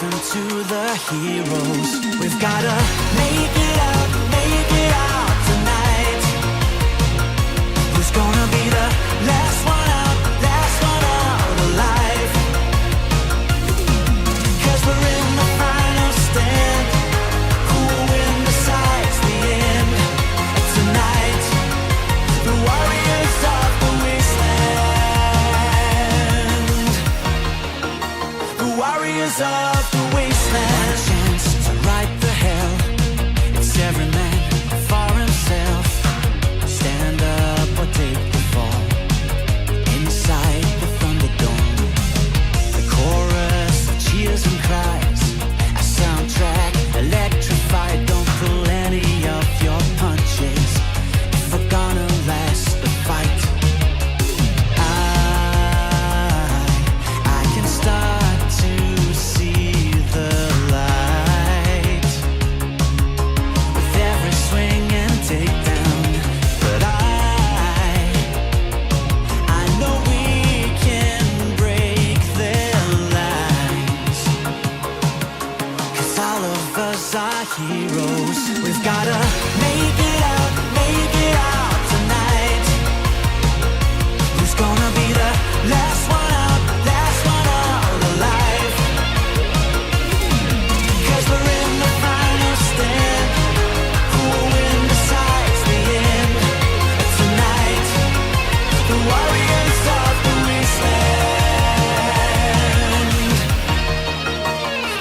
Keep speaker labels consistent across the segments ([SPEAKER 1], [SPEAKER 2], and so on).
[SPEAKER 1] them to the heroes. We've gotta make it out tonight. Who's gonna be the last one out alive? 'Cause we're in the final stand. Who will win decides the end. Tonight, the warriors of the wasteland. The warriors of the wasteland. One chance to right the hell. It's every man for himself. Stand up or take the fall. Inside the Thunderdome, the chorus of cheers and cries. A soundtrack electrified. Don't pull any of your punches if we're gonna last the fight. I can start to see the light with every swing and takedown. But I know we can break their lines. 'Cause all of us are heroes. We've gotta make it out tonight. Who's gonna be the last one out alive? 'Cause we're in the final stand. Who will win decides the end. Tonight, the warriors of the wasteland.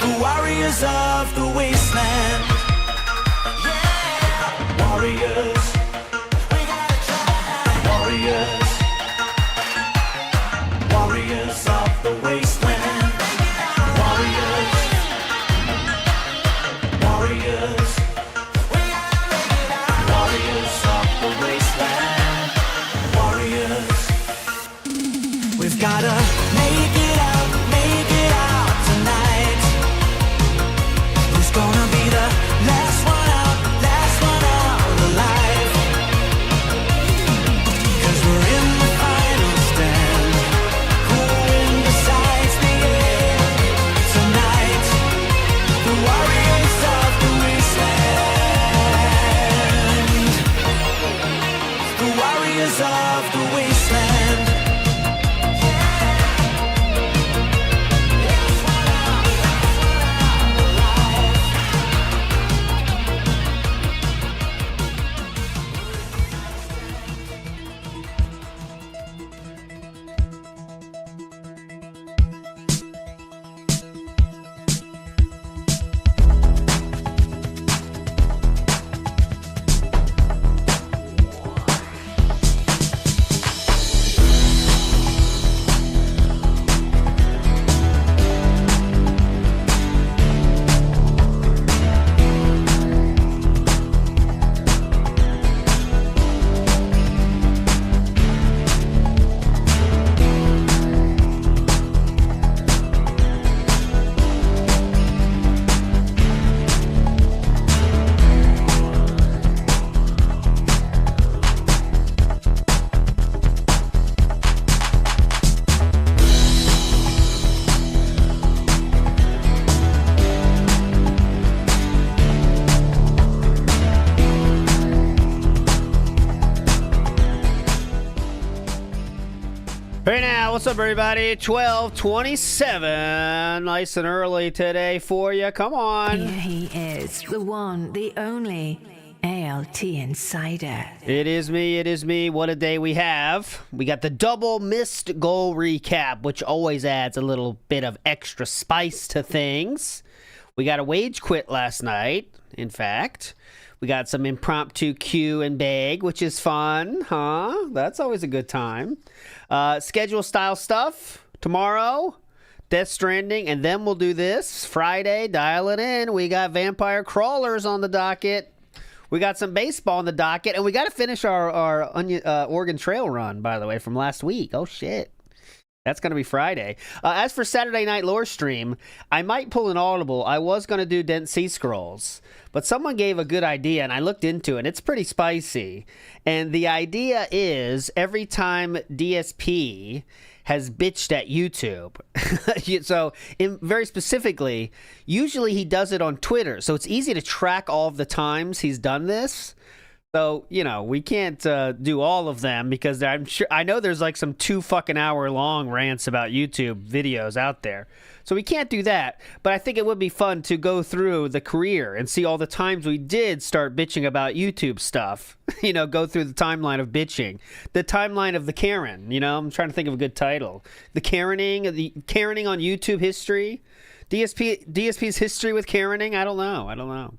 [SPEAKER 1] The warriors of the wasteland. Yeah, warriors. We gotta try. Warriors. Warriors of the wasteland. Warriors. Warriors. We gotta make it out. Warriors of the wasteland. Warriors. We've gotta make it out tonight. Who's gonna be the last one out alive? 'Cause we're in the final stand. Who will win decides the end. Tonight, the warriors of the wasteland. The warriors of the wasteland.
[SPEAKER 2] Hey now, what's up everybody? 12:27, nice and early today for you. Come on.
[SPEAKER 3] Here he is, the one, the only ALT Insider.
[SPEAKER 2] It is me. What a day we have. We got the double missed goal recap, which always adds a little bit of extra spice to things. We got a wage quit last night, in fact. We got some impromptu Q and beg, which is fun, huh? That's always a good time. Schedule style stuff tomorrow, Death Stranding, and then we'll do this Friday. Dial it in. We got Vampire Crawlers on the docket. We got some baseball on the docket, and we got to finish our Oregon Trail run, by the way, from last week. Oh shit. That's going to be Friday. As for Saturday night lore stream, I might pull an audible. I was going to do Dense Sea Scrolls, but someone gave a good idea, and I looked into it. It's pretty spicy. And the idea is every time DSP has bitched at YouTube. So, very specifically, usually he does it on Twitter. So it's easy to track all of the times he's done this. So, you know, we can't do all of them because I know there's like some 2 fucking hour long rants about YouTube videos out there. So we can't do that. But I think it would be fun to go through the career and see all the times we did start bitching about YouTube stuff. You know, go through the timeline of bitching. The timeline of the Karen, you know, I'm trying to think of a good title. The Karening on YouTube history. DSP's history with Karening? I don't know.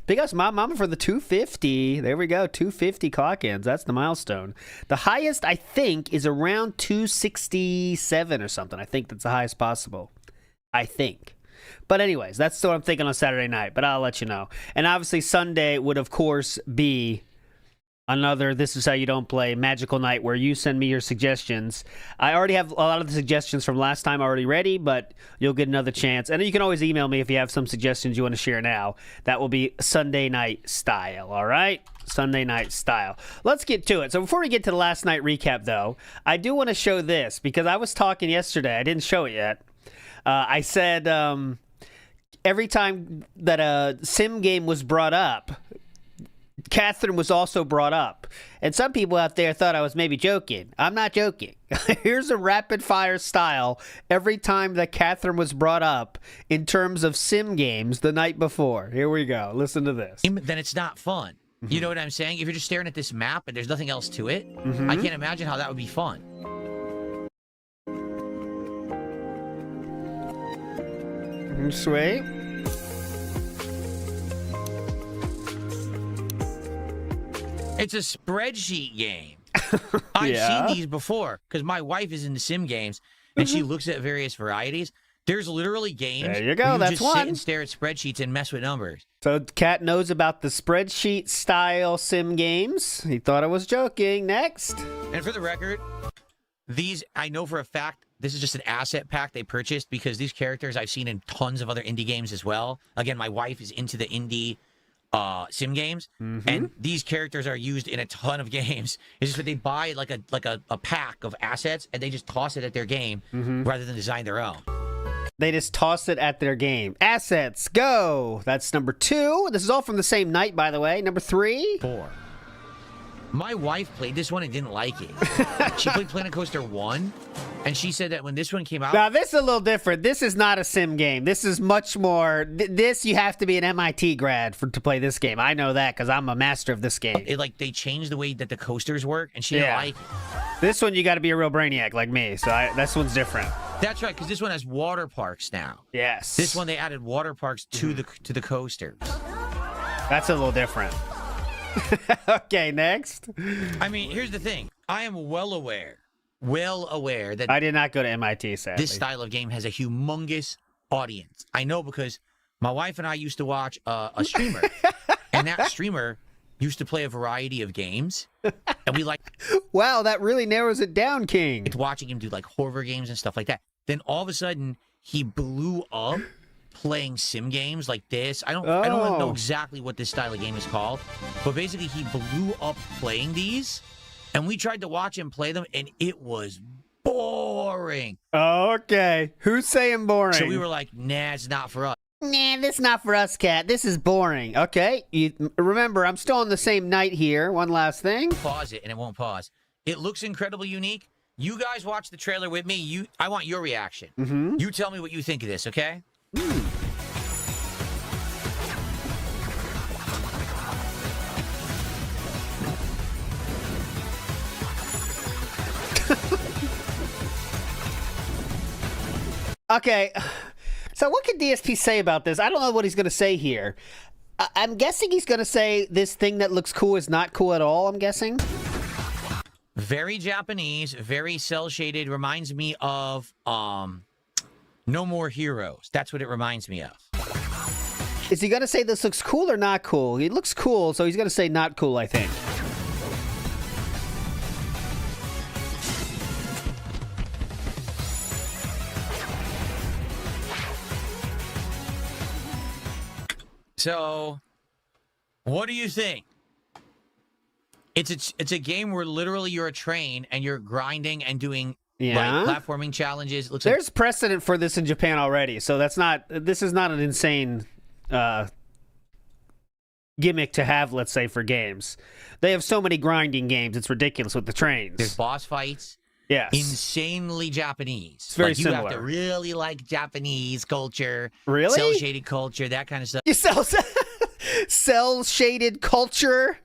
[SPEAKER 2] Big ups, my mama, for the 250. There we go, 250 clock-ins. That's the milestone. The highest, I think, is around 267 or something. I think that's the highest possible. I think. But anyways, that's what I'm thinking on Saturday night, but I'll let you know. And obviously Sunday would, of course, be another This Is How You Don't Play magical night where you send me your suggestions. I already have a lot of the suggestions from last time already ready, but you'll get another chance. And you can always email me if you have some suggestions you want to share now. That will be Sunday night style, all right? Sunday night style. Let's get to it. So before we get to the last night recap, though, I do want to show this because I was talking yesterday. I didn't show it yet. I said every time that a sim game was brought up, Catherine was also brought up. And some people out there thought I was maybe joking. I'm not joking. Here's a rapid fire style every time that Catherine was brought up in terms of sim games the night before. Here we go. Listen to this.
[SPEAKER 4] Then it's not fun. You know what I'm saying? If you're just staring at this map and there's nothing else to it, I can't imagine how that would be fun.
[SPEAKER 2] Sweet.
[SPEAKER 4] It's a spreadsheet game. I've seen these before because my wife is into sim games and she looks at various varieties. There's literally games
[SPEAKER 2] there you go.
[SPEAKER 4] where you
[SPEAKER 2] That's
[SPEAKER 4] just
[SPEAKER 2] one.
[SPEAKER 4] sit and stare at spreadsheets and mess with numbers.
[SPEAKER 2] So Kat knows about the spreadsheet style sim games. He thought I was joking. Next.
[SPEAKER 4] And for the record, these, I know for a fact, this is just an asset pack they purchased because these characters I've seen in tons of other indie games as well. Again, my wife is into the indie sim games, and these characters are used in a ton of games. It's just that they buy like a pack of assets and they just toss it at their game rather than design their own.
[SPEAKER 2] They just toss it at their game. Assets, go. That's number 2. This is all from the same night, by the way. Number 3.
[SPEAKER 4] 4. My wife played this one and didn't like it. She played Planet Coaster 1, and she said that when this one came out...
[SPEAKER 2] Now, this is a little different. This is not a sim game. This is much more... This, you have to be an MIT grad to play this game. I know that because I'm a master of this game.
[SPEAKER 4] They changed the way that the coasters work, and she didn't like it.
[SPEAKER 2] This one, you got to be a real brainiac like me, so this one's different.
[SPEAKER 4] That's right, because this one has water parks now.
[SPEAKER 2] Yes.
[SPEAKER 4] This one, they added water parks to the coaster.
[SPEAKER 2] That's a little different. Okay, next.
[SPEAKER 4] I mean, here's the thing. I am well aware that
[SPEAKER 2] I did not go to MIT, sadly.
[SPEAKER 4] this style of game has a humongous audience. I know because my wife and I used to watch a streamer, and that streamer used to play a variety of games, and we
[SPEAKER 2] Wow, that really narrows it down, King.
[SPEAKER 4] liked watching him do like horror games and stuff like that. Then all of a sudden, he blew up playing sim games like this. I don't know exactly what this style of game is called, but basically he blew up playing these, and we tried to watch him play them, and it was boring.
[SPEAKER 2] Okay, who's saying boring?
[SPEAKER 4] So we were like, nah, it's not for us.
[SPEAKER 2] Nah, this is not for us, Kat. This is boring. Okay, remember, I'm still on the same night here. One last thing.
[SPEAKER 4] Pause it, and it won't pause. It looks incredibly unique. You guys watch the trailer with me. I want your reaction. You tell me what you think of this, okay?
[SPEAKER 2] Okay, so what can DSP say about this? I don't know what he's going to say here. I'm guessing he's going to say this thing that looks cool is not cool at all, I'm guessing.
[SPEAKER 4] Very Japanese, very cel-shaded. Reminds me of No More Heroes. That's what it reminds me of.
[SPEAKER 2] Is he going to say this looks cool or not cool? He looks cool, so he's going to say not cool, I think.
[SPEAKER 4] So, what do you think? It's a game where literally you're a train and you're grinding and doing
[SPEAKER 2] Yeah.
[SPEAKER 4] Like platforming challenges. Looks
[SPEAKER 2] There's precedent for this in Japan already, so this is not an insane gimmick to have, let's say, for games. They have so many grinding games, it's ridiculous with the trains.
[SPEAKER 4] there's boss fights.
[SPEAKER 2] Yes.
[SPEAKER 4] Insanely Japanese.
[SPEAKER 2] It's very
[SPEAKER 4] like, you
[SPEAKER 2] similar.
[SPEAKER 4] have to really like Japanese culture.
[SPEAKER 2] Really?
[SPEAKER 4] Cell-shaded culture, that kind of stuff.
[SPEAKER 2] You cell-shaded culture?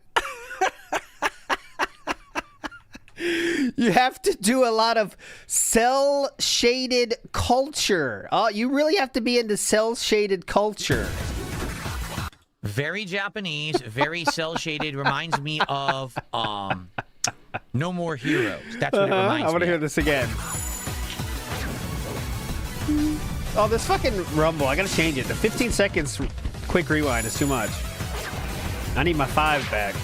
[SPEAKER 2] You have to do a lot of cell-shaded culture. Oh, you really have to be into cell-shaded culture.
[SPEAKER 4] Very Japanese, very cell-shaded. Reminds me of No More Heroes. That's what it reminds me
[SPEAKER 2] I want to hear
[SPEAKER 4] of.
[SPEAKER 2] this again. Oh, this fucking rumble. I gotta change it. The 15 seconds quick rewind is too much. I need my 5 back.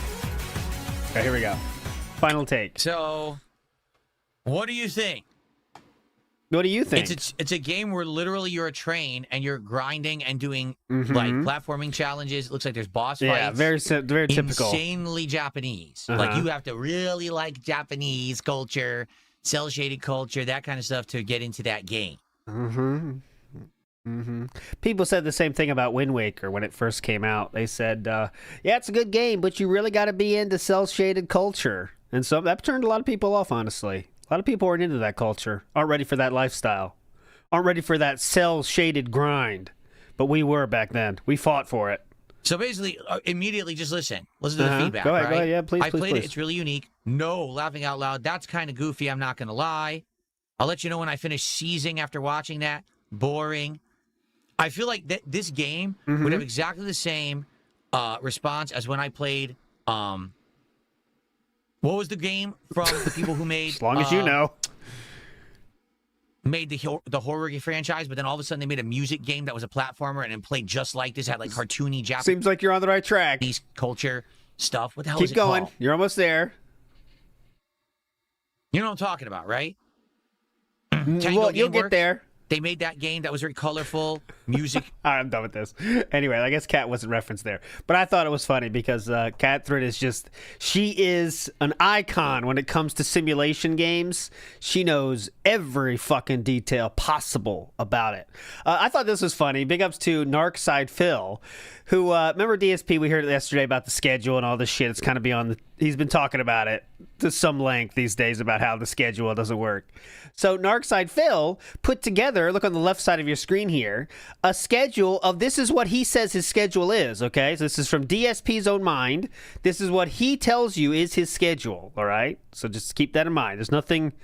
[SPEAKER 2] Okay, here we go. Final take.
[SPEAKER 4] So, what do you think?
[SPEAKER 2] What do you think?
[SPEAKER 4] It's a game where literally you're a train and you're grinding and doing like platforming challenges. It looks like there's boss fights.
[SPEAKER 2] Yeah, very typical.
[SPEAKER 4] Insanely Japanese. Like you have to really like Japanese culture, cell-shaded culture, that kind of stuff to get into that game.
[SPEAKER 2] People said the same thing about Wind Waker when it first came out. They said, yeah, it's a good game, but you really got to be into cell-shaded culture. And so that turned a lot of people off, honestly. A lot of people aren't into that culture, aren't ready for that lifestyle, aren't ready for that cell-shaded grind. But we were back then. We fought for it.
[SPEAKER 4] So basically, immediately just listen. Listen to the feedback,
[SPEAKER 2] Go ahead,
[SPEAKER 4] right?
[SPEAKER 2] go ahead. Yeah, please,
[SPEAKER 4] I
[SPEAKER 2] please,
[SPEAKER 4] played
[SPEAKER 2] please.
[SPEAKER 4] it. It's really unique. No, laughing out loud. That's kind of goofy. I'm not going to lie. I'll let you know when I finish seizing after watching that. Boring. I feel like this game would have exactly the same response as when I played. What was the game from the people who made?
[SPEAKER 2] As long as you know.
[SPEAKER 4] Made the horror franchise, but then all of a sudden they made a music game that was a platformer and it played just like this. Had like cartoony Japanese
[SPEAKER 2] Seems like you're on the right track.
[SPEAKER 4] culture stuff. What the hell is
[SPEAKER 2] Keep
[SPEAKER 4] it
[SPEAKER 2] going.
[SPEAKER 4] called?
[SPEAKER 2] You're almost there.
[SPEAKER 4] You know what I'm talking about, right?
[SPEAKER 2] Well, you'll get there.
[SPEAKER 4] They made that game that was very colorful, music.
[SPEAKER 2] All right, I'm done with this. Anyway, I guess Kat wasn't referenced there. But I thought it was funny because Catherine is she is an icon when it comes to simulation games. She knows every fucking detail possible about it. I thought this was funny. Big ups to Narcside Phil, who, remember DSP, we heard yesterday about the schedule and all this shit. It's kind of beyond he's been talking about it to some length these days about how the schedule doesn't work. So Narcside Phil put together, look on the left side of your screen here, a schedule of this is what he says his schedule is, okay? So this is from DSP's own mind. This is what he tells you is his schedule, all right? So just keep that in mind. There's nothing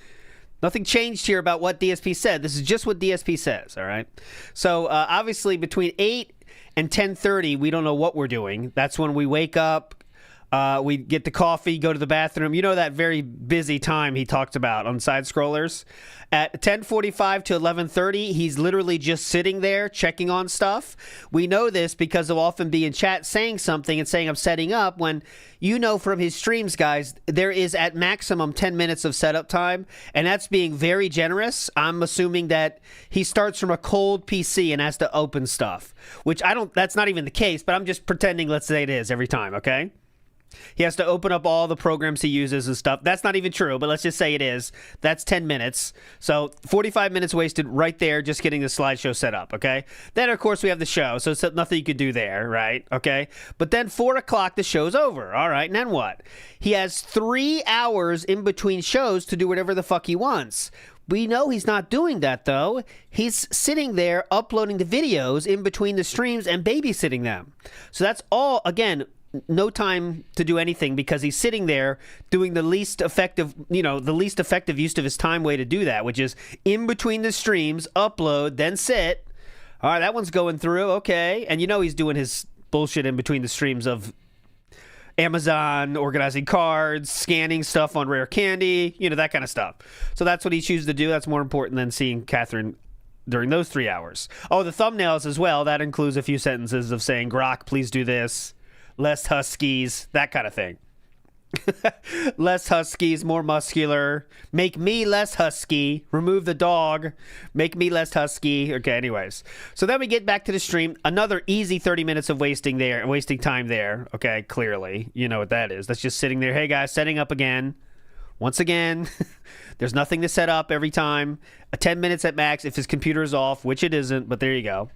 [SPEAKER 2] changed here about what DSP said. This is just what DSP says, all right? So obviously between 8 and 10:30, we don't know what we're doing. That's when we wake up. We get the coffee, go to the bathroom. You know that very busy time he talked about on side scrollers. At 10:45 to 11:30, he's literally just sitting there checking on stuff. We know this because he'll often be in chat saying something and saying I'm setting up when you know from his streams, guys, there is at maximum 10 minutes of setup time, and that's being very generous. I'm assuming that he starts from a cold PC and has to open stuff, which that's not even the case, but I'm just pretending, let's say it is every time, okay? He has to open up all the programs he uses and stuff. That's not even true, but let's just say it is. That's 10 minutes. So 45 minutes wasted right there just getting the slideshow set up, okay? Then, of course, we have the show, so it's nothing you could do there, right? Okay? But then 4 o'clock, the show's over. All right, and then what? He has 3 hours in between shows to do whatever the fuck he wants. We know he's not doing that, though. He's sitting there uploading the videos in between the streams and babysitting them. So that's all, again, no time to do anything because he's sitting there doing the least effective use of his time way to do that, which is in between the streams, upload, then sit. All right, that one's going through. Okay. And he's doing his bullshit in between the streams of Amazon, organizing cards, scanning stuff on Rare Candy, that kind of stuff. So that's what he chooses to do. That's more important than seeing Catherine during those 3 hours. Oh, the thumbnails as well. That includes a few sentences of saying, Grok, please do this. Less huskies, that kind of thing. Less huskies, more muscular. Make me less husky. Remove the dog. Make me less husky. Okay, anyways. So then we get back to the stream. Another easy 30 minutes of wasting time there. Okay, clearly. You know what that is. That's just sitting there. Hey, guys, setting up again. Once again, there's nothing to set up every time. 10 minutes at max if his computer is off, which it isn't, but there you go.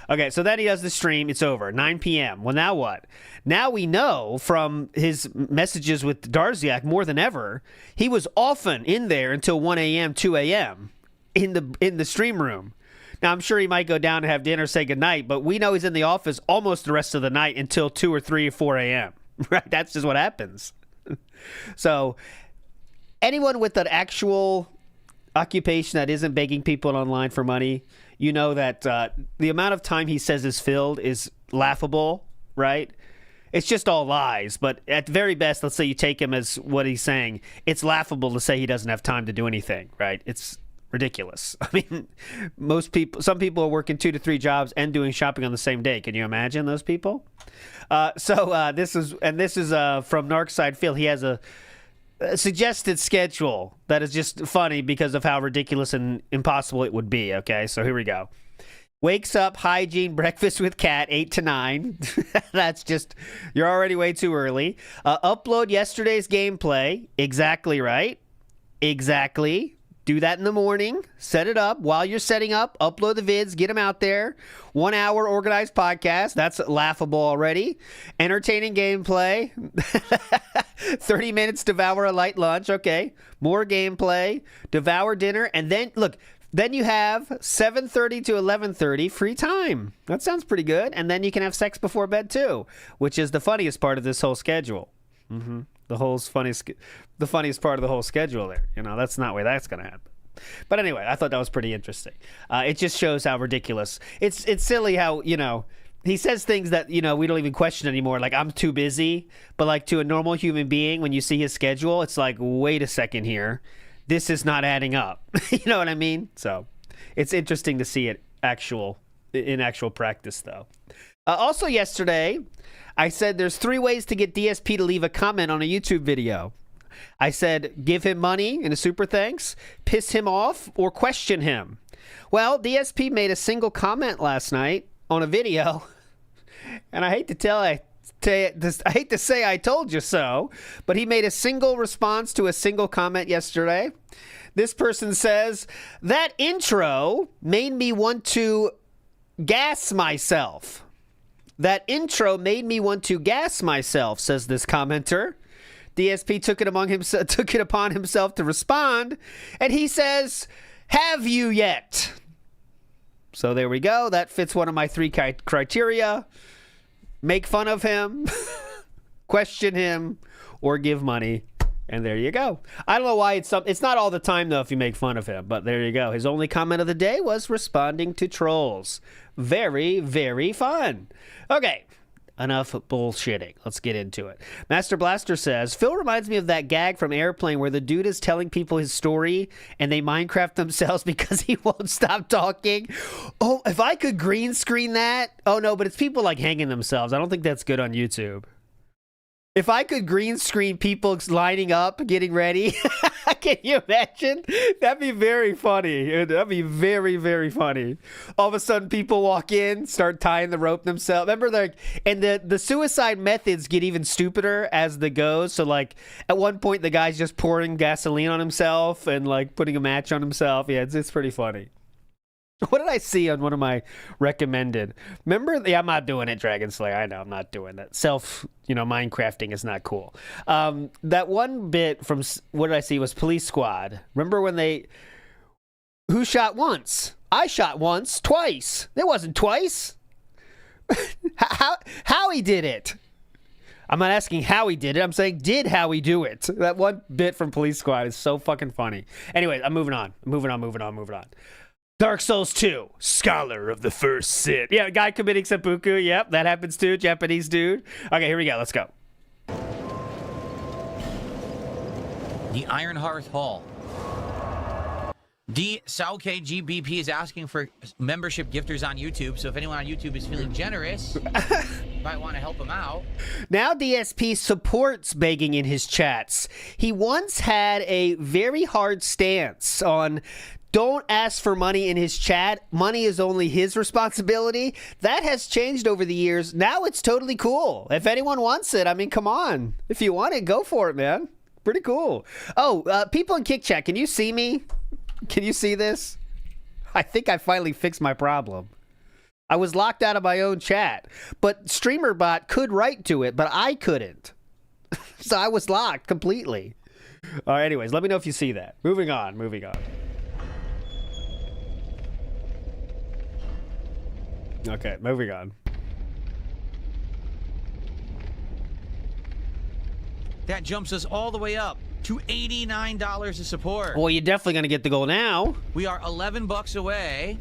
[SPEAKER 2] Okay, so then he does the stream. It's over. 9 p.m. Well, now what? Now we know from his messages with Darziak more than ever, he was often in there until 1 a.m., 2 a.m. in the stream room. Now, I'm sure he might go down and have dinner, say goodnight, but we know he's in the office almost the rest of the night until 2 or 3 or 4 a.m. Right? That's just what happens. So anyone with an actual occupation that isn't begging people online for money, you know that the amount of time he says is filled is laughable, right? It's just all lies. But at the very best, let's say you take him as what he's saying. It's laughable to say he doesn't have time to do anything, right? It's ridiculous. I mean, some people are working 2 to 3 jobs and doing shopping on the same day. Can you imagine those people? This is from Narcside Phil. He has a suggested schedule that is just funny because of how ridiculous and impossible it would be. Okay, so here we go. Wakes up, hygiene, breakfast with cat, 8 to 9. That's just, you're already way too early. Upload yesterday's gameplay. Exactly right. Exactly. Do that in the morning. Set it up. While you're setting up, upload the vids. Get them out there. 1 hour organized podcast. That's laughable already. Entertaining gameplay. 30 minutes, devour a light lunch. Okay. More gameplay. Devour dinner. And then, look, then you have 7:30 to 11:30 free time. That sounds pretty good. And then you can have sex before bed, too, which is the funniest part of this whole schedule. Mm-hmm. The funniest part of the whole schedule there. You know, that's not the way that's going to happen. But anyway, I thought that was pretty interesting. It just shows how ridiculous. It's silly how, you know, he says things that, you know, we don't even question anymore. Like, I'm too busy. But like to a normal human being, when you see his schedule, it's like, wait a second here. This is not adding up. You know what I mean? So it's interesting to see it in actual practice, though. Also yesterday, I said there's 3 ways to get DSP to leave a comment on a YouTube video. I said give him money in a super thanks, piss him off, or question him. Well, DSP made a single comment last night on a video, and I hate to say I told you so, but he made a single response to a single comment yesterday. This person says, that intro made me want to gas myself. That intro made me want to gas myself, says this commenter. DSP took it upon himself to respond, and he says, have you yet? So there we go. That fits one of my 3 criteria. Make fun of him, question him, or give money. And there you go. I don't know why it's not all the time, though, if you make fun of him. But there you go. His only comment of the day was responding to trolls. Very, very fun. Okay. Enough bullshitting. Let's get into it. Master Blaster says, Phil reminds me of that gag from Airplane where the dude is telling people his story and they Minecraft themselves because he won't stop talking. Oh, if I could green screen that. Oh, no, but it's people like hanging themselves. I don't think that's good on YouTube. If I could green screen people lining up, getting ready, can you imagine? That'd be very funny. That'd be very, very funny. All of a sudden, people walk in, start tying the rope themselves. Remember, and the suicide methods get even stupider as the goes. So, like, at one point, the guy's just pouring gasoline on himself and, like, putting a match on himself. Yeah, it's pretty funny. What did I see on one of my recommended? Remember? Yeah, I'm not doing it, Dragon Slayer. I know I'm not doing that. Minecrafting is not cool. That one bit from, what did I see, was Police Squad. Remember when who shot once? I shot once, twice. It wasn't twice. How he did it. I'm not asking how he did it. I'm saying, did Howie do it? That one bit from Police Squad is so fucking funny. Anyway, I'm moving on. Moving on. Dark Souls 2, Scholar of the First Sin. Yeah, guy committing seppuku. Yep, that happens too. Japanese dude. Okay, here we go. Let's go.
[SPEAKER 4] The Iron Hearth Hall. D. Sauke GBP is asking for membership gifters on YouTube, so if anyone on YouTube is feeling generous, you might want to help him out.
[SPEAKER 2] Now DSP supports begging in his chats. He once had a very hard stance on don't ask for money in his chat. Money is only his responsibility. That has changed over the years. Now it's totally cool. If anyone wants it, I mean, come on. If you want it, go for it, man. Pretty cool. Oh, people in Kick Chat, can you see me? Can you see this? I think I finally fixed my problem. I was locked out of my own chat, but StreamerBot could write to it, but I couldn't. So I was locked completely. All right, anyways, let me know if you see that. Moving on. Okay, moving on.
[SPEAKER 4] That jumps us all the way up to $89 of support.
[SPEAKER 2] Well, you're definitely going to get the goal now.
[SPEAKER 4] We are $11 away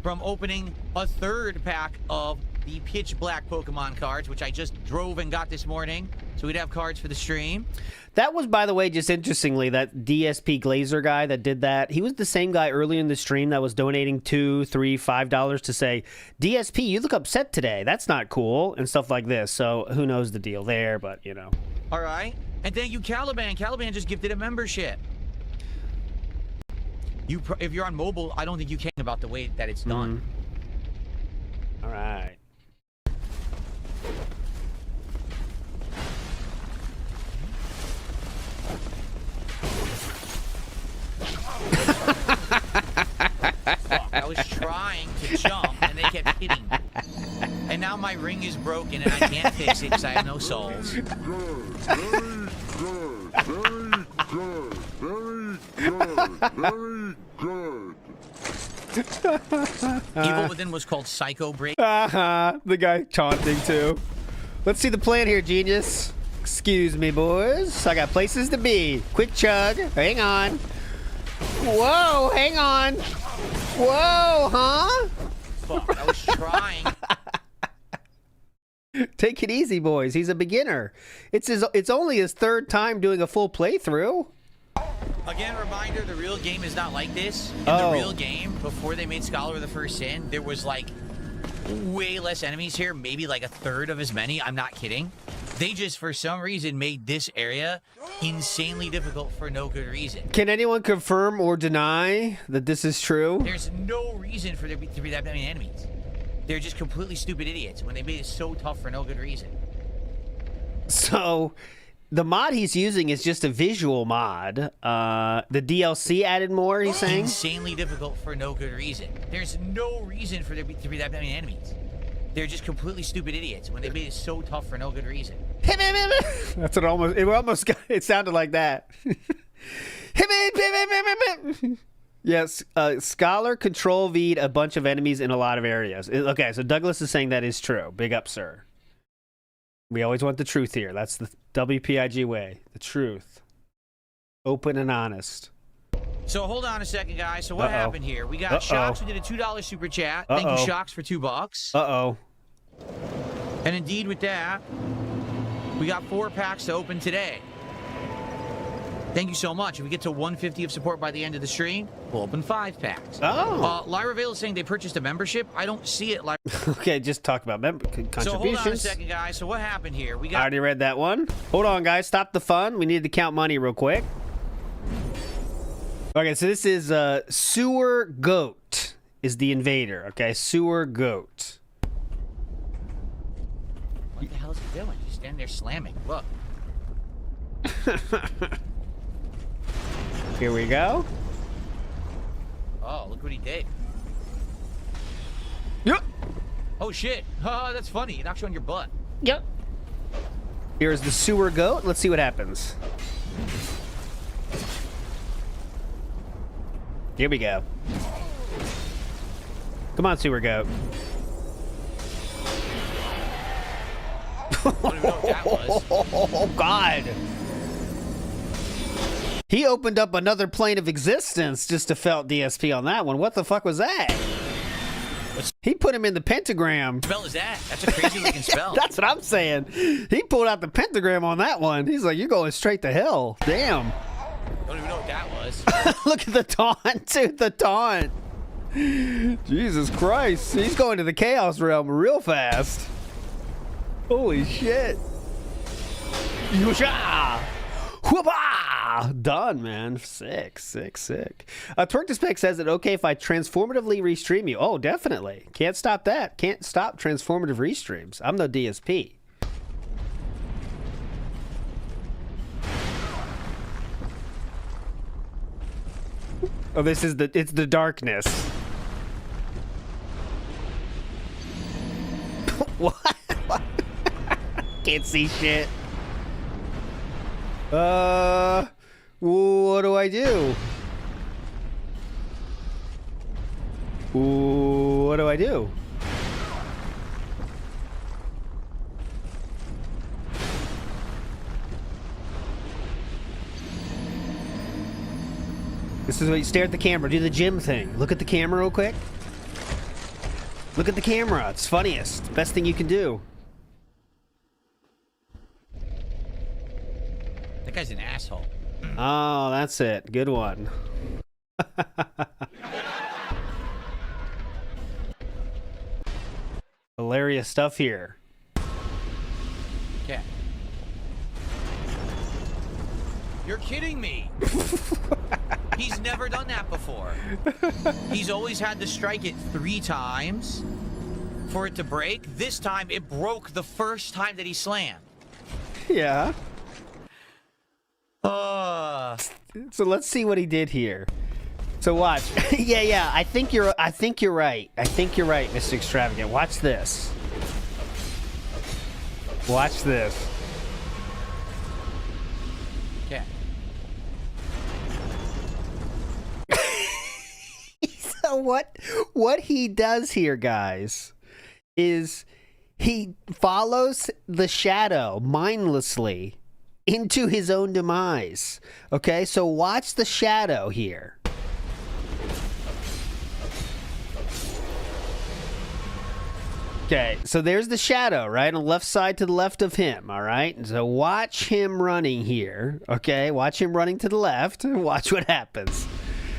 [SPEAKER 4] from opening a third pack of the pitch black Pokemon cards, which I just drove and got this morning. So we'd have cards for the stream.
[SPEAKER 2] That was, by the way, just interestingly, that DSP Glazer guy that did that, he was the same guy earlier in the stream that was donating $2, $3, $5 to say, DSP, you look upset today. That's not cool, and stuff like this. So who knows the deal there, but, you know.
[SPEAKER 4] All right. And thank you, Caliban. Caliban just gifted a membership. If you're on mobile, I don't think you care about the way that it's done.
[SPEAKER 2] All right.
[SPEAKER 4] I was trying to jump, and they kept hitting me. And now my ring is broken, and I can't fix it because I have no souls.
[SPEAKER 5] Very good.
[SPEAKER 4] Evil Within was called Psycho Break.
[SPEAKER 2] The guy taunting too. Let's see the plan here, genius. Excuse me, boys. I got places to be. Quick chug. Hang on. Whoa, hang on. Whoa, huh?
[SPEAKER 4] Fuck, I was trying.
[SPEAKER 2] Take it easy, boys. He's a beginner. It's only his third time doing a full playthrough.
[SPEAKER 4] Again, reminder, the real game is not like this. In
[SPEAKER 2] Oh.
[SPEAKER 4] the real game, before they made Scholar of the First Sin, there was like way less enemies here, maybe like a third of as many. I'm not kidding. They just, for some reason, made this area insanely difficult for no good reason.
[SPEAKER 2] Can anyone confirm or deny that this is true?
[SPEAKER 4] There's no reason for there to be that many enemies. They're just completely stupid idiots when they made it so tough for no good reason.
[SPEAKER 2] So, the mod he's using is just a visual mod. The DLC added more, he's saying?
[SPEAKER 4] Insanely difficult for no good reason. There's no reason for there to be that many enemies. They're just completely stupid idiots when they made it so tough for no good reason.
[SPEAKER 2] That's what it sounded like that. Yes, Scholar control V'd a bunch of enemies in a lot of areas. Okay, so Douglas is saying that is true. Big up, sir. We always want the truth here. That's the WPIG way. The truth. Open and honest.
[SPEAKER 4] So hold on a second, guys. So what happened here? We got Shocks who did a $2 super chat. Thank you, Shocks, for $2.
[SPEAKER 2] Uh-oh.
[SPEAKER 4] And indeed, with that, we got 4 packs to open today. Thank you so much. If we get to 150 of support by the end of the stream, we'll open 5 packs.
[SPEAKER 2] Oh.
[SPEAKER 4] Lyra Vale is saying they purchased a membership. I don't see it. Lyra.
[SPEAKER 2] Okay, just talk about contributions.
[SPEAKER 4] So hold on a second, guys. So what happened here? We
[SPEAKER 2] I
[SPEAKER 4] got.
[SPEAKER 2] already read that one. Hold on, guys. Stop the fun. We need to count money real quick. Okay, so this is Sewer Goat is the invader. Okay, Sewer Goat.
[SPEAKER 4] What the hell is he doing? He's standing there slamming. Look.
[SPEAKER 2] Here we go.
[SPEAKER 4] Oh, look what he did.
[SPEAKER 2] Yep.
[SPEAKER 4] Oh shit. Oh, that's funny. It knocks you on your butt.
[SPEAKER 2] Yep. Here's the Sewer Goat. Let's see what happens. Here we go. Come on, Sewer Goat.
[SPEAKER 4] I don't even know what that was.
[SPEAKER 2] Oh, God. He opened up another plane of existence just to felt DSP on that one. What the fuck was that? He put him in the pentagram.
[SPEAKER 4] What spell is that? That's a crazy looking spell.
[SPEAKER 2] That's what I'm saying. He pulled out the pentagram on that one. He's like, you're going straight to hell. Damn.
[SPEAKER 4] I don't even know what that was.
[SPEAKER 2] Look at the taunt, dude. The taunt. Jesus Christ. He's going to the Chaos Realm real fast. Holy shit. Yosha! Whoopah! Done, man. Sick. Twerk says it okay if I transformatively restream you. Oh, definitely. Can't stop that. Can't stop transformative restreams. I'm no DSP. Oh, it's the darkness. What? Can't see shit. What do I do? What do I do? This is what you stare at the camera. Do the gym thing. Look at the camera real quick. Look at the camera. It's funniest. Best thing you can do.
[SPEAKER 4] That guy's an asshole.
[SPEAKER 2] Oh, that's it. Good one. Hilarious stuff here.
[SPEAKER 4] Okay. You're kidding me. He's never done that before. He's always had to strike it 3 times for it to break. This time, it broke the first time that he slammed.
[SPEAKER 2] Yeah.
[SPEAKER 4] So
[SPEAKER 2] let's see what he did here. So watch. yeah. I think you're right. I think you're right, Mr. Extravagant. Watch this. Watch this.
[SPEAKER 4] Okay.
[SPEAKER 2] So what he does here, guys, is he follows the shadow mindlessly into his own demise. Okay, so watch the shadow here. Okay, so there's the shadow, right? On the left side to the left of him, all right? And so watch him running here, okay? Watch him running to the left. Watch what happens.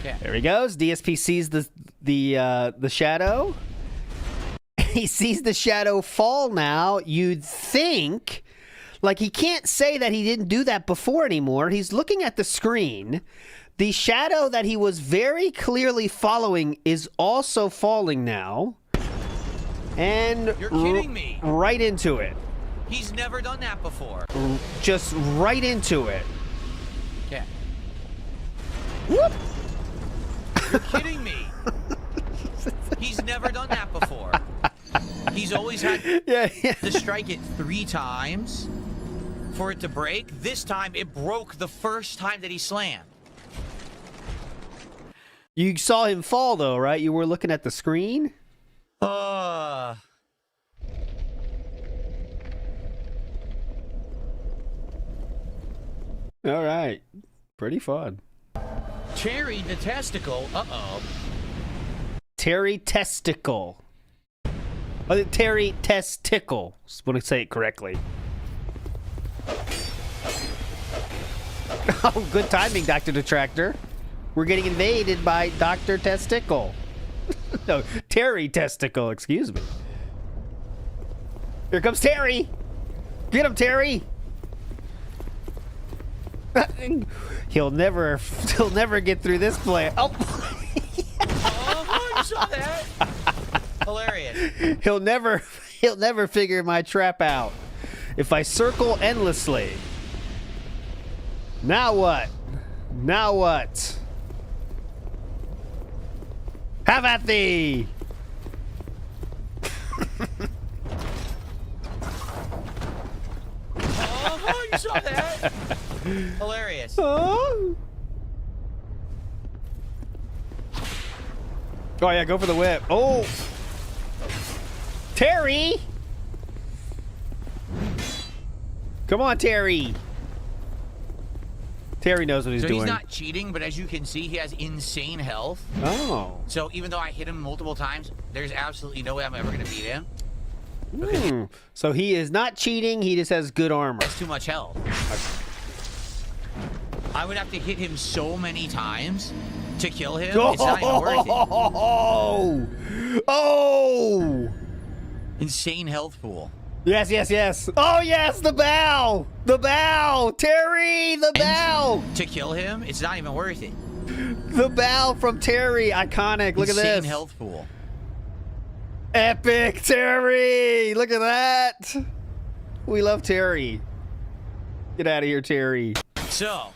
[SPEAKER 4] Okay.
[SPEAKER 2] There he goes. DSP sees the shadow. He sees the shadow fall now. You'd think, like, he can't say that he didn't do that before anymore. He's looking at the screen. The shadow that he was very clearly following is also falling now. And
[SPEAKER 4] You're kidding me.
[SPEAKER 2] Right into it.
[SPEAKER 4] He's never done that before.
[SPEAKER 2] Just right into it.
[SPEAKER 4] Okay.
[SPEAKER 2] Whoop.
[SPEAKER 4] You're kidding me. He's never done that before. He's always had to strike it 3 times for it to break. This time, it broke the first time that he slammed.
[SPEAKER 2] You saw him fall, though, right? You were looking at the screen?
[SPEAKER 4] All
[SPEAKER 2] right. Pretty fun.
[SPEAKER 4] Cherry the testicle. Uh-oh.
[SPEAKER 2] Terry Testicle. Oh, Terry Testicle. Just want to say it correctly. Oh, good timing, Dr. Detractor. We're getting invaded by Dr. Testicle. No, Terry Testicle, excuse me. Here comes Terry. Get him, Terry. He'll never get through this play. Oh.
[SPEAKER 4] Oh, you saw that? Hilarious.
[SPEAKER 2] He'll never figure my trap out. If I circle endlessly. Now what? Now what? Have at thee!
[SPEAKER 4] Oh, you saw that? Hilarious.
[SPEAKER 2] Oh yeah, go for the whip. Oh! Terry! Come on, Terry! Terry knows what he's doing.
[SPEAKER 4] So he's not cheating, but as you can see, he has insane health.
[SPEAKER 2] Oh.
[SPEAKER 4] So even though I hit him multiple times, there's absolutely no way I'm ever going to beat him.
[SPEAKER 2] So he is not cheating, he just has good armor.
[SPEAKER 4] That's too much health. I would have to hit him so many times to kill him. It's not even worth it.
[SPEAKER 2] Oh!
[SPEAKER 4] Insane health pool.
[SPEAKER 2] Yes, yes, yes. Oh, yes, the bow! The bow! Terry, the bow!
[SPEAKER 4] To kill him, it's not even worth it.
[SPEAKER 2] The bow from Terry, iconic. Look at this.
[SPEAKER 4] Insane health pool.
[SPEAKER 2] Epic Terry! Look at that! We love Terry. Get out of here, Terry.
[SPEAKER 4] So,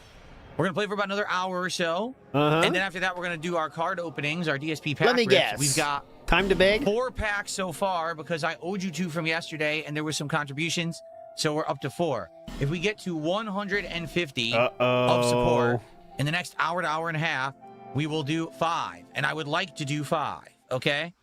[SPEAKER 4] We're going to play for about another hour or so.
[SPEAKER 2] Uh-huh.
[SPEAKER 4] And then after that, we're going to do our card openings, our DSP pack
[SPEAKER 2] Let me
[SPEAKER 4] rips.
[SPEAKER 2] guess.
[SPEAKER 4] We've got
[SPEAKER 2] time to beg.
[SPEAKER 4] 4 packs so far because I owed you 2 from yesterday and there was some contributions. So we're up to 4. If we get to 150 of support in the next hour to hour and a half, we will do 5. And I would like to do 5. Okay?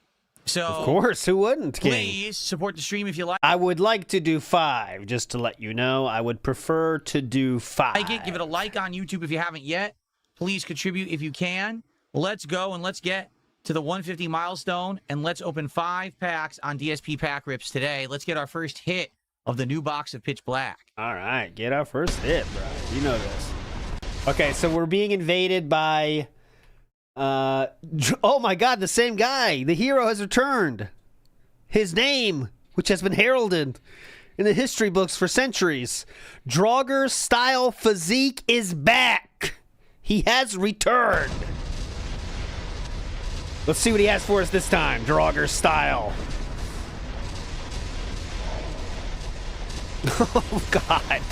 [SPEAKER 4] So,
[SPEAKER 2] Of course, who wouldn't, King?
[SPEAKER 4] please support the stream if you like.
[SPEAKER 2] I would like to do 5, just to let you know. I would prefer to do 5.
[SPEAKER 4] Like it, give it a like on YouTube if you haven't yet. Please contribute if you can. Let's go and let's get to the 150 milestone and let's open 5 packs on DSP pack rips today. Let's get our first hit of the new box of Pitch Black.
[SPEAKER 2] All right, get our first hit, bro. You know this. Okay, so we're being invaded by... oh my god, the same guy. The hero has returned. His name, which has been heralded in the history books for centuries. Draugr style physique is back. He has returned. Let's see what he has for us this time. Draugr style. Oh god.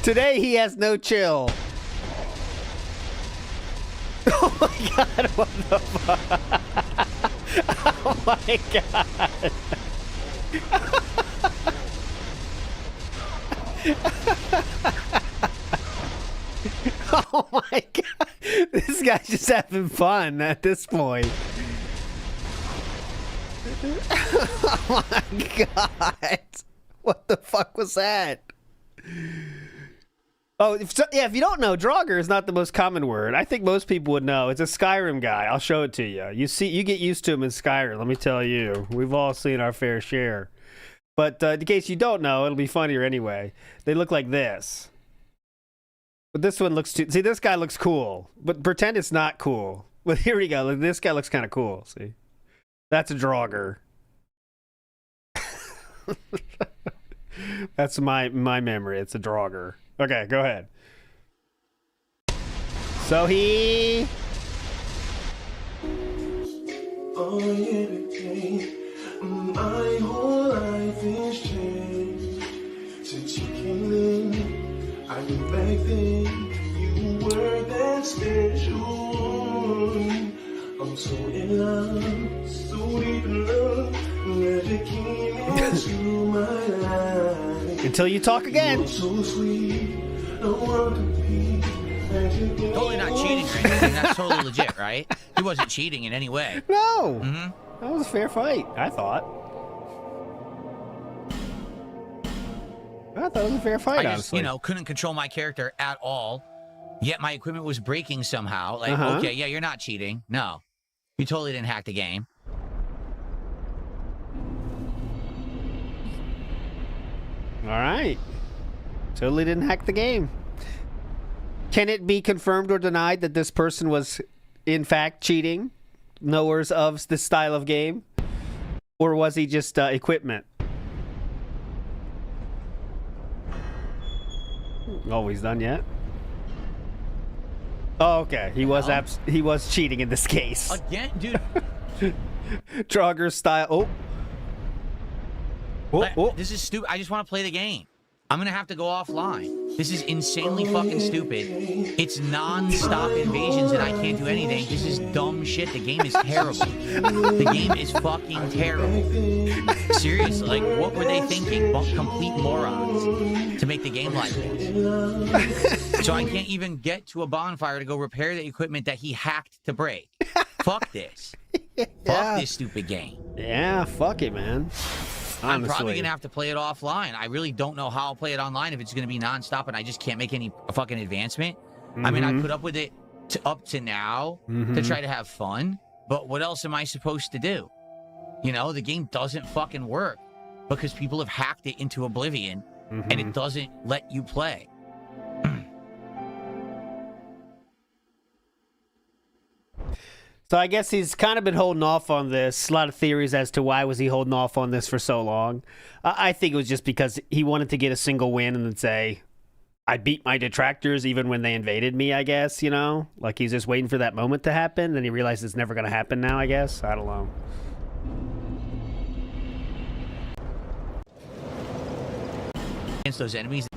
[SPEAKER 2] Today he has no chill. Oh my god, what the fuck? Oh my god. Oh my god. This guy's just having fun at this point. Oh my god. What the fuck was that? Oh, if you don't know, Draugr is not the most common word. I think most people would know. It's a Skyrim guy. I'll show it to you. You get used to him in Skyrim, let me tell you. We've all seen our fair share. But in case you don't know, it'll be funnier anyway. They look like this. But this one looks too... See, this guy looks cool. But pretend it's not cool. But here we go. This guy looks kind of cool, see? That's a Draugr. That's my memory. It's a Draugr. Okay, go ahead. So he...
[SPEAKER 5] Oh, yeah, my whole life is changed since you came in. I knew back then you were that special. I'm so in love, so deep in love, that you came into my life.
[SPEAKER 2] Until you talk again.
[SPEAKER 5] You're so sweet, I want to be like you.
[SPEAKER 4] Totally not cheating or anything. That's totally legit, right? He wasn't cheating in any way.
[SPEAKER 2] No.
[SPEAKER 4] Mm-hmm.
[SPEAKER 2] That was a fair fight, I thought. It was a fair fight,
[SPEAKER 4] I just,
[SPEAKER 2] honestly.
[SPEAKER 4] you know, couldn't control my character at all. Yet my equipment was breaking somehow. Like, okay, yeah, you're not cheating. No. You totally didn't hack the game.
[SPEAKER 2] All right. Totally didn't hack the game. Can it be confirmed or denied that this person was, in fact, cheating? Knowers of this style of game? Or was he just equipment? Oh, he's done yet? Oh, okay. He was cheating in this case.
[SPEAKER 4] Again, dude.
[SPEAKER 2] Draugr style. Oh.
[SPEAKER 4] This is stupid. I just want to play the game. I'm going to have to go offline. This is insanely fucking stupid. It's non-stop invasions and I can't do anything. This is dumb shit. The game is terrible. The game is fucking terrible. Seriously, like, what were they thinking? Complete morons to make the game like this. So I can't even get to a bonfire to go repair the equipment that he hacked to break. Fuck this.
[SPEAKER 2] Yeah.
[SPEAKER 4] Fuck this stupid game.
[SPEAKER 2] Yeah, fuck it, man.
[SPEAKER 4] I'm probably
[SPEAKER 2] Honestly.
[SPEAKER 4] going to have to play it offline. I really don't know how I'll play it online if it's going to be nonstop and I just can't make any fucking advancement. I mean, I put up with it up to now to try to have fun, but what else am I supposed to do? You know, the game doesn't fucking work because people have hacked it into oblivion and it doesn't let you play.
[SPEAKER 2] So I guess he's kind of been holding off on this. A lot of theories as to why was he holding off on this for so long. I think it was just because he wanted to get a single win and then say, I beat my detractors even when they invaded me, I guess, you know? Like he's just waiting for that moment to happen. Then he realized it's never going to happen now, I guess. I don't know.
[SPEAKER 4] Against those enemies.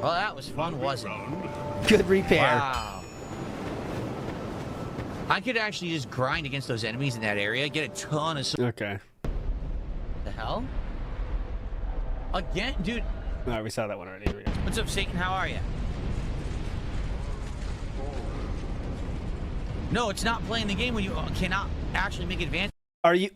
[SPEAKER 4] Well, that was fun, wasn't it?
[SPEAKER 2] Good repair.
[SPEAKER 4] Wow. I could actually just grind against those enemies in that area, get a ton of...
[SPEAKER 2] Okay.
[SPEAKER 4] The hell? Again? Dude.
[SPEAKER 2] All right, we saw that one already. Here we go.
[SPEAKER 4] What's up, Satan? How are you? No, it's not playing the game when you cannot actually make advances.
[SPEAKER 2] Are you...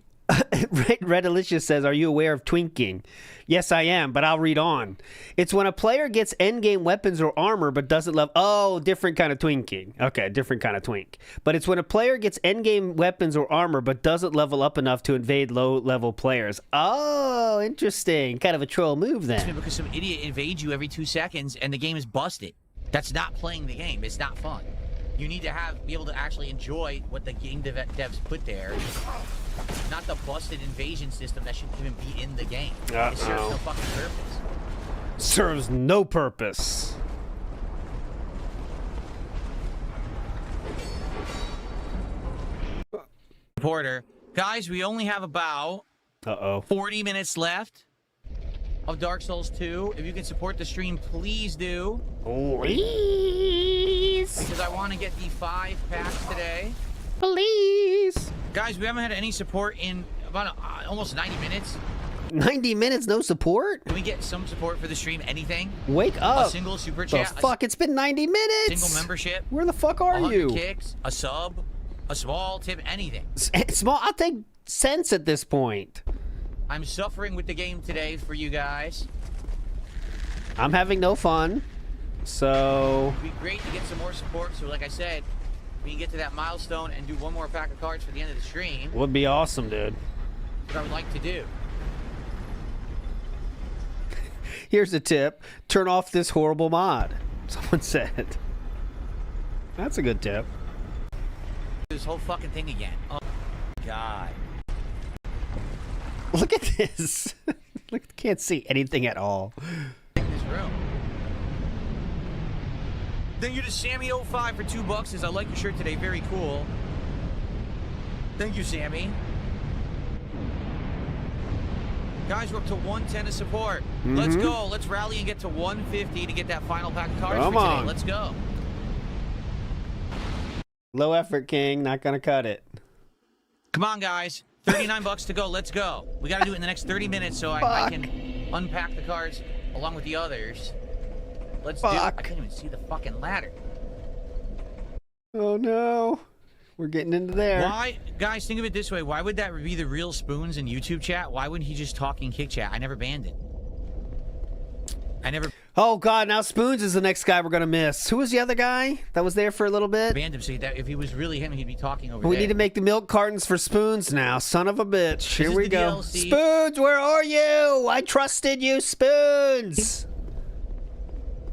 [SPEAKER 2] Red Delicious says, are you aware of twinking? Yes, I am, but I'll read on. It's when a player gets endgame weapons or armor but doesn't level... Oh, different kind of twinking. Okay, different kind of twink. But it's when a player gets endgame weapons or armor but doesn't level up enough to invade low-level players. Oh, interesting. Kind of a troll move then.
[SPEAKER 4] Because some idiot invades you every 2 seconds and the game is busted. That's not playing the game. It's not fun. You need to be able to actually enjoy what the game devs put there. Not the busted invasion system that shouldn't even be in the game. It serves no fucking purpose.
[SPEAKER 2] Serves no purpose.
[SPEAKER 4] Reporter, guys, we only have about 40 minutes left of Dark Souls 2. If you can support the stream, please do.
[SPEAKER 2] Please.
[SPEAKER 4] Because I want to get the 5 packs today.
[SPEAKER 2] Please.
[SPEAKER 4] Guys, we haven't had any support in about almost 90 minutes.
[SPEAKER 2] 90 minutes, no support?
[SPEAKER 4] Can we get some support for the stream? Anything?
[SPEAKER 2] Wake up.
[SPEAKER 4] A single super
[SPEAKER 2] The
[SPEAKER 4] chat?
[SPEAKER 2] fuck? It's been 90 minutes.
[SPEAKER 4] Single membership?
[SPEAKER 2] Where the fuck are
[SPEAKER 4] 100
[SPEAKER 2] you?
[SPEAKER 4] kicks? A sub? A small tip? Anything.
[SPEAKER 2] Small? I'll take cents at this point.
[SPEAKER 4] I'm suffering with the game today for you guys.
[SPEAKER 2] I'm having no fun. So...
[SPEAKER 4] It'd be great to get some more support. So like I said, we can get to that milestone and do one more pack of cards for the end of the stream.
[SPEAKER 2] Would be awesome, dude.
[SPEAKER 4] What I would like to do.
[SPEAKER 2] Here's a tip. Turn off this horrible mod. Someone said. That's a good tip.
[SPEAKER 4] This whole fucking thing again. Oh, God.
[SPEAKER 2] Look at this. Look, can't see anything at all.
[SPEAKER 4] In this room. Thank you to Sammy05 for $2. Says, I like your shirt today. Very cool. Thank you, Sammy. Guys, we're up to 110 of support. Let's go. Let's rally and get to 150 to get that final pack of cards for today. Let's go.
[SPEAKER 2] Low effort, King. Not gonna cut it.
[SPEAKER 4] Come on, guys. $39 to go. Let's go. We got to do it in the next 30 minutes so I can unpack the cards along with the others. Let's do it. I can't even see the fucking ladder.
[SPEAKER 2] Oh, no. We're getting into there.
[SPEAKER 4] Why? Guys, think of it this way. Why would that be the real Spoons in YouTube chat? Why wouldn't he just talk in Kick chat? I never banned it. I never...
[SPEAKER 2] Oh, God. Now Spoons is the next guy we're going to miss. Who was the other guy that was there for a little bit?
[SPEAKER 4] Banned him, so that if he was really him, he'd be talking over
[SPEAKER 2] We
[SPEAKER 4] there.
[SPEAKER 2] need to make the milk cartons for Spoons now. Son of a bitch. Here
[SPEAKER 4] is
[SPEAKER 2] we
[SPEAKER 4] the
[SPEAKER 2] go.
[SPEAKER 4] DLC.
[SPEAKER 2] Spoons, where are you? I trusted you, Spoons.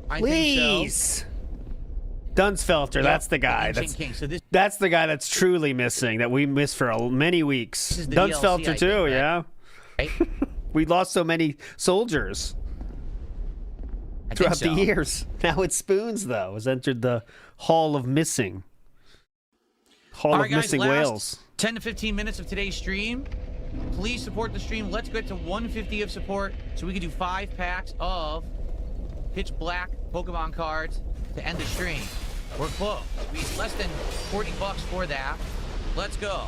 [SPEAKER 4] I
[SPEAKER 2] Please.
[SPEAKER 4] think
[SPEAKER 2] Dunsfelter,
[SPEAKER 4] so.
[SPEAKER 2] that's the guy.
[SPEAKER 4] King. So this
[SPEAKER 2] That's the guy that's truly missing, that we missed for many weeks.
[SPEAKER 4] is the
[SPEAKER 2] Dunsfelter
[SPEAKER 4] DLC, I
[SPEAKER 2] too,
[SPEAKER 4] think,
[SPEAKER 2] yeah.
[SPEAKER 4] right?
[SPEAKER 2] We lost so many soldiers
[SPEAKER 4] I think
[SPEAKER 2] throughout
[SPEAKER 4] so.
[SPEAKER 2] the years. Now it's Spoons, though, has entered the Hall of Missing. Hall
[SPEAKER 4] All
[SPEAKER 2] of
[SPEAKER 4] right, guys,
[SPEAKER 2] Missing
[SPEAKER 4] last
[SPEAKER 2] Whales.
[SPEAKER 4] 10 to 15 minutes of today's stream. Please support the stream. Let's get to 150 of support so we can do 5 packs of Pitch Black Pokemon cards to end the stream. We're close. We need less than $40 for that. Let's go.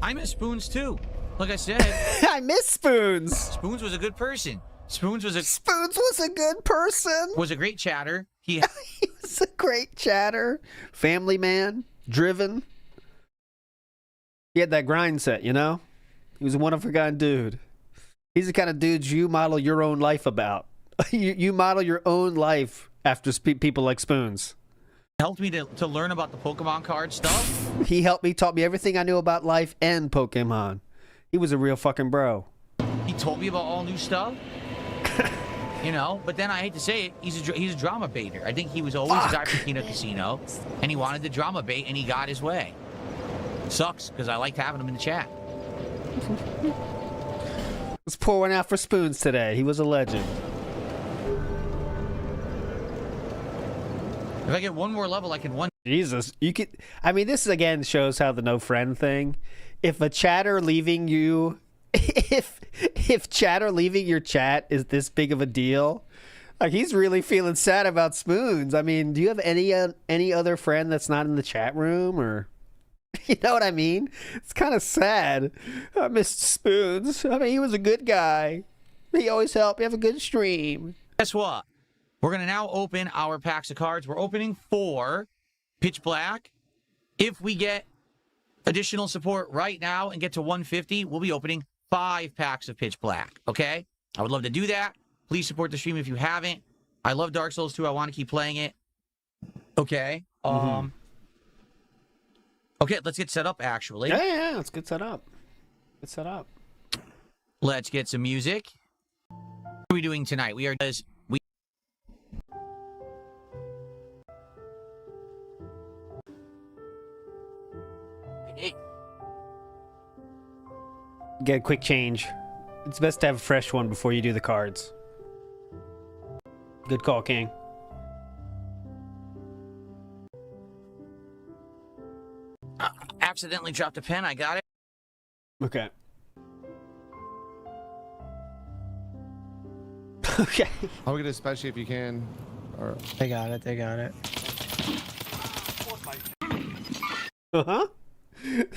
[SPEAKER 4] I miss Spoons too. Like I said,
[SPEAKER 2] I miss Spoons.
[SPEAKER 4] Spoons was a good person. Spoons was
[SPEAKER 2] a good person.
[SPEAKER 4] a great chatter. He
[SPEAKER 2] He was a great chatter. Family man. Driven. He had that grind set, you know? He was a one-of-a-kind dude. He's the kind of dudes you model your own life about. you model your own life after people like Spoons.
[SPEAKER 4] helped me to learn about the Pokemon card stuff.
[SPEAKER 2] He helped me, taught me everything I knew about life and Pokemon. He was a real fucking bro.
[SPEAKER 4] He told me about all new stuff. You know, but then I hate to say it, he's a drama baiter. I think he was always a guy from Kino Casino, and he wanted the drama bait, and he got his way. Sucks, because I liked having him in the chat.
[SPEAKER 2] Let's pour one out for Spoons today. He was a legend.
[SPEAKER 4] If I get one more level, I can one.
[SPEAKER 2] Jesus, you could. I mean, this again shows how the no friend thing. If a chatter leaving you if chatter leaving your chat is this big of a deal, like he's really feeling sad about Spoons. I mean, do you have any other friend that's not in the chat room, or you know what I mean? It's kind of sad. I missed Spoons. I mean, he was a good guy. He always helped. You have a good stream.
[SPEAKER 4] Guess what? We're going to now open our packs of cards. We're opening 4 Pitch Black. If we get additional support right now and get to 150, we'll be opening 5 packs of Pitch Black, okay? I would love to do that. Please support the stream if you haven't. I love Dark Souls 2. I want to keep playing it. Okay. Okay, let's get set up, actually.
[SPEAKER 2] Yeah, let's get set up. Get set up.
[SPEAKER 4] Let's get some music. What are we doing tonight? We are...
[SPEAKER 2] Get a quick change. It's best to have a fresh one before you do the cards. Good call, King.
[SPEAKER 4] Accidentally dropped a pen. I got it.
[SPEAKER 2] Okay. Okay.
[SPEAKER 6] I'll get it, especially if you can. Or...
[SPEAKER 7] They got it. They got it.
[SPEAKER 2] Uh-huh.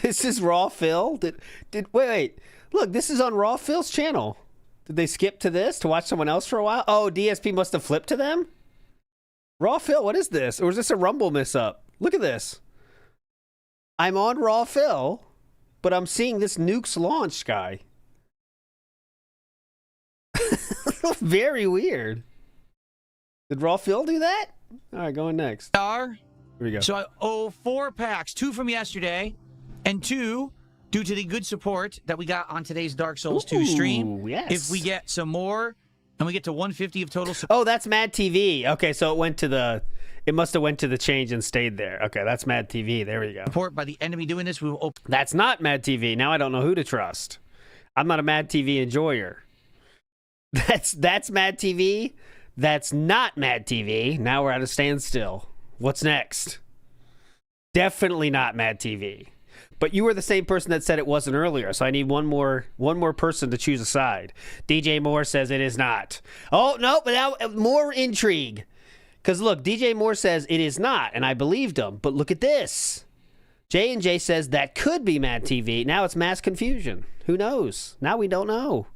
[SPEAKER 2] This is Raw Phil? Wait. Look, this is on Raw Phil's channel. Did they skip to this to watch someone else for a while? Oh, DSP must have flipped to them? Raw Phil, what is this? Or is this a Rumble miss-up? Look at this. I'm on Raw Phil, but I'm seeing this Nukes launch guy. Very weird. Did Raw Phil do that? All right, going next.
[SPEAKER 4] Here
[SPEAKER 2] we go.
[SPEAKER 4] So I owe 4 packs, 2 from yesterday, and 2 due to the good support that we got on today's Dark Souls 2 stream.
[SPEAKER 2] Yes.
[SPEAKER 4] If we get some more, and we get to 150 of total support.
[SPEAKER 2] Oh, that's Mad TV. Okay, so it went to the... It must have went to the change and stayed there. Okay, that's Mad TV. There we go.
[SPEAKER 4] Support by the end of me doing this, we will open.
[SPEAKER 2] That's not Mad TV. Now I don't know who to trust. I'm not a Mad TV enjoyer. That's Mad TV. That's not Mad TV. Now we're at a standstill. What's next? Definitely not Mad TV. But you were the same person that said it wasn't earlier, so I need one more person to choose a side. DJ Moore says it is not. Oh, no, but now more intrigue. Because look, DJ Moore says it is not, and I believed him. But look at this. J&J says that could be Mad TV. Now it's mass confusion. Who knows? Now we don't know.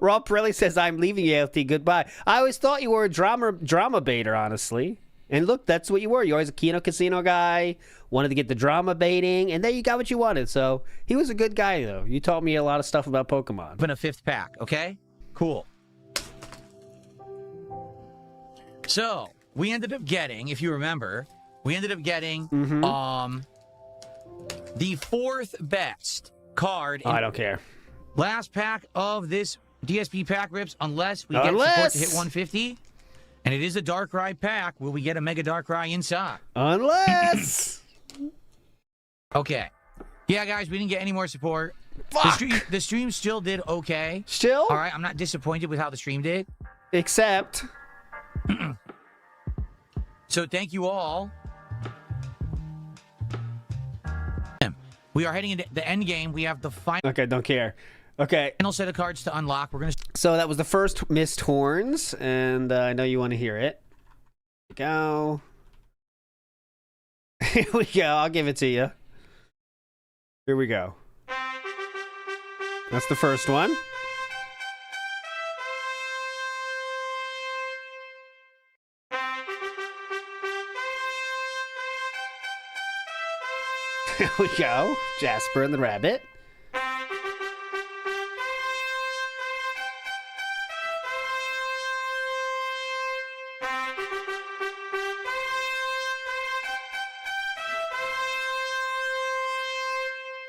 [SPEAKER 2] Rob Pirelli says, I'm leaving you, ALT. Goodbye. I always thought you were a drama baiter, honestly. And look, that's what you were. You're always a Kino Casino guy, wanted to get the drama baiting, and there you got what you wanted. So he was a good guy, though. You taught me a lot of stuff about Pokemon.
[SPEAKER 4] Open a 5th pack, okay? Cool. So, we ended up getting, if you remember, the 4th best card.
[SPEAKER 2] I don't care.
[SPEAKER 4] Last pack of this DSP pack rips, unless we get support to hit 150. And it is a Darkrai pack. Will we get a Mega Darkrai inside?
[SPEAKER 2] Unless.
[SPEAKER 4] Okay. Yeah, guys, we didn't get any more support.
[SPEAKER 2] Fuck.
[SPEAKER 4] The stream still did okay.
[SPEAKER 2] Still?
[SPEAKER 4] All right, I'm not disappointed with how the stream did.
[SPEAKER 2] Except.
[SPEAKER 4] So thank you all. We are heading into the end game. We have the final.
[SPEAKER 2] Okay, don't care. Okay.
[SPEAKER 4] Final set of cards to unlock. We're gonna.
[SPEAKER 2] So that was the first missed horns, and I know you want to hear it. Go. Here we go. I'll give it to you. Here we go. That's the first one. Here we go. Jasper and the Rabbit.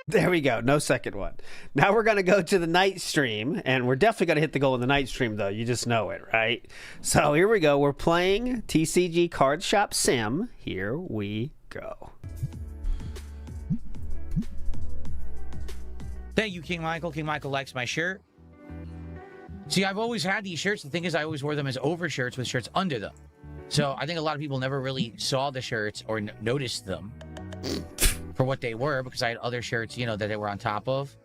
[SPEAKER 2] There we go. No second one. Now we're going to go to the night stream, and we're definitely going to hit the goal in the night stream, though. You just know it, right? So here we go. We're playing TCG Card Shop Sim. Here we go.
[SPEAKER 4] Thank you, King Michael. King Michael likes my shirt. See, I've always had these shirts. The thing is, I always wore them as overshirts with shirts under them. So I think a lot of people never really saw the shirts or noticed them for what they were, because I had other shirts, you know, that they were on top of.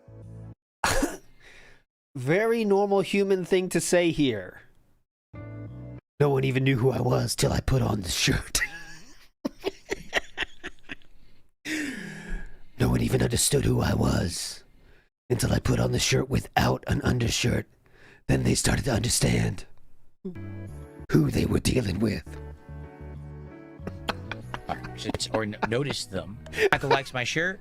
[SPEAKER 2] very normal human thing to say here. No one even knew who I was till I put on the shirt. No one even understood who I was until I put on the shirt without an undershirt. Then they started to understand who they were dealing with.
[SPEAKER 4] Or notice them. Michael likes my shirt.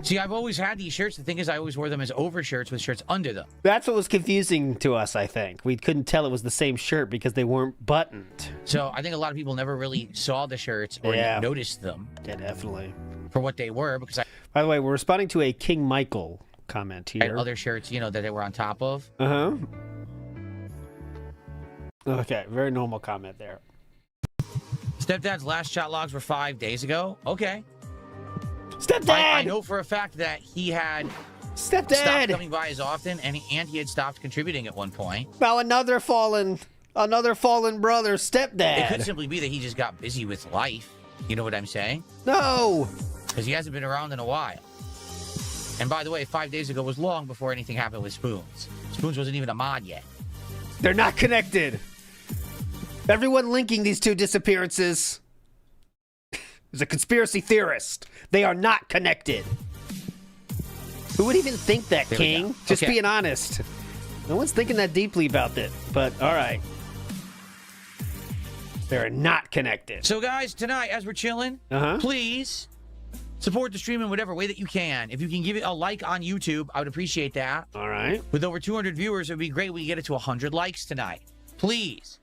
[SPEAKER 4] See, I've always had these shirts. The thing is, I always wore them as overshirts with shirts under them.
[SPEAKER 2] That's what was confusing to us, I think. We couldn't tell it was the same shirt because they weren't buttoned.
[SPEAKER 4] So I think a lot of people never really saw the shirts or noticed them
[SPEAKER 2] Yeah, definitely.
[SPEAKER 4] for what they were, because I
[SPEAKER 2] By the way, we're responding to a King Michael comment
[SPEAKER 4] had
[SPEAKER 2] here.
[SPEAKER 4] other shirts, you know, that they were on top of.
[SPEAKER 2] Uh-huh. Okay, very normal comment there.
[SPEAKER 4] Stepdad's last shot logs were 5 days ago. Okay.
[SPEAKER 2] Stepdad!
[SPEAKER 4] I know for a fact that he had stopped
[SPEAKER 2] Stepdad!
[SPEAKER 4] coming by as often, and he had stopped contributing at one point.
[SPEAKER 2] Now another fallen brother,
[SPEAKER 4] It
[SPEAKER 2] Stepdad.
[SPEAKER 4] could simply be that he just got busy with life. You know what I'm saying?
[SPEAKER 2] No!
[SPEAKER 4] Because he hasn't been around in a while. And by the way, 5 days ago was long before anything happened with Spoons. Spoons wasn't even a mod yet.
[SPEAKER 2] They're not connected. Everyone linking these two disappearances is a conspiracy theorist. They are not connected. Who would even think that,
[SPEAKER 4] There we
[SPEAKER 2] King?
[SPEAKER 4] go.
[SPEAKER 2] Just
[SPEAKER 4] Okay.
[SPEAKER 2] being honest. No one's thinking that deeply about it, but all right. They're not connected.
[SPEAKER 4] So, guys, tonight, as we're chilling, please support the stream in whatever way that you can. If you can give it a like on YouTube, I would appreciate that.
[SPEAKER 2] All right.
[SPEAKER 4] With over 200 viewers, it would be great if we get it to 100 likes tonight. Please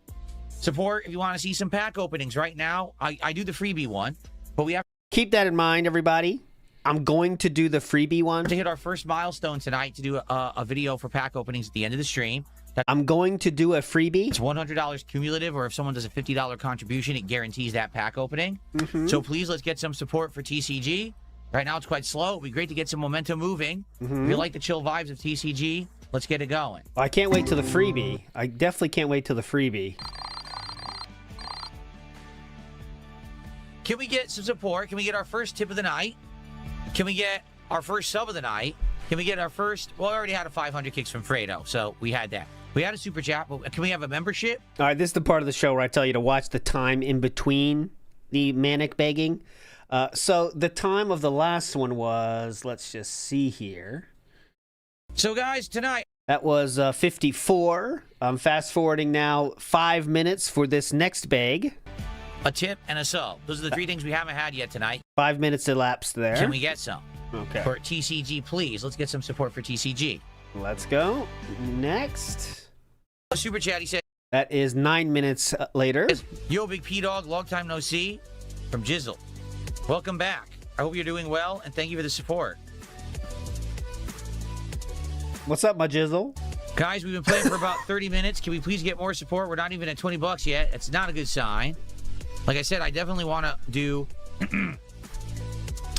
[SPEAKER 4] support if you want to see some pack openings. Right now, I do the freebie one, but we have
[SPEAKER 2] Keep that in mind, everybody. I'm going to do the freebie one.
[SPEAKER 4] to hit our first milestone tonight to do a video for pack openings at the end of the stream.
[SPEAKER 2] I'm going to do a freebie.
[SPEAKER 4] It's $100 cumulative, or if someone does a $50 contribution, it guarantees that pack opening. So please, let's get some support for TCG. Right now, it's quite slow. It'd be great to get some momentum moving. If you like the chill vibes of TCG, let's get it going.
[SPEAKER 2] I can't wait till the freebie. I definitely can't wait till the freebie.
[SPEAKER 4] Can we get some support? Can we get our first tip of the night? Can we get our first sub of the night? Can we get our first... Well, I already had a 500 kicks from Fredo, so we had that. We had a super chat, but can we have a membership?
[SPEAKER 2] All right, this is the part of the show where I tell you to watch the time in between the manic begging. So the time of the last one was, let's just see here.
[SPEAKER 4] So, guys, tonight...
[SPEAKER 2] That was 54. I'm fast forwarding now 5 minutes for this next beg.
[SPEAKER 4] A tip and a sub. Those are the three things we haven't had yet tonight.
[SPEAKER 2] 5 minutes elapsed there.
[SPEAKER 4] Can we get some?
[SPEAKER 2] Okay.
[SPEAKER 4] For TCG, please. Let's get some support for TCG.
[SPEAKER 2] Let's go. Next.
[SPEAKER 4] Super chat, he said,
[SPEAKER 2] That is 9 minutes later.
[SPEAKER 4] yo, Big P Dog, long time no see, from Jizzle. Welcome back. I hope you're doing well, and thank you for the support.
[SPEAKER 2] What's up, my jizzle?
[SPEAKER 4] Guys, we've been playing for about 30 minutes. Can we please get more support? We're not even at 20 bucks yet. It's not a good sign. Like I said, I definitely want to do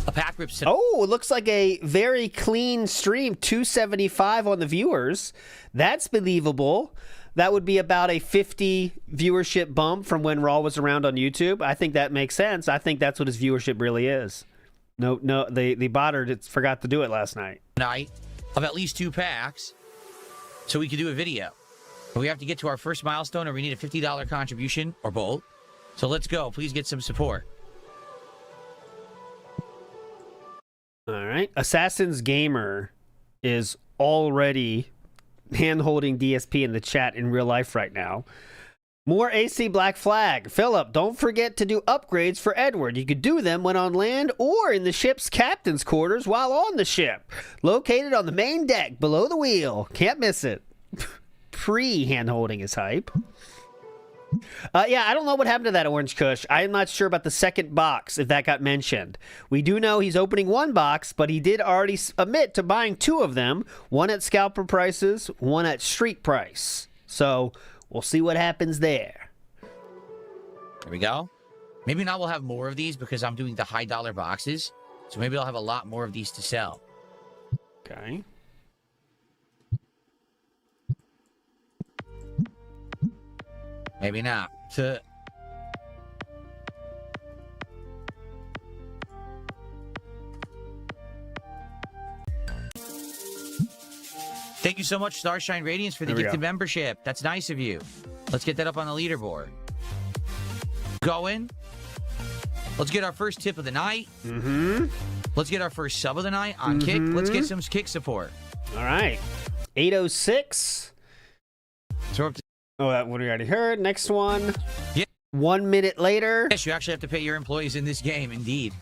[SPEAKER 4] a pack rip.
[SPEAKER 2] Oh, it looks like a very clean stream. 275 on the viewers. That's believable. That would be about a 50 viewership bump from when Raw was around on YouTube. I think that makes sense. I think that's what his viewership really is. No, the botter forgot to do it last night.
[SPEAKER 4] Night of at least 2 packs so we could do a video. But we have to get to our first milestone, or we need a $50 contribution or both. So let's go. Please get some support.
[SPEAKER 2] All right. Assassin's Gamer is already hand-holding DSP in the chat in real life right now. More AC Black Flag. Philip, don't forget to do upgrades for Edward. You could do them when on land or in the ship's captain's quarters while on the ship. Located on the main deck below the wheel. Can't miss it. Pre-hand-holding is hype. Yeah, I don't know what happened to that Orange Kush. I am not sure about the second box, if that got mentioned. We do know he's opening 1 box, but he did already admit to buying 2 of them. 1 at scalper prices, 1 at street price. So, we'll see what happens there.
[SPEAKER 4] There we go. Maybe now we'll have more of these because I'm doing the high dollar boxes. So maybe I'll have a lot more of these to sell.
[SPEAKER 2] Okay.
[SPEAKER 4] Maybe not. Thank you so much, Starshine Radiance, for the
[SPEAKER 2] There we
[SPEAKER 4] gifted
[SPEAKER 2] go.
[SPEAKER 4] membership. That's nice of you. Let's get that up on the leaderboard. Going. Let's get our first tip of the night.
[SPEAKER 2] Mm-hmm.
[SPEAKER 4] Let's get our first sub of the night on Kick. Let's get some Kick support.
[SPEAKER 2] All right. 806.
[SPEAKER 4] So we're up to-
[SPEAKER 2] Oh, that one we already heard. Next one.
[SPEAKER 4] Yeah.
[SPEAKER 2] 1 minute later.
[SPEAKER 4] Yes, you actually have to pay your employees in this game. Indeed.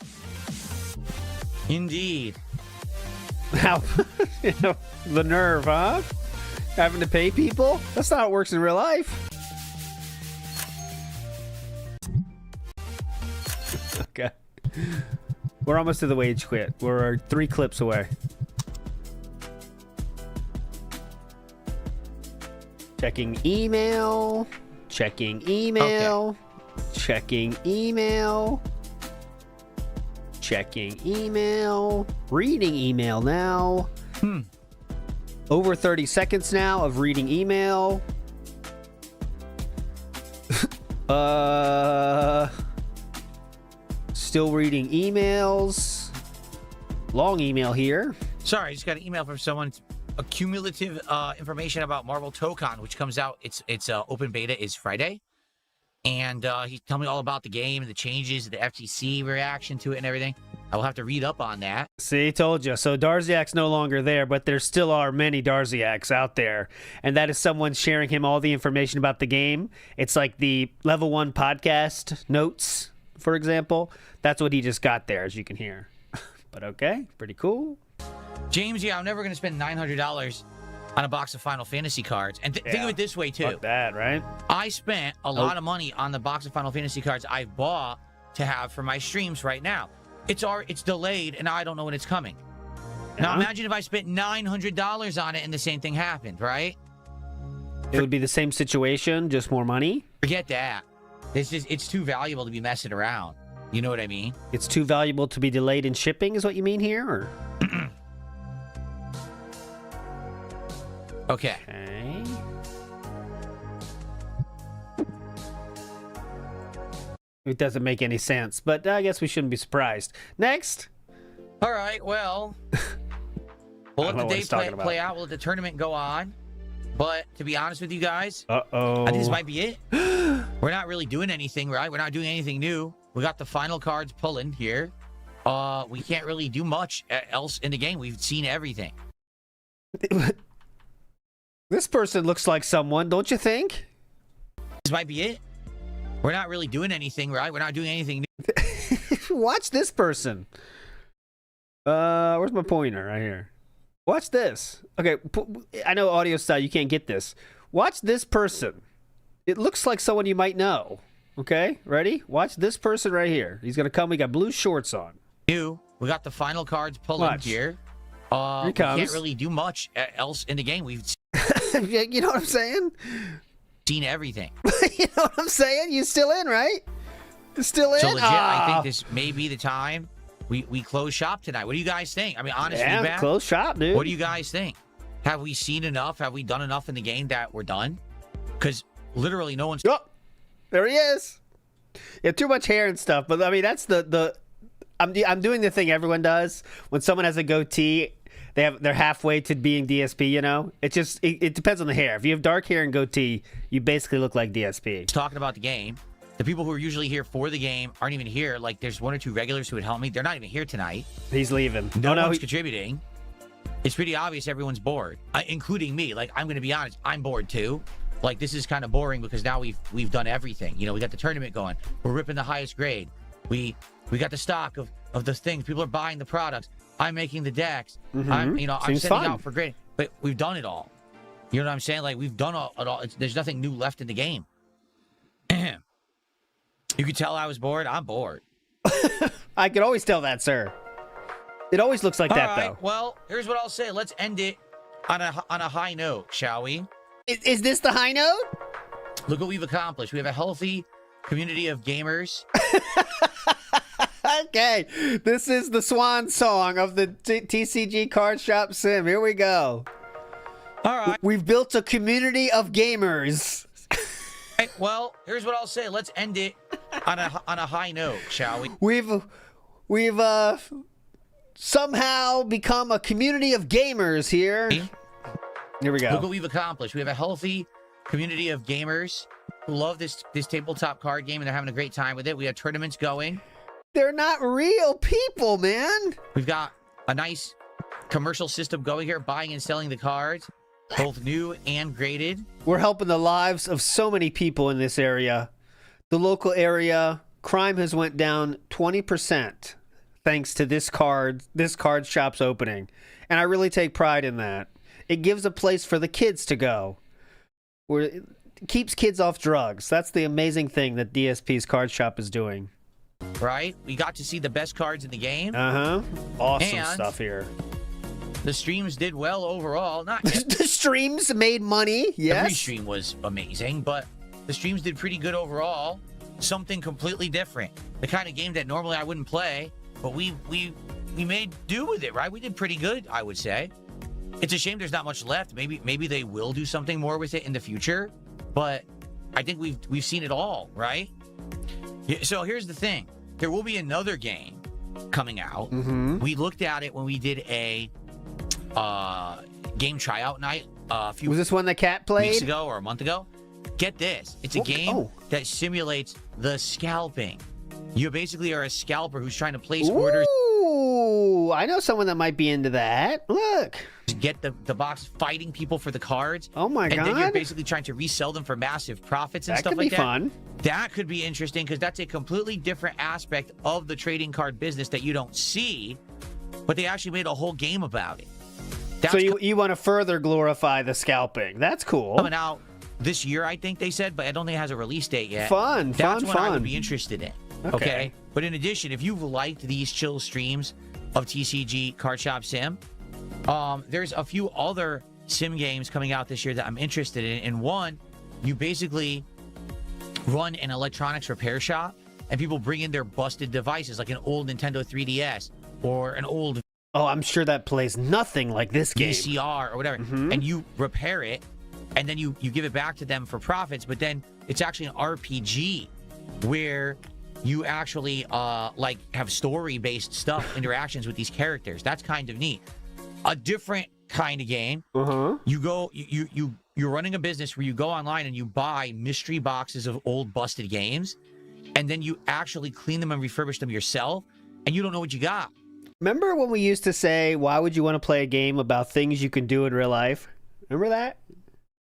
[SPEAKER 4] Indeed.
[SPEAKER 2] How? You know, the nerve, huh? Having to pay people? That's not how it works in real life. Okay. We're almost to the wage quit. We're 3 clips away. Checking email. Checking email. Checking email. Checking email. Reading email now. Over 30 seconds now of reading email. Still reading emails. Long email here.
[SPEAKER 4] Sorry, I just got an email from someone. A cumulative information about Marvel Tokon, which comes out. Its open beta is Friday, and he told me all about the game and the changes, the FTC reaction to it, and everything. I will have to read up on that.
[SPEAKER 2] See, told you. So Darziak's no longer there, but there still are many Darziaks out there. And that is someone sharing him all the information about the game. It's like the level 1 podcast notes, for example. That's what he just got there, as you can hear. But okay, pretty cool.
[SPEAKER 4] James, yeah, I'm never going to spend $900 on a box of Final Fantasy cards. And think of it this way, too.
[SPEAKER 2] Fuck that, right?
[SPEAKER 4] I spent a lot of money on the box of Final Fantasy cards I bought to have for my streams right now. It's delayed, and I don't know when it's coming. Now, imagine if I spent $900 on it and the same thing happened, right?
[SPEAKER 2] It would be the same situation, just more money.
[SPEAKER 4] Forget that. It's too valuable to be messing around. You know what I mean?
[SPEAKER 2] It's too valuable to be delayed in shipping, is what you mean here? Or?
[SPEAKER 4] Okay.
[SPEAKER 2] Okay. It doesn't make any sense, but I guess we shouldn't be surprised. Next.
[SPEAKER 4] All right, well, we'll let the day play out. We'll let the tournament go on. But to be honest with you guys,
[SPEAKER 2] Uh-oh.
[SPEAKER 4] I think this might be it. We're not really doing anything, right? We're not doing anything new. We got the final cards pulling here. We can't really do much else in the game. We've seen everything.
[SPEAKER 2] This person looks like someone, don't you think?
[SPEAKER 4] This might be it. We're not really doing anything, right? We're not doing anything new.
[SPEAKER 2] Watch this person. Where's my pointer? Right here. Watch this. Okay, I know audio style, you can't get this. Watch this person. It looks like someone you might know. Okay, ready? Watch this person right here. He's gonna come. We got blue shorts on.
[SPEAKER 4] We got the final cards pulling here. We can't really do much else in the game. We've
[SPEAKER 2] You know what I'm saying?
[SPEAKER 4] seen everything.
[SPEAKER 2] You know what I'm saying? You still in, right? You're still in?
[SPEAKER 4] So legit, I think this may be the time we close shop tonight. What do you guys think? I mean, honest feedback.
[SPEAKER 2] Close shop, dude.
[SPEAKER 4] What do you guys think? Have we seen enough? Have we done enough in the game that we're done? Because literally no one's...
[SPEAKER 2] Oh, there he is. Yeah, too much hair and stuff. But I mean, that's I'm doing the thing everyone does when someone has a goatee. They're halfway to being DSP. You know, it depends on the hair. If you have dark hair and goatee, you basically look like DSP.
[SPEAKER 4] Talking about the game, the people who are usually here for the game aren't even here. Like, there's 1 or 2 regulars who would help me. They're not even here tonight.
[SPEAKER 2] He's leaving.
[SPEAKER 4] No one's contributing. It's pretty obvious everyone's bored, including me. Like, I'm going to be honest, I'm bored too. Like, this is kind of boring because now we've done everything. You know, we got the tournament going. We're ripping the highest grade. We got the stock of the things. People are buying the products. I'm making the decks. I'm sending out for grading. But we've done it all. You know what I'm saying? Like, we've done it all. There's nothing new left in the game. You could tell I was bored. I'm bored.
[SPEAKER 2] I could always tell that, sir. It always looks like that, though.
[SPEAKER 4] Well, here's what I'll say. Let's end it on a high note, shall we?
[SPEAKER 2] Is this the high note?
[SPEAKER 4] Look what we've accomplished. We have a healthy community of gamers.
[SPEAKER 2] Okay, this is the swan song of the TCG Card Shop Sim. Here we go.
[SPEAKER 4] All right.
[SPEAKER 2] We've built a community of gamers.
[SPEAKER 4] Right, well, here's what I'll say. Let's end it on a high note, shall we?
[SPEAKER 2] We've somehow become a community of gamers here. Here we go.
[SPEAKER 4] Look what we've accomplished. We have a healthy community of gamers who love this tabletop card game, and they're having a great time with it. We have tournaments going.
[SPEAKER 2] They're not real people, man.
[SPEAKER 4] We've got a nice commercial system going here, buying and selling the cards, both new and graded.
[SPEAKER 2] We're helping the lives of so many people in this area. The local area, crime has went down 20% thanks to this card shop's opening. And I really take pride in that. It gives a place for the kids to go. Where it keeps kids off drugs. That's the amazing thing that DSP's card shop is doing.
[SPEAKER 4] Right? We got to see the best cards in the game.
[SPEAKER 2] Uh-huh. Awesome
[SPEAKER 4] And
[SPEAKER 2] stuff here.
[SPEAKER 4] The streams did well overall. Not
[SPEAKER 2] The streams made money, yes.
[SPEAKER 4] Every stream was amazing, but the streams did pretty good overall. Something completely different. The kind of game that normally I wouldn't play, but we made do with it, right? We did pretty good, I would say. It's a shame there's not much left. Maybe they will do something more with it in the future, but I think we've seen it all, right? So here's the thing. There will be another game coming out.
[SPEAKER 2] Mm-hmm.
[SPEAKER 4] We looked at it when we did a game tryout night a few
[SPEAKER 2] Was this one that Cat played?
[SPEAKER 4] weeks ago or a month ago. Get this. It's a game that simulates the scalping. You basically are a scalper who's trying to place orders.
[SPEAKER 2] Ooh, I know someone that might be into that. Look.
[SPEAKER 4] Get the box fighting people for the cards.
[SPEAKER 2] Oh my God.
[SPEAKER 4] And then you're basically trying to resell them for massive profits and
[SPEAKER 2] That
[SPEAKER 4] stuff
[SPEAKER 2] could
[SPEAKER 4] like
[SPEAKER 2] be
[SPEAKER 4] that.
[SPEAKER 2] fun.
[SPEAKER 4] That could be interesting because that's a completely different aspect of the trading card business that you don't see, but they actually made a whole game about it. That's
[SPEAKER 2] So you want to further glorify the scalping. That's cool.
[SPEAKER 4] coming out this year, I think they said, but I don't think it has a release date yet.
[SPEAKER 2] Fun,
[SPEAKER 4] That's
[SPEAKER 2] fun,
[SPEAKER 4] what I
[SPEAKER 2] fun.
[SPEAKER 4] would be interested in. Okay. But in addition, if you've liked these chill streams of TCG Card Shop Sim, there's a few other sim games coming out this year that I'm interested in. And one, you basically run an electronics repair shop and people bring in their busted devices like an old Nintendo 3DS or an old
[SPEAKER 2] Oh, I'm sure that plays nothing like this game.
[SPEAKER 4] VCR or whatever, and you repair it, and then you give it back to them for profits. But then it's actually an RPG where you actually like have story-based stuff, interactions with these characters. That's kind of neat. A different kind of game. You go, you're running a business where you go online and you buy mystery boxes of old busted games, and then you actually clean them and refurbish them yourself, and you don't know what you got.
[SPEAKER 2] Remember when we used to say, why would you want to play a game about things you can do in real life? Remember that?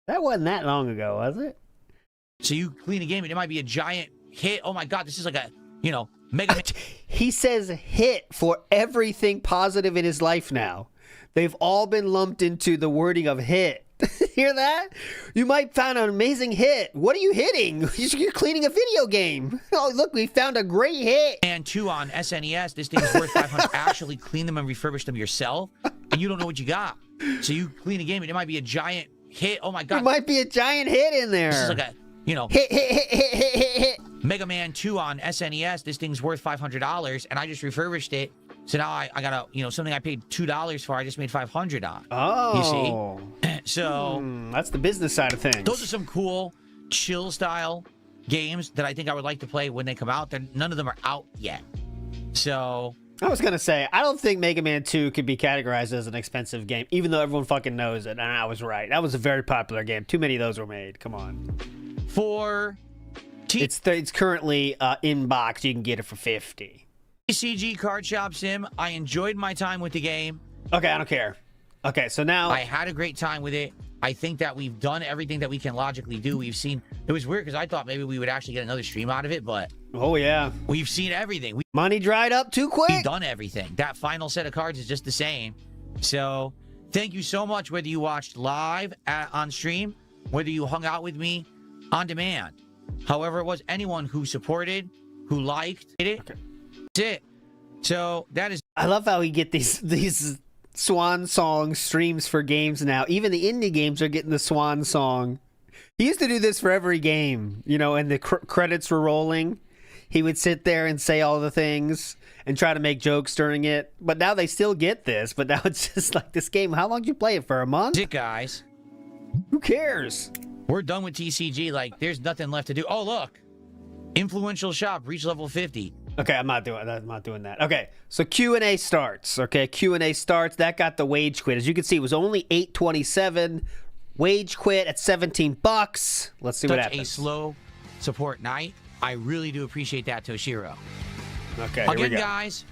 [SPEAKER 2] That wasn't that long ago, was it?
[SPEAKER 4] So you clean a game and it might be a giant hit. Oh my God, this is like a, Mega Man.
[SPEAKER 2] He says hit for everything positive in his life now. They've all been lumped into the wording of hit. Hear that? You might find an amazing hit. What are you hitting? You're cleaning a video game. Oh, look, we found a great hit.
[SPEAKER 4] And 2 on SNES, this thing's worth $500. Actually clean them and refurbish them yourself, and you don't know what you got. So you clean a game and it might be a giant hit. Oh my God.
[SPEAKER 2] There might be a giant hit in there.
[SPEAKER 4] This is like a,
[SPEAKER 2] hit.
[SPEAKER 4] Mega Man 2 on SNES, this thing's worth $500, and I just refurbished it. So now I got a, something I paid $2 for, I just made $500 on.
[SPEAKER 2] Oh.
[SPEAKER 4] You see? So
[SPEAKER 2] that's the business side of things.
[SPEAKER 4] those are some cool chill style games that I think I would like to play when they come out. None of them are out yet. So
[SPEAKER 2] I was going to say, I don't think Mega Man 2 could be categorized as an expensive game, even though everyone fucking knows it. And I was right. That was a very popular game. Too many of those were made. Come on.
[SPEAKER 4] for
[SPEAKER 2] It's currently in box. You can get it for $50.
[SPEAKER 4] TCG Card Shop Sim, I enjoyed my time with the game.
[SPEAKER 2] Okay, I don't care. Okay, so now...
[SPEAKER 4] I had a great time with it. I think that we've done everything that we can logically do. We've seen... It was weird because I thought maybe we would actually get another stream out of it, but...
[SPEAKER 2] Oh, yeah.
[SPEAKER 4] We've seen everything.
[SPEAKER 2] Money dried up too quick.
[SPEAKER 4] We've done everything. That final set of cards is just the same. So, thank you so much, whether you watched live on stream, whether you hung out with me on demand. However it was, anyone who supported, who liked it, that's it. So, that is...
[SPEAKER 2] I love how we get these swan song streams for games now. Even the indie games are getting the swan song. He used to do this for every game, and the credits were rolling. He would sit there and say all the things and try to make jokes during it. But now they still get this. But now it's just like this game. How long did you play it for? A month?
[SPEAKER 4] That's it, guys.
[SPEAKER 2] Who cares?
[SPEAKER 4] We're done with TCG. Like, there's nothing left to do. Oh, look. Influential shop, reach level 50.
[SPEAKER 2] Okay, I'm not doing that. I'm not doing that. Okay, so Q&A starts. Okay, Q&A starts. That got the wage quit. As you can see, it was only $8.27. Wage quit at $17. Let's see what happens.
[SPEAKER 4] Such a slow support night. I really do appreciate that, Toshiro.
[SPEAKER 2] Okay, here we
[SPEAKER 4] Again,
[SPEAKER 2] go.
[SPEAKER 4] guys,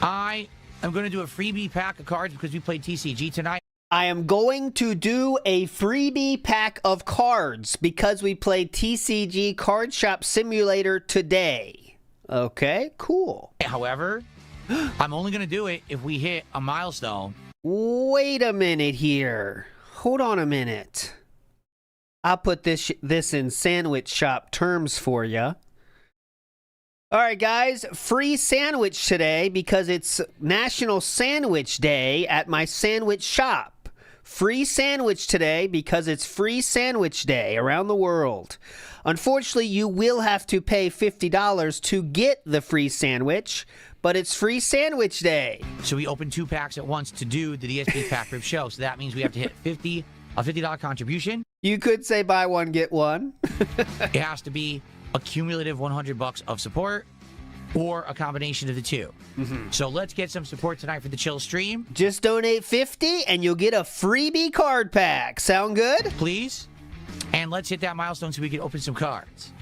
[SPEAKER 4] I am going to do a freebie pack of cards because we played TCG tonight.
[SPEAKER 2] I am going to do a freebie pack of cards because we played TCG Card Shop Simulator today. Okay, cool.
[SPEAKER 4] However, I'm only going to do it if we hit a milestone.
[SPEAKER 2] Wait a minute here. Hold on a minute. I'll put this in sandwich shop terms for you. All right, guys, free sandwich today because it's National Sandwich Day at my sandwich shop. Free sandwich today because it's free sandwich day around the world. Unfortunately, you will have to pay $50 to get the free sandwich, but it's free sandwich day.
[SPEAKER 4] So we opened 2 packs at once to do the DSP Pack Rip show. So that means we have to hit a $50 contribution.
[SPEAKER 2] You could say buy one, get one.
[SPEAKER 4] It has to be a cumulative $100 of support or a combination of the two. So let's get some support tonight for the chill stream.
[SPEAKER 2] Just donate $50 and you'll get a freebie card pack. Sound good?
[SPEAKER 4] Please. And let's hit that milestone so we can open some cards.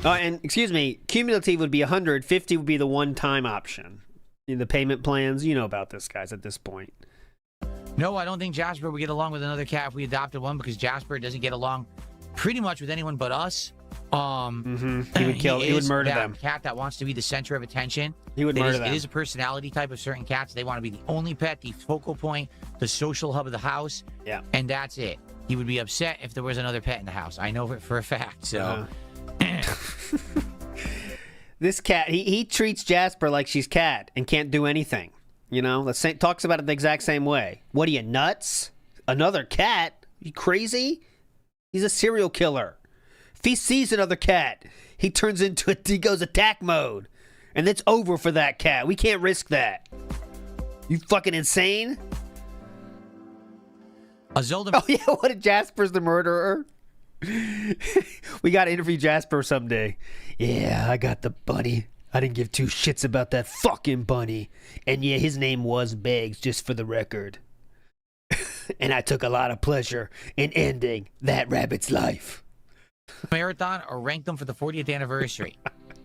[SPEAKER 2] And excuse me, cumulative would be 100, 50 would be the one-time option. In the payment plans, you know about this, guys, at this point.
[SPEAKER 4] No, I don't think Jasper would get along with another cat if we adopted one because Jasper doesn't get along pretty much with anyone but us.
[SPEAKER 2] He would kill. He would murder
[SPEAKER 4] that
[SPEAKER 2] them.
[SPEAKER 4] Cat that wants to be the center of attention.
[SPEAKER 2] He would murder them.
[SPEAKER 4] It is a personality type of certain cats. They want to be the only pet, the focal point, the social hub of the house.
[SPEAKER 2] Yeah.
[SPEAKER 4] And that's it. He would be upset if there was another pet in the house. I know it for a fact. So.
[SPEAKER 2] This cat, he treats Jasper like she's cat and can't do anything. You know, talks about it the exact same way. What are you, nuts? Another cat? You crazy? He's a serial killer. If he sees another cat, he goes attack mode. And it's over for that cat. We can't risk that. You fucking insane?
[SPEAKER 4] A Zelda.
[SPEAKER 2] Oh, yeah, what if Jasper's the murderer? We got to interview Jasper someday. Yeah, I got the bunny. I didn't give 2 shits about that fucking bunny. And yeah, his name was Beggs, just for the record. And I took a lot of pleasure in ending that rabbit's life.
[SPEAKER 4] Marathon or rank them for the 40th anniversary.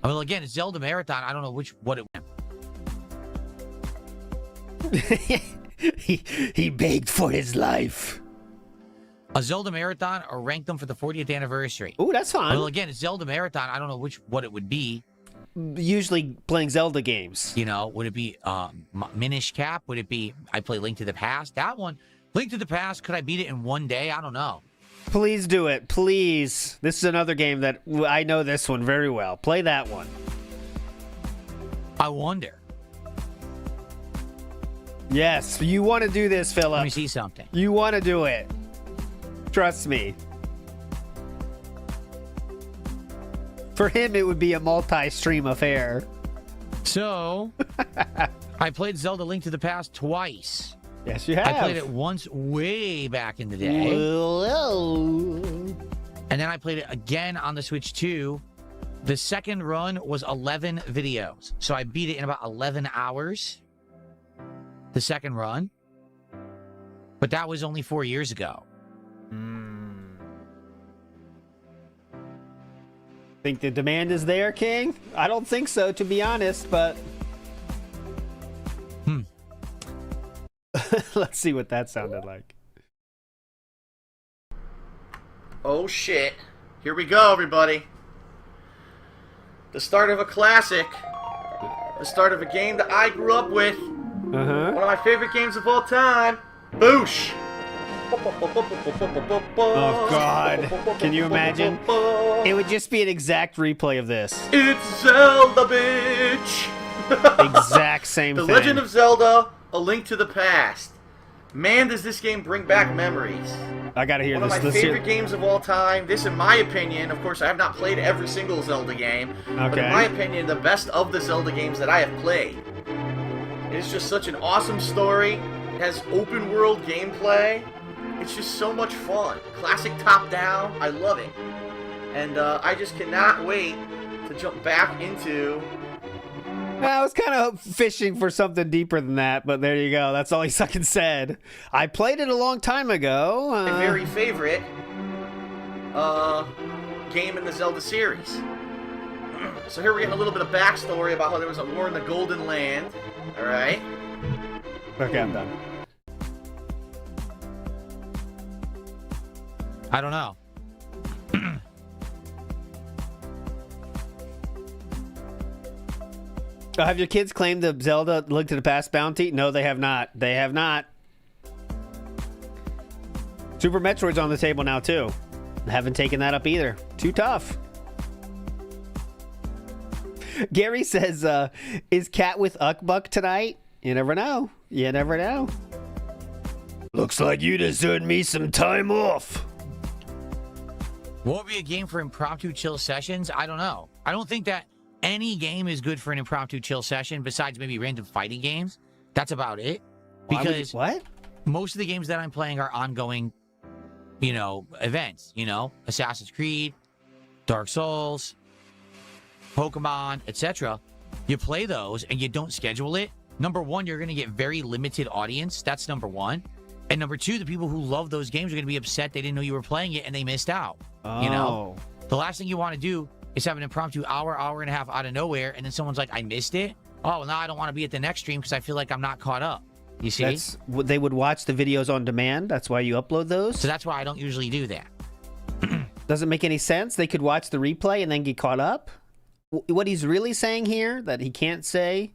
[SPEAKER 4] Well, again, it's Zelda Marathon. I don't know what it went.
[SPEAKER 2] He begged for his life.
[SPEAKER 4] A Zelda Marathon or rank them for the 40th anniversary.
[SPEAKER 2] Ooh, that's fine.
[SPEAKER 4] Well, again, it's Zelda Marathon. I don't know what it would be.
[SPEAKER 2] Usually playing Zelda games.
[SPEAKER 4] You know, would it be Minish Cap? Would it be I play Link to the Past? That one, Link to the Past, could I beat it in one day? I don't know.
[SPEAKER 2] Please do it. Please. This is another game that I know this one very well. Play that one.
[SPEAKER 4] I wonder.
[SPEAKER 2] Yes, you want to do this, Philip.
[SPEAKER 4] Let me see something.
[SPEAKER 2] You want to do it. Trust me. For him, it would be a multi-stream affair.
[SPEAKER 4] So, I played Zelda Link to the Past twice.
[SPEAKER 2] Yes, you have.
[SPEAKER 4] I played it once way back in the day. And then I played it again on the Switch 2. The second run was 11 videos. So I beat it in about 11 hours. The second run. But that was only 4 years ago.
[SPEAKER 2] Think the demand is there, King? I don't think so, to be honest, but... Let's see what that sounded like.
[SPEAKER 7] Oh shit. Here we go, everybody. The start of a classic. The start of a game that I grew up with. One of my favorite games of all time. Boosh!
[SPEAKER 2] Oh, God. Can you imagine? It would just be an exact replay of this.
[SPEAKER 7] It's Zelda, bitch!
[SPEAKER 2] Exact same
[SPEAKER 7] The
[SPEAKER 2] thing.
[SPEAKER 7] Legend of Zelda, A Link to the Past. Man, does this game bring back memories.
[SPEAKER 2] I gotta hear
[SPEAKER 7] One
[SPEAKER 2] this.
[SPEAKER 7] of my
[SPEAKER 2] Let's hear-
[SPEAKER 7] favorite games of all time. This, in my opinion, of course, I have not played every single Zelda game. But in
[SPEAKER 2] Okay.
[SPEAKER 7] my opinion, the best of the Zelda games that I have played. It is just such an awesome story. It has open world gameplay. It's just so much fun. Classic top-down. I love it. And I just cannot wait to jump back into
[SPEAKER 2] I was kind of fishing for something deeper than that, but there you go. That's all he fucking said. I played it a long time ago.
[SPEAKER 7] my very favorite game in the Zelda series. So here we're getting a little bit of backstory about how there was a war in the Golden Land. All right.
[SPEAKER 2] Okay, I'm done.
[SPEAKER 4] I don't know.
[SPEAKER 2] Have your kids claimed the Zelda Link to the Past bounty? No, they have not. They have not. Super Metroid's on the table now, too. Haven't taken that up either. Too tough. Gary says, is Cat with Uckbuck tonight? You never know. You never know. Looks like you just earned me some time off.
[SPEAKER 4] What would be a game for impromptu chill sessions? I don't know. I don't think that any game is good for an impromptu chill session besides maybe random fighting games. That's about it. Because
[SPEAKER 2] what?
[SPEAKER 4] Most of the games that I'm playing are ongoing, you know, events. You know, Assassin's Creed, Dark Souls, Pokemon, etc. You play those and you don't schedule it. Number one, you're going to get very limited audience. That's number one. And number two, the people who love those games are going to be upset they didn't know you were playing it and they missed out.
[SPEAKER 2] Oh.
[SPEAKER 4] You know, the last thing you want to do is have an impromptu hour and a half out of nowhere, and then someone's like, I missed it. Oh, well, now I don't want to be at the next stream because I feel like I'm not caught up. You see?
[SPEAKER 2] That's they would watch the videos on demand. That's why you upload those.
[SPEAKER 4] So that's why I don't usually do that.
[SPEAKER 2] Doesn't make any sense. They could watch the replay and then get caught up. What he's really saying here that he can't say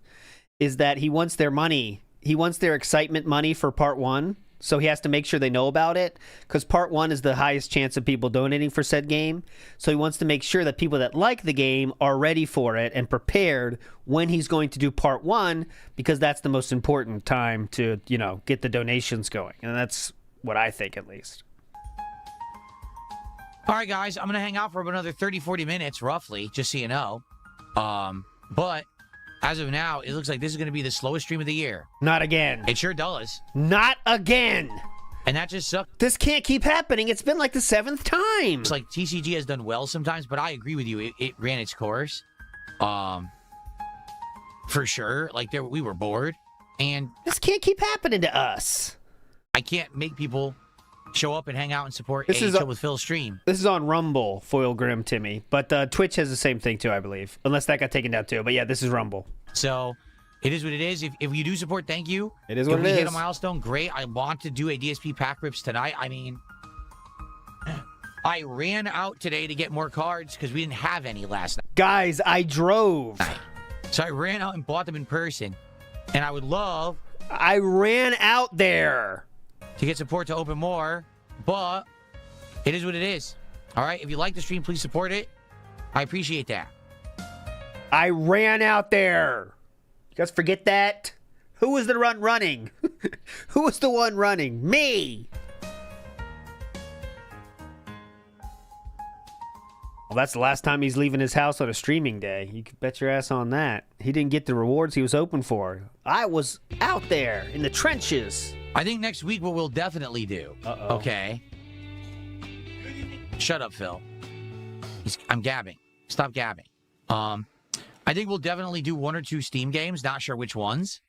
[SPEAKER 2] is that he wants their money. He wants their excitement money for part one. So he has to make sure they know about it because part one is the highest chance of people donating for said game. So he wants to make sure that people that like the game are ready for it and prepared when he's going to do part one, because that's the most important time to, you know, get the donations going. And that's what I think, at least.
[SPEAKER 4] All right, guys, I'm going to hang out for another 30, 40 minutes, roughly, just so you know. But as of now, it looks like this is going to be the slowest stream of the year.
[SPEAKER 2] Not again.
[SPEAKER 4] It sure does.
[SPEAKER 2] Not again.
[SPEAKER 4] And that just sucks.
[SPEAKER 2] This can't keep happening. It's been like the 7th time.
[SPEAKER 4] It's like TCG has done well sometimes, but I agree with you. It ran its course. For sure. Like, we were bored. And
[SPEAKER 2] this can't keep happening to us.
[SPEAKER 4] I can't make people show up and hang out and support
[SPEAKER 2] This is
[SPEAKER 4] Chill with Phil stream.
[SPEAKER 2] This is on Rumble, Foil Grim Timmy. But Twitch has the same thing too, I believe. Unless that got taken down too. But yeah, this is Rumble.
[SPEAKER 4] So it is what it is. If you do support, thank you.
[SPEAKER 2] It is what it is.
[SPEAKER 4] If we hit a milestone, great. I want to do a DSP pack rips tonight. I mean, I ran out today to get more cards because we didn't have any last night.
[SPEAKER 2] Guys, I drove.
[SPEAKER 4] So I ran out and bought them in person. And I would love...
[SPEAKER 2] I ran out there
[SPEAKER 4] to get support to open more, but it is what it is. All right, if you like the stream, please support it. I appreciate that.
[SPEAKER 2] I ran out there. You guys forget that? Who was the one running? Who was the one running? Me. Well, that's the last time he's leaving his house on a streaming day. You can bet your ass on that. He didn't get the rewards he was hoping for. I was out there in the trenches.
[SPEAKER 4] I think next week what we'll definitely do.
[SPEAKER 2] Uh-oh.
[SPEAKER 4] Okay. Shut up, Phil. I'm gabbing. Stop gabbing. I think we'll definitely do 1 or 2 Steam games. Not sure which ones.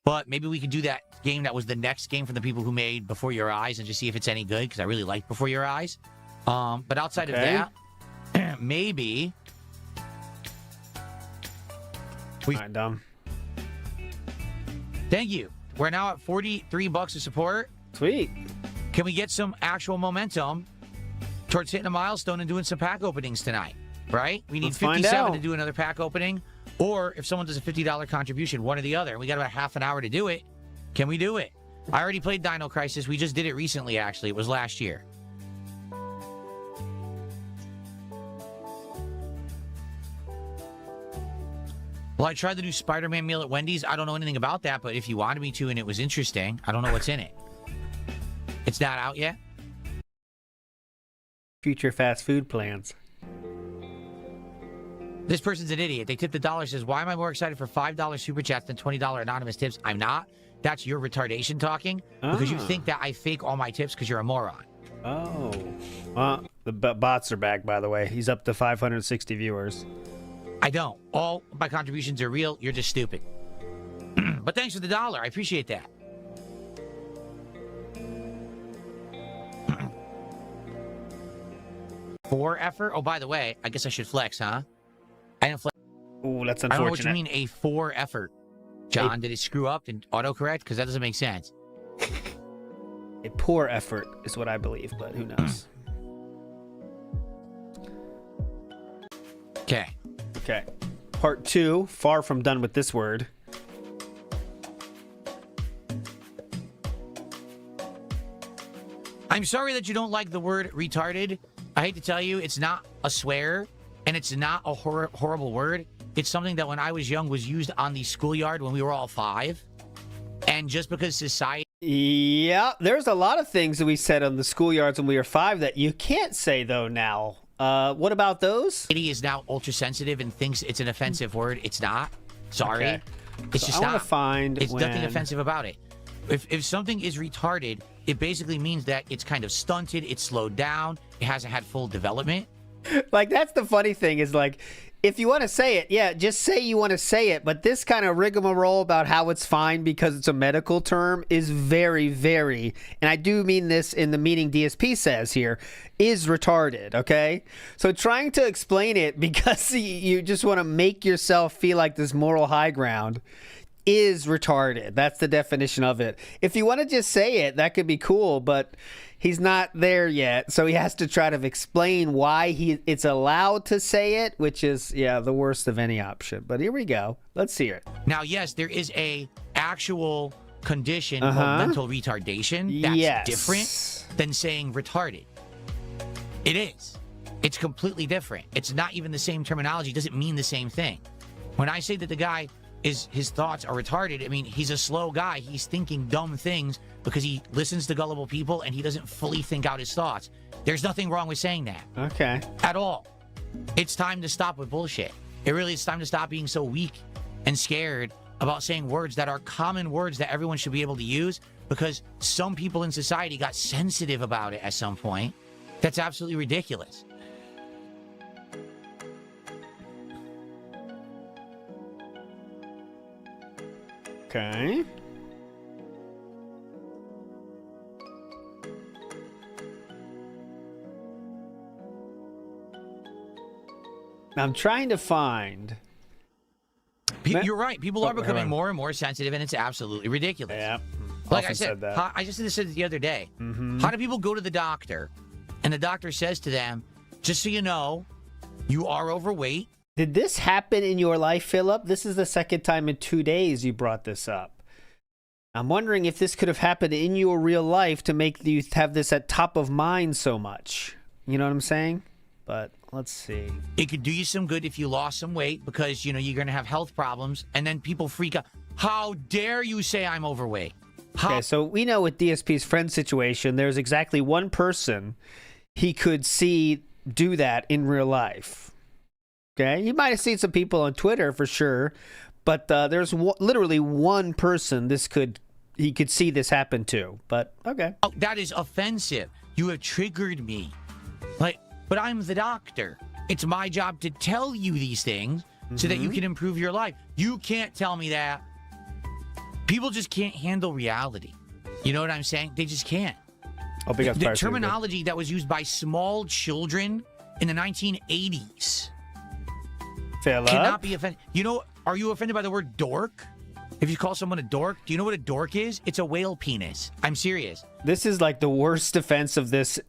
[SPEAKER 4] But maybe we could do that game that was the next game for the people who made Before Your Eyes and just see if it's any good, because I really liked Before Your Eyes. But outside of that, maybe...
[SPEAKER 2] All right, dumb.
[SPEAKER 4] Thank you. We're now at $43 of support.
[SPEAKER 2] Sweet.
[SPEAKER 4] Can we get some actual momentum towards hitting a milestone and doing some pack openings tonight? Right? We need
[SPEAKER 2] Let's find
[SPEAKER 4] 57
[SPEAKER 2] out.
[SPEAKER 4] to do another pack opening. Or if someone does a $50 contribution, one or the other, and we got about half an hour to do it, can we do it? I already played Dino Crisis. We just did it recently, actually. It was last year. Well, I tried the new Spider-Man meal at Wendy's. I don't know anything about that, but if you wanted me to and it was interesting, I don't know what's in it. It's not out yet?
[SPEAKER 2] Future fast food plans.
[SPEAKER 4] This person's an idiot. They tipped $1, says, why am I more excited for $5 super chats than $20 anonymous tips? I'm not. That's your retardation talking. Because you think that I fake all my tips because you're a moron.
[SPEAKER 2] Oh. The bots are back, by the way. He's up to 560 viewers.
[SPEAKER 4] I don't. All my contributions are real. You're just stupid. But thanks for the $1. I appreciate that. For effort? Oh, by the way, I guess I should flex, huh? I didn't flex.
[SPEAKER 2] Ooh, that's
[SPEAKER 4] I don't know what
[SPEAKER 2] unfortunate.
[SPEAKER 4] you mean, a for effort. John, did it screw up and autocorrect? Because that doesn't make sense.
[SPEAKER 2] A poor effort is what I believe, but who knows?
[SPEAKER 4] Okay.
[SPEAKER 2] Okay. Part 2, far from done with this word.
[SPEAKER 4] I'm sorry that you don't like the word retarded. I hate to tell you, it's not a swear, and it's not a horrible word. It's something that when I was young was used on the schoolyard when we were all 5. And just because society...
[SPEAKER 2] Yeah, there's a lot of things that we said on the schoolyards when we were 5 that you can't say, though, now. What about those?
[SPEAKER 4] is now ultra sensitive and thinks it's an offensive word. It's not. Sorry.
[SPEAKER 2] Okay.
[SPEAKER 4] It's
[SPEAKER 2] So
[SPEAKER 4] just
[SPEAKER 2] I want
[SPEAKER 4] not.
[SPEAKER 2] to find
[SPEAKER 4] It's nothing
[SPEAKER 2] when-
[SPEAKER 4] offensive about it. If something is retarded, it basically means that it's kind of stunted, it's slowed down, it hasn't had full development.
[SPEAKER 2] Like, that's the funny thing is, like, if you want to say it, yeah, just say you want to say it. But this kind of rigmarole about how it's fine because it's a medical term is very, very, and I do mean this in the meaning DSP says here, is retarded, okay? So trying to explain it because you just want to make yourself feel like this moral high ground is retarded. That's the definition of it. If you want to just say it, that could be cool, but he's not there yet, so he has to try to explain why it's allowed to say it, which is, yeah, the worst of any option. But here we go. Let's hear it.
[SPEAKER 4] Now, yes, there is a actual condition called mental retardation. That's
[SPEAKER 2] Yes.
[SPEAKER 4] different than saying retarded. It is. It's completely different. It's not even the same terminology. It doesn't mean the same thing. When I say that the guy his thoughts are retarded, I mean, he's a slow guy. He's thinking dumb things because he listens to gullible people and he doesn't fully think out his thoughts. There's nothing wrong with saying that.
[SPEAKER 2] Okay.
[SPEAKER 4] At all. It's time to stop with bullshit. It really is time to stop being so weak and scared about saying words that are common words that everyone should be able to use, because some people in society got sensitive about it at some point. That's absolutely ridiculous.
[SPEAKER 2] Okay. I'm trying to find.
[SPEAKER 4] You're right. People are
[SPEAKER 2] hold
[SPEAKER 4] becoming
[SPEAKER 2] on.
[SPEAKER 4] more and more sensitive, and it's absolutely ridiculous.
[SPEAKER 2] Yeah.
[SPEAKER 4] Like
[SPEAKER 2] Often
[SPEAKER 4] I said,
[SPEAKER 2] that.
[SPEAKER 4] I just said this the other day. How do people go to the doctor, and the doctor says to them, just so you know, you are overweight.
[SPEAKER 2] Did this happen in your life, Philip? This is the second time in 2 days you brought this up. I'm wondering if this could have happened in your real life to make you have this at top of mind so much. You know what I'm saying? But let's see.
[SPEAKER 4] It could do you some good if you lost some weight because, you know, you're going to have health problems, and then people freak out. How dare you say I'm overweight?
[SPEAKER 2] Okay, so we know with DSP's friend situation, there's exactly one person he could see do that in real life. Okay, you might have seen some people on Twitter for sure, but there's literally one person he could see this happen to. But okay,
[SPEAKER 4] Oh, that is offensive. You have triggered me. But I'm the doctor. It's my job to tell you these things so that you can improve your life. You can't tell me that. People just can't handle reality. You know what I'm saying? They just can't.
[SPEAKER 2] I'll pick up
[SPEAKER 4] The terminology that was used by small children in the 1980s
[SPEAKER 2] Philip.
[SPEAKER 4] cannot be offended. You know, are you offended by the word dork? If you call someone a dork, do you know what a dork is? It's a whale penis. I'm serious.
[SPEAKER 2] This is like the worst defense of this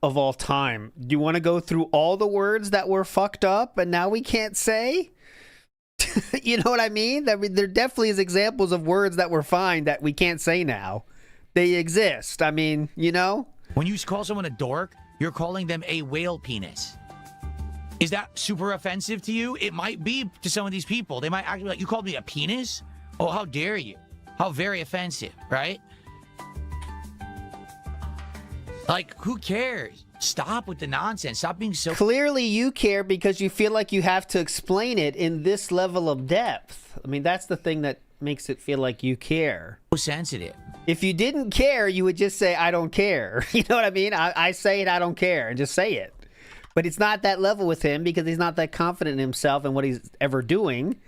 [SPEAKER 2] of all time. Do you want to go through all the words that were fucked up and now we can't say? You know what I mean? There definitely is examples of words that were fine that we can't say now. They exist. I mean, you know?
[SPEAKER 4] When you call someone a dork, you're calling them a whale penis. Is that super offensive to you? It might be to some of these people. They might actually be like, you called me a penis? Oh, how dare you? How very offensive, right? Like, who cares? Stop with the nonsense. Stop being so...
[SPEAKER 2] Clearly you care because you feel like you have to explain it in this level of depth. I mean, that's the thing that makes it feel like you care.
[SPEAKER 4] sensitive.
[SPEAKER 2] If you didn't care, you would just say, I don't care. You know what I mean? I say it, I don't care, and just say it. But it's not that level with him because he's not that confident in himself and what he's ever doing.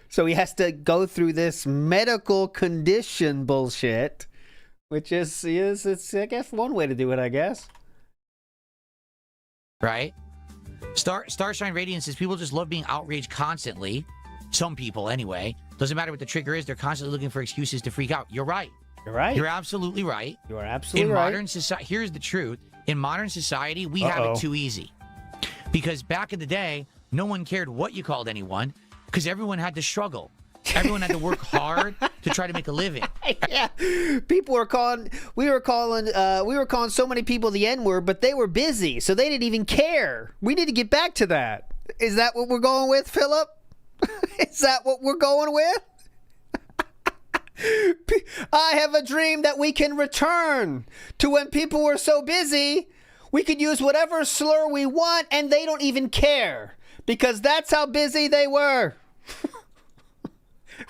[SPEAKER 2] So he has to go through this medical condition bullshit, which is it's I guess one way to do it, I guess.
[SPEAKER 4] Right? Starshine Radiant says people just love being outraged constantly. Some people, anyway. Doesn't matter what the trigger is, they're constantly looking for excuses to freak out. You're right.
[SPEAKER 2] You're right.
[SPEAKER 4] You're absolutely right.
[SPEAKER 2] You are absolutely
[SPEAKER 4] in
[SPEAKER 2] right.
[SPEAKER 4] modern society, here's the truth. In modern society, we have it too easy. Because back in the day, no one cared what you called anyone because everyone had to struggle. Everyone had to work hard to try to make a living.
[SPEAKER 2] Yeah, people were calling. We were calling so many people the N-word, but they were busy, so they didn't even care. We need to get back to that. Is that what we're going with, Philip? Is that what we're going with? I have a dream that we can return to when people were so busy, we could use whatever slur we want, and they don't even care because that's how busy they were.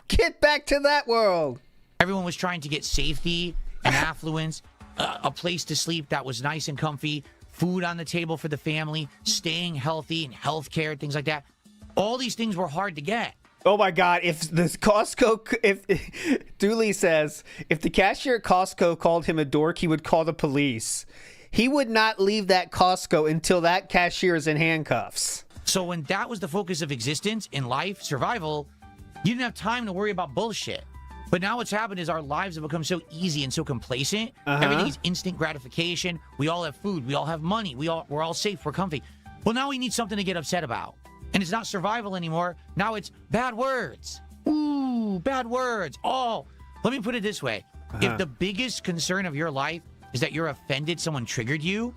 [SPEAKER 2] Get back to that world.
[SPEAKER 4] Everyone was trying to get safety and affluence, a place to sleep that was nice and comfy, food on the table for the family, staying healthy and healthcare, things like that. All these things were hard to get.
[SPEAKER 2] Oh my God, if the Costco, if Dooley says, if the cashier at Costco called him a dork, he would call the police. He would not leave that Costco until that cashier is in handcuffs.
[SPEAKER 4] So when that was the focus of existence in life, survival, you didn't have time to worry about bullshit. But now what's happened is our lives have become so easy and so complacent. Everything is instant gratification. We all have food. We all have money. We're all safe. We're comfy. Well, now we need something to get upset about. And it's not survival anymore. Now it's bad words. Ooh, bad words. Oh, let me put it this way. If the biggest concern of your life is that you're offended someone triggered you,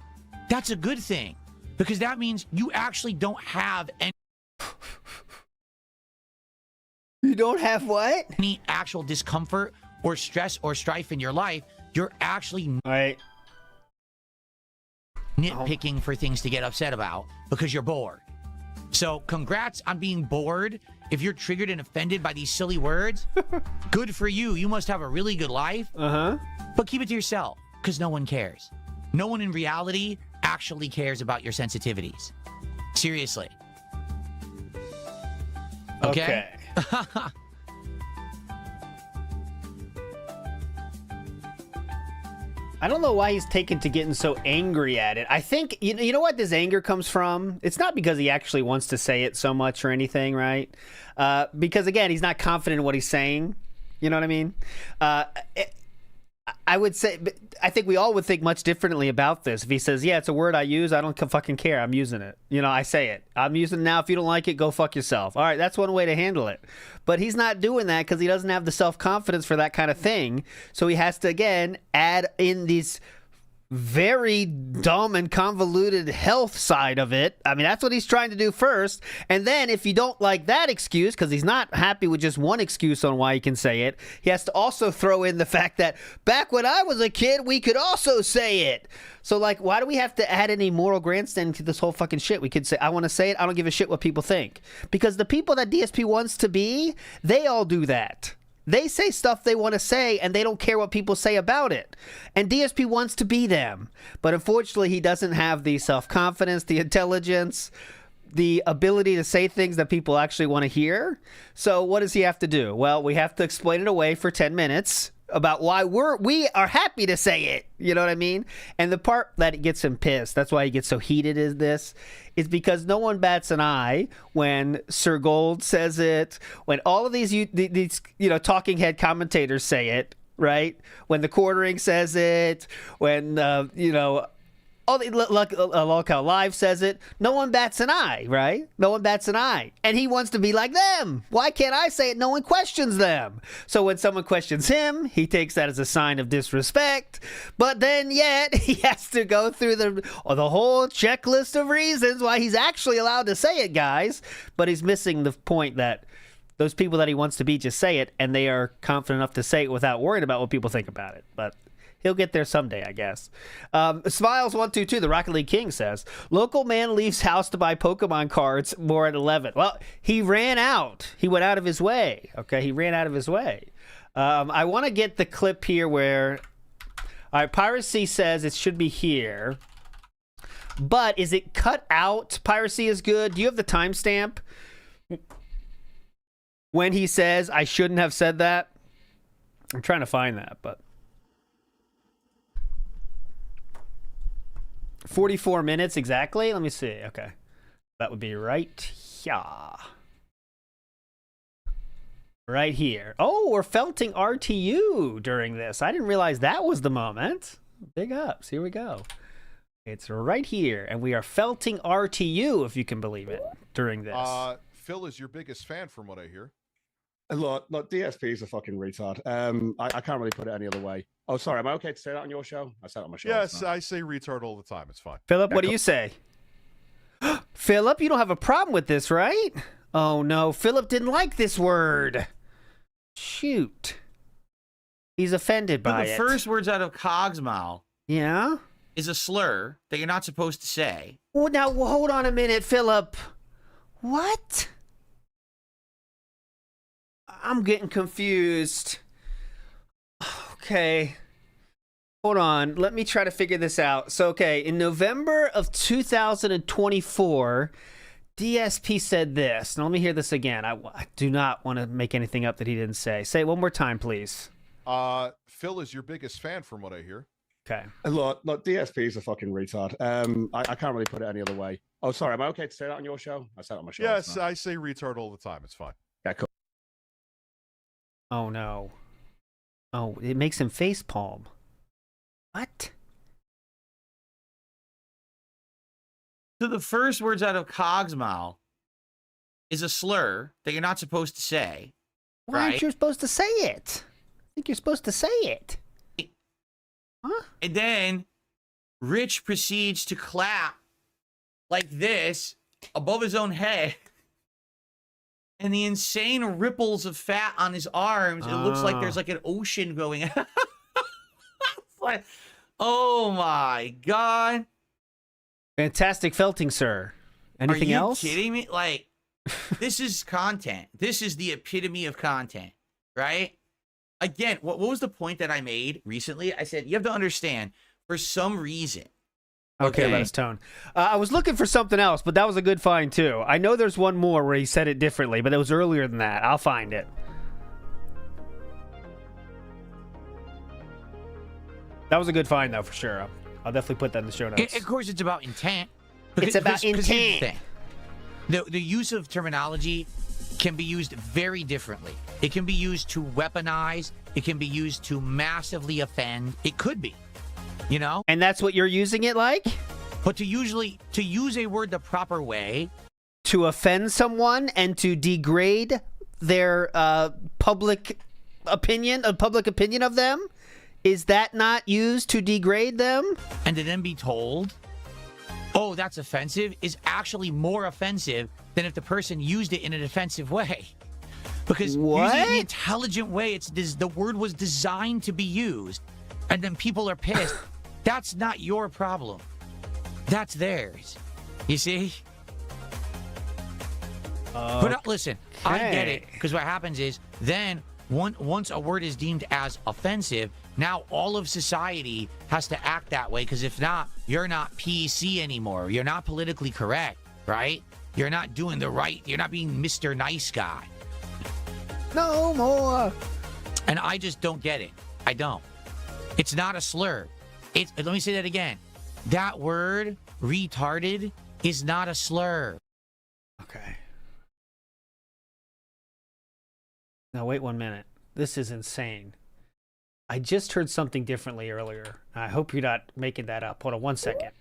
[SPEAKER 4] that's a good thing. Because that means you actually don't have any...
[SPEAKER 2] You don't have what?
[SPEAKER 4] Any actual discomfort or stress or strife in your life. You're actually nitpicking for things to get upset about because you're bored. So congrats on being bored. If you're triggered and offended by these silly words, good for you. You must have a really good life. But keep it to yourself because no one cares. No one in reality actually cares about your sensitivities. Seriously. Okay?
[SPEAKER 2] I don't know why he's taken to getting so angry at it. I think, you know what this anger comes from? It's not because he actually wants to say it so much or anything, right? Because, again, he's not confident in what he's saying. You know what I mean? I would say, I think we all would think much differently about this. If he says, yeah, it's a word I use, I don't fucking care. I'm using it. You know, I say it. I'm using it now. If you don't like it, go fuck yourself. All right, that's one way to handle it. But he's not doing that because he doesn't have the self-confidence for that kind of thing. So he has to, again, add in these very dumb and convoluted health side of it. I mean, that's what he's trying to do first. And then if you don't like that excuse, because he's not happy with just one excuse on why he can say it, he has to also throw in the fact that back when I was a kid, we could also say it. So, like, why do we have to add any moral grandstanding to this whole fucking shit? We could say, I want to say it. I don't give a shit what people think. Because the people that DSP wants to be, they all do that. They say stuff they want to say, and they don't care what people say about it. And DSP wants to be them. But unfortunately, he doesn't have the self-confidence, the intelligence, the ability to say things that people actually want to hear. So what does he have to do? Well, we have to explain it away for 10 minutes about why we are happy to say it. You know what I mean? And the part that gets him pissed, that's why he gets so heated, is because no one bats an eye when Sir Gold says it, when all of these talking head commentators say it, right? When the Quartering says it, when all the Lolcow Live says it. No one bats an eye, right? No one bats an eye. And he wants to be like them. Why can't I say it? No one questions them. So when someone questions him, he takes that as a sign of disrespect. But then yet, he has to go through the whole checklist of reasons why he's actually allowed to say it, guys. But he's missing the point that those people that he wants to be just say it, and they are confident enough to say it without worrying about what people think about it. But he'll get there someday, I guess. Smiles122, the Rocket League King, says, local man leaves house to buy Pokemon cards more at 11. Well, he ran out. He went out of his way. Okay, he ran out of his way. I want to get the clip here where... All right, Piracy says it should be here. But is it cut out? Piracy is good. Do you have the timestamp when he says, I shouldn't have said that? I'm trying to find that, but 44 minutes exactly. Let me see. Okay. That would be right here. Right here. Oh, we're felting RTU during this. I didn't realize that was the moment. Big ups. Here we go. It's right here. And we are felting RTU, if you can believe it, during this.
[SPEAKER 6] Phil is your biggest fan from what I hear.
[SPEAKER 8] Look, DSP is a fucking retard. I can't really put it any other way. Oh, sorry. Am I okay to say that on your show? I said it on my show.
[SPEAKER 6] Yes, I say retard all the time. It's fine.
[SPEAKER 2] Philip, what do you say? Philip, you don't have a problem with this, right? Oh, no. Philip didn't like this word. Shoot. He's offended by it.
[SPEAKER 4] The first words out of Cog's mouth
[SPEAKER 2] Yeah?
[SPEAKER 4] is a slur that you're not supposed to say.
[SPEAKER 2] Well, now, hold on a minute, Philip. What? I'm getting confused. Okay. Hold on. Let me try to figure this out. So, okay, in November of 2024, DSP said this. Now, let me hear this again. I do not want to make anything up that he didn't say. Say it one more time, please.
[SPEAKER 6] Phil is your biggest fan from what I hear.
[SPEAKER 2] Okay.
[SPEAKER 8] Look, DSP is a fucking retard. I can't really put it any other way. Oh, sorry. Am I okay to say that on your show? I said it on my show.
[SPEAKER 6] Yes, I say retard all the time. It's fine.
[SPEAKER 8] Yeah, cool.
[SPEAKER 2] Oh, no. Oh, it makes him facepalm. What?
[SPEAKER 4] So the first words out of Cog's mouth is a slur that you're not supposed to say.
[SPEAKER 2] Why aren't you supposed to say it? I think you're supposed to say it. Huh?
[SPEAKER 4] And then Rich proceeds to clap like this above his own head. And the insane ripples of fat on his arms, it looks like there's like an ocean going. It's like, oh my God.
[SPEAKER 2] Fantastic felting, sir. Anything else?
[SPEAKER 4] Are you kidding me? Like, this is content. This is the epitome of content, right? Again, what was the point that I made recently? I said, you have to understand, for some reason.
[SPEAKER 2] Okay, let us tone. I was looking for something else, but that was a good find, too. I know there's one more where he said it differently, but it was earlier than that. I'll find it. That was a good find, though, for sure. I'll definitely put that in the show notes.
[SPEAKER 4] Of course, it's about intent.
[SPEAKER 2] It's about intent.
[SPEAKER 4] Here's the thing. The use of terminology can be used very differently. It can be used to weaponize. It can be used to massively offend. It could be, you know?
[SPEAKER 2] And that's what you're using it like?
[SPEAKER 4] But to use a word the proper way.
[SPEAKER 2] To offend someone and to degrade their public opinion of them? Is that not used to degrade them?
[SPEAKER 4] And to then be told, oh, that's offensive, is actually more offensive than if the person used it in an offensive way. Because using it in the intelligent way, the word was designed to be used, and then people are pissed. That's not your problem. That's theirs. You see? But listen, I get it, because what happens is then once a word is deemed as offensive, now all of society has to act that way, because if not, you're not PC anymore. You're not politically correct, right? You're not doing the right. You're not being Mr. Nice Guy.
[SPEAKER 2] No more.
[SPEAKER 4] And I just don't get it. I don't. It's not a slur. Let me say that again. That word, retarded, is not a slur.
[SPEAKER 2] Okay. Now, wait 1 minute. This is insane. I just heard something differently earlier. I hope you're not making that up. Hold on 1 second.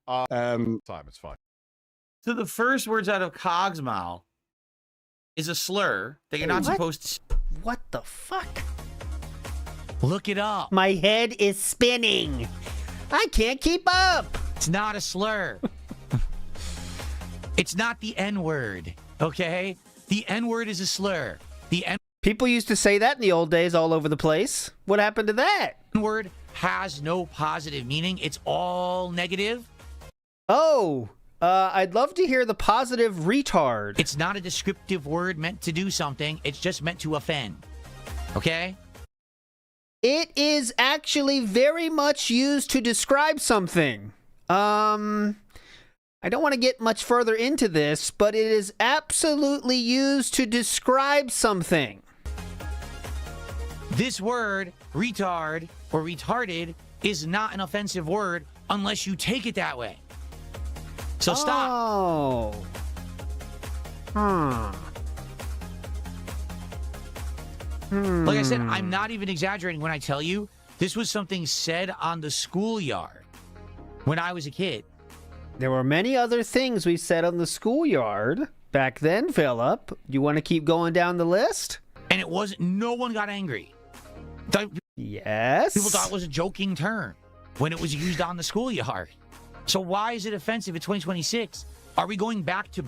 [SPEAKER 6] It's fine.
[SPEAKER 4] So the first words out of Cog's mouth is a slur that you're not supposed to.
[SPEAKER 2] What the fuck?
[SPEAKER 4] Look it up.
[SPEAKER 2] My head is spinning. I can't keep up.
[SPEAKER 4] It's not a slur. It's not the N-word, okay? The N-word is a slur.
[SPEAKER 2] People used to say that in the old days all over the place. What happened to that?
[SPEAKER 4] N-word has no positive meaning. It's all negative.
[SPEAKER 2] Oh, I'd love to hear the positive retard.
[SPEAKER 4] It's not a descriptive word meant to do something. It's just meant to offend. Okay?
[SPEAKER 2] It is actually very much used to describe something. I don't want to get much further into this, but it is absolutely used to describe something.
[SPEAKER 4] This word, retard or retarded, is not an offensive word unless you take it that way. So stop.
[SPEAKER 2] Oh.
[SPEAKER 4] Like I said, I'm not even exaggerating when I tell you this was something said on the schoolyard when I was a kid.
[SPEAKER 2] There were many other things we said on the schoolyard back then, Philip. You want to keep going down the list?
[SPEAKER 4] And it wasn't, no one got angry.
[SPEAKER 2] Yes.
[SPEAKER 4] People thought it was a joking term when it was used on the schoolyard. So why is it offensive in 2026? Are we going back to...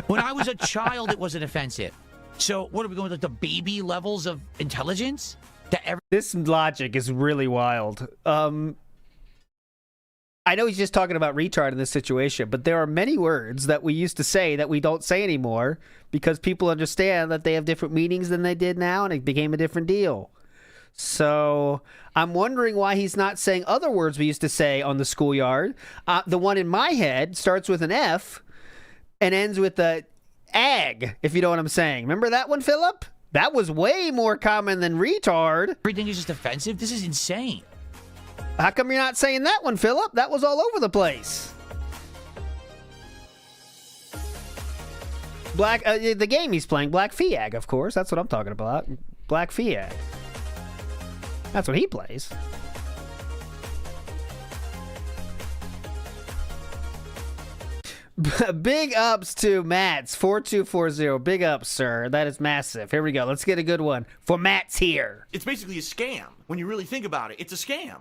[SPEAKER 4] When I was a child, it wasn't offensive. So what are we going with, the baby levels of intelligence?
[SPEAKER 2] This logic is really wild. I know he's just talking about retard in this situation, but there are many words that we used to say that we don't say anymore because people understand that they have different meanings than they did now, and it became a different deal. So I'm wondering why he's not saying other words we used to say on the schoolyard. The one in my head starts with an F and ends with a ag, if you know what I'm saying. Remember that one, Philip? That was way more common than retard.
[SPEAKER 4] Everything is just offensive? This is insane.
[SPEAKER 2] How come you're not saying that one, Philip? That was all over the place. The game he's playing, Black Fiag, of course. That's what I'm talking about. Black Fiag. That's what he plays. Big ups to Matt's 4240. Big ups, sir. That is massive. Here we go. Let's get a good one for Matt's here.
[SPEAKER 9] It's basically a scam. When you really think about it, it's a scam.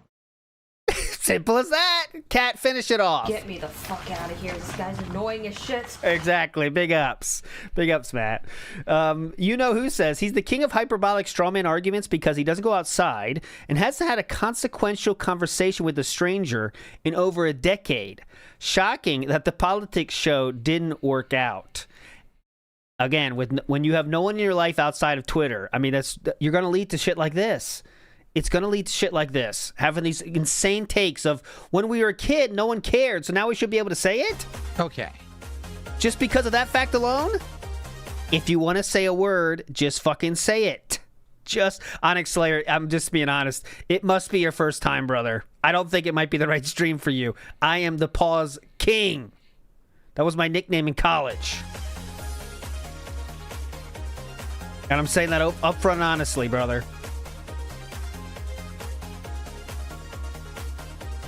[SPEAKER 2] Simple as that. Cat, finish it off.
[SPEAKER 10] Get me the fuck out of here. This guy's annoying as shit.
[SPEAKER 2] Exactly. Big ups. Big ups, Matt. You know who says he's the king of hyperbolic strawman arguments because he doesn't go outside and hasn't had a consequential conversation with a stranger in over a decade. Shocking that the politics show didn't work out. Again, when you have no one in your life outside of Twitter, I mean, you're going to lead to shit like this. It's going to lead to shit like this. Having these insane takes of, when we were a kid, no one cared, so now we should be able to say it?
[SPEAKER 4] Okay.
[SPEAKER 2] Just because of that fact alone? If you want to say a word, just fucking say it. Just, Onyx Slayer, I'm just being honest. It must be your first time, brother. I don't think it might be the right stream for you. I am the Pause King. That was my nickname in college. And I'm saying that up front honestly, brother.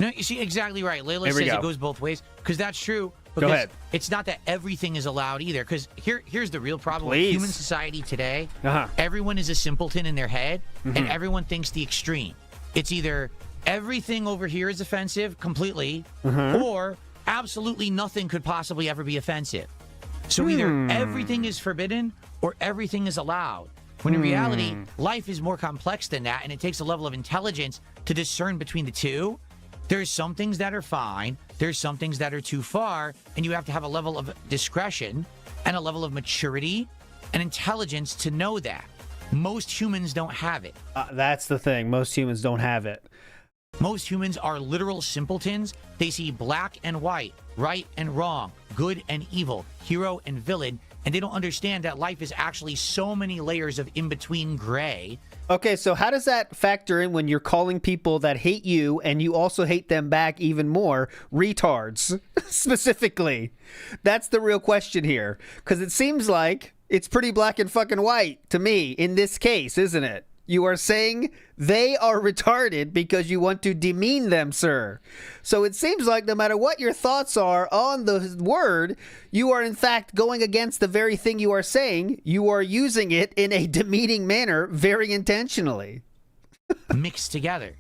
[SPEAKER 4] No, you see, exactly right. Layla says it goes both ways, because that's true.
[SPEAKER 2] Go ahead.
[SPEAKER 4] It's not that everything is allowed either, because here's the real problem
[SPEAKER 2] Please.
[SPEAKER 4] with human society today. Everyone is a simpleton in their head, and everyone thinks the extreme. It's either everything over here is offensive completely, or absolutely nothing could possibly ever be offensive. So either everything is forbidden or everything is allowed. When in reality, life is more complex than that, and it takes a level of intelligence to discern between the two. There's some things that are fine, there's some things that are too far, and you have to have a level of discretion and a level of maturity and intelligence to know that. Most humans don't have it.
[SPEAKER 2] That's the thing. Most humans don't have it.
[SPEAKER 4] Most humans are literal simpletons. They see black and white, right and wrong, good and evil, hero and villain, and they don't understand that life is actually so many layers of in-between gray.
[SPEAKER 2] Okay, so how does that factor in when you're calling people that hate you and you also hate them back even more retards, specifically? That's the real question here, because it seems like it's pretty black and fucking white to me in this case, isn't it? You are saying they are retarded because you want to demean them, sir. So it seems like no matter what your thoughts are on the word, you are in fact going against the very thing you are saying. You are using it in a demeaning manner very intentionally.
[SPEAKER 4] Mixed together.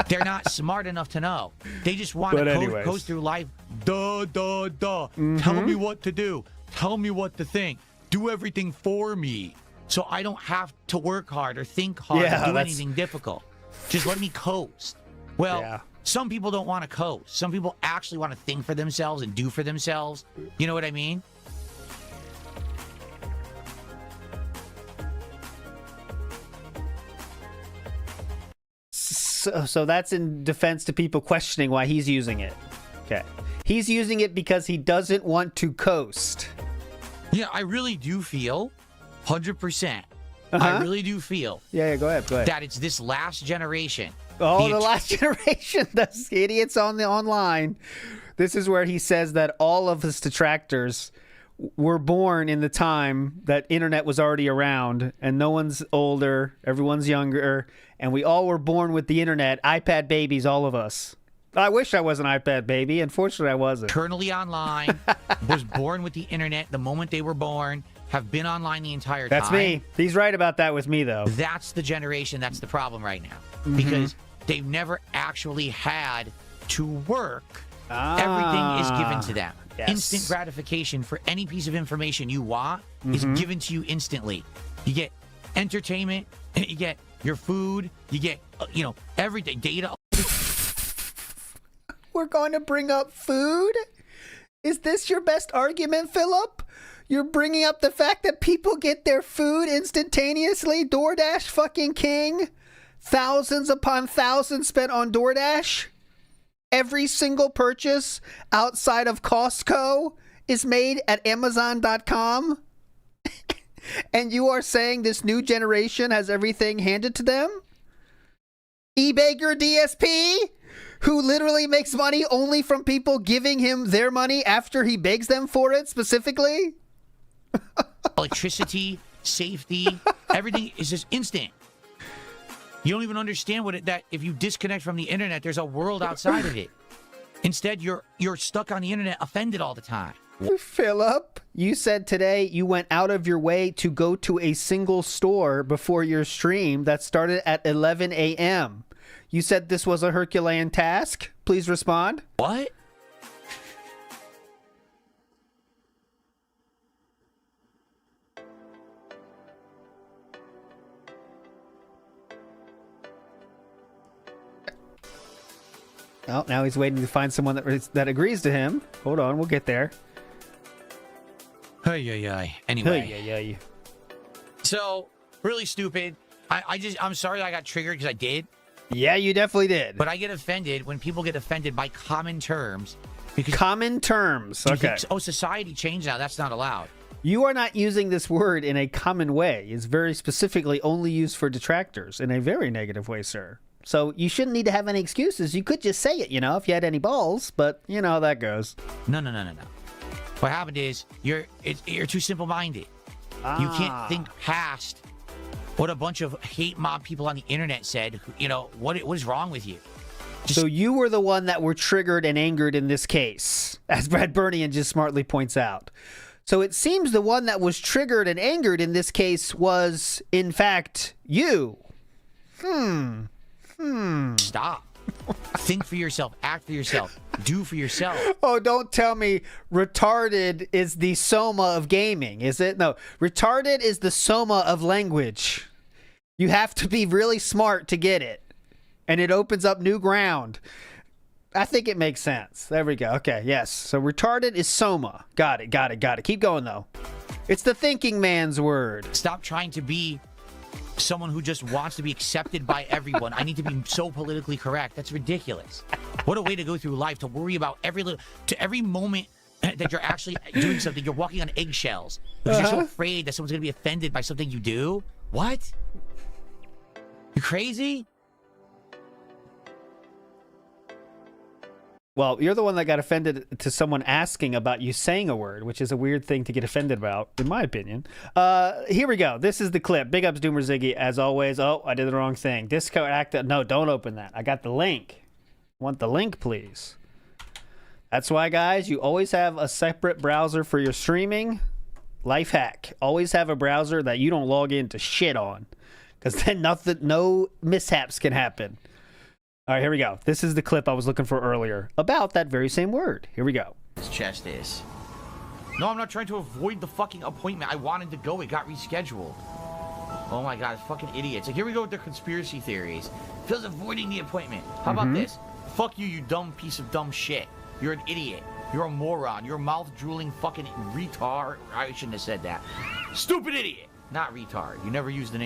[SPEAKER 4] They're not smart enough to know. They just want to coast through life. Duh. Tell me what to do. Tell me what to think. Do everything for me. So I don't have to work hard or think hard or do anything difficult. Just let me coast. Well, some people don't want to coast. Some people actually want to think for themselves and do for themselves. You know what I mean?
[SPEAKER 2] So that's in defense to people questioning why he's using it. Okay. He's using it because he doesn't want to coast.
[SPEAKER 4] Yeah, I really do feel 100%. I really do feel
[SPEAKER 2] Yeah, go ahead.
[SPEAKER 4] that it's this last generation.
[SPEAKER 2] Oh, the last generation, those idiots on the online. This is where he says that all of his detractors were born in the time that internet was already around, and no one's older, everyone's younger, and we all were born with the internet, iPad babies, all of us. I wish I was an iPad baby. Unfortunately, I wasn't.
[SPEAKER 4] Eternally online, was born with the internet the moment they were born, have been online the entire time.
[SPEAKER 2] That's me. He's right about that with me, though.
[SPEAKER 4] That's the generation that's the problem right now. Because they've never actually had to work. Everything is given to them.
[SPEAKER 2] Yes.
[SPEAKER 4] Instant gratification for any piece of information you want is given to you instantly. You get entertainment, you get your food, you get, everything, data.
[SPEAKER 2] We're going to bring up food? Is this your best argument, Philip? You're bringing up the fact that people get their food instantaneously? DoorDash fucking king? Thousands upon thousands spent on DoorDash? Every single purchase outside of Costco is made at Amazon.com? And you are saying this new generation has everything handed to them? eBaker DSP, who literally makes money only from people giving him their money after he begs them for it specifically?
[SPEAKER 4] Electricity, safety, everything is just instant. You don't even understand that if you disconnect from the internet, there's a world outside of it. Instead, you're stuck on the internet, offended all the time.
[SPEAKER 2] Philip, you said today you went out of your way to go to a single store before your stream that started at 11 a.m. You said this was a Herculean task. Please respond.
[SPEAKER 4] What?
[SPEAKER 2] Oh, now he's waiting to find someone that agrees to him. Hold on, we'll get there.
[SPEAKER 4] Anyway. So, really stupid. I'm sorry I got triggered because I did.
[SPEAKER 2] Yeah, you definitely did.
[SPEAKER 4] But I get offended when people get offended by common terms. Because
[SPEAKER 2] common terms. Okay.
[SPEAKER 4] Society changed now. That's not allowed.
[SPEAKER 2] You are not using this word in a common way. It's very specifically only used for detractors in a very negative way, sir. So you shouldn't need to have any excuses. You could just say it, if you had any balls, but you know how that goes.
[SPEAKER 4] No. What happened is you're too simple-minded. You can't think past what a bunch of hate mob people on the internet said. What is wrong with you?
[SPEAKER 2] So you were the one that were triggered and angered in this case, as Brad Burnian just smartly points out. So it seems the one that was triggered and angered in this case was, in fact, you.
[SPEAKER 4] Stop. Think for yourself. Act for yourself. Do for yourself.
[SPEAKER 2] Oh, don't tell me retarded is the soma of gaming, is it? No, retarded is the soma of language. You have to be really smart to get it. And it opens up new ground. I think it makes sense. There we go. Okay, yes. So retarded is soma. Got it. Keep going, though. It's the thinking man's word.
[SPEAKER 4] Stop trying to be someone who just wants to be accepted by everyone. I need to be so politically correct. That's ridiculous. What a way to go through life, to worry about every moment that you're actually doing something. You're walking on eggshells because you're so afraid that someone's going to be offended by something you do. What? You crazy?
[SPEAKER 2] Well, you're the one that got offended to someone asking about you saying a word, which is a weird thing to get offended about, in my opinion. Here we go. This is the clip. Big ups, Doomer Ziggy, as always. Oh, I did the wrong thing. Discord active. No, don't open that. I got the link. Want the link, please. That's why, guys, you always have a separate browser for your streaming. Life hack. Always have a browser that you don't log in to shit on, because then no mishaps can happen. All right, here we go. This is the clip I was looking for earlier about that very same word. Here we go.
[SPEAKER 4] His chest is. No, I'm not trying to avoid the fucking appointment. I wanted to go. It got rescheduled. Oh my god, fucking idiots. Like, here we go with their conspiracy theories. Phil's avoiding the appointment. How about this? Fuck you, you dumb piece of dumb shit. You're an idiot. You're a moron. You're a mouth-drooling fucking retard. I shouldn't have said that. Stupid idiot. Not retard. You never use the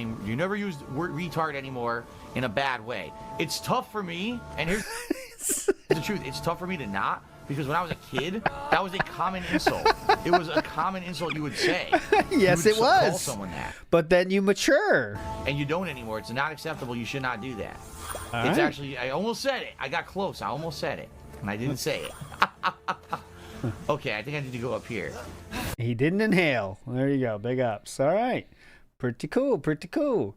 [SPEAKER 4] word retard anymore in a bad way. It's tough for me, and here's the truth. It's tough for me to not,
[SPEAKER 9] Because when I was a kid, that was a common insult. It was a common insult you would say.
[SPEAKER 2] Yes,
[SPEAKER 9] you would
[SPEAKER 2] it was.
[SPEAKER 9] Call someone that.
[SPEAKER 2] But then you mature.
[SPEAKER 9] And you don't anymore. It's not acceptable. You should not do that.
[SPEAKER 2] All
[SPEAKER 9] It's
[SPEAKER 2] right.
[SPEAKER 9] actually, I almost said it. I got close. I almost said it. And I didn't say it. Okay, I think I need to go up here.
[SPEAKER 2] He didn't inhale. There you go. Big ups. All right. Pretty cool. Pretty cool.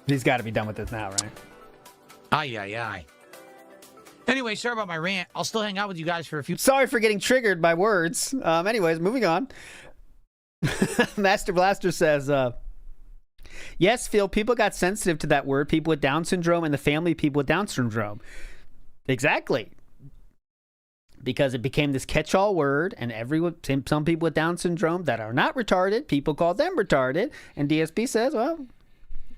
[SPEAKER 2] He's got to be done with this now, right?
[SPEAKER 4] Aye, aye, aye. Anyway, sorry about my rant. I'll still hang out with you guys for a few.
[SPEAKER 2] Sorry for getting triggered by words. Anyways, moving on. Master Blaster says, yes, Phil, people got sensitive to that word. People with Down syndrome and the family of people with Down syndrome. Exactly. Because it became this catch-all word, and some people with Down syndrome that are not retarded, people call them retarded, and DSP says, well,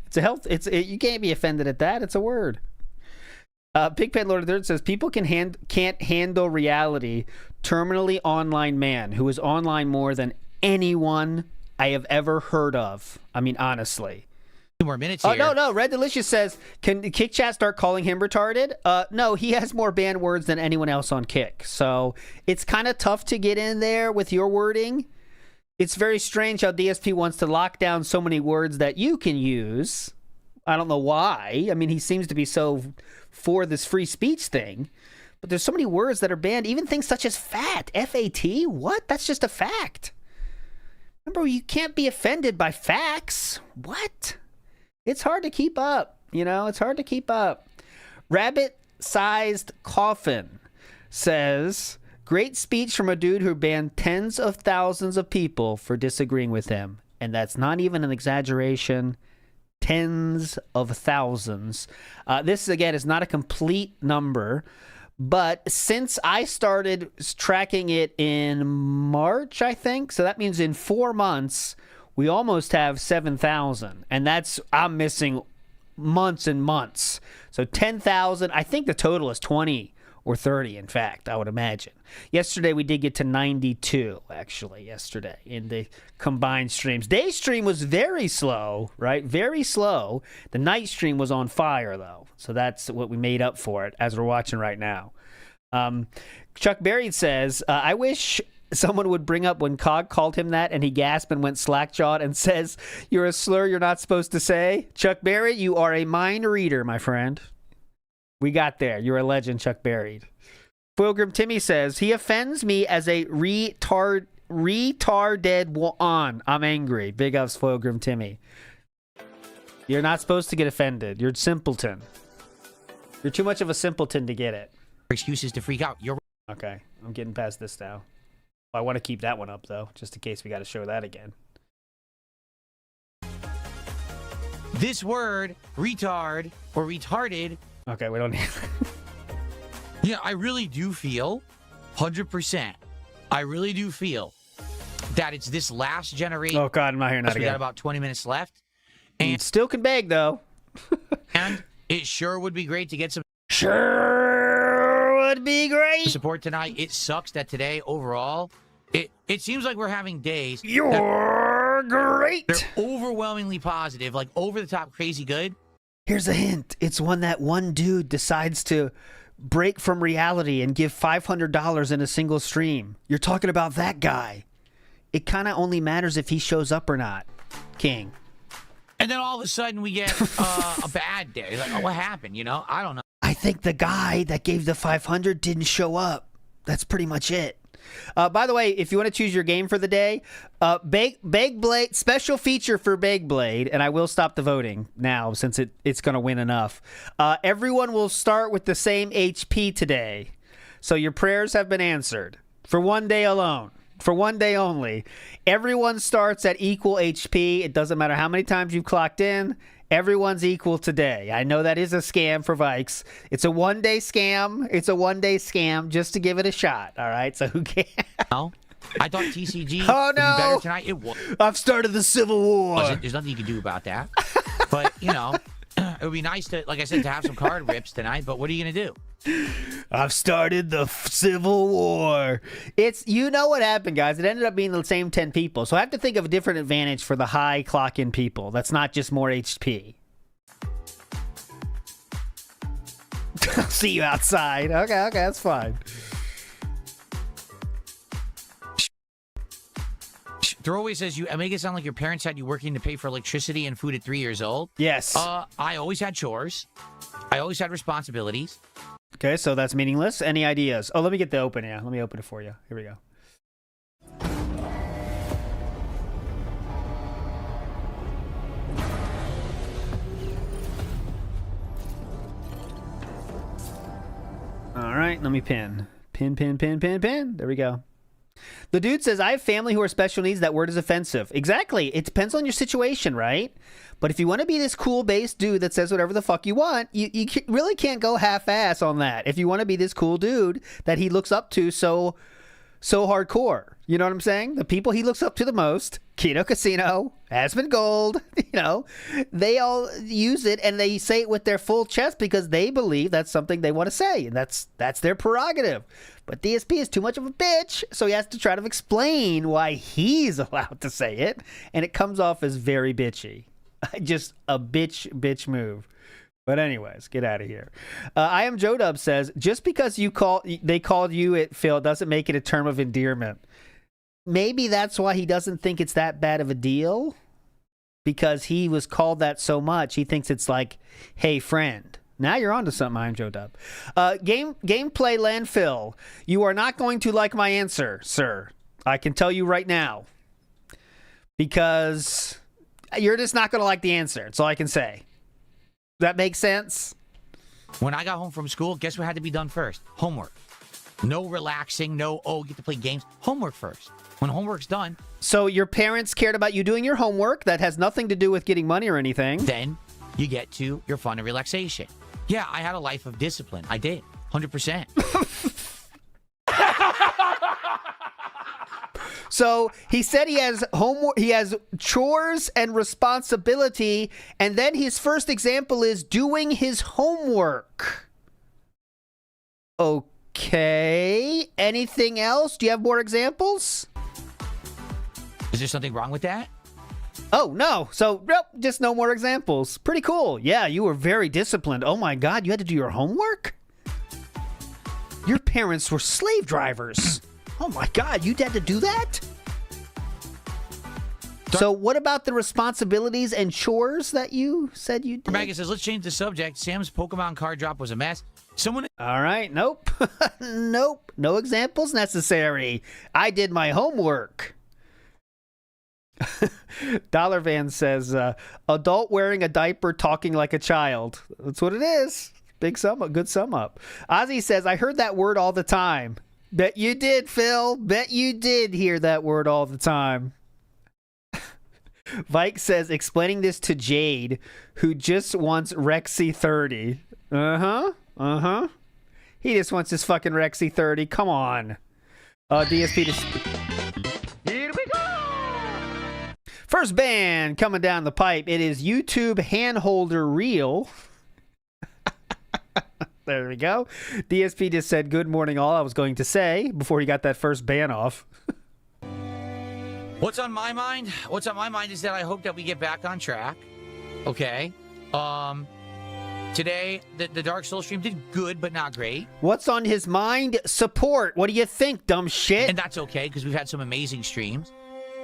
[SPEAKER 2] it's a health. You can't be offended at that. It's a word. Pigpen Lord of the Third says people can't handle reality. Terminally online man who is online more than anyone I have ever heard of. I mean, honestly.
[SPEAKER 4] 2 more minutes here.
[SPEAKER 2] Oh, no. Red Delicious says, can Kick Chat start calling him retarded? No, he has more banned words than anyone else on Kick. So it's kind of tough to get in there with your wording. It's very strange how DSP wants to lock down so many words that you can use. I don't know why. I mean, he seems to be so for this free speech thing. But there's so many words that are banned. Even things such as fat. F-A-T? What? That's just a fact. Remember, you can't be offended by facts. What? It's hard to keep up. It's hard to keep up. Rabbit-sized coffin says, great speech from a dude who banned tens of thousands of people for disagreeing with him. And that's not even an exaggeration. Tens of thousands. This, again, is not a complete number. But since I started tracking it in March, I think, so that means in 4 months, we almost have 7,000. And I'm missing months and months. So 10,000, I think the total is 20 or 30, in fact, I would imagine. Yesterday, we did get to 92, actually, yesterday, in the combined streams. Day stream was very slow, right? Very slow. The night stream was on fire, though. So that's what we made up for it, as we're watching right now. Chuck Berry says, I wish someone would bring up when Cog called him that, and he gasped and went slack-jawed and says, you're a slur you're not supposed to say. Chuck Berry, you are a mind reader, my friend. We got there. You're a legend, Chuck Berry. Foilgrim Timmy says, he offends me as a retarded on. I'm angry. Big ups, Foilgrim Timmy. You're not supposed to get offended. You're a simpleton. You're too much of a simpleton to get it.
[SPEAKER 4] Excuses to freak out. You're
[SPEAKER 2] okay. I'm getting past this now. I want to keep that one up, though, just in case we got to show that again.
[SPEAKER 4] This word, retard or retarded.
[SPEAKER 2] Okay, we don't need.
[SPEAKER 4] Yeah, I really do feel, 100%. I really do feel that it's this last generation.
[SPEAKER 2] Oh God, I'm not hearing that
[SPEAKER 4] We
[SPEAKER 2] again.
[SPEAKER 4] got about 20 minutes left, and
[SPEAKER 2] still can beg though.
[SPEAKER 4] and it sure would be great to get some.
[SPEAKER 2] Sure would be great
[SPEAKER 4] support tonight. It sucks that today overall, it seems like we're having days.
[SPEAKER 2] You're great.
[SPEAKER 4] They're overwhelmingly positive, like over the top, crazy good.
[SPEAKER 2] Here's a hint. It's that one dude decides to break from reality and give $500 in a single stream. You're talking about that guy. It kind of only matters if he shows up or not, King.
[SPEAKER 4] And then all of a sudden we get a bad day. Like, oh, what happened? I don't know.
[SPEAKER 2] I think the guy that gave the 500 didn't show up. That's pretty much it. By the way, if you want to choose your game for the day, BegBlayde, special feature for BegBlayde, and I will stop the voting now since it's going to win enough. Everyone will start with the same HP today. So your prayers have been answered for one day alone. For one day only. Everyone starts at equal HP. It doesn't matter how many times you've clocked in. Everyone's equal today. I know that is a scam for Vikes. It's a one-day scam. It's a one-day scam just to give it a shot. All right, so who can?
[SPEAKER 4] No, I thought TCG
[SPEAKER 2] oh,
[SPEAKER 4] would
[SPEAKER 2] no.
[SPEAKER 4] be better tonight. It was.
[SPEAKER 2] I've started the Civil War.
[SPEAKER 4] There's nothing you can do about that. But, it would be nice to, like I said, to have some card rips tonight. But what are you going to do?
[SPEAKER 2] I've started the Civil War. You know what happened, guys. It ended up being the same 10 people. So I have to think of a different advantage for the high clock-in people. That's not just more HP. See you outside. Okay, that's fine.
[SPEAKER 4] Throwaway says you make it sound like your parents had you working to pay for electricity and food at 3 years old.
[SPEAKER 2] Yes.
[SPEAKER 4] I always had chores. I always had responsibilities.
[SPEAKER 2] Okay, so that's meaningless. Any ideas? Oh, let me get the open. Yeah, let me open it for you. Here we go. All right, let me pin. Pin. There we go. The dude says, I have family who are special needs. That word is offensive. Exactly. It depends on your situation, right? But if you want to be this cool base dude that says whatever the fuck you want, you really can't go half-ass on that. If you want to be this cool dude that he looks up to so hardcore. You know what I'm saying? The people he looks up to the most, Keto Casino, Asmongold, they all use it and they say it with their full chest because they believe that's something they want to say. And that's their prerogative. But DSP is too much of a bitch, so he has to try to explain why he's allowed to say it. And it comes off as very bitchy. Just a bitch move. But anyways, get out of here. I am Joe Dub says, just because they called you it, Phil, doesn't make it a term of endearment. Maybe that's why he doesn't think it's that bad of a deal. Because he was called that so much, he thinks it's like, hey, friend. Now you're on to something, I'm Joe Dub. Gameplay landfill. You are not going to like my answer, sir. I can tell you right now. Because you're just not going to like the answer. That's all I can say. That makes sense?
[SPEAKER 4] When I got home from school, guess what had to be done first? Homework. No relaxing, get to play games. Homework first. When homework's done.
[SPEAKER 2] So your parents cared about you doing your homework. That has nothing to do with getting money or anything.
[SPEAKER 4] Then you get to your fun and relaxation. Yeah, I had a life of discipline. I did. 100%.
[SPEAKER 2] So he said he has homework, he has chores and responsibility, and then his first example is doing his homework. Okay. Anything else? Do you have more examples?
[SPEAKER 4] Is there something wrong with that?
[SPEAKER 2] Oh, no. So, nope, just no more examples. Pretty cool. Yeah, you were very disciplined. Oh my God, you had to do your homework? Your parents were slave drivers. Oh my God, you had to do that? So what about the responsibilities and chores that you said you did?
[SPEAKER 4] Maggie says, let's change the subject. Sam's Pokemon card drop was a mess.
[SPEAKER 2] All right, nope. Nope, no examples necessary. I did my homework. Dollar Van says, adult wearing a diaper talking like a child. That's what it is. Big sum up, good sum up. Ozzy says, I heard that word all the time. Bet you did, Phil. Bet you did hear that word all the time. Vike says, explaining this to Jade, who just wants Rexy 30. He just wants his fucking Rexy 30. Come on. DSP to... Here we go! First band coming down the pipe. It is YouTube Handholder Reel. There we go. DSP just said, good morning all, I was going to say, before he got that first ban off.
[SPEAKER 4] What's on my mind? What's on my mind is that I hope that we get back on track. Okay. Today, the Dark Souls stream did good, but not great.
[SPEAKER 2] What's on his mind? Support. What do you think, dumb shit?
[SPEAKER 4] And that's okay, because we've had some amazing streams.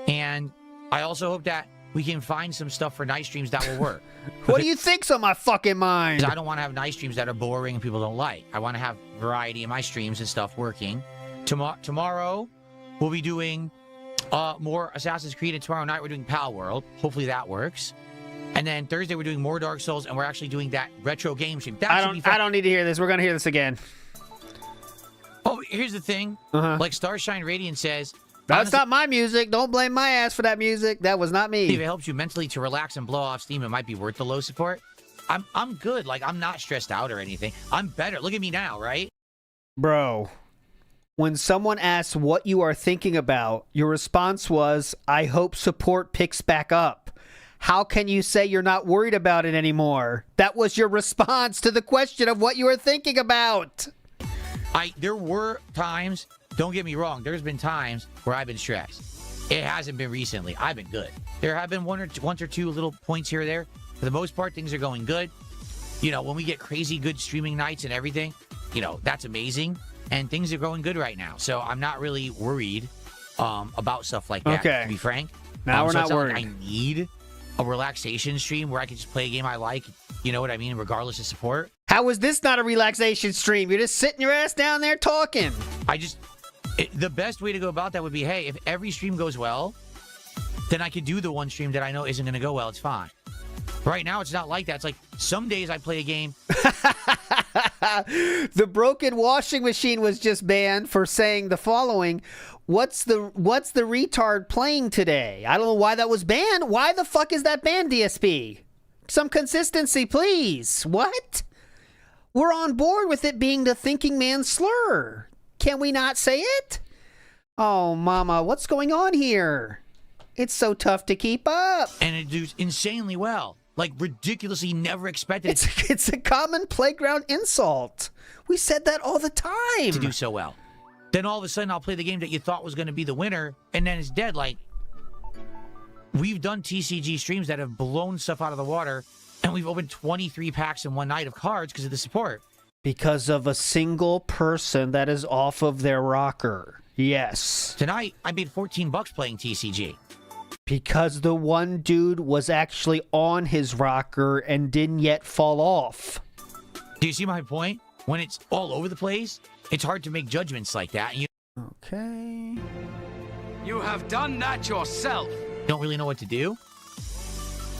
[SPEAKER 4] And I also hope that we can find some stuff for night streams that will work.
[SPEAKER 2] What do you think's on my fucking mind?
[SPEAKER 4] I don't want to have night streams that are boring and people don't like. I want to have variety in my streams and stuff working. Tomorrow, we'll be doing more Assassin's Creed, and tomorrow night we're doing Pal World. Hopefully that works. And then Thursday we're doing more Dark Souls, and we're actually doing that retro game stream. That should be fun.
[SPEAKER 2] I don't need to hear this. We're gonna hear this again.
[SPEAKER 4] Oh, here's the thing. Like Starshine Radiant says,
[SPEAKER 2] that's not my music. Don't blame my ass for that music. That was not me.
[SPEAKER 4] If it helps you mentally to relax and blow off steam, it might be worth the low support. I'm good. Like, I'm not stressed out or anything. I'm better. Look at me now, right?
[SPEAKER 2] Bro, when someone asks what you are thinking about, your response was, I hope support picks back up. How can you say you're not worried about it anymore? That was your response to the question of what you were thinking about.
[SPEAKER 4] There were times, don't get me wrong, there's been times where I've been stressed. It hasn't been recently. I've been good. There have been one or two little points here or there. For the most part, things are going good. when we get crazy good streaming nights and everything, that's amazing. And things are going good right now. So I'm not really worried about stuff like that,
[SPEAKER 2] Okay.
[SPEAKER 4] to be frank.
[SPEAKER 2] Now we're
[SPEAKER 4] so
[SPEAKER 2] not
[SPEAKER 4] it's not
[SPEAKER 2] worried.
[SPEAKER 4] like I need a relaxation stream where I can just play a game I like, you know what I mean, regardless of support.
[SPEAKER 2] How is this not a relaxation stream? You're just sitting your ass down there talking.
[SPEAKER 4] The best way to go about that would be, hey, if every stream goes well, then I could do the one stream that I know isn't going to go well. It's fine. Right now, it's not like that. It's like some days I play a game.
[SPEAKER 2] The broken washing machine was just banned for saying the following. What's the retard playing today? I don't know why that was banned. Why the fuck is that banned, DSP? Some consistency, please. What? We're on board with it being the thinking man's slur. Can we not say it? Oh, mama, what's going on here? It's so tough to keep up.
[SPEAKER 4] And it does insanely well. Like, ridiculously never expected
[SPEAKER 2] It's a common playground insult. We said that all the time.
[SPEAKER 4] to do so well. Then all of a sudden, I'll play the game that you thought was going to be the winner, and then it's dead. Like, we've done TCG streams that have blown stuff out of the water, and we've opened 23 packs in one night of cards because of the support.
[SPEAKER 2] Because of a single person that is off of their rocker. Yes.
[SPEAKER 4] Tonight, I made $14 playing TCG.
[SPEAKER 2] Because the one dude was actually on his rocker and didn't yet fall off.
[SPEAKER 4] Do you see my point? When it's all over the place, it's hard to make judgments like that. And you
[SPEAKER 2] Okay.
[SPEAKER 11] You have done that yourself.
[SPEAKER 4] don't really know what to do.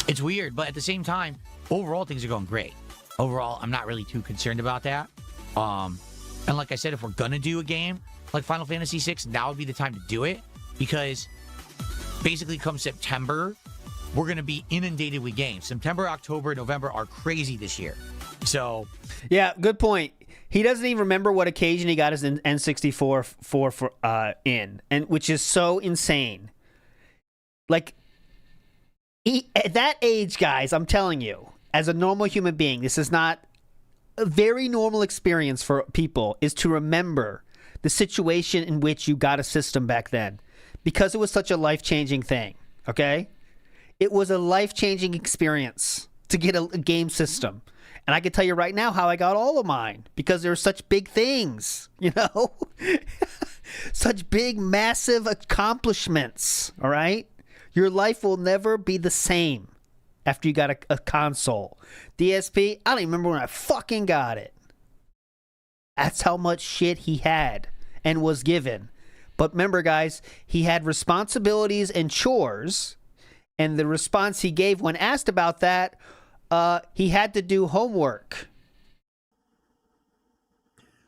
[SPEAKER 4] It's weird, but at the same time, overall, things are going great. Overall, I'm not really too concerned about that. And like I said, if we're going to do a game like Final Fantasy VI, now would be the time to do it. Because basically come September, we're going to be inundated with games. September, October, November are crazy this year. So,
[SPEAKER 2] Yeah, good point. He doesn't even remember what occasion he got his N64 in, and which is so insane. Like, at that age, guys, I'm telling you, as a normal human being, this is not a very normal experience for people, is to remember the situation in which you got a system back then. Because it was such a life-changing thing, okay? It was a life-changing experience to get a game system. And I can tell you right now how I got all of mine. Because there were such big things, Such big, massive accomplishments, all right? Your life will never be the same after you got a console. DSP, I don't even remember when I fucking got it. That's how much shit he had and was given. But remember, guys, he had responsibilities and chores, and the response he gave when asked about that, he had to do homework.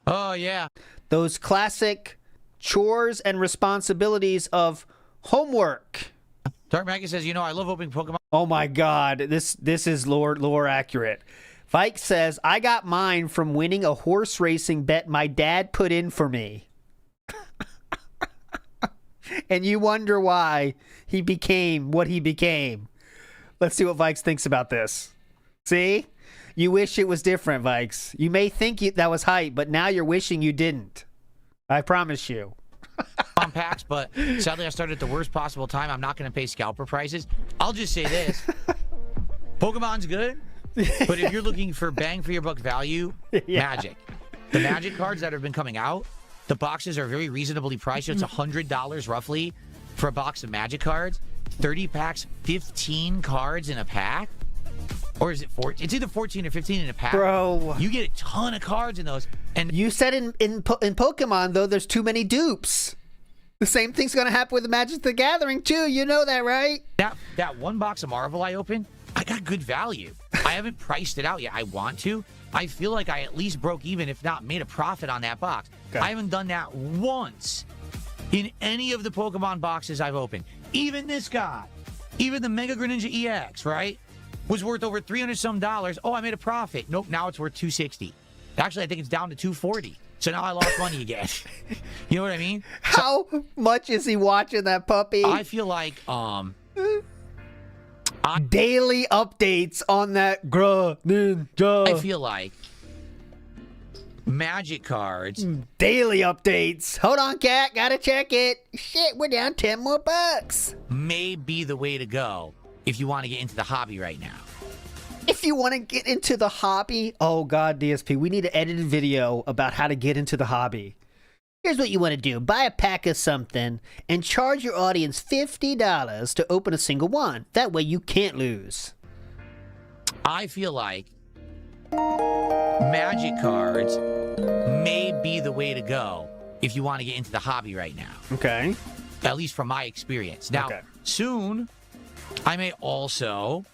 [SPEAKER 4] oh, yeah.
[SPEAKER 2] Those classic chores and responsibilities of homework.
[SPEAKER 4] Dark Maggie says, I love opening Pokemon.
[SPEAKER 2] Oh my God, this is lore accurate. Vike says, I got mine from winning a horse racing bet my dad put in for me. And you wonder why he became what he became. Let's see what Vikes thinks about this. See? You wish it was different, Vikes. You may think that was hype, but now you're wishing you didn't. I promise you.
[SPEAKER 4] On packs, but sadly I started at the worst possible time. I'm not going to pay scalper prices. I'll just say this. Pokemon's good, but if you're looking for bang for your buck value, Magic. The Magic cards that have been coming out, the boxes are very reasonably priced. It's $100 roughly for a box of Magic cards. 30 packs, 15 cards in a pack. Or is it 14? It's either 14 or 15 in a pack.
[SPEAKER 2] Bro.
[SPEAKER 4] You get a ton of cards in those. And
[SPEAKER 2] You said in Pokemon, though, there's too many dupes. The same thing's going to happen with the Magic the Gathering, too. You know that, right?
[SPEAKER 4] that one box of Marvel I opened, I got good value. I haven't priced it out yet. I want to. I feel like I at least broke even, if not made a profit on that box.
[SPEAKER 2] Okay.
[SPEAKER 4] I haven't done that once in any of the Pokemon boxes I've opened. Even this guy, even the Mega Greninja EX, right, was worth over $300-some. Oh, I made a profit. Nope, now it's worth $260. Actually, I think it's down to $240. So now I lost money again. You know what I mean?
[SPEAKER 2] How much is he watching that puppy?
[SPEAKER 4] I feel like
[SPEAKER 2] daily updates on that Greninja.
[SPEAKER 4] I feel like Magic cards.
[SPEAKER 2] Daily updates. Hold on, cat. Gotta check it. Shit, we're down 10 more bucks.
[SPEAKER 4] May be the way to go if you want to get into the hobby right now.
[SPEAKER 2] If you want to get into the hobby, oh god, DSP, we need an edited video about how to get into the hobby. Here's what you want to do. Buy a pack of something and charge your audience $50 to open a single one. That way you can't lose.
[SPEAKER 4] I feel like magic cards may be the way to go if you want to get into the hobby right now.
[SPEAKER 2] Okay.
[SPEAKER 4] At least from my experience. Now, soon, I may also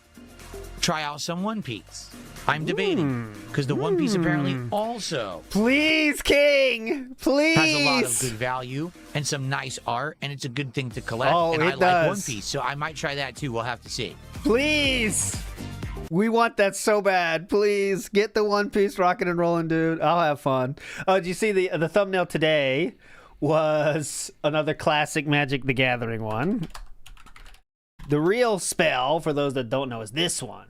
[SPEAKER 4] try out some One Piece. I'm debating because the One Piece apparently also
[SPEAKER 2] Please, King! Please!
[SPEAKER 4] has a lot of good value and some nice art, and it's a good thing to collect.
[SPEAKER 2] Oh,
[SPEAKER 4] and
[SPEAKER 2] it
[SPEAKER 4] I like
[SPEAKER 2] does.
[SPEAKER 4] One Piece, so I might try that too. We'll have to see.
[SPEAKER 2] Please! We want that so bad. Please get the One Piece rocking and rolling, dude. I'll have fun. Oh, did you see the thumbnail today was another classic Magic the Gathering one. The real spell, for those that don't know, is this one.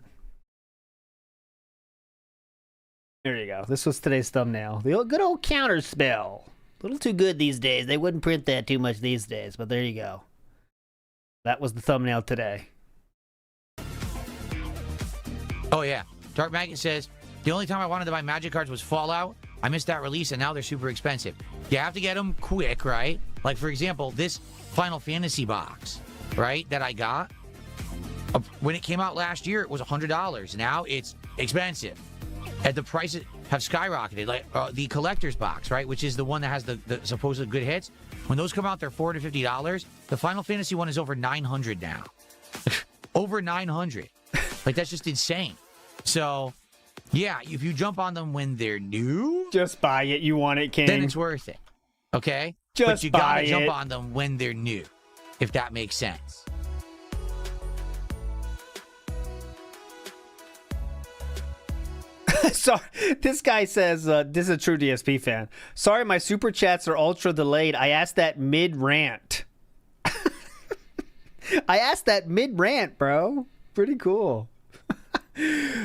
[SPEAKER 2] There you go. This was today's thumbnail. The good old counter spell. A little too good these days. They wouldn't print that too much these days, but there you go. That was the thumbnail today.
[SPEAKER 4] Oh, yeah. Dark Maggot says, the only time I wanted to buy Magic cards was Fallout. I missed that release, and now they're super expensive. You have to get them quick, right? Like, for example, this Final Fantasy box, right, that I got. When it came out last year, it was $100. Now it's expensive. And the prices have skyrocketed. Like the collector's box, right, which is the one that has the supposed good hits. When those come out, they're $450. The Final Fantasy one is over $900 now. Over $900. Like, that's just insane. So, yeah, if you jump on them when they're new,
[SPEAKER 2] just buy it. You want it, King.
[SPEAKER 4] then it's worth it. Okay?
[SPEAKER 2] Just
[SPEAKER 4] but you
[SPEAKER 2] buy
[SPEAKER 4] gotta jump
[SPEAKER 2] it.
[SPEAKER 4] on them when they're new, if that makes sense.
[SPEAKER 2] Sorry, this guy says, this is a true DSP fan. Sorry, my super chats are ultra delayed. I asked that mid-rant. I asked that mid-rant, bro. Pretty cool.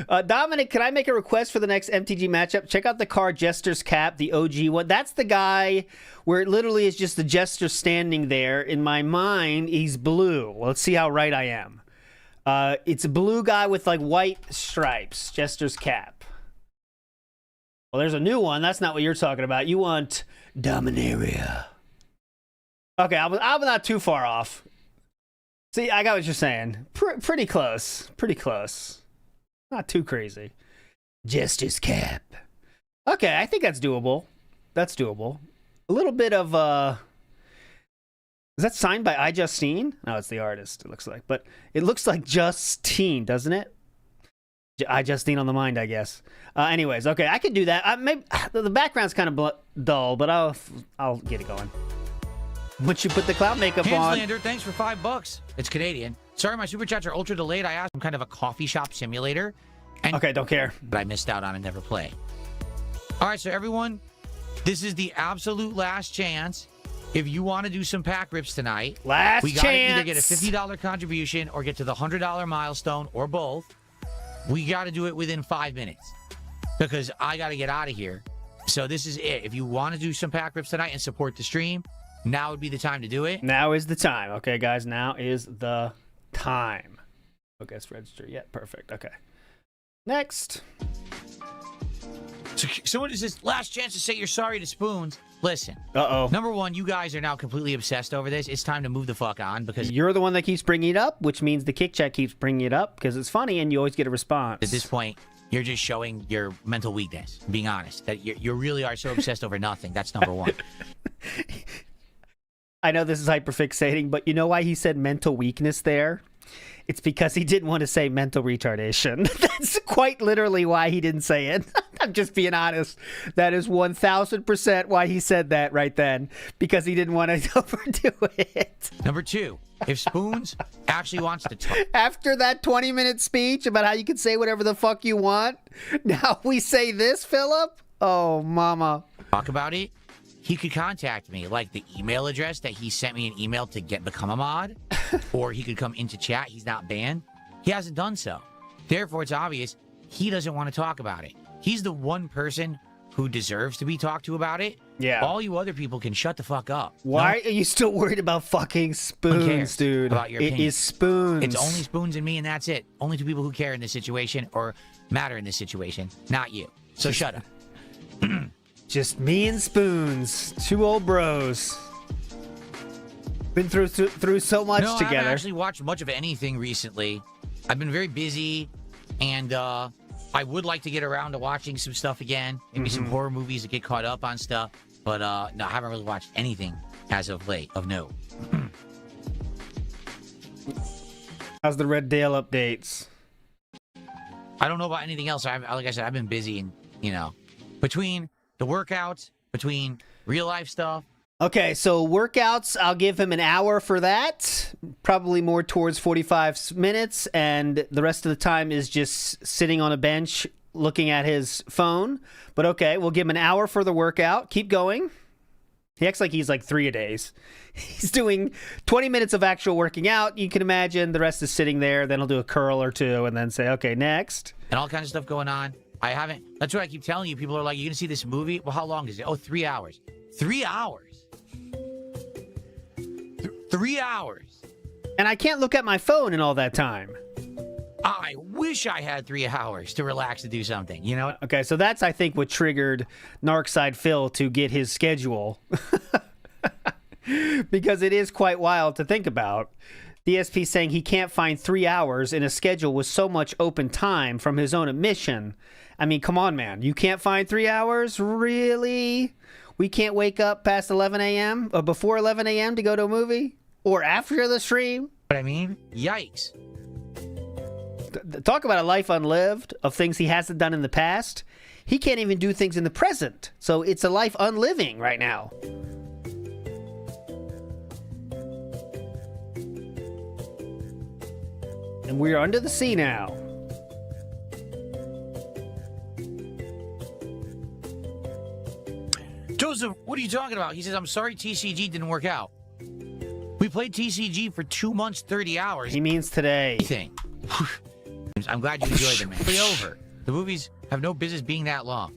[SPEAKER 2] Dominic, can I make a request for the next MTG matchup? Check out the card Jester's Cap, the OG one. That's the guy where it literally is just the Jester standing there. In my mind, he's blue. Well, let's see how right I am. It's a blue guy with like white stripes. Jester's Cap. Well, there's a new one. That's not what you're talking about. You want Dominaria. Okay, I'm not too far off. See, I got what you're saying. Pretty close. Pretty close. Not too crazy. Jester's Cap. Okay, I think that's doable. That's doable. A little bit of, is that signed by iJustine? No, it's the artist, it looks like. But it looks like Justine, doesn't it? iJustine on the mind, I guess. Anyways, okay, I could do that. Maybe the background's kind of dull, but I'll get it going. Once you put the cloud makeup on.
[SPEAKER 4] Hanslander, thanks for $5. It's Canadian. Sorry, my super chats are ultra delayed. I asked some kind of a coffee shop simulator. And
[SPEAKER 2] okay, don't care.
[SPEAKER 4] But I missed out on and never played. All right, so everyone, this is the absolute last chance. If you want to do some pack rips tonight, we got to either get a $50 contribution or get to the $100 milestone or both. We got to do it within 5 minutes because I got to get out of here. So this is it. If you want to do some pack rips tonight and support the stream, now would be the time to do it.
[SPEAKER 2] Now is the time. Okay, guys, now is the time. Okay, let's register. Yeah, perfect. Okay. Next.
[SPEAKER 4] So what is this last chance to say you're sorry to Spoons? Listen.
[SPEAKER 2] Uh-oh.
[SPEAKER 4] Number one, you guys are now completely obsessed over this. It's time to move the fuck on because
[SPEAKER 2] you're the one that keeps bringing it up, which means the kick chat keeps bringing it up because it's funny and you always get a response.
[SPEAKER 4] At this point, you're just showing your mental weakness, being honest. That you really are so obsessed over nothing. That's number one.
[SPEAKER 2] I know this is hyperfixating, but you know why he said mental weakness there? It's because he didn't want to say mental retardation. That's quite literally why he didn't say it. I'm just being honest. That is 1000% why he said that right then. Because he didn't want to overdo it.
[SPEAKER 4] Number two, if Spoons actually wants to talk.
[SPEAKER 2] After that 20-minute speech about how you can say whatever the fuck you want, now we say this, Philip? Oh, mama.
[SPEAKER 4] Talk about it. He could contact me, like the email address that he sent me an email to become a mod, or he could come into chat. He's not banned. He hasn't done so. Therefore, it's obvious he doesn't want to talk about it. He's the one person who deserves to be talked to about it,
[SPEAKER 2] Yeah.
[SPEAKER 4] All you other people can shut the fuck up.
[SPEAKER 2] Why are you still worried about fucking spoons, dude?
[SPEAKER 4] About your
[SPEAKER 2] It
[SPEAKER 4] opinion.
[SPEAKER 2] is spoons.
[SPEAKER 4] It's only spoons and me, and that's it. Only two people who care in this situation or matter in this situation, not you. So shut up.
[SPEAKER 2] Just me and spoons, two old bros. Been through so much
[SPEAKER 4] No, I
[SPEAKER 2] together.
[SPEAKER 4] haven't actually watched much of anything recently. I've been very busy, and I would like to get around to watching some stuff again. Maybe some horror movies to get caught up on stuff. But no, I haven't really watched anything as of late of note.
[SPEAKER 2] How's the Red Dale updates?
[SPEAKER 4] I don't know about anything else. Like I said, I've been busy, and between the workouts, between real life stuff.
[SPEAKER 2] Okay, so workouts, I'll give him an hour for that. Probably more towards 45 minutes, and the rest of the time is just sitting on a bench looking at his phone. But okay, we'll give him an hour for the workout. Keep going. He acts like he's like 3 a days. He's doing 20 minutes of actual working out. You can imagine the rest is sitting there. Then he'll do a curl or two and then say, okay, next.
[SPEAKER 4] And all kinds of stuff going on. I haven't. That's what I keep telling you. People are like, you going to see this movie? Well, how long is it? Oh, 3 hours. 3 hours. 3 hours.
[SPEAKER 2] And I can't look at my phone in all that time.
[SPEAKER 4] I wish I had 3 hours to relax and do something, you know?
[SPEAKER 2] Okay, so that's, I think, what triggered Narcside Phil to get his schedule. Because it is quite wild to think about. DSP saying he can't find 3 hours in a schedule with so much open time from his own admission. I mean, come on, man. You can't find 3 hours? Really? We can't wake up past 11 a.m. or before 11 a.m. to go to a movie? Or after the stream?
[SPEAKER 4] What I mean? Yikes.
[SPEAKER 2] Talk about a life unlived of things he hasn't done in the past. He can't even do things in the present. So it's a life unliving right now. And we're under the sea now.
[SPEAKER 4] Joseph, what are you talking about? He says, I'm sorry TCG didn't work out. We played TCG for 2 months, 30 hours.
[SPEAKER 2] He means today.
[SPEAKER 4] I'm glad you enjoyed them, man. Play over. The movies have no business being that long.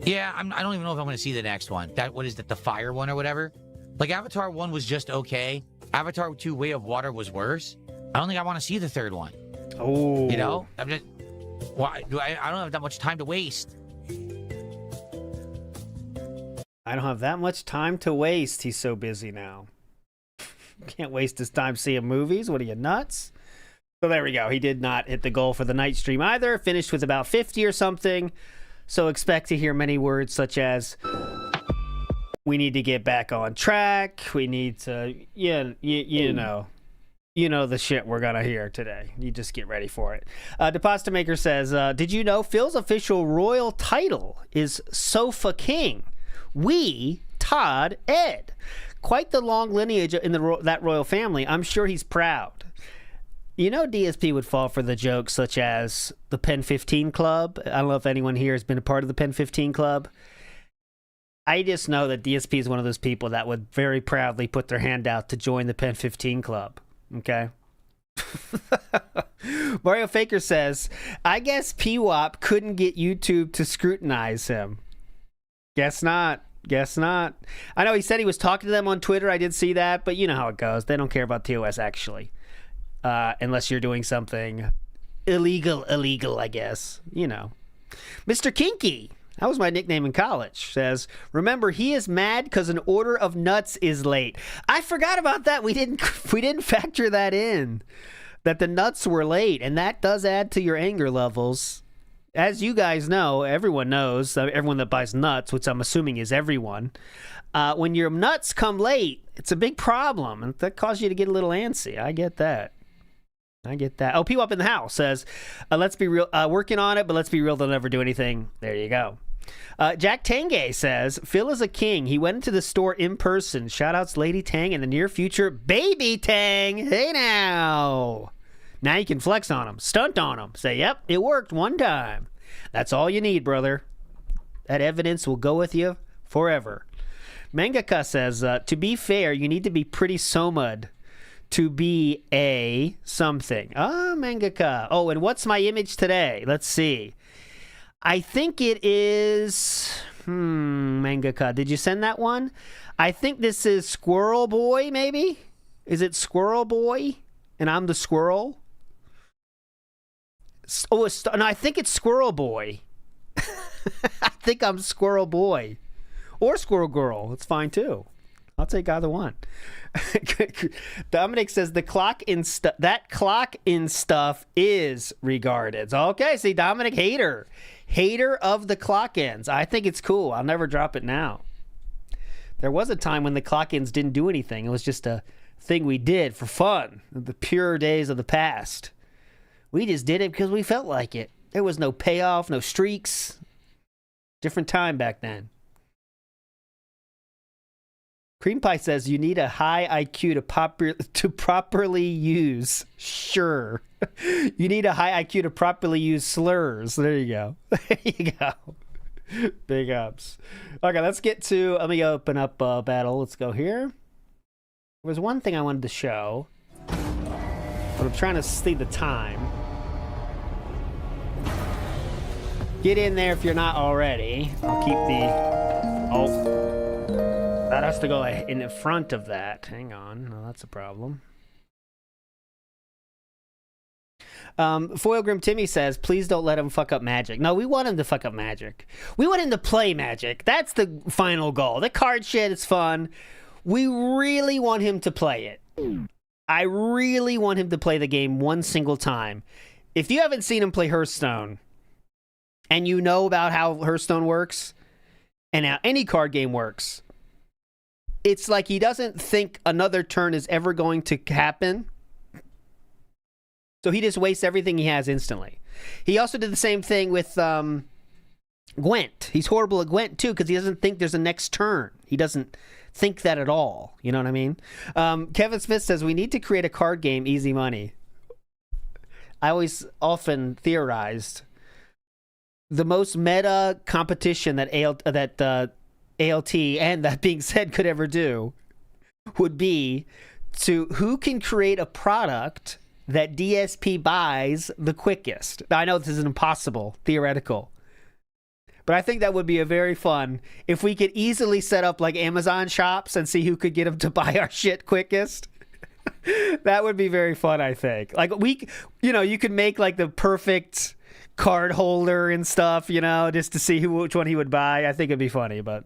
[SPEAKER 4] Yeah, I don't even know if I'm going to see the next one. What is that, the fire one or whatever? Like, Avatar 1 was just okay. Avatar 2 Way of Water was worse. I don't think I want to see the third one.
[SPEAKER 2] Oh.
[SPEAKER 4] You know? I'm just... Why? I don't have that much time to waste.
[SPEAKER 2] I don't have that much time to waste. He's so busy now. Can't waste his time seeing movies. What are you, nuts? So there we go. He did not hit the goal for the night stream either. Finished with about 50 or something. So expect to hear many words such as, we need to get back on track. We need to, you know the shit we're going to hear today. You just get ready for it. Deposit Maker says, did you know Phil's official royal title is Sofa King? We, Todd, Ed. Quite the long lineage in that royal family. I'm sure he's proud. You know DSP would fall for the jokes such as the Pen 15 Club. I don't know if anyone here has been a part of the Pen 15 Club. I just know that DSP is one of those people that would very proudly put their hand out to join the Pen 15 Club. Okay? Mario Faker says, I guess PWAP couldn't get YouTube to scrutinize him. Guess not. Guess not. I know he said he was talking to them on Twitter. I did see that, but you know how it goes. They don't care about TOS, actually. Unless you're doing something illegal, I guess. You know. Mr. Kinky, that was my nickname in college, says, remember, he is mad because an order of nuts is late. I forgot about that. We didn't factor that in, that the nuts were late, and that does add to your anger levels. As you guys know, everyone knows, everyone that buys nuts, which I'm assuming is everyone, when your nuts come late, it's a big problem, and that causes you to get a little antsy. I get that. Oh, P-Wop in the house says, let's be real, working on it, but let's be real, they'll never do anything. There you go. Jack Tange says, Phil is a king. He went into the store in person. Shout-outs Lady Tang in the near future. Baby Tang! Hey now! Now you can flex on him, stunt on him. Say, yep, it worked one time. That's all you need, brother. That evidence will go with you forever. Mangaka says, to be fair, you need to be pretty somud to be a something. Mangaka. Oh, and what's my image today? Let's see. I think it is... Mangaka, did you send that one? I think this is Squirrel Boy, maybe? Is it Squirrel Boy? And I'm the squirrel? Oh, no, I think it's Squirrel Boy. I think I'm Squirrel Boy. Or Squirrel Girl. It's fine, too. I'll take either one. Dominic says that clock in stuff is regarded. Okay, see, Dominic, hater of the clock ins. I think it's cool. I'll never drop it now. There was a time when the clock ins didn't do anything. It was just a thing we did for fun. The pure days of the past. We just did it because we felt like it. There was no payoff, no streaks. Different time back then. Cream Pie says you need a high IQ to properly use. Sure. You need a high IQ to properly use slurs. There you go. There you go. Big ups. Okay, let's get to... Let me open up battle. Let's go here. There was one thing I wanted to show, but I'm trying to see the time. Get in there if you're not already. I'll keep the... Oh. That has to go in the front of that. Hang on. No, that's a problem. Foil Grim Timmy says, please don't let him fuck up Magic. No, we want him to fuck up Magic. We want him to play Magic. That's the final goal. The card shit is fun. We really want him to play it. I really want him to play the game one single time. If you haven't seen him play Hearthstone, and you know about how Hearthstone works, and how any card game works, it's like he doesn't think another turn is ever going to happen. So he just wastes everything he has instantly. He also did the same thing with Gwent. He's horrible at Gwent too because he doesn't think there's a next turn. He doesn't think that at all. You know what I mean? Kevin Smith says, we need to create a card game, easy money. I always often theorized the most meta competition that ALT and that being said could ever do would be to who can create a product that DSP buys the quickest. Now, I know this is impossible, theoretical, but I think that would be a very fun if we could easily set up like Amazon shops and see who could get them to buy our shit quickest. That would be very fun, I think. Like you could make like the perfect card holder and stuff, just to see which one he would buy. I think it'd be funny, but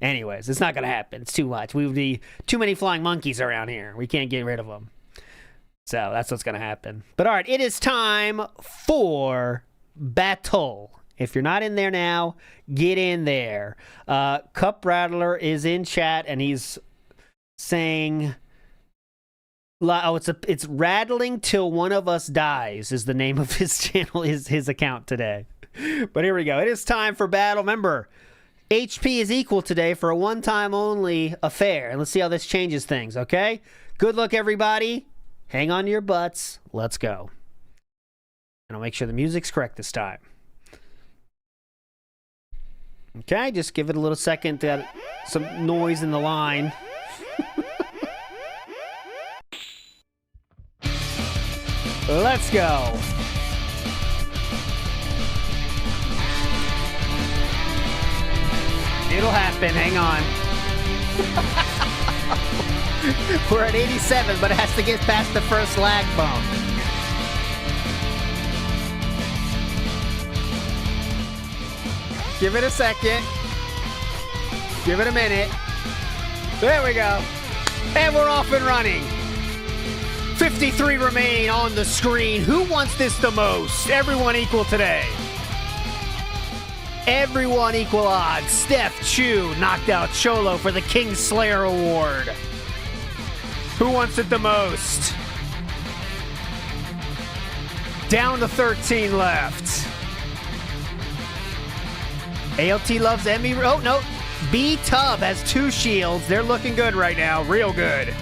[SPEAKER 2] anyways, it's not going to happen. It's too much. We would be too many flying monkeys around here. We can't get rid of them. So that's what's going to happen. But all right, it is time for battle. If you're not in there now, get in there. Cup Rattler is in chat, and he's saying, oh, it's Rattling Till One of Us Dies is the name of his channel, his account today. But here we go. It is time for battle. Remember, HP is equal today for a one-time only affair. And let's see how this changes things, okay? Good luck, everybody. Hang on to your butts. Let's go. And I'll make sure the music's correct this time. Okay, just give it a little second to get some noise in the line. Let's go. It'll happen. Hang on. We're at 87, but it has to get past the first lag bump. Give it a second. Give it a minute. There we go. And we're off and running. 53 remain on the screen. Who wants this the most? Everyone equal today. Everyone equal odds. Steph Chu knocked out Cholo for the Kingslayer Award. Who wants it the most? Down to 13 left. ALT loves Emmy. Oh, no. B-Tub has 2 shields. They're looking good right now. Real good.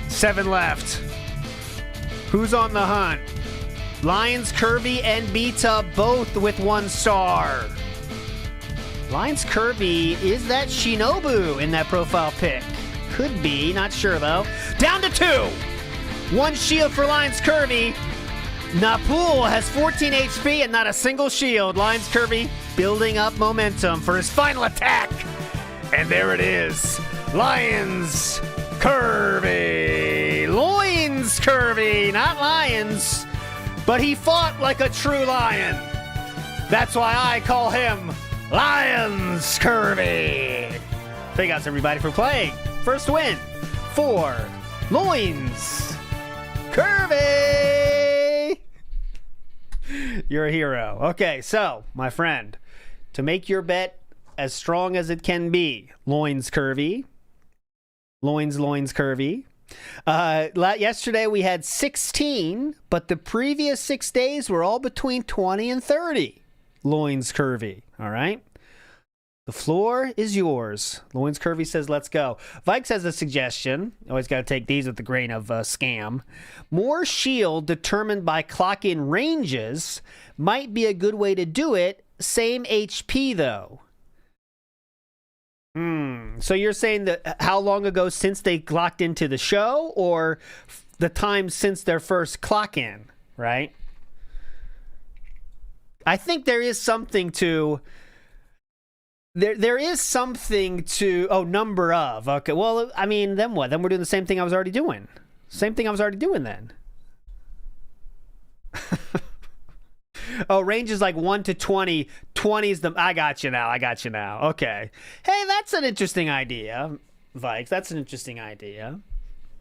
[SPEAKER 2] 7 left. Who's on the hunt? Lions, Kirby, and B-Tub both with 1 star. Lions Kirby, is that Shinobu in that profile pic? Could be, not sure though. Down to 2. 1 shield for Lions Kirby. Napul has 14 HP and not a single shield. Lions Kirby building up momentum for his final attack. And there it is. Lions Curvy. Loins Curvy, not lions. But he fought like a true lion. That's why I call him Lions Curvy. Thank you guys, everybody, for playing. First win for Loins Curvy. You're a hero. Okay, so, my friend, to make your bet as strong as it can be, Loins Curvy. Loins Curvy. Yesterday we had 16, but the previous 6 days were all between 20 and 30. Loins Curvy. All right? The floor is yours. Loins Curvy says, let's go. Vikes has a suggestion. Always got to take these with a grain of scam. More shield determined by clock-in ranges might be a good way to do it. Same HP, though. So you're saying that how long ago since they clocked into the show, or the time since their first clock in, right? I think there is something to... There is something to... Oh, number of. Okay, well, I mean, then what? Then we're doing the same thing I was already doing. Same thing I was already doing then. Oh, range is like 1 to 20. 20 is the... I got you now. Okay. Hey, that's an interesting idea, Vikes. That's an interesting idea.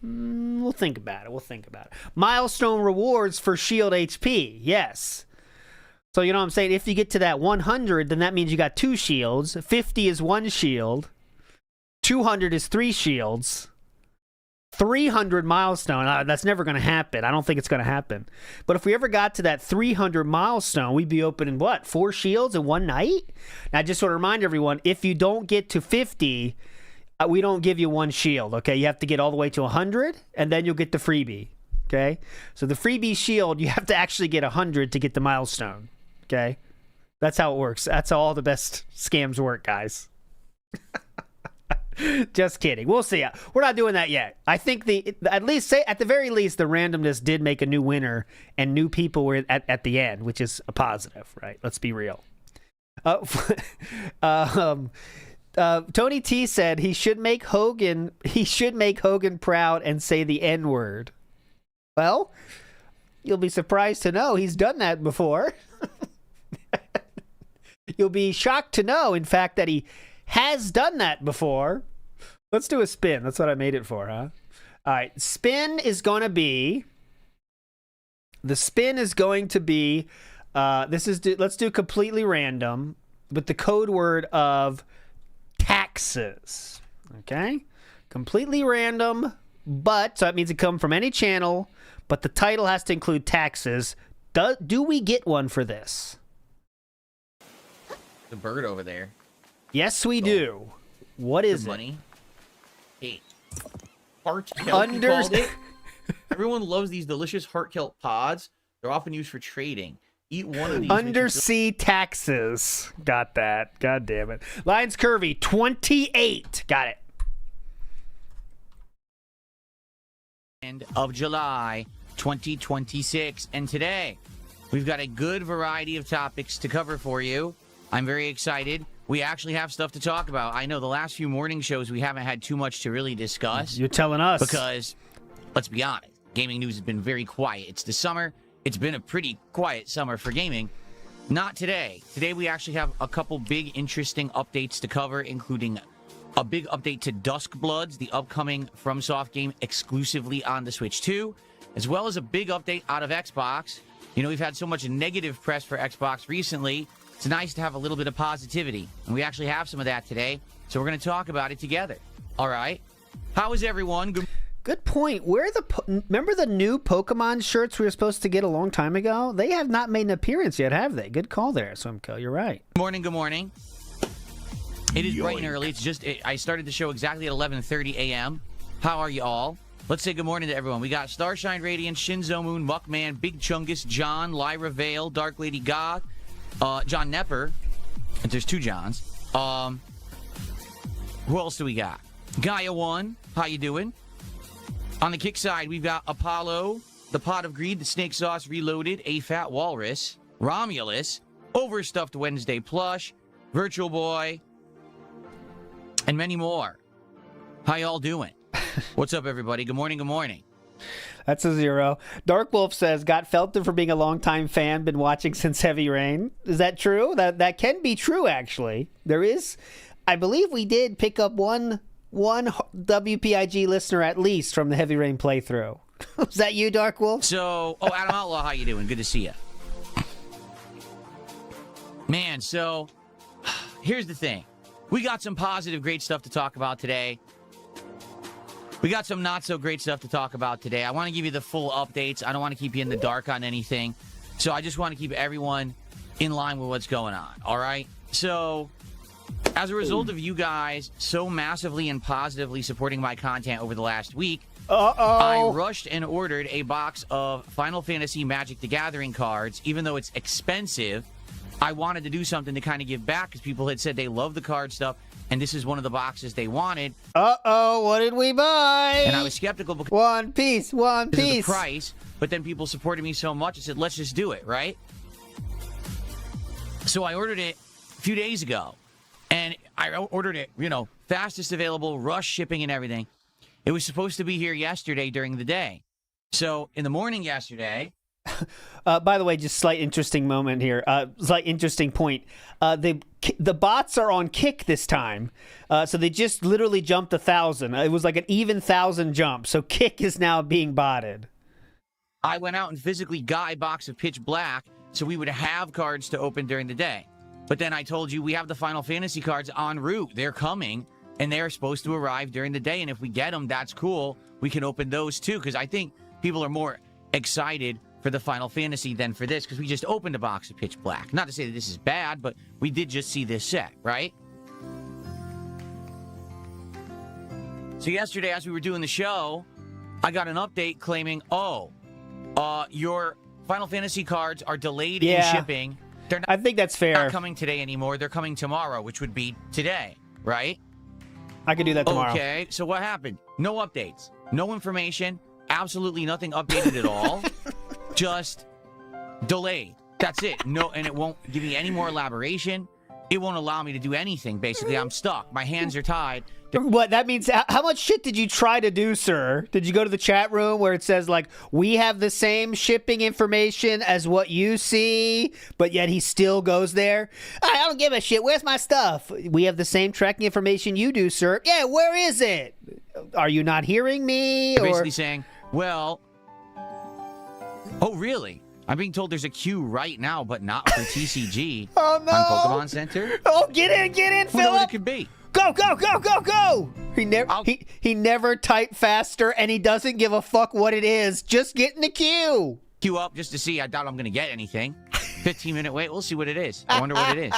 [SPEAKER 2] We'll think about it. Milestone rewards for shield HP. Yes. So, you know what I'm saying? If you get to that 100, then that means you got 2 shields. 50 is 1 shield. 200 is 3 shields. 300 milestone. That's never going to happen. I don't think it's going to happen. But if we ever got to that 300 milestone, we'd be opening, 4 shields in one night? Now, I just want to remind everyone, if you don't get to 50, we don't give you 1 shield, okay? You have to get all the way to 100, and then you'll get the freebie, okay? So the freebie shield, you have to actually get 100 to get the milestone, okay? That's how it works. That's how all the best scams work, guys. Just kidding. We'll see. We're not doing that yet. I think at the very least, the randomness did make a new winner, and new people were at the end, which is a positive, right? Let's be real. Tony T said he should make Hogan proud and say the N-word. Well, you'll be surprised to know he's done that before. You'll be shocked to know, in fact, that he has done that before. Let's do a spin. That's what I made it for, huh? All right. Spin is going to be... let's do completely random with the code word of taxes. Okay? Completely random, but, so that means it come from any channel, but the title has to include taxes. Do we get one for this?
[SPEAKER 4] The bird over there.
[SPEAKER 2] Yes, we do. What is
[SPEAKER 4] money? Hey, heart kelp. Everyone loves these delicious heart kelp pods. They're often used for trading. Eat one of these.
[SPEAKER 2] Undersea taxes. Got that. God damn it. Lions Curvy, 28. Got it.
[SPEAKER 4] End of July 2026. And today, we've got a good variety of topics to cover for you. I'm very excited. We actually have stuff to talk about. I know the last few morning shows, we haven't had too much to really discuss.
[SPEAKER 2] You're telling us.
[SPEAKER 4] Because, let's be honest, gaming news has been very quiet. It's the summer. It's been a pretty quiet summer for gaming. Not today. Today we actually have a couple big, interesting updates to cover, including a big update to Duskbloods, the upcoming FromSoft game exclusively on the Switch 2, as well as a big update out of Xbox. You know, we've had so much negative press for Xbox recently. It's nice to have a little bit of positivity, and we actually have some of that today, so we're going to talk about it together. All right? How is everyone?
[SPEAKER 2] Good point. Remember the new Pokemon shirts we were supposed to get a long time ago? They have not made an appearance yet, have they? Good call there, Swimco. You're right.
[SPEAKER 4] Good morning. It is bright and early. It's just I started the show exactly at 11:30 a.m. How are you all? Let's say good morning to everyone. We got Starshine Radiant, Shinzo Moon, Muckman, Big Chungus, John, Lyra Vale, Dark Lady Goth, John Nepper. And there's 2 Johns. Who else do we got? Gaia1, how you doing? On the kick side, we've got Apollo, the Pot of Greed, the Snake Sauce Reloaded, A Fat Walrus, Romulus, Overstuffed Wednesday plush, Virtual Boy, and many more. How y'all doing? What's up, everybody? Good morning, good morning.
[SPEAKER 2] That's a 0. Dark Wolf says, got Felton for being a longtime fan, been watching since Heavy Rain. Is that true? That can be true, actually. There is, I believe we did pick up one WPIG listener at least from the Heavy Rain playthrough. Was that you, Dark Wolf?
[SPEAKER 4] So, Adam Outlaw, how you doing? Good to see you. Man, so, here's the thing. We got some positive, great stuff to talk about today. We got some not-so-great stuff to talk about today. I want to give you the full updates. I don't want to keep you in the dark on anything. So I just want to keep everyone in line with what's going on, all right? So, as a result of you guys so massively and positively supporting my content over the last week, I rushed and ordered a box of Final Fantasy Magic the Gathering cards. Even though it's expensive, I wanted to do something to kind of give back because people had said they love the card stuff. And this is one of the boxes they wanted.
[SPEAKER 2] What did we buy?
[SPEAKER 4] And I was skeptical because
[SPEAKER 2] One Piece.
[SPEAKER 4] of the price. But then people supported me so much, I said, let's just do it, right? So I ordered it a few days ago. And I ordered it, fastest available, rush shipping and everything. It was supposed to be here yesterday during the day. So in the morning yesterday...
[SPEAKER 2] By the way, just slight interesting moment here. Slight interesting point. The bots are on Kick this time, so they just literally jumped 1,000. It was like an even 1,000 jump. So Kick is now being botted.
[SPEAKER 4] I went out and physically got a box of Pitch Black so we would have cards to open during the day. But then I told you we have the Final Fantasy cards en route. They're coming, and they're supposed to arrive during the day. And if we get them, that's cool. We can open those too, because I think people are more excited for the Final Fantasy than for this, because we just opened a box of Pitch Black. Not to say that this is bad, but we did just see this set, right? So yesterday, as we were doing the show, I got an update claiming, your Final Fantasy cards are delayed in shipping. They're not,
[SPEAKER 2] I think that's fair.
[SPEAKER 4] Not coming today anymore. They're coming tomorrow, which would be today, right?
[SPEAKER 2] I could do that tomorrow.
[SPEAKER 4] Okay, so what happened? No updates. No information. Absolutely nothing updated at all. Just delayed. That's it. No, and it won't give me any more elaboration. It won't allow me to do anything. Basically, I'm stuck. My hands are tied.
[SPEAKER 2] What that means? How much shit did you try to do, sir? Did you go to the chat room where it says like we have the same shipping information as what you see, but yet he still goes there? I don't give a shit. Where's my stuff? We have the same tracking information you do, sir. Yeah, where is it? Are you not hearing me?
[SPEAKER 4] Or basically saying, well. Oh, really? I'm being told there's a queue right now, but not for TCG
[SPEAKER 2] on
[SPEAKER 4] Pokemon Center.
[SPEAKER 2] Oh, get in, Philip!
[SPEAKER 4] What it could be?
[SPEAKER 2] Go! He never typed faster, and he doesn't give a fuck what it is. Just get in the queue.
[SPEAKER 4] Queue up just to see. I doubt I'm going to get anything. 15-minute wait. We'll see what it is. I wonder what it is.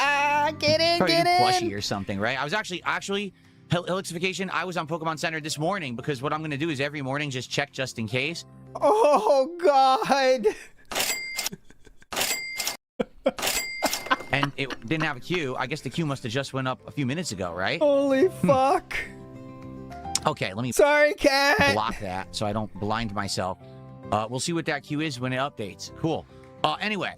[SPEAKER 2] Get in.
[SPEAKER 4] Plushie or something, right? I was actually Helixification. I was on Pokemon Center this morning because what I'm going to do is every morning just check just in case.
[SPEAKER 2] Oh, God.
[SPEAKER 4] And it didn't have a queue. I guess the queue must have just went up a few minutes ago, right?
[SPEAKER 2] Holy fuck.
[SPEAKER 4] Okay, let me
[SPEAKER 2] Sorry, cat.
[SPEAKER 4] block that so I don't blind myself. We'll see what that queue is when it updates. Cool. Anyway,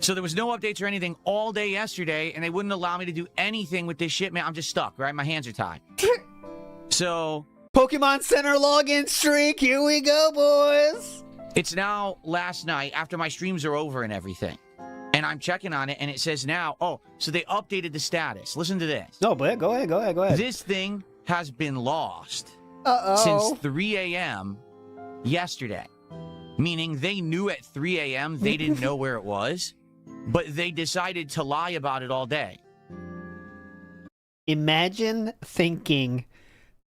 [SPEAKER 4] so there was no updates or anything all day yesterday, and they wouldn't allow me to do anything with this shit, man. I'm just stuck, right? My hands are tied. So...
[SPEAKER 2] Pokemon Center login streak. Here we go, boys.
[SPEAKER 4] It's now last night after my streams are over and everything. And I'm checking on it, and it says now, so they updated the status. Listen to this.
[SPEAKER 2] No, but go ahead.
[SPEAKER 4] This thing has been lost
[SPEAKER 2] since
[SPEAKER 4] 3 a.m. yesterday. Meaning they knew at 3 a.m. they didn't know where it was, but they decided to lie about it all day.
[SPEAKER 2] Imagine thinking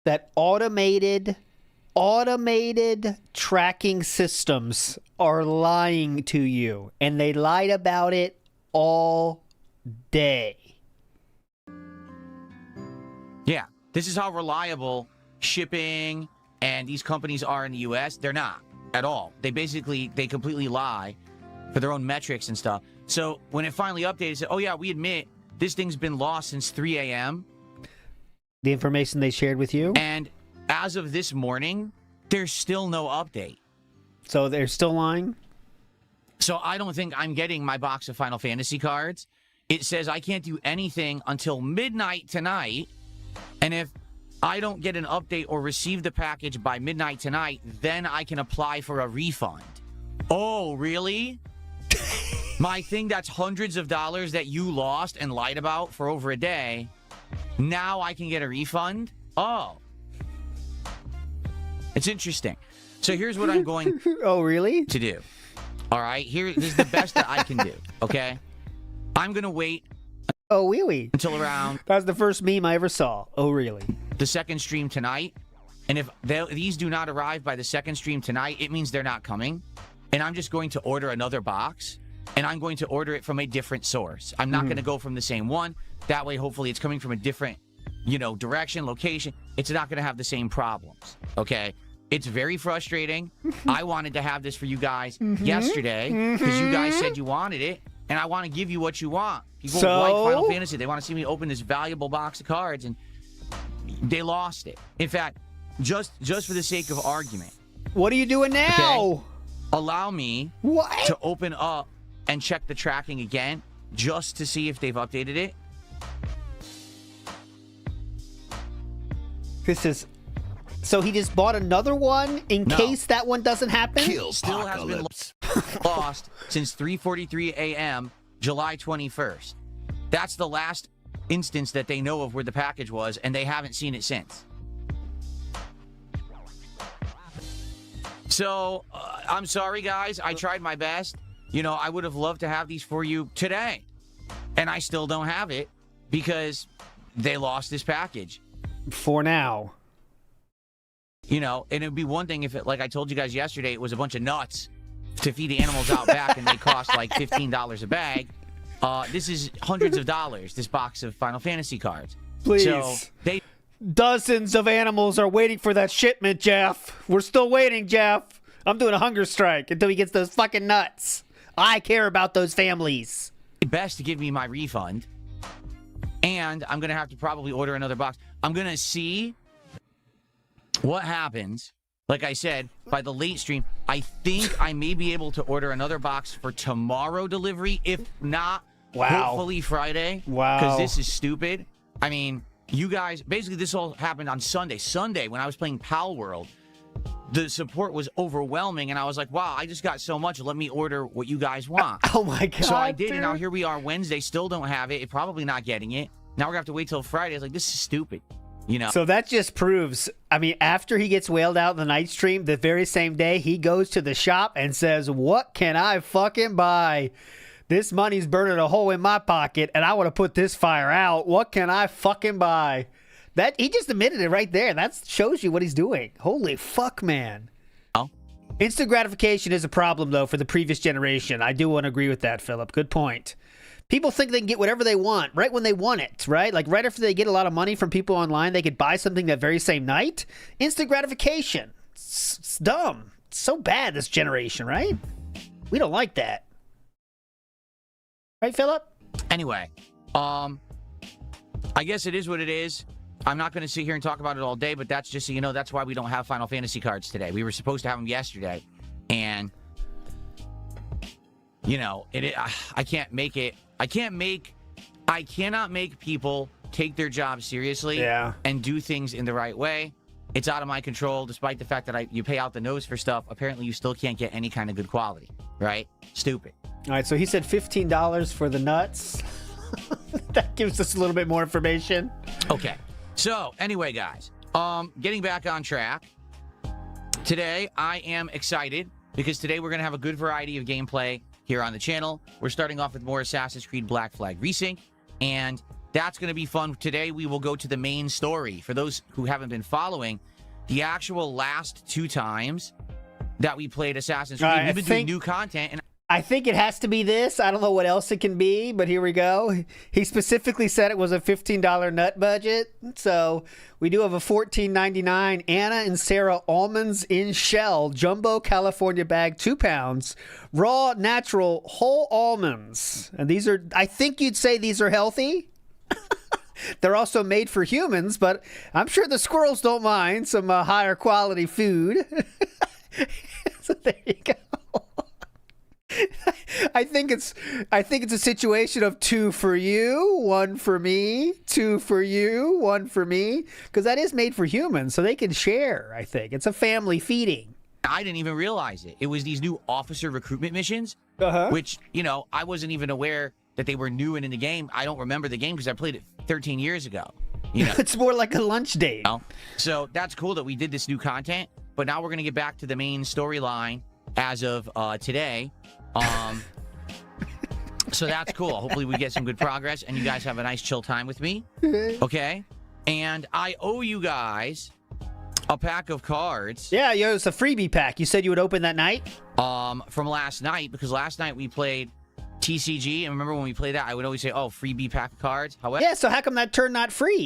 [SPEAKER 2] that automated tracking systems are lying to you, and they lied about it all day.
[SPEAKER 4] Yeah, this is how reliable shipping and these companies are in the U.S. They're not at all. They completely lie for their own metrics and stuff. So when it finally updated, it said, oh yeah, we admit this thing's been lost since 3 a.m.
[SPEAKER 2] The information they shared with you?
[SPEAKER 4] And as of this morning, there's still no update.
[SPEAKER 2] So they're still lying?
[SPEAKER 4] So I don't think I'm getting my box of Final Fantasy cards. It says I can't do anything until midnight tonight. And if I don't get an update or receive the package by midnight tonight, then I can apply for a refund. Oh, really? My thing that's hundreds of dollars that you lost and lied about for over a day, now I can get a refund? Oh. It's interesting. So here's what I'm going
[SPEAKER 2] oh, really?
[SPEAKER 4] to do. All right? This is the best that I can do, okay? I'm going to wait
[SPEAKER 2] oh, really?
[SPEAKER 4] until around
[SPEAKER 2] That's the first meme I ever saw. Oh, really?
[SPEAKER 4] the second stream tonight. And if these do not arrive by the second stream tonight, it means they're not coming. And I'm just going to order another box. And I'm going to order it from a different source. I'm not going to go from the same one. That way, hopefully, it's coming from a different, direction, location. It's not going to have the same problems, okay? It's very frustrating. I wanted to have this for you guys yesterday because you guys said you wanted it, and I want to give you what you want. People like Final Fantasy. They want to see me open this valuable box of cards, and they lost it. In fact, just for the sake of argument.
[SPEAKER 2] What are you doing now?
[SPEAKER 4] Okay, allow me to open up and check the tracking again just to see if they've updated it.
[SPEAKER 2] This is... So he just bought another one in case that one doesn't happen?
[SPEAKER 4] Still has been lost since 3:43 a.m. July 21st. That's the last instance that they know of where the package was, and they haven't seen it since. So, I'm sorry, guys. I tried my best. I would have loved to have these for you today. And I still don't have it because they lost this package.
[SPEAKER 2] For now.
[SPEAKER 4] And it would be one thing if, like I told you guys yesterday, it was a bunch of nuts to feed the animals out back and they cost like $15 a bag. This is hundreds of dollars, this box of Final Fantasy cards.
[SPEAKER 2] Please.
[SPEAKER 4] So
[SPEAKER 2] Dozens of animals are waiting for that shipment, Jeff. We're still waiting, Jeff. I'm doing a hunger strike until he gets those fucking nuts. I care about those families.
[SPEAKER 4] Best to give me my refund. And I'm going to have to probably order another box. I'm going to see what happens. Like I said, by the late stream, I think I may be able to order another box for tomorrow delivery. If not, hopefully Friday.
[SPEAKER 2] Wow.
[SPEAKER 4] Because this is stupid. I mean, you guys, basically this all happened on Sunday. Sunday, when I was playing Pal World, the support was overwhelming, and I was like, wow, I just got so much. Let me order what you guys want.
[SPEAKER 2] Oh, my God.
[SPEAKER 4] So I did,
[SPEAKER 2] dude.
[SPEAKER 4] and now here we are Wednesday, still don't have it. Probably not getting it. Now we're going to have to wait till Friday. I was like, this is stupid.
[SPEAKER 2] So that just proves, after he gets whaled out in the night stream, the very same day, he goes to the shop and says, what can I fucking buy? This money's burning a hole in my pocket, and I want to put this fire out. What can I fucking buy? That he just admitted it right there. That shows you what he's doing. Holy fuck, man.
[SPEAKER 4] Oh.
[SPEAKER 2] Instant gratification is a problem, though, for the previous generation. I do want to agree with that, Philip. Good point. People think they can get whatever they want right when they want it, right? Like right after they get a lot of money from people online, they could buy something that very same night. Instant gratification. It's dumb. It's so bad, this generation, right? We don't like that. Right, Philip?
[SPEAKER 4] Anyway, I guess it is what it is. I'm not going to sit here and talk about it all day, but that's just so you know, that's why we don't have Final Fantasy cards today. We were supposed to have them yesterday, and I can't make it. I cannot make people take their job seriously and do things in the right way. It's out of my control, despite the fact that you pay out the nose for stuff. Apparently, you still can't get any kind of good quality, right? Stupid.
[SPEAKER 2] All right, so he said $15 for the nuts. That gives us a little bit more information.
[SPEAKER 4] Okay. So, anyway, guys, getting back on track. Today, I am excited because today we're going to have a good variety of gameplay here on the channel. We're starting off with more Assassin's Creed Black Flag Resync, and that's going to be fun. Today, we will go to the main story. For those who haven't been following, the actual last 2 times that we played Assassin's Creed, we've been doing new content, and
[SPEAKER 2] I think it has to be this. I don't know what else it can be, but here we go. He specifically said it was a $15 nut budget. So we do have a $14.99 Anna and Sarah almonds in shell, jumbo California bag, 2 pounds, raw, natural, whole almonds. And these are, I think you'd say these are healthy. They're also made for humans, but I'm sure the squirrels don't mind some higher quality food. So there you go. I think it's a situation of 2 for you, 1 for me, 2 for you, 1 for me, because that is made for humans, so they can share. I think it's a family feeding.
[SPEAKER 4] I didn't even realize it. It was these new officer recruitment missions, which, you know, I wasn't even aware that they were new and in the game. I don't remember the game because I played it 13 years ago. You know?
[SPEAKER 2] It's more like a lunch date.
[SPEAKER 4] You know? So that's cool that we did this new content, but now we're going to get back to the main storyline as of today. So that's cool. Hopefully we get some good progress and you guys have a nice chill time with me. Okay? And I owe you guys a pack of cards.
[SPEAKER 2] Yeah, yo, it's a freebie pack. You said you would open that night?
[SPEAKER 4] From last night, because last night we played TCG, and remember when we played that, I would always say, oh, freebie pack of cards. However,
[SPEAKER 2] yeah, so how come that turned not free?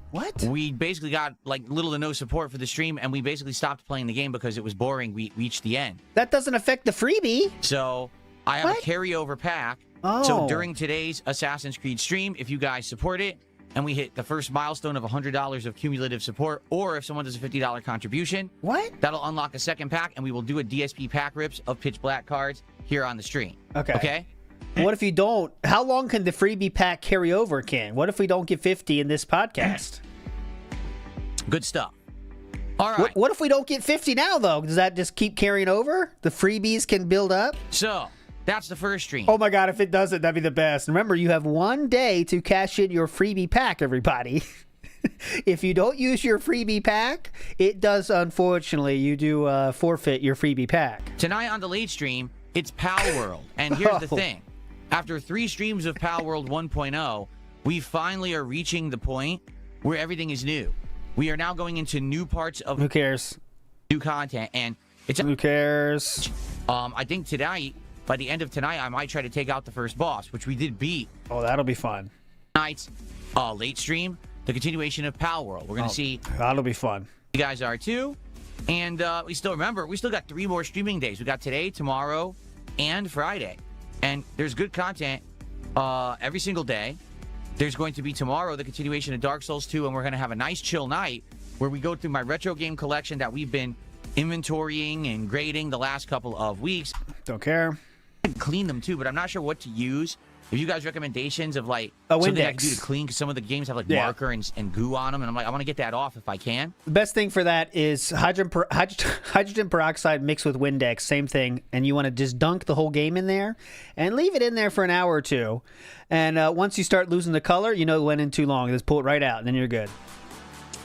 [SPEAKER 4] What? We basically got like little to no support for the stream, and we basically stopped playing the game because it was boring. We reached the end.
[SPEAKER 2] That doesn't affect the freebie.
[SPEAKER 4] So I have a carryover pack.
[SPEAKER 2] Oh.
[SPEAKER 4] So during today's Assassin's Creed stream, if you guys support it, and we hit the first milestone of $100 of cumulative support, or if someone does a $50 contribution, that'll unlock a second pack, and we will do a DSP pack rips of Pitch Black cards here on the stream. Okay?
[SPEAKER 2] What if you don't? How long can the freebie pack carry over, Ken? What if we don't get 50 in this podcast?
[SPEAKER 4] Good stuff. All right.
[SPEAKER 2] What if we don't get 50 now, though? Does that just keep carrying over? The freebies can build up?
[SPEAKER 4] So, that's the first stream.
[SPEAKER 2] Oh my God, if it doesn't, that'd be the best. Remember, you have 1 day to cash in your freebie pack, everybody. If you don't use your freebie pack, it does, unfortunately, you do forfeit your freebie pack.
[SPEAKER 4] Tonight on the late stream, it's Pal World. And here's the thing. After 3 streams of Pal World 1.0, we finally are reaching the point where everything is new. We are now going into new parts of...
[SPEAKER 2] Who cares?
[SPEAKER 4] New content, and it's...
[SPEAKER 2] Who cares?
[SPEAKER 4] I think tonight, by the end of tonight, I might try to take out the first boss, which we did beat.
[SPEAKER 2] Oh, that'll be fun.
[SPEAKER 4] Tonight's late stream, the continuation of Pal World. We're going to see...
[SPEAKER 2] That'll be fun.
[SPEAKER 4] You guys are too. And we still got 3 more streaming days. We got today, tomorrow, and Friday. And there's good content every single day. There's going to be tomorrow the continuation of Dark Souls 2, and we're going to have a nice chill night where we go through my retro game collection that we've been inventorying and grading the last couple of weeks.
[SPEAKER 2] Don't care.
[SPEAKER 4] I can clean them too, but I'm not sure what to use. If you guys recommendations of like
[SPEAKER 2] a
[SPEAKER 4] something
[SPEAKER 2] Windex
[SPEAKER 4] I can do to clean, because some of the games have like marker and goo on them, and I'm like, I want to get that off if I can.
[SPEAKER 2] The best thing for that is hydrogen peroxide mixed with Windex, same thing, and you want to just dunk the whole game in there and leave it in there for an hour or two. And once you start losing the color, you know it went in too long. Just pull it right out, and then you're good.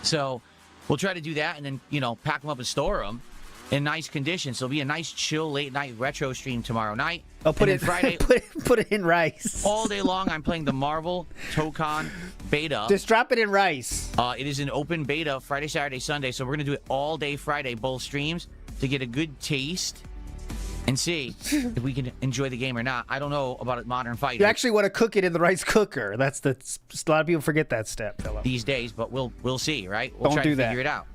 [SPEAKER 4] So we'll try to do that, and then pack them up and store them in nice condition. So it'll be a nice chill late night retro stream tomorrow night.
[SPEAKER 2] Oh, put it
[SPEAKER 4] Friday.
[SPEAKER 2] put it in rice.
[SPEAKER 4] All day long, I'm playing the Marvel Tokon beta.
[SPEAKER 2] Just drop it in rice.
[SPEAKER 4] It is an open beta Friday, Saturday, Sunday. So we're gonna do it all day Friday, both streams, to get a good taste and see if we can enjoy the game or not. I don't know about Modern Fighter.
[SPEAKER 2] You actually want to cook it in the rice cooker. A lot of people forget that step, Philip.
[SPEAKER 4] These days, but we'll see, right? We'll
[SPEAKER 2] don't
[SPEAKER 4] try
[SPEAKER 2] do
[SPEAKER 4] to
[SPEAKER 2] that.
[SPEAKER 4] figure it out.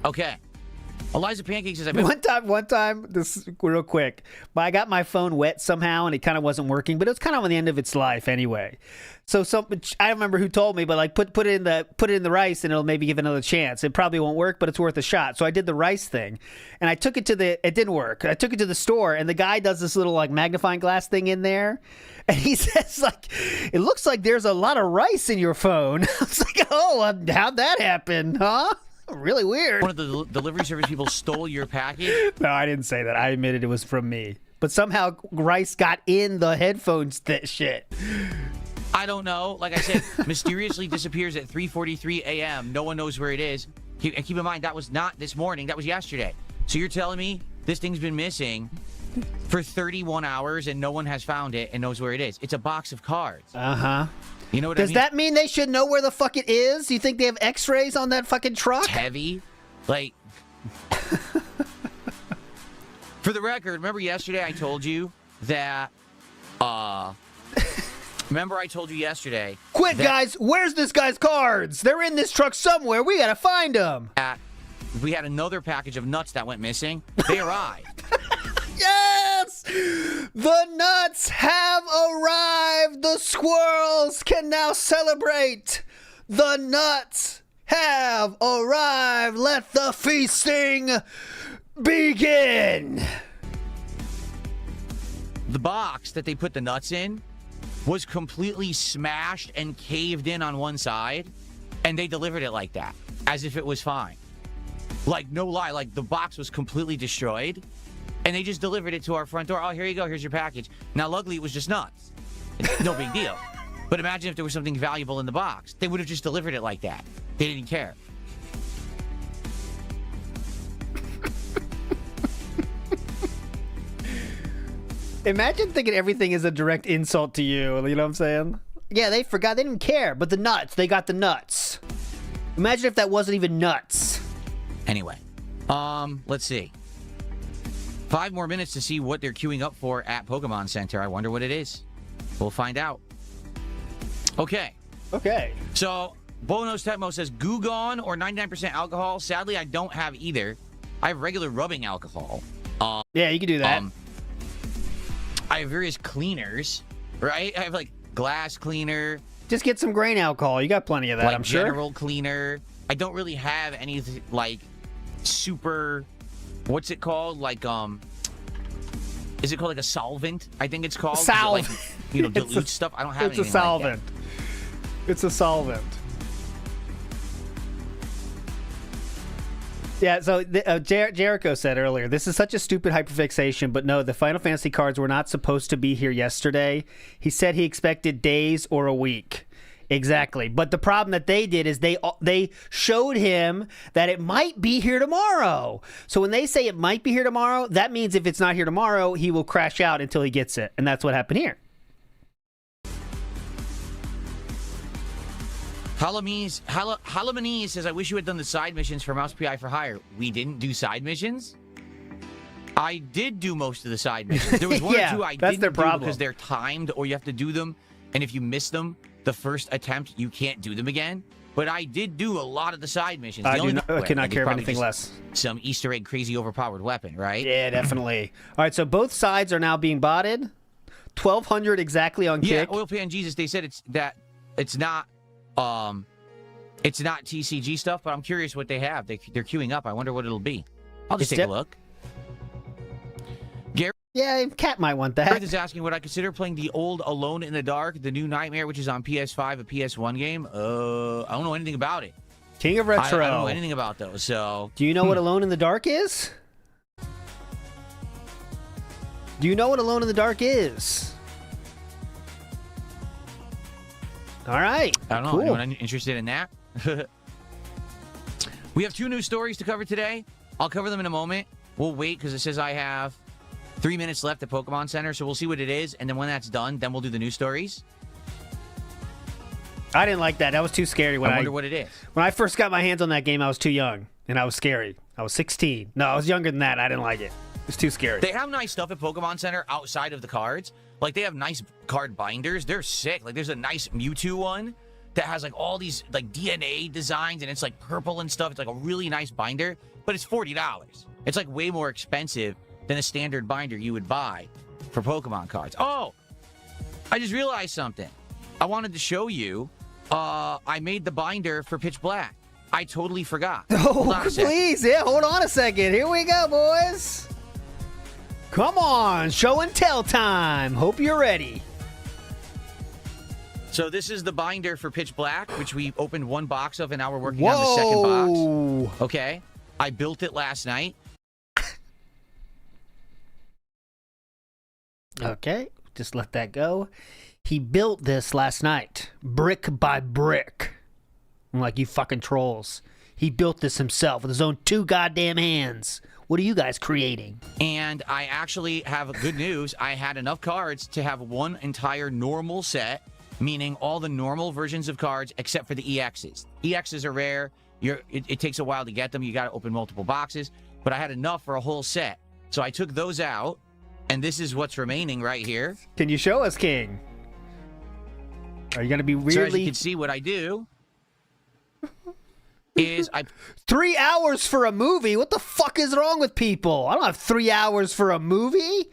[SPEAKER 4] Okay. Eliza Pancake says,
[SPEAKER 2] one time, this real quick, I got my phone wet somehow and it kind of wasn't working, but it was kind of on the end of its life anyway. So I don't remember who told me, but like put it in the rice and it'll maybe give it another chance. It probably won't work, but it's worth a shot. So I did the rice thing, and I took it it didn't work. I took it to the store, and the guy does this little like magnifying glass thing in there, and he says like, it looks like there's a lot of rice in your phone. I was like, oh, how'd that happen, huh? Really weird.
[SPEAKER 4] One of the delivery service people stole your package?
[SPEAKER 2] No, I didn't say that. I admitted it was from me. But somehow rice got in the headphones shit.
[SPEAKER 4] I don't know. Like I said, mysteriously disappears at 3:43 a.m. No one knows where it is. And keep in mind, that was not this morning. That was yesterday. So you're telling me this thing's been missing for 31 hours and no one has found it and knows where it is? It's a box of cards.
[SPEAKER 2] Uh-huh.
[SPEAKER 4] You know what I mean?
[SPEAKER 2] Does that mean they should know where the fuck it is? You think they have x-rays on that fucking truck?
[SPEAKER 4] It's heavy. Like, for the record, remember yesterday I told you that,
[SPEAKER 2] Quick, guys, where's this guy's cards? They're in this truck somewhere. We gotta find them.
[SPEAKER 4] We had another package of nuts that went missing. They arrived.
[SPEAKER 2] Yes! The nuts have arrived! The squirrels can now celebrate! The nuts have arrived! Let the feasting begin!
[SPEAKER 4] the box that they put the nuts in was completely smashed and caved in on one side, and they delivered it like that, as if it was fine. Like, no lie, like, the box was completely destroyed, and they just delivered it to our front door. Oh, here you go, here's your package. Now, luckily, it was just nuts. It's no big deal. But imagine if there was something valuable in the box. They would have just delivered it like that. They didn't care.
[SPEAKER 2] Imagine thinking everything is a direct insult to you. You know what I'm saying? Yeah, they forgot. They didn't care. But the nuts, they got the nuts. Imagine if that wasn't even nuts.
[SPEAKER 4] Anyway, let's see. 5 more minutes to see what they're queuing up for at Pokemon Center. I wonder what it is. We'll find out. Okay.
[SPEAKER 2] Okay.
[SPEAKER 4] So, Bonos Tetmo says, Goo Gone or 99% alcohol. Sadly, I don't have either. I have regular rubbing alcohol.
[SPEAKER 2] Yeah, you can do that.
[SPEAKER 4] I have various cleaners, right? I have, like, glass cleaner.
[SPEAKER 2] Just get some grain alcohol. You got plenty of that,
[SPEAKER 4] like
[SPEAKER 2] I'm sure.
[SPEAKER 4] General cleaner. I don't really have any, like, super... What's it called? Like, is it called like a solvent? I think it's called.
[SPEAKER 2] Solvent.
[SPEAKER 4] Like, you know, dilute stuff. I don't have anything
[SPEAKER 2] It's a solvent.
[SPEAKER 4] like
[SPEAKER 2] It's a solvent. Yeah, so Jericho said earlier, this is such a stupid hyperfixation, but no, the Final Fantasy cards were not supposed to be here yesterday. He said he expected days or a week. Exactly. But the problem that they did is they showed him that it might be here tomorrow. So when they say it might be here tomorrow, that means if it's not here tomorrow, he will crash out until he gets it. And that's what happened here.
[SPEAKER 4] Halamanese says, I wish you had done the side missions for Mouse PI for Hire. We didn't do side missions? I did do most of the side missions. There was one
[SPEAKER 2] Yeah,
[SPEAKER 4] or two I
[SPEAKER 2] that's
[SPEAKER 4] didn't
[SPEAKER 2] their
[SPEAKER 4] do
[SPEAKER 2] problem.
[SPEAKER 4] because they're timed or you have to do them. And if you miss them, the first attempt, you can't do them again. But I did do a lot of the side missions.
[SPEAKER 2] I could not care of anything less.
[SPEAKER 4] Some Easter egg crazy overpowered weapon, right?
[SPEAKER 2] Yeah, definitely. All right, so both sides are now being botted. 1,200 exactly on
[SPEAKER 4] Yeah,
[SPEAKER 2] Kick.
[SPEAKER 4] Oil Pan Jesus, they said it's not TCG stuff, but I'm curious what they have. They're queuing up. I wonder what it'll be. I'll just take a look. Gary
[SPEAKER 2] Yeah, Cat might want that.
[SPEAKER 4] is asking, would I consider playing the old Alone in the Dark, the new Nightmare, which is on PS5, a PS1 game? I don't know anything about it.
[SPEAKER 2] King of Retro.
[SPEAKER 4] I don't know anything about those, so...
[SPEAKER 2] Do you know what Alone in the Dark is? Do you know what Alone in the Dark is? All right.
[SPEAKER 4] I don't know.
[SPEAKER 2] Cool.
[SPEAKER 4] Anyone interested in that? We have 2 news stories to cover today. I'll cover them in a moment. We'll wait because it says I have 3 minutes left at Pokemon Center, so we'll see what it is, and then when that's done, then we'll do the news stories.
[SPEAKER 2] I didn't like that. That was too scary. When
[SPEAKER 4] I wonder what it is.
[SPEAKER 2] When I first got my hands on that game, I was too young, and I was scary. I was 16. No, I was younger than that. I didn't like it. It was too scary.
[SPEAKER 4] They have nice stuff at Pokemon Center outside of the cards. Like, they have nice card binders. They're sick. Like, there's a nice Mewtwo one that has, like, all these, like, DNA designs, and it's, like, purple and stuff. It's, like, a really nice binder, but it's $40. It's, like, way more expensive than a standard binder you would buy for Pokemon cards. Oh! I just realized something. I wanted to show you. I made the binder for Pitch Black. I totally forgot.
[SPEAKER 2] Oh, please. Yeah, hold on a second. Here we go, boys. Come on. Show and tell time. Hope you're ready.
[SPEAKER 4] So this is the binder for Pitch Black, which we opened 1 box of, and now we're working on the second box. Okay. I built it last night.
[SPEAKER 2] Okay. Just let that go. He built this last night, brick by brick. I'm like, you fucking trolls. He built this himself with his own 2 goddamn hands. What are you guys creating?
[SPEAKER 4] And I actually have good news. I had enough cards to have 1 entire normal set, meaning all the normal versions of cards except for the EXs. EXs are rare. It takes a while to get them. You got to open multiple boxes. But I had enough for a whole set. So I took those out, and this is what's remaining right here.
[SPEAKER 2] Can you show us, King? Are you going to be weirdly...
[SPEAKER 4] So as you can see, what I do is I...
[SPEAKER 2] 3 hours for a movie? What the fuck is wrong with people? I don't have 3 hours for a movie.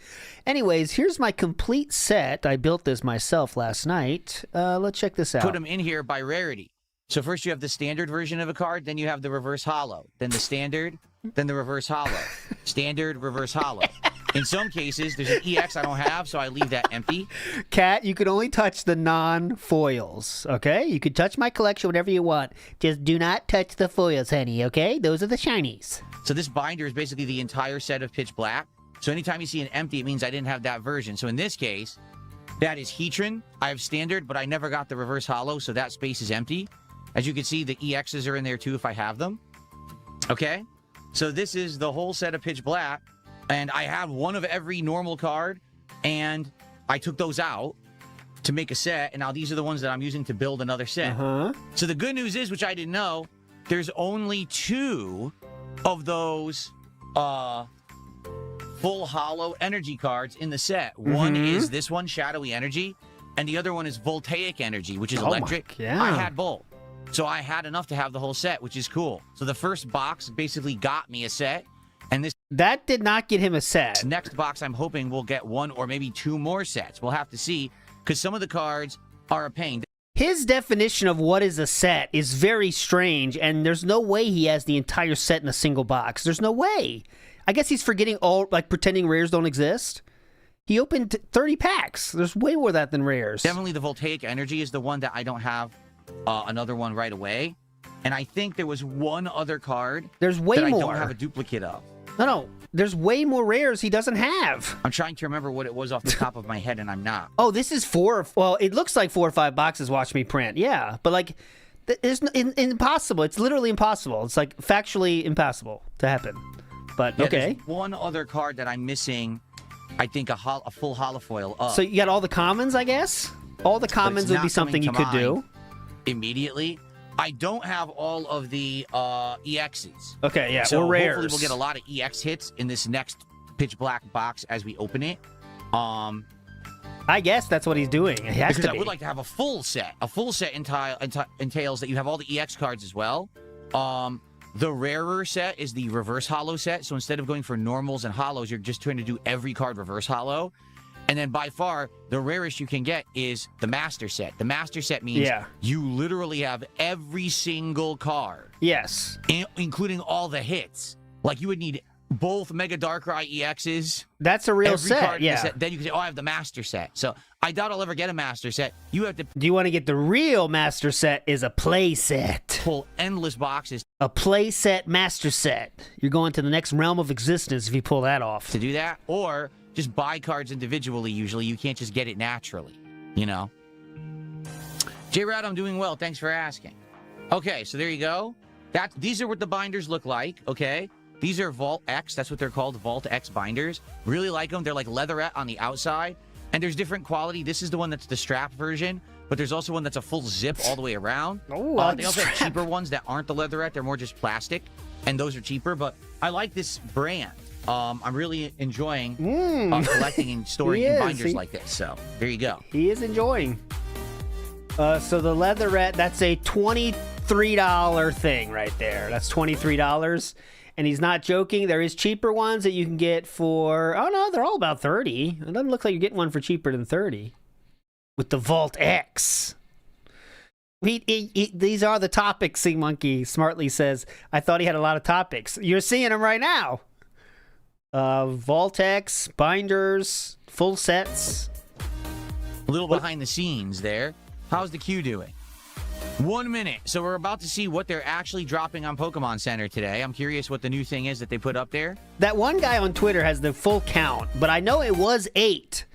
[SPEAKER 2] Anyways, here's my complete set. I built this myself last night. Let's check this out.
[SPEAKER 4] Put them in here by rarity. So first you have the standard version of a card, then you have the reverse hollow, then the standard, then the reverse hollow. Standard, reverse hollow. In some cases, there's an EX I don't have, so I leave that empty.
[SPEAKER 2] Cat, you can only touch the non-foils, okay? You can touch my collection whenever you want. Just do not touch the foils, honey, okay? Those are the shinies.
[SPEAKER 4] So this binder is basically the entire set of Pitch Black. So anytime you see an empty, it means I didn't have that version. So in this case, that is Heatran. I have standard, but I never got the reverse holo, so that space is empty. As you can see, the EXs are in there too if I have them. Okay? So this is the whole set of Pitch Black. And I have one of every normal card, and I took those out to make a set, and now these are the ones that I'm using to build another set. So the good news is, which I didn't know, there's only 2 of those full holo energy cards in the set. One is this one, Shadowy Energy, and the other one is Voltaic Energy, which is electric. I had both. So I had enough to have the whole set, which is cool. So the first box basically got me a set, and
[SPEAKER 2] that did not get him a set.
[SPEAKER 4] Next box, I'm hoping we'll get 1 or maybe 2 more sets. We'll have to see, because some of the cards are a pain.
[SPEAKER 2] His definition of what is a set is very strange, and there's no way he has the entire set in a single box. There's no way. I guess he's forgetting all, like pretending rares don't exist. He opened 30 packs. There's way more of that than rares.
[SPEAKER 4] Definitely the Voltaic Energy is the one that I don't have another one right away. And I think there was one other card
[SPEAKER 2] There's way
[SPEAKER 4] that
[SPEAKER 2] more.
[SPEAKER 4] I don't have a duplicate of.
[SPEAKER 2] No. There's way more rares he doesn't have.
[SPEAKER 4] I'm trying to remember what it was off the top of my head, and I'm not.
[SPEAKER 2] Oh, this is 4. Well, it looks like 4 or 5 boxes. Watch me print. Yeah, but like, it's impossible. It's literally impossible. It's like factually impossible to happen. But
[SPEAKER 4] yeah,
[SPEAKER 2] okay.
[SPEAKER 4] There's one other card that I'm missing. I think a full holofoil of.
[SPEAKER 2] So you got all the commons, I guess. All the commons would be something you could do
[SPEAKER 4] immediately. I don't have all of the EXs.
[SPEAKER 2] Okay, yeah,
[SPEAKER 4] so
[SPEAKER 2] or rares.
[SPEAKER 4] Hopefully we'll get a lot of EX hits in this next Pitch Black box as we open it.
[SPEAKER 2] I guess that's what he's doing. It has
[SPEAKER 4] because
[SPEAKER 2] to
[SPEAKER 4] I
[SPEAKER 2] be.
[SPEAKER 4] would like to have a full set. A full set entails that you have all the EX cards as well. The rarer set is the reverse holo set. So instead of going for normals and holos, you're just trying to do every card reverse holo. And then by far, the rarest you can get is the master set. The master set means you literally have every single card.
[SPEAKER 2] Yes.
[SPEAKER 4] Including all the hits. Like you would need both Mega Darkrai EXs.
[SPEAKER 2] That's a real
[SPEAKER 4] every
[SPEAKER 2] set,
[SPEAKER 4] card in the
[SPEAKER 2] yeah.
[SPEAKER 4] set. Then you can say, oh, I have the master set. So I doubt I'll ever get a master set. You have to...
[SPEAKER 2] Do you want to get the real master set is a play set.
[SPEAKER 4] Pull endless boxes.
[SPEAKER 2] A play set master set. You're going to the next realm of existence if you pull that off.
[SPEAKER 4] To do that, or... just buy cards individually, usually. You can't just get it naturally, you know? J-Rad, I'm doing well. Thanks for asking. Okay, so there you go. These are what the binders look like, okay? These are Vault X. That's what they're called, Vault X binders. Really like them. They're like leatherette on the outside. And there's different quality. This is the one that's the strap version, but there's also one that's a full zip all the way around.
[SPEAKER 2] Oh,
[SPEAKER 4] they also have cheaper ones that aren't the leatherette. They're more just plastic, and those are cheaper, but I like this brand. I'm really enjoying collecting and storing in binders like this. So there you go.
[SPEAKER 2] He is enjoying. So the leatherette, that's a $23 thing right there. That's $23. And he's not joking. There is cheaper ones that you can get for, oh no, they're all about 30. It doesn't look like you're getting one for cheaper than 30. With the Vault X. These are the topics, Sea Monkey smartly says. I thought he had a lot of topics. You're seeing them right now. Vault X, binders, full sets.
[SPEAKER 4] A little behind the scenes there. How's the queue doing? 1 minute. So we're about to see what they're actually dropping on Pokemon Center today. I'm curious what the new thing is that they put up there.
[SPEAKER 2] That one guy on Twitter has the full count, but I know it was 8.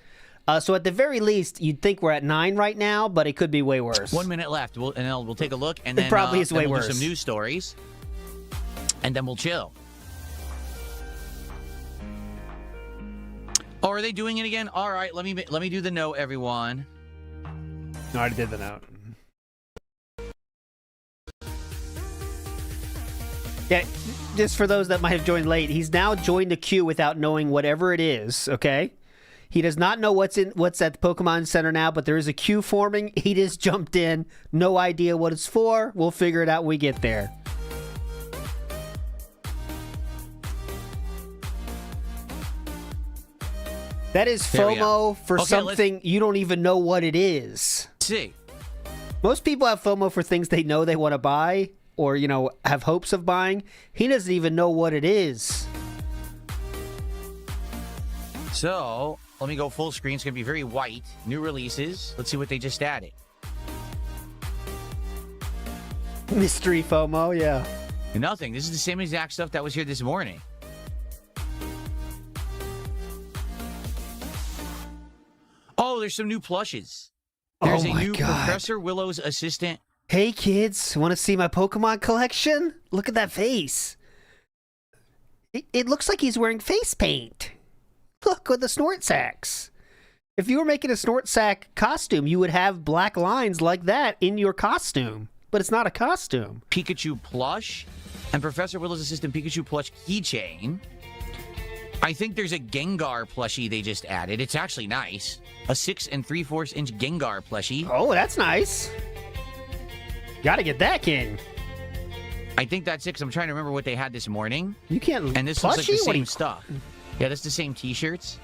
[SPEAKER 2] So at the very least, you'd think we're at 9 right now, but it could be way worse.
[SPEAKER 4] 1 minute left. We'll take a look, and then
[SPEAKER 2] it probably is way
[SPEAKER 4] we'll
[SPEAKER 2] worse.
[SPEAKER 4] do some news stories, and then we'll chill. Oh, are they doing it again? All right, let me do the note, everyone.
[SPEAKER 2] I already did the note. Yeah, just for those that might have joined late, he's now joined the queue without knowing whatever it is, okay? He does not know what's at the Pokemon Center now, but there is a queue forming. He just jumped in. No idea what it's for. We'll figure it out when we get there. That is FOMO for something you don't even know what it is.
[SPEAKER 4] See.
[SPEAKER 2] Most people have FOMO for things they know they want to buy or, you know, have hopes of buying. He doesn't even know what it is.
[SPEAKER 4] So, let me go full screen. It's going to be very white. New releases. Let's see what they just added.
[SPEAKER 2] Mystery FOMO, yeah.
[SPEAKER 4] Nothing. This is the same exact stuff that was here this morning. Oh, there's some new plushes. There's a new Professor Willow's assistant.
[SPEAKER 2] Hey, kids. Want to see my Pokemon collection? Look at that face. It looks like he's wearing face paint. Look, with the snort sacks. If you were making a snort sack costume, you would have black lines like that in your costume. But it's not a costume.
[SPEAKER 4] Pikachu plush and Professor Willow's assistant Pikachu plush keychain. I think there's a Gengar plushie they just added. It's actually nice. A 6 3/4 inch Gengar plushie.
[SPEAKER 2] Oh, that's nice. Gotta get that, King.
[SPEAKER 4] I think that's it, because I'm trying to remember what they had this morning.
[SPEAKER 2] You can't.
[SPEAKER 4] And this looks like the same stuff. Yeah, that's the same t-shirts.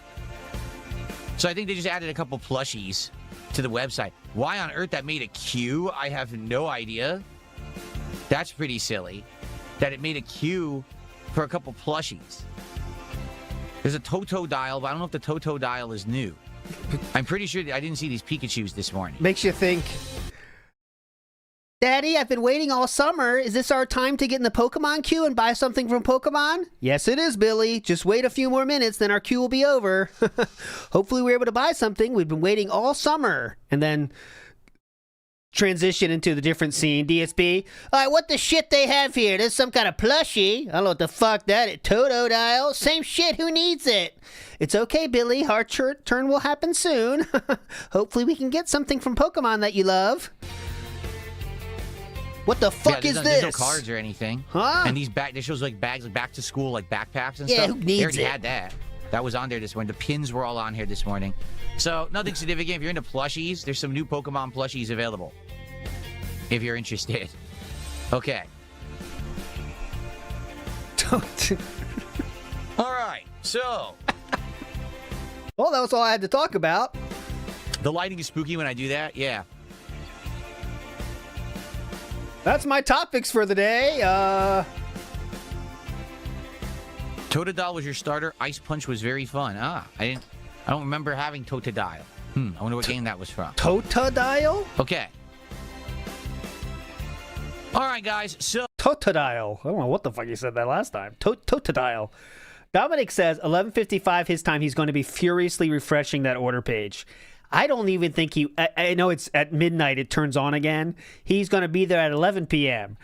[SPEAKER 4] So I think they just added a couple plushies to the website. Why on earth that made a queue, I have no idea. That's pretty silly. That it made a queue for a couple plushies. There's a Toto dial, but I don't know if the Toto dial is new. I'm pretty sure I didn't see these Pikachus this morning.
[SPEAKER 2] Makes you think, Daddy, I've been waiting all summer. Is this our time to get in the Pokemon queue and buy something from Pokemon? Yes, it is, Billy. Just wait a few more minutes, then our queue will be over. Hopefully we're able to buy something. We've been waiting all summer. And then transition into the different scene. DSB, all right, what the shit they have here? There's some kind of plushie. I don't know what the fuck that is. Toto dial. Same shit. Who needs it? It's okay, Billy. Our turn will happen soon. Hopefully we can get something from Pokemon that you love. What the fuck is this?
[SPEAKER 4] There's no cards or anything.
[SPEAKER 2] Huh?
[SPEAKER 4] And these they shows like bags, like back to school, like backpacks and
[SPEAKER 2] yeah,
[SPEAKER 4] stuff.
[SPEAKER 2] Who needs
[SPEAKER 4] they already
[SPEAKER 2] it?
[SPEAKER 4] had that. That was on there this morning. The pins were all on here this morning. So nothing significant. If you're into plushies, there's some new Pokemon plushies available. If you're interested. Okay. All right. So.
[SPEAKER 2] Well, that was all I had to talk about.
[SPEAKER 4] The lighting is spooky when I do that. Yeah.
[SPEAKER 2] That's my topics for the day.
[SPEAKER 4] Totodile was your starter. Ice Punch was very fun. I don't remember having Totodile. I wonder what game that was from.
[SPEAKER 2] Totodile?
[SPEAKER 4] Okay. All right, guys. So
[SPEAKER 2] Totodile. I don't know what the fuck you said that last time. Totodile. Dominic says 11:55 his time. He's going to be furiously refreshing that order page. I don't even think I know it's at midnight. It turns on again. He's going to be there at 11 p.m.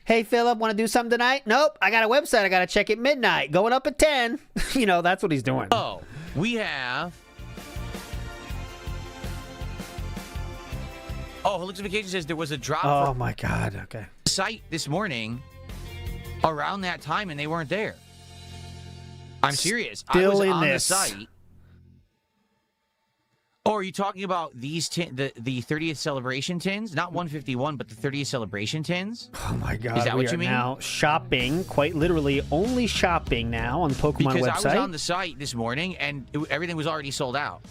[SPEAKER 2] Hey, Philip, want to do something tonight? Nope. I got a website I got to check at midnight. Going up at 10. You know, that's what he's doing.
[SPEAKER 4] Oh, we have. Oh, Hallucinification says there was a drop.
[SPEAKER 2] Oh, my God. Okay.
[SPEAKER 4] Site this morning around that time, and they weren't there. I'm serious. I was on the site. Oh, are you talking about these the 30th celebration tins? Not 151, but the 30th celebration tins?
[SPEAKER 2] Oh my God!
[SPEAKER 4] Is that what you mean?
[SPEAKER 2] Now shopping, quite literally, only shopping now on the Pokemon
[SPEAKER 4] because
[SPEAKER 2] website.
[SPEAKER 4] I was on the site this morning and everything was already sold out.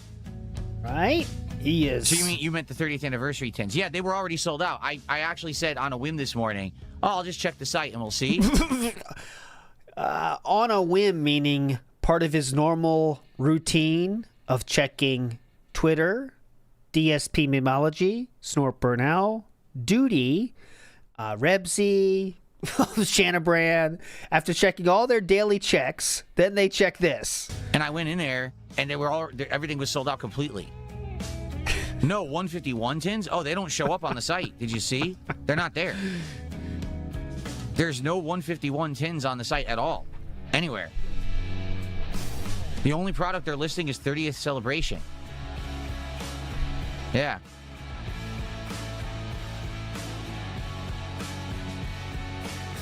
[SPEAKER 2] Right? He is.
[SPEAKER 4] So you meant the 30th anniversary tins? Yeah, they were already sold out. I actually said on a whim this morning, I'll just check the site and we'll see.
[SPEAKER 2] On a whim, meaning part of his normal routine of checking Twitter, DSP Mimology, Snort Burnell, Duty, Rebsy, Shanabrand. After checking all their daily checks, then they check this.
[SPEAKER 4] And I went in there, and everything was sold out completely. No 151 tins? Oh, they don't show up on the site. Did you see? They're not there. There's no 151 tins on the site at all. Anywhere. The only product they're listing is 30th Celebration. Yeah.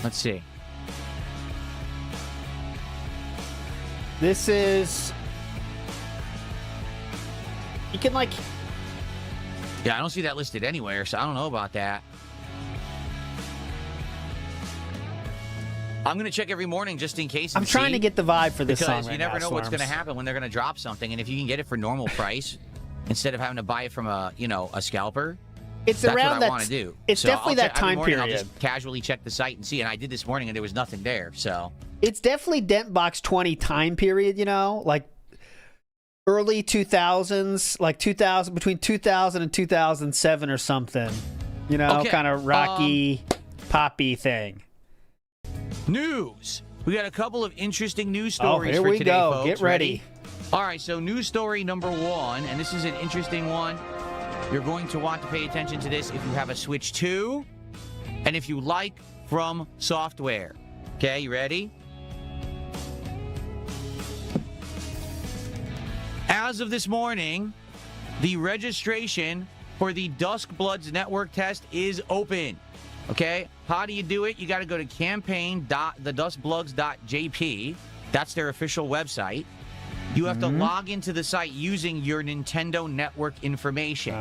[SPEAKER 4] Let's see.
[SPEAKER 2] This is... You can, like...
[SPEAKER 4] Yeah, I don't see that listed anywhere, so I don't know about that. I'm going to check every morning just in case.
[SPEAKER 2] I'm trying to get the vibe for this song
[SPEAKER 4] because you never know what's going to happen when they're going to drop something, and if you can get it for normal price instead of having to buy it from a scalper,
[SPEAKER 2] it's
[SPEAKER 4] that's
[SPEAKER 2] around
[SPEAKER 4] what I want to do.
[SPEAKER 2] It's definitely that time period.
[SPEAKER 4] I'll just casually check the site and see, and I did this morning, and there was nothing there. So
[SPEAKER 2] it's definitely Dentbox 20 time period. Like early 2000s, like 2000, between 2000 and 2007 or something. You know,
[SPEAKER 4] Okay,
[SPEAKER 2] kind of rocky, poppy thing.
[SPEAKER 4] News. We got a couple of interesting news stories
[SPEAKER 2] here
[SPEAKER 4] for
[SPEAKER 2] we
[SPEAKER 4] today,
[SPEAKER 2] go.
[SPEAKER 4] folks.
[SPEAKER 2] Get ready.
[SPEAKER 4] All right, so news story number 1, and this is an interesting one. You're going to want to pay attention to this if you have a Switch 2 and if you like From Software. Okay, you ready? As of this morning, the registration for the Duskbloods network test is open. Okay, how do you do it? You got to go to campaign.theduskbloods.jp. That's their official website. You have to log into the site using your Nintendo Network information.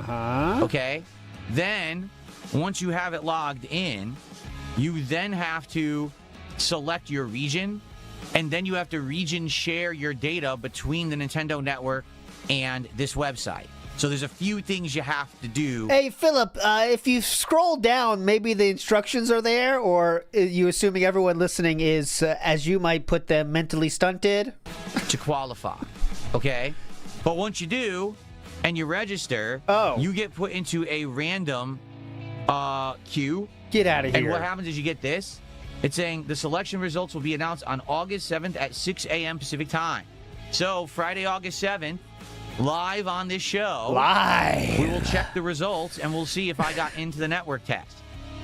[SPEAKER 4] Okay? Then, once you have it logged in, you then have to select your region, and then you have to region share your data between the Nintendo Network and this website. So there's a few things you have to do.
[SPEAKER 2] Hey, Philip, if you scroll down, maybe the instructions are there, or are you assuming everyone listening is, as you might put them, mentally stunted?
[SPEAKER 4] To qualify, okay? But once you do, and you register, you get put into a random queue.
[SPEAKER 2] Get out of here.
[SPEAKER 4] And what happens is you get this. It's saying the selection results will be announced on August 7th at 6 a.m. Pacific time. So Friday, August 7th, live on this show.
[SPEAKER 2] Live.
[SPEAKER 4] We will check the results, and we'll see if I got into the network test.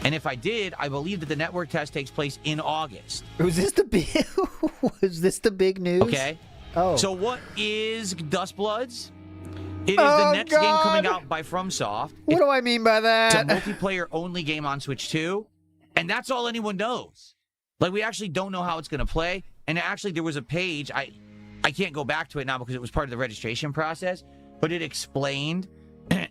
[SPEAKER 4] And if I did, I believe that the network test takes place in August.
[SPEAKER 2] Was this the big? Was this the big news?
[SPEAKER 4] Okay.
[SPEAKER 2] Oh.
[SPEAKER 4] So what is Duskbloods? It is the next game coming out by FromSoft.
[SPEAKER 2] What do I mean by that?
[SPEAKER 4] It's a multiplayer-only game on Switch 2, and that's all anyone knows. Like, we actually don't know how it's going to play, and actually there was a page, I can't go back to it now because it was part of the registration process, but it explained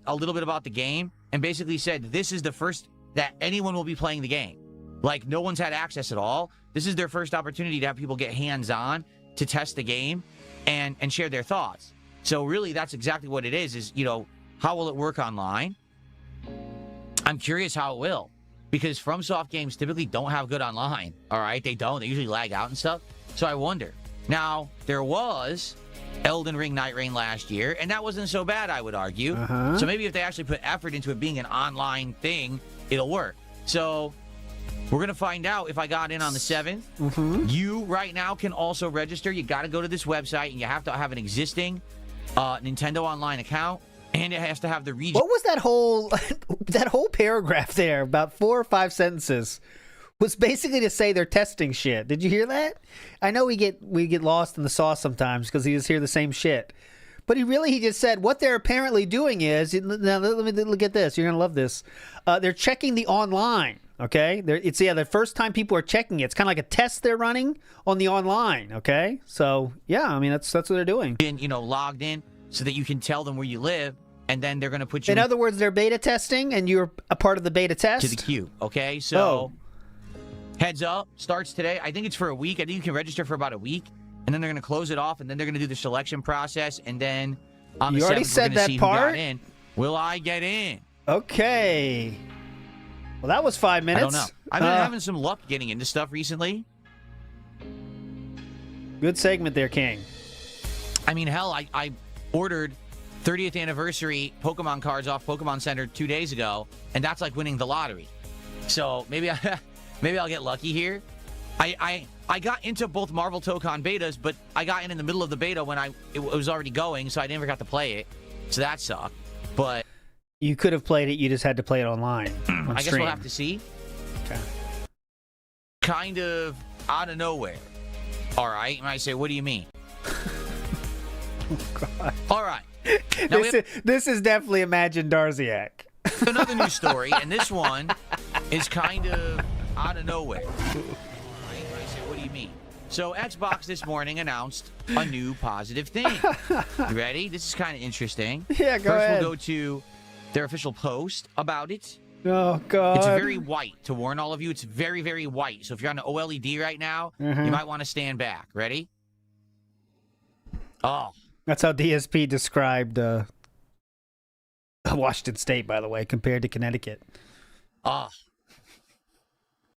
[SPEAKER 4] a little bit about the game and basically said this is the first that anyone will be playing the game. Like, no one's had access at all. This is their first opportunity to have people get hands-on to test the game and share their thoughts. So really, that's exactly what it is, you know, how will it work online? I'm curious how it will, because FromSoft games typically don't have good online, all right? They don't. They usually lag out and stuff. So I wonder. Now, there was Elden Ring Night Rain last year, and that wasn't so bad, I would argue. So maybe if they actually put effort into it being an online thing, it'll work. So we're going to find out if I got in on the 7th. You, right now, can also register. You got to go to this website, and you have to have an existing Nintendo Online account, and it has to have the region.
[SPEAKER 2] What was that whole paragraph there? About 4 or 5 sentences. Was basically to say they're testing shit. Did you hear that? I know we get lost in the sauce sometimes because you just hear the same shit. But he just said what they're apparently doing is, now let me look at this. You're going to love this. They're checking the online, okay? It's the first time people are checking it. It's kind of like a test they're running on the online, okay? So, yeah, I mean, that's what they're doing.
[SPEAKER 4] You know, logged in so that you can tell them where you live, and then they're going to put you
[SPEAKER 2] in other words, they're beta testing, and you're a part of the beta test?
[SPEAKER 4] To the queue, okay? So, heads up, starts today. I think it's for a week. I think you can register for about a week, and then they're going to close it off, and then they're going to do the selection process, and then on the 7th, we're going to see who got in. Will I get in?
[SPEAKER 2] Okay. Well, that was 5 minutes.
[SPEAKER 4] I don't know. I've been having some luck getting into stuff recently.
[SPEAKER 2] Good segment there, King.
[SPEAKER 4] I mean, hell, I ordered 30th anniversary Pokemon cards off Pokemon Center 2 days ago, and that's like winning the lottery. So maybe I'll get lucky here. I got into both Marvel Tokon betas, but I got in the middle of the beta when it was already going, so I never got to play it. So that sucked. But
[SPEAKER 2] you could have played it. You just had to play it online.
[SPEAKER 4] I guess we'll have to see.
[SPEAKER 2] Okay.
[SPEAKER 4] Kind of out of nowhere. All right. And I say, what do you mean?
[SPEAKER 2] Oh, God.
[SPEAKER 4] All right. Now
[SPEAKER 2] this is definitely Imagine Darziak.
[SPEAKER 4] Another news story, and this one is kind of out of nowhere. Right? I say, what do you mean? So Xbox this morning announced a new positive thing. You ready? This is kind of interesting.
[SPEAKER 2] Yeah, go
[SPEAKER 4] ahead.
[SPEAKER 2] ahead.
[SPEAKER 4] We'll go to their official post about it.
[SPEAKER 2] Oh, God.
[SPEAKER 4] It's very white, to warn all of you. It's very, very white. So if you're on an OLED right now, you might want to stand back. Ready? Oh.
[SPEAKER 2] That's how DSP described Washington State, by the way, compared to Connecticut.
[SPEAKER 4] Oh.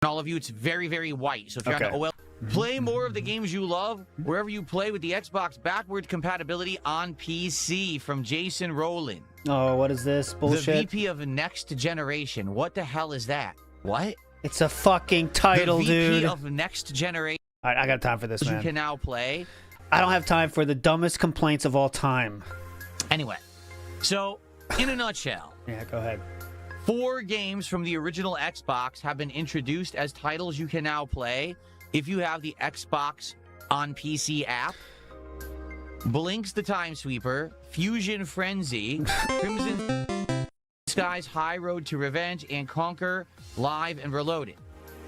[SPEAKER 4] All of you, it's very, very white. So if you're on an OLED... Play more of the games you love wherever you play with the Xbox backward compatibility on PC from Jason Rowland.
[SPEAKER 2] Oh, what is this bullshit?
[SPEAKER 4] The VP of Next Generation. What the hell is that? What?
[SPEAKER 2] It's a fucking title,
[SPEAKER 4] the VP
[SPEAKER 2] dude.
[SPEAKER 4] of Next Generation.
[SPEAKER 2] All right, I got time for this, man.
[SPEAKER 4] You can now play.
[SPEAKER 2] I don't have time for the dumbest complaints of all time.
[SPEAKER 4] Anyway, so in a nutshell.
[SPEAKER 2] Yeah, go ahead.
[SPEAKER 4] 4 games from the original Xbox have been introduced as titles you can now play if you have the Xbox on PC app. Blinks the Time Sweeper, Fusion Frenzy, Crimson Sky's High Road to Revenge, and Conquer Live and Reloaded.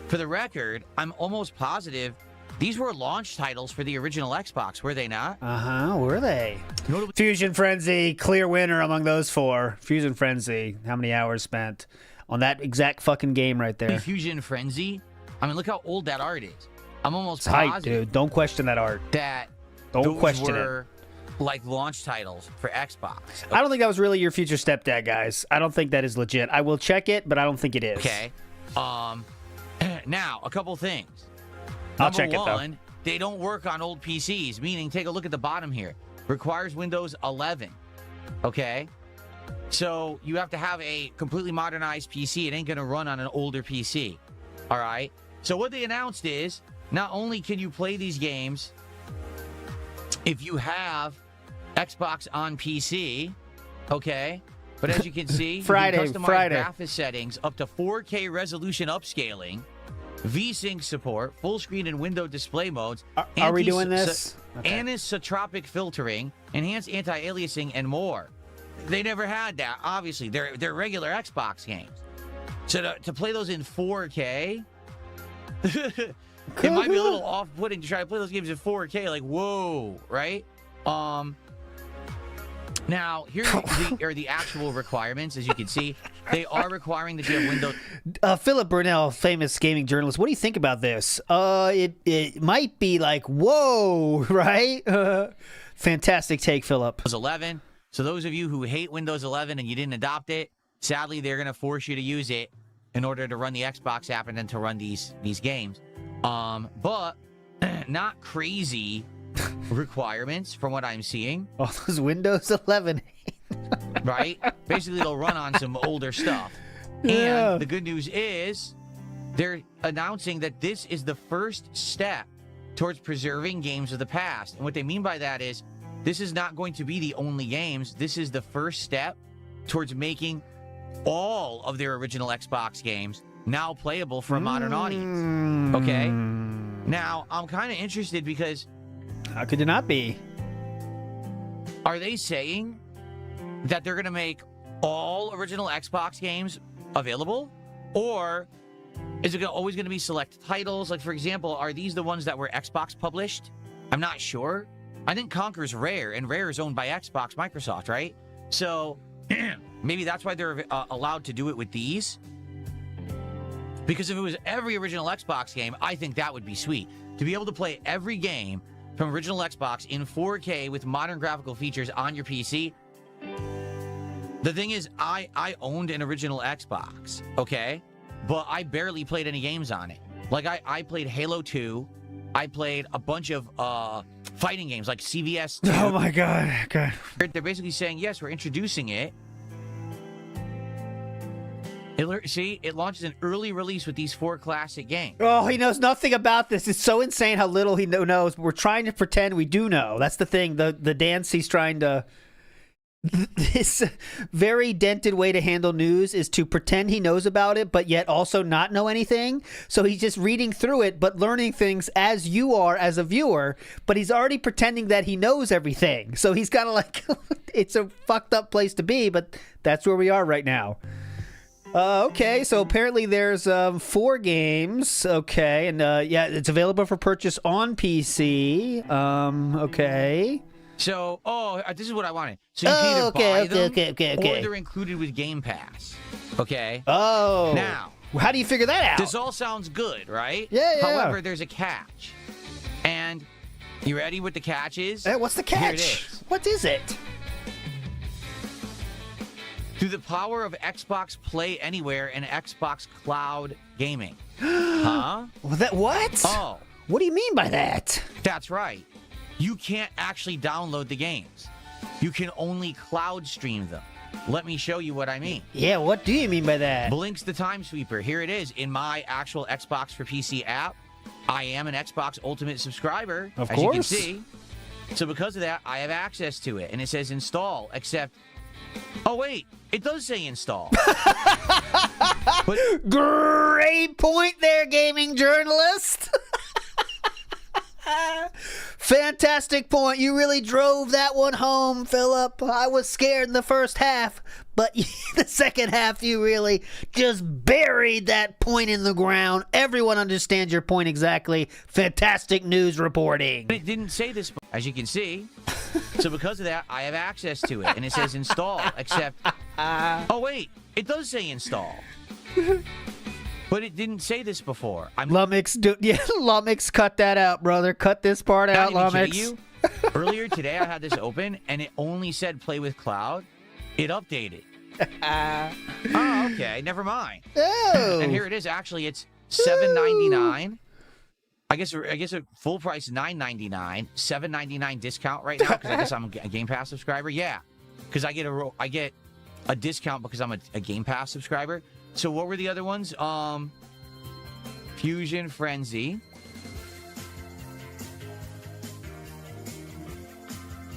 [SPEAKER 4] For the record, I'm almost positive these were launch titles for the original Xbox, were they not?
[SPEAKER 2] Were they? Fusion Frenzy, clear winner among those 4. Fusion Frenzy, how many hours spent on that exact fucking game right there?
[SPEAKER 4] Fusion Frenzy? I mean, look how old that art is. I'm almost
[SPEAKER 2] It's hype,
[SPEAKER 4] positive
[SPEAKER 2] dude. Don't question that art.
[SPEAKER 4] that
[SPEAKER 2] Don't
[SPEAKER 4] those
[SPEAKER 2] question
[SPEAKER 4] were like launch titles for Xbox.
[SPEAKER 2] I don't think that was really your future stepdad, guys. I don't think that is legit. I will check it, but I don't think it is.
[SPEAKER 4] Okay. Now, a couple things.
[SPEAKER 2] I'll check
[SPEAKER 4] Number
[SPEAKER 2] it, though.
[SPEAKER 4] one, they don't work on old PCs, meaning take a look at the bottom here. Requires Windows 11. Okay? So you have to have a completely modernized PC. It ain't going to run on an older PC. All right? So what they announced is not only can you play these games if you have Xbox on PC, okay? But as you can see,
[SPEAKER 2] Friday,
[SPEAKER 4] you can customize graphics settings up to 4K resolution upscaling, VSync support, full screen and window display modes.
[SPEAKER 2] Are we doing this? Okay.
[SPEAKER 4] Anisotropic filtering, enhanced anti-aliasing, and more. They never had that, obviously. They're regular Xbox games. So to play those in 4K, it might be a little off-putting to try to play those games in 4K. Like, whoa, right? Now, here are the actual requirements. As you can see, they are requiring that you have Windows.
[SPEAKER 2] Philip Burnell, famous gaming journalist. What do you think about this? It might be like, whoa, right? Fantastic take, Philip.
[SPEAKER 4] Windows 11. So those of you who hate Windows 11 and you didn't adopt it, sadly, they're going to force you to use it in order to run the Xbox app and then to run these games. But not crazy requirements from what I'm seeing.
[SPEAKER 2] Oh, those Windows 11.
[SPEAKER 4] Right? Basically, they'll run on some older stuff.
[SPEAKER 2] Yeah.
[SPEAKER 4] And the good news is they're announcing that this is the first step towards preserving games of the past. And what they mean by that is this is not going to be the only games. This is the first step towards making all of their original Xbox games now playable for a modern audience. Okay? Now, I'm kind of interested because...
[SPEAKER 2] How could it not be?
[SPEAKER 4] Are they saying that they're going to make all original Xbox games available? Or is it always going to be select titles? Like, for example, are these the ones that were Xbox published? I'm not sure. I think Conker's Rare, and Rare is owned by Xbox Microsoft, right? So maybe that's why they're allowed to do it with these. Because if it was every original Xbox game, I think that would be sweet. To be able to play every game from original Xbox in 4K with modern graphical features on your PC. The thing is, I owned an original Xbox, okay? But I barely played any games on it. Like, I played Halo 2. I played a bunch of fighting games like CVS 2.
[SPEAKER 2] Oh, my God. God.
[SPEAKER 4] They're basically saying, yes, we're introducing it. See, it launches an early release with these 4 classic games.
[SPEAKER 2] Oh, he knows nothing about this. It's so insane how little he knows. We're trying to pretend we do know. That's the thing. The dance he's trying to... This very dented way to handle news is to pretend he knows about it, but yet also not know anything. So he's just reading through it, but learning things as you are as a viewer, but he's already pretending that he knows everything. So he's kind of like, it's a fucked up place to be, but that's where we are right now. Okay, so apparently there's 4 games. Okay, and yeah, it's available for purchase on PC. Okay.
[SPEAKER 4] So, this is what I wanted. So you can either buy them,
[SPEAKER 2] okay.
[SPEAKER 4] or they're included with Game Pass. Okay?
[SPEAKER 2] Oh.
[SPEAKER 4] Now,
[SPEAKER 2] how do you figure that out?
[SPEAKER 4] this all sounds good, right?
[SPEAKER 2] Yeah.
[SPEAKER 4] However, there's a catch. And you ready what the catch is?
[SPEAKER 2] Hey, what's the catch?
[SPEAKER 4] Here it is.
[SPEAKER 2] What is it?
[SPEAKER 4] Through the power of Xbox Play Anywhere and Xbox Cloud Gaming. Huh?
[SPEAKER 2] What?
[SPEAKER 4] Oh.
[SPEAKER 2] What do you mean by that?
[SPEAKER 4] That's right. You can't actually download the games. You can only cloud stream them. Let me show you what I mean.
[SPEAKER 2] Yeah, what do you mean by that?
[SPEAKER 4] Blink's the Time Sweeper. Here it is in my actual Xbox for PC app. I am an Xbox Ultimate subscriber,
[SPEAKER 2] Of
[SPEAKER 4] as
[SPEAKER 2] course.
[SPEAKER 4] you can see. So because of that, I have access to it. And it says install, except... Oh, wait. It does say install. But
[SPEAKER 2] Great point there, gaming journalist. Fantastic point. You really drove that one home, Philip. I was scared in the first half, but the second half, you really just buried that point in the ground. Everyone understands your point exactly. Fantastic news reporting.
[SPEAKER 4] it didn't say this, as you can see. So because of that, I have access to it. And it says install, except... Oh, wait. It does say install. But it didn't say this before.
[SPEAKER 2] Lumix, cut that out, brother. Cut this part out,
[SPEAKER 4] Not even
[SPEAKER 2] Lumix.
[SPEAKER 4] kidding you. Earlier today, I had this open, and it only said play with cloud. It updated. Oh, okay. Never mind.
[SPEAKER 2] Oh.
[SPEAKER 4] And here it is. Actually, it's $7.99. I guess a full price $9.99. $7.99 discount right now because I guess I'm a Game Pass subscriber. Yeah, because I get a discount because I'm a Game Pass subscriber. So what were the other ones? Fusion Frenzy.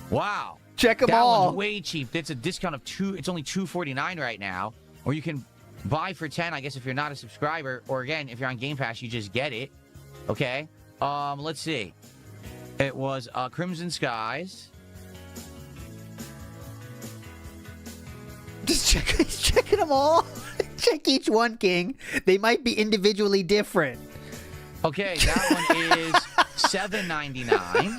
[SPEAKER 4] Wow.
[SPEAKER 2] Check them
[SPEAKER 4] That
[SPEAKER 2] all.
[SPEAKER 4] one's way cheap. It's a discount of it's only $2.49 right now. Or you can buy for $10, I guess, if you're not a subscriber. Or again, if you're on Game Pass, you just get it. Okay. Let's see. It was Crimson Skies.
[SPEAKER 2] Just checking them all. Check each one, King. They might be individually different.
[SPEAKER 4] Okay, that one is $7.99.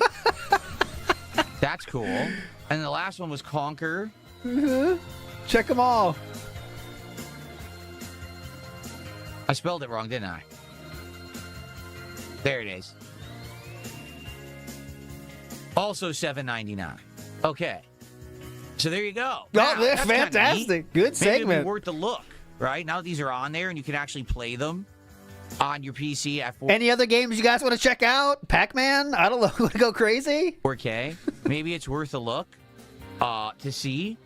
[SPEAKER 4] That's cool. And the last one was Conquer.
[SPEAKER 2] Check them all.
[SPEAKER 4] I spelled it wrong, didn't I? There it is. Also $7.99. Okay. So there you go.
[SPEAKER 2] Oh, that's fantastic. Good
[SPEAKER 4] Maybe
[SPEAKER 2] segment.
[SPEAKER 4] it'd be worth a look, right? Now that these are on there and you can actually play them on your PC at
[SPEAKER 2] Any other games you guys want to check out? Pac-Man? I don't know. Want to go crazy?
[SPEAKER 4] 4K. Maybe it's worth a look to see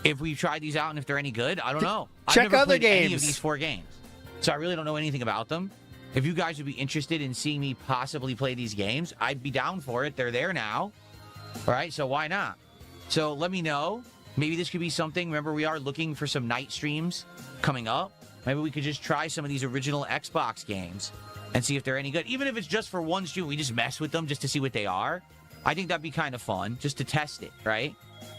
[SPEAKER 4] if we've tried these out and if they're any good. I don't know.
[SPEAKER 2] Check
[SPEAKER 4] I've never
[SPEAKER 2] other
[SPEAKER 4] played any of
[SPEAKER 2] games.
[SPEAKER 4] these 4 games, so I really don't know anything about them. If you guys would be interested in seeing me possibly play these games, I'd be down for it. They're there now. All right, so why not? So let me know. Maybe this could be something. Remember, we are looking for some night streams coming up. Maybe we could just try some of these original Xbox games and see if they're any good. Even if it's just for one stream, we just mess with them just to see what they are. I think that'd be kind of fun, just to test it, right?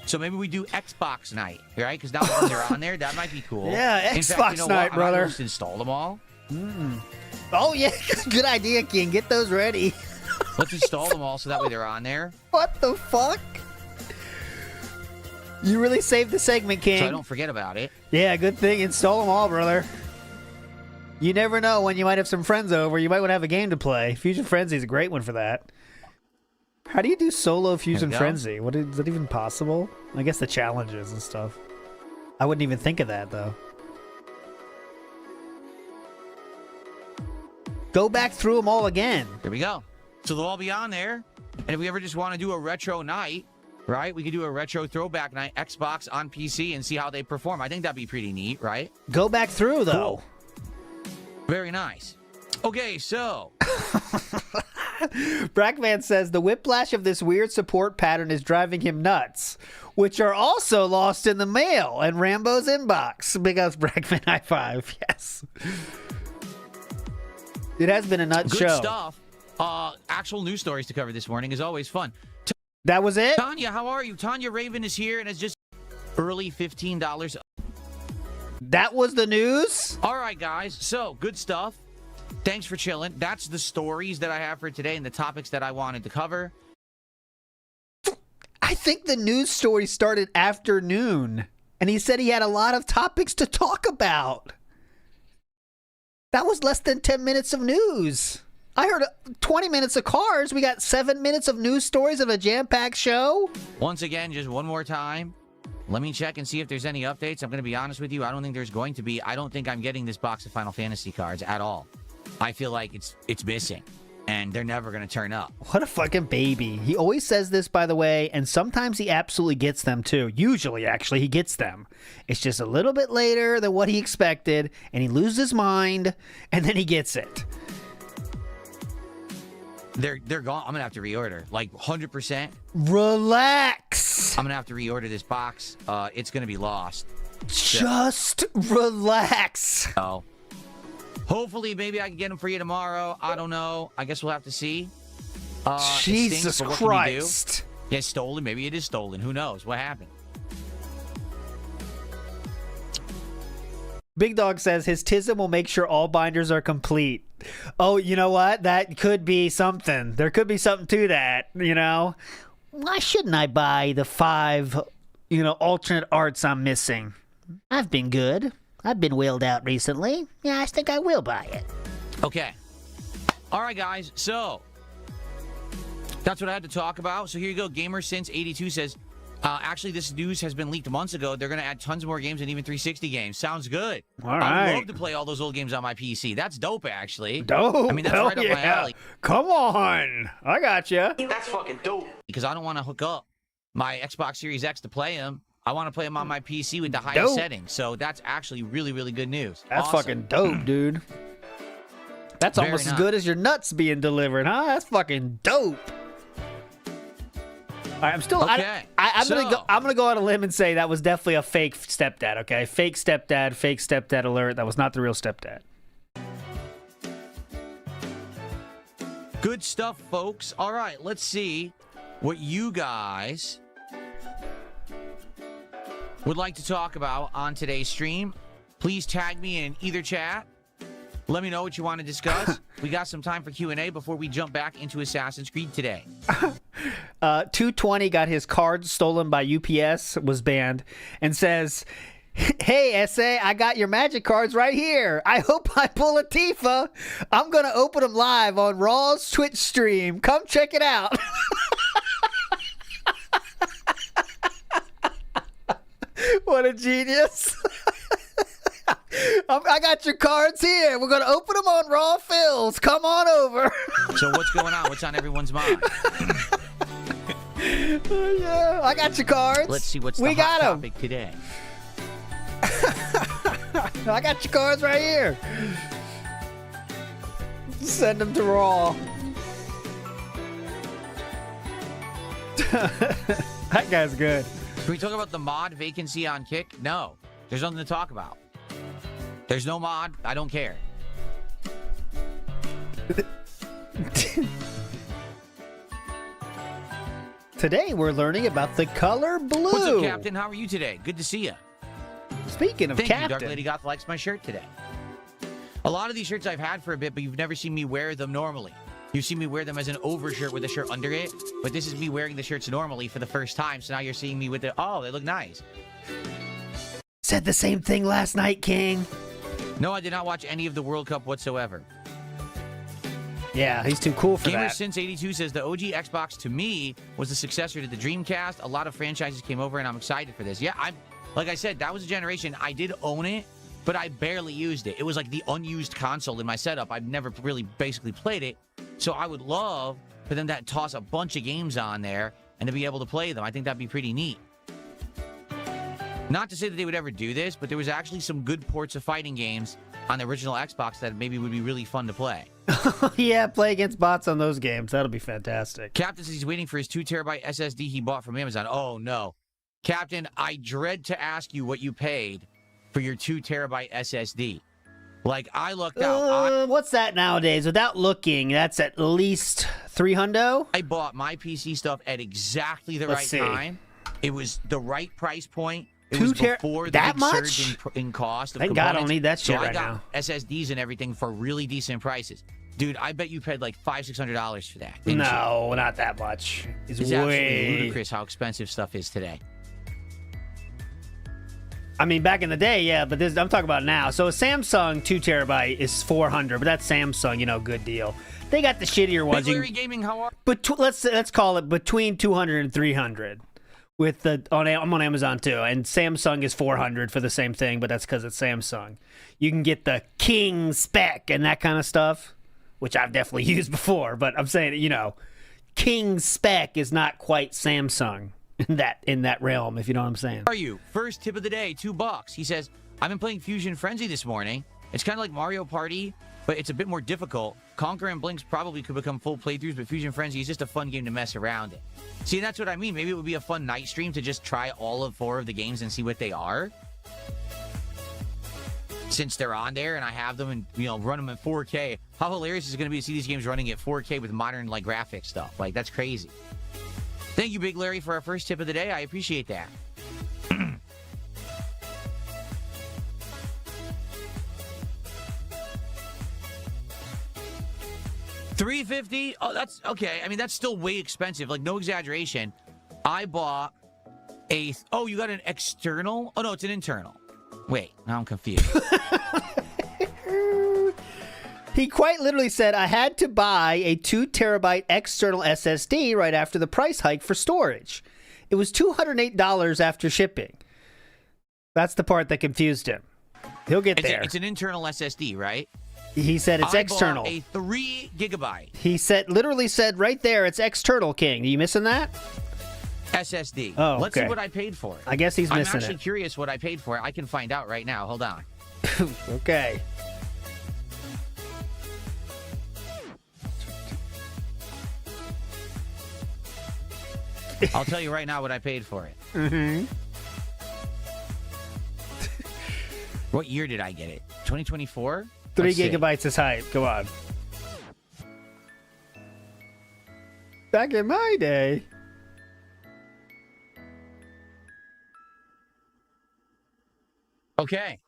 [SPEAKER 4] So maybe we do Xbox night, right? Because now that they're on there, that might be cool.
[SPEAKER 2] Yeah,
[SPEAKER 4] In
[SPEAKER 2] Xbox
[SPEAKER 4] fact, you know
[SPEAKER 2] night,
[SPEAKER 4] what?
[SPEAKER 2] brother.
[SPEAKER 4] I'm gonna just install them all.
[SPEAKER 2] Oh, yeah. Good idea, King. Get those ready.
[SPEAKER 4] Let's install them all so that way they're on there.
[SPEAKER 2] What the fuck? You really saved the segment, King.
[SPEAKER 4] So I don't forget about it.
[SPEAKER 2] Yeah, good thing. Install them all, brother. You never know when you might have some friends over. You might want to have a game to play. Fusion Frenzy is a great one for that. How do you do solo Fusion
[SPEAKER 4] go.
[SPEAKER 2] Frenzy? Is that even possible? I guess the challenges and stuff. I wouldn't even think of that, though. Go back through them all again.
[SPEAKER 4] Here we go. So they'll all be on there. And if we ever just want to do a retro night, right? We could do a retro throwback night, Xbox on PC, and see how they perform. I think that'd be pretty neat, right?
[SPEAKER 2] Go back through, though.
[SPEAKER 4] Cool. Very nice. Okay, so
[SPEAKER 2] Brackman says the whiplash of this weird support pattern is driving him nuts, which are also lost in the mail and Rambo's inbox. Because Brackman high five, yes. It has been a nut
[SPEAKER 4] good
[SPEAKER 2] show.
[SPEAKER 4] stuff. Actual news stories to cover this morning is always fun.
[SPEAKER 2] That was it?
[SPEAKER 4] Tanya, how are you? Tanya Raven is here and has just early $15.
[SPEAKER 2] That was the news?
[SPEAKER 4] All right, guys. So, good stuff. Thanks for chilling. That's the stories that I have for today and the topics that I wanted to cover.
[SPEAKER 2] I think the news story started after noon, and he said he had a lot of topics to talk about. That was less than 10 minutes of news. I heard 20 minutes of cars. We got 7 minutes of news stories of a jam-packed show.
[SPEAKER 4] Once again, just one more time. Let me check and see if there's any updates. I'm going to be honest with you. I don't think there's going to be. I don't think I'm getting this box of Final Fantasy cards at all. I feel like it's missing. and they're never going to turn up.
[SPEAKER 2] What a fucking baby. He always says this, by the way, and sometimes he absolutely gets them too. Usually, actually, he gets them. It's just a little bit later than what he expected, and he loses his mind, and then he gets it.
[SPEAKER 4] They're gone. I'm going to have to reorder. Like 100%.
[SPEAKER 2] Relax.
[SPEAKER 4] I'm going to have to reorder this box. It's going to be lost.
[SPEAKER 2] Just relax.
[SPEAKER 4] So, hopefully, maybe I can get them for you tomorrow. I don't know. I guess we'll have to see.
[SPEAKER 2] Jesus Christ.
[SPEAKER 4] Yeah, stolen. Maybe it is stolen. Who knows? What happened?
[SPEAKER 2] Big Dog says his TISM will make sure all binders are complete. Oh, you know what? That could be something. There could be something to that, you know? Why shouldn't I buy the 5, alternate arts I'm missing? I've been good. I've been whaled out recently. Yeah, I think I will buy it.
[SPEAKER 4] Okay. All right, guys. So, that's what I had to talk about. So here you go. GamerSince82 says, actually, this news has been leaked months ago. They're going to add tons more games and even 360 games. Sounds good.
[SPEAKER 2] All right.
[SPEAKER 4] I'd love to play all those old games on my PC. That's dope, actually.
[SPEAKER 2] Dope.
[SPEAKER 4] I mean, that's right up my alley.
[SPEAKER 2] Come on. I got you.
[SPEAKER 7] That's fucking dope.
[SPEAKER 4] Because I don't want to hook up my Xbox Series X to play them. I want to play them on my PC with the highest settings. So that's actually really, really good news.
[SPEAKER 2] That's
[SPEAKER 4] awesome.
[SPEAKER 2] fucking dope, dude. That's
[SPEAKER 4] Very
[SPEAKER 2] almost as
[SPEAKER 4] nice.
[SPEAKER 2] good as your nuts being delivered, huh? That's fucking dope. All right, I'm still.
[SPEAKER 4] Okay.
[SPEAKER 2] I'm gonna go on a limb and say that was definitely a fake stepdad. Okay, fake stepdad alert. That was not the real stepdad.
[SPEAKER 4] Good stuff, folks. All right, let's see what you guys would like to talk about on today's stream. Please tag me in either chat. Let me know what you want to discuss. We got some time for Q&A before we jump back into Assassin's Creed today.
[SPEAKER 2] 220 got his cards stolen by UPS, was banned, and says, "Hey, SA, I got your magic cards right here. I hope I pull a Tifa. I'm going to open them live on Raw's Twitch stream. Come check it out." What a genius. I got your cards here. We're going to open them on Raw Fills. Come on over.
[SPEAKER 4] So what's going on? What's on everyone's mind?
[SPEAKER 2] Yeah, I got your cards.
[SPEAKER 4] Let's see what's
[SPEAKER 2] we
[SPEAKER 4] the hot
[SPEAKER 2] got 'em.
[SPEAKER 4] topic today.
[SPEAKER 2] I got your cards right here. Send them to Raw. That guy's good.
[SPEAKER 4] Can we talk about the mod vacancy on Kick? No. There's nothing to talk about. There's no mod. I don't care.
[SPEAKER 2] Today we're learning about the color blue.
[SPEAKER 4] What's up, Captain? How are you today? Good to see you.
[SPEAKER 2] Speaking of
[SPEAKER 4] Thank you,
[SPEAKER 2] Captain.
[SPEAKER 4] Dark Lady Goth likes my shirt today. A lot of these shirts I've had for a bit, but you've never seen me wear them normally. You see me wear them as an overshirt with a shirt under it, but this is me wearing the shirts normally for the first time, so now you're seeing me with it. Oh, they look nice.
[SPEAKER 2] Said the same thing last night, King.
[SPEAKER 4] No, I did not watch any of the World Cup whatsoever.
[SPEAKER 2] Yeah, he's too cool for that.
[SPEAKER 4] GamerSince82 says the OG Xbox to me was the successor to the Dreamcast. A lot of franchises came over, and I'm excited for this. Yeah, like I said, that was a generation. I did own it, but I barely used it. It was like the unused console in my setup. I've never really basically played it, so I would love for them to toss a bunch of games on there and to be able to play them. I think that'd be pretty neat. Not to say that they would ever do this, but there was actually some good ports of fighting games on the original Xbox that maybe would be really fun to play.
[SPEAKER 2] Yeah, play against bots on those games. That'll be fantastic.
[SPEAKER 4] Captain says he's waiting for his 2TB SSD he bought from Amazon. Oh, no. Captain, I dread to ask you what you paid for your 2TB SSD. Like, I looked out.
[SPEAKER 2] What's that nowadays? Without looking, that's at least $300.
[SPEAKER 4] I bought my PC stuff at exactly the right time. It was the right price point. It was before the big surge in cost of
[SPEAKER 2] Thank God I don't
[SPEAKER 4] components.
[SPEAKER 2] need that shit
[SPEAKER 4] so
[SPEAKER 2] right
[SPEAKER 4] I got
[SPEAKER 2] now.
[SPEAKER 4] SSDs and everything for really decent prices. Dude, I bet you paid like $500-$600 for that. Didn't
[SPEAKER 2] No,
[SPEAKER 4] you?
[SPEAKER 2] not that much. It's
[SPEAKER 4] It's absolutely
[SPEAKER 2] way
[SPEAKER 4] ludicrous how expensive stuff is today.
[SPEAKER 2] I mean, back in the day, yeah, but I'm talking about now. So a Samsung 2TB is $400, but that's Samsung, good deal. They got the shittier ones.
[SPEAKER 4] BegBlayde Gaming, how are
[SPEAKER 2] let's call it between $200 and $300. I'm on Amazon too, and Samsung is $400 for the same thing, but that's because it's Samsung. You can get the king spec and that kind of stuff. which I've definitely used before, but I'm saying, you know, king spec is not quite Samsung in that realm, if you know what I'm saying.
[SPEAKER 4] Are you? First tip of the day, $2. He says, I've been playing Fusion Frenzy this morning. It's kind of like Mario Party, but it's a bit more difficult. Conquer and Blinks probably could become full playthroughs, but Fusion Frenzy is just a fun game to mess around in. See, that's what I mean. Maybe it would be a fun night stream to just try all of 4 of the games and see what they are. Since they're on there and I have them and, you know, run them in 4K. How hilarious is it going to be to see these games running at 4K with modern, like, graphics stuff? Like, that's crazy. Thank you, Big Larry, for our first tip of the day. I appreciate that. $350. Oh, that's okay. I mean, that's still way expensive. Like, no exaggeration. I bought a... Oh, you got an external? Oh, no, it's an internal. Wait, now I'm confused.
[SPEAKER 2] He quite literally said, I had to buy a 2 terabyte external SSD right after the price hike for storage. It was $208 after shipping. That's the part that confused him. He'll get there.
[SPEAKER 4] It's an internal SSD, right?
[SPEAKER 2] He said it's external.
[SPEAKER 4] Bought a 3 gigabyte.
[SPEAKER 2] He literally said right there, it's external, King. Are you missing that?
[SPEAKER 4] SSD.
[SPEAKER 2] Oh,
[SPEAKER 4] Let's
[SPEAKER 2] okay.
[SPEAKER 4] see what I paid for it.
[SPEAKER 2] I guess he's missing it.
[SPEAKER 4] I'm actually curious what I paid for it. I can find out right now. Hold on.
[SPEAKER 2] Okay.
[SPEAKER 4] I'll tell you right now what I paid for it.
[SPEAKER 2] Mm-hmm.
[SPEAKER 4] What year did I get it? 2024?
[SPEAKER 2] 3 gigabytes is hype. Go on. Back in my day.
[SPEAKER 4] Okay.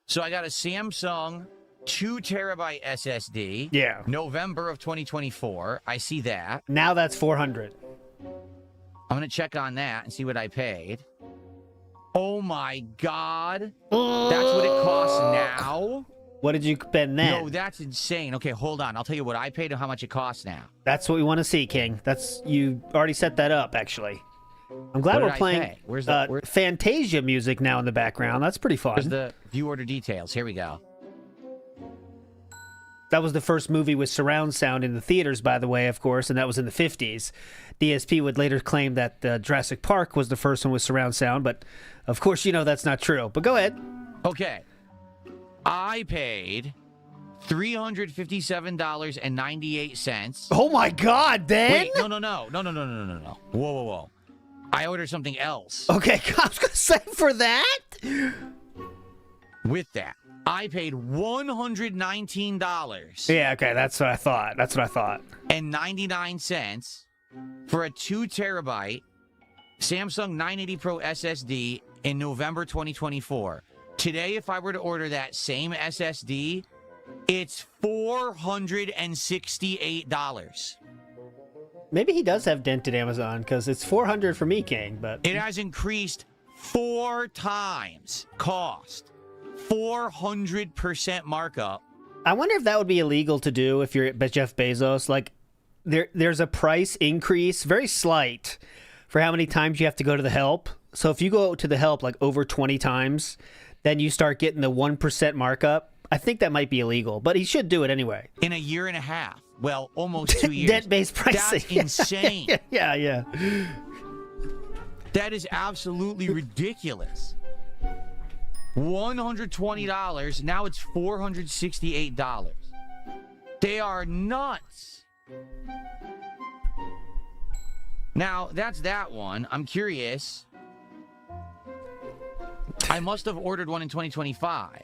[SPEAKER 4] So I got a Samsung 2 terabyte SSD.
[SPEAKER 2] Yeah.
[SPEAKER 4] November of 2024. I see that.
[SPEAKER 2] Now that's 400.
[SPEAKER 4] I'm going to check on that and see what I paid. Oh my God. That's what it costs now?
[SPEAKER 2] What did you spend then?
[SPEAKER 4] No, that's insane. Okay, hold on. I'll tell you what I paid and how much it costs now.
[SPEAKER 2] That's what we want to see, King. You already set that up, actually. I'm glad we're playing Fantasia music now in the background. That's pretty fun.
[SPEAKER 4] Where's the view order details? Here we go.
[SPEAKER 2] That was the first movie with surround sound in the theaters, by the way, of course, and that was in the 50s. DSP would later claim that Jurassic Park was the first one with surround sound, but of course, you know that's not true. But go ahead.
[SPEAKER 4] Okay. I paid $357.98.
[SPEAKER 2] Oh my God, Dan!
[SPEAKER 4] Wait, no. Whoa. I ordered something else.
[SPEAKER 2] Okay, I was gonna say for that.
[SPEAKER 4] With that, I paid $119.
[SPEAKER 2] Yeah, okay, that's what I thought.
[SPEAKER 4] And 99 cents for a 2 terabyte Samsung 980 Pro SSD in November 2024. Today, if I were to order that same SSD, it's $468.
[SPEAKER 2] Maybe he does have dented Amazon, because it's $400 for me, King, but...
[SPEAKER 4] It has increased 4 times cost. 400% markup.
[SPEAKER 2] I wonder if that would be illegal to do if you're Jeff Bezos. Like, there's a price increase, very slight, for how many times you have to go to the help. So if you go to the help like over 20 times, then you start getting the 1% markup. I think that might be illegal, but he should do it anyway.
[SPEAKER 4] In a year and a half. Well, almost 2 years.
[SPEAKER 2] Dent-based pricing.
[SPEAKER 4] That's insane.
[SPEAKER 2] Yeah.
[SPEAKER 4] That is absolutely ridiculous. $120. Now it's $468. They are nuts. Now, that's that one. I'm curious. I must have ordered one in 2025.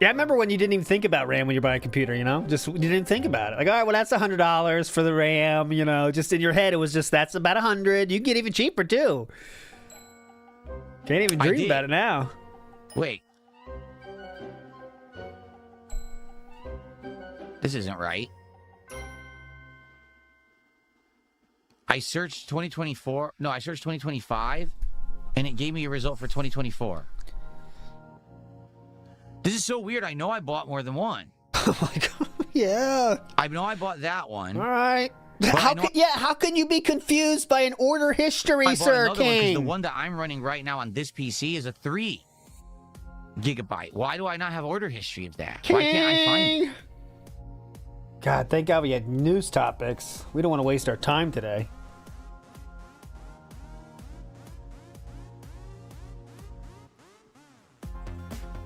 [SPEAKER 2] Yeah, I remember when you didn't even think about RAM when you're buying a computer, you know? Just, you didn't think about it. Like, all right, well, that's $100 for the RAM, you know? Just in your head, it was just, that's about $100. You can get even cheaper, too. Can't even dream about it now.
[SPEAKER 4] Wait. This isn't right. I searched 2024. No, I searched 2025, and it gave me a result for 2024. This is so weird. I know I bought more than one.
[SPEAKER 2] Oh my God. Yeah.
[SPEAKER 4] I know I bought that one.
[SPEAKER 2] All right. How can you be confused by an order history, Sir King?
[SPEAKER 4] The one that I'm running right now on this PC is a 3. gigabyte. Why do I not have order history of that? Why can't I find it?
[SPEAKER 2] God, thank God we had news topics. We don't want to waste our time today.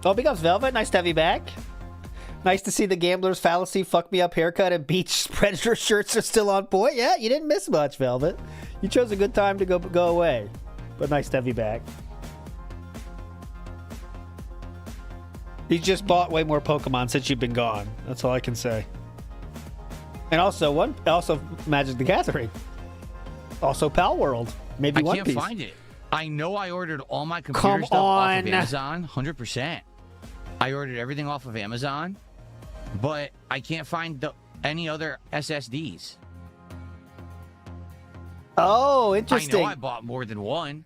[SPEAKER 2] Oh, big ups, Velvet. Nice to have you back. Nice to see the gambler's fallacy, fuck me up haircut, and beach predator shirts are still on point. Yeah, you didn't miss much, Velvet. You chose a good time to go away. But nice to have you back. He's just bought way more Pokemon since you've been gone. That's all I can say. And also Magic the Gathering. Also Pal World. Maybe One Piece.
[SPEAKER 4] I can't find it. I know I ordered all my computer stuff off of Amazon, 100%. I ordered everything off of Amazon, but I can't find any other SSDs.
[SPEAKER 2] Oh, interesting.
[SPEAKER 4] I know I bought more than one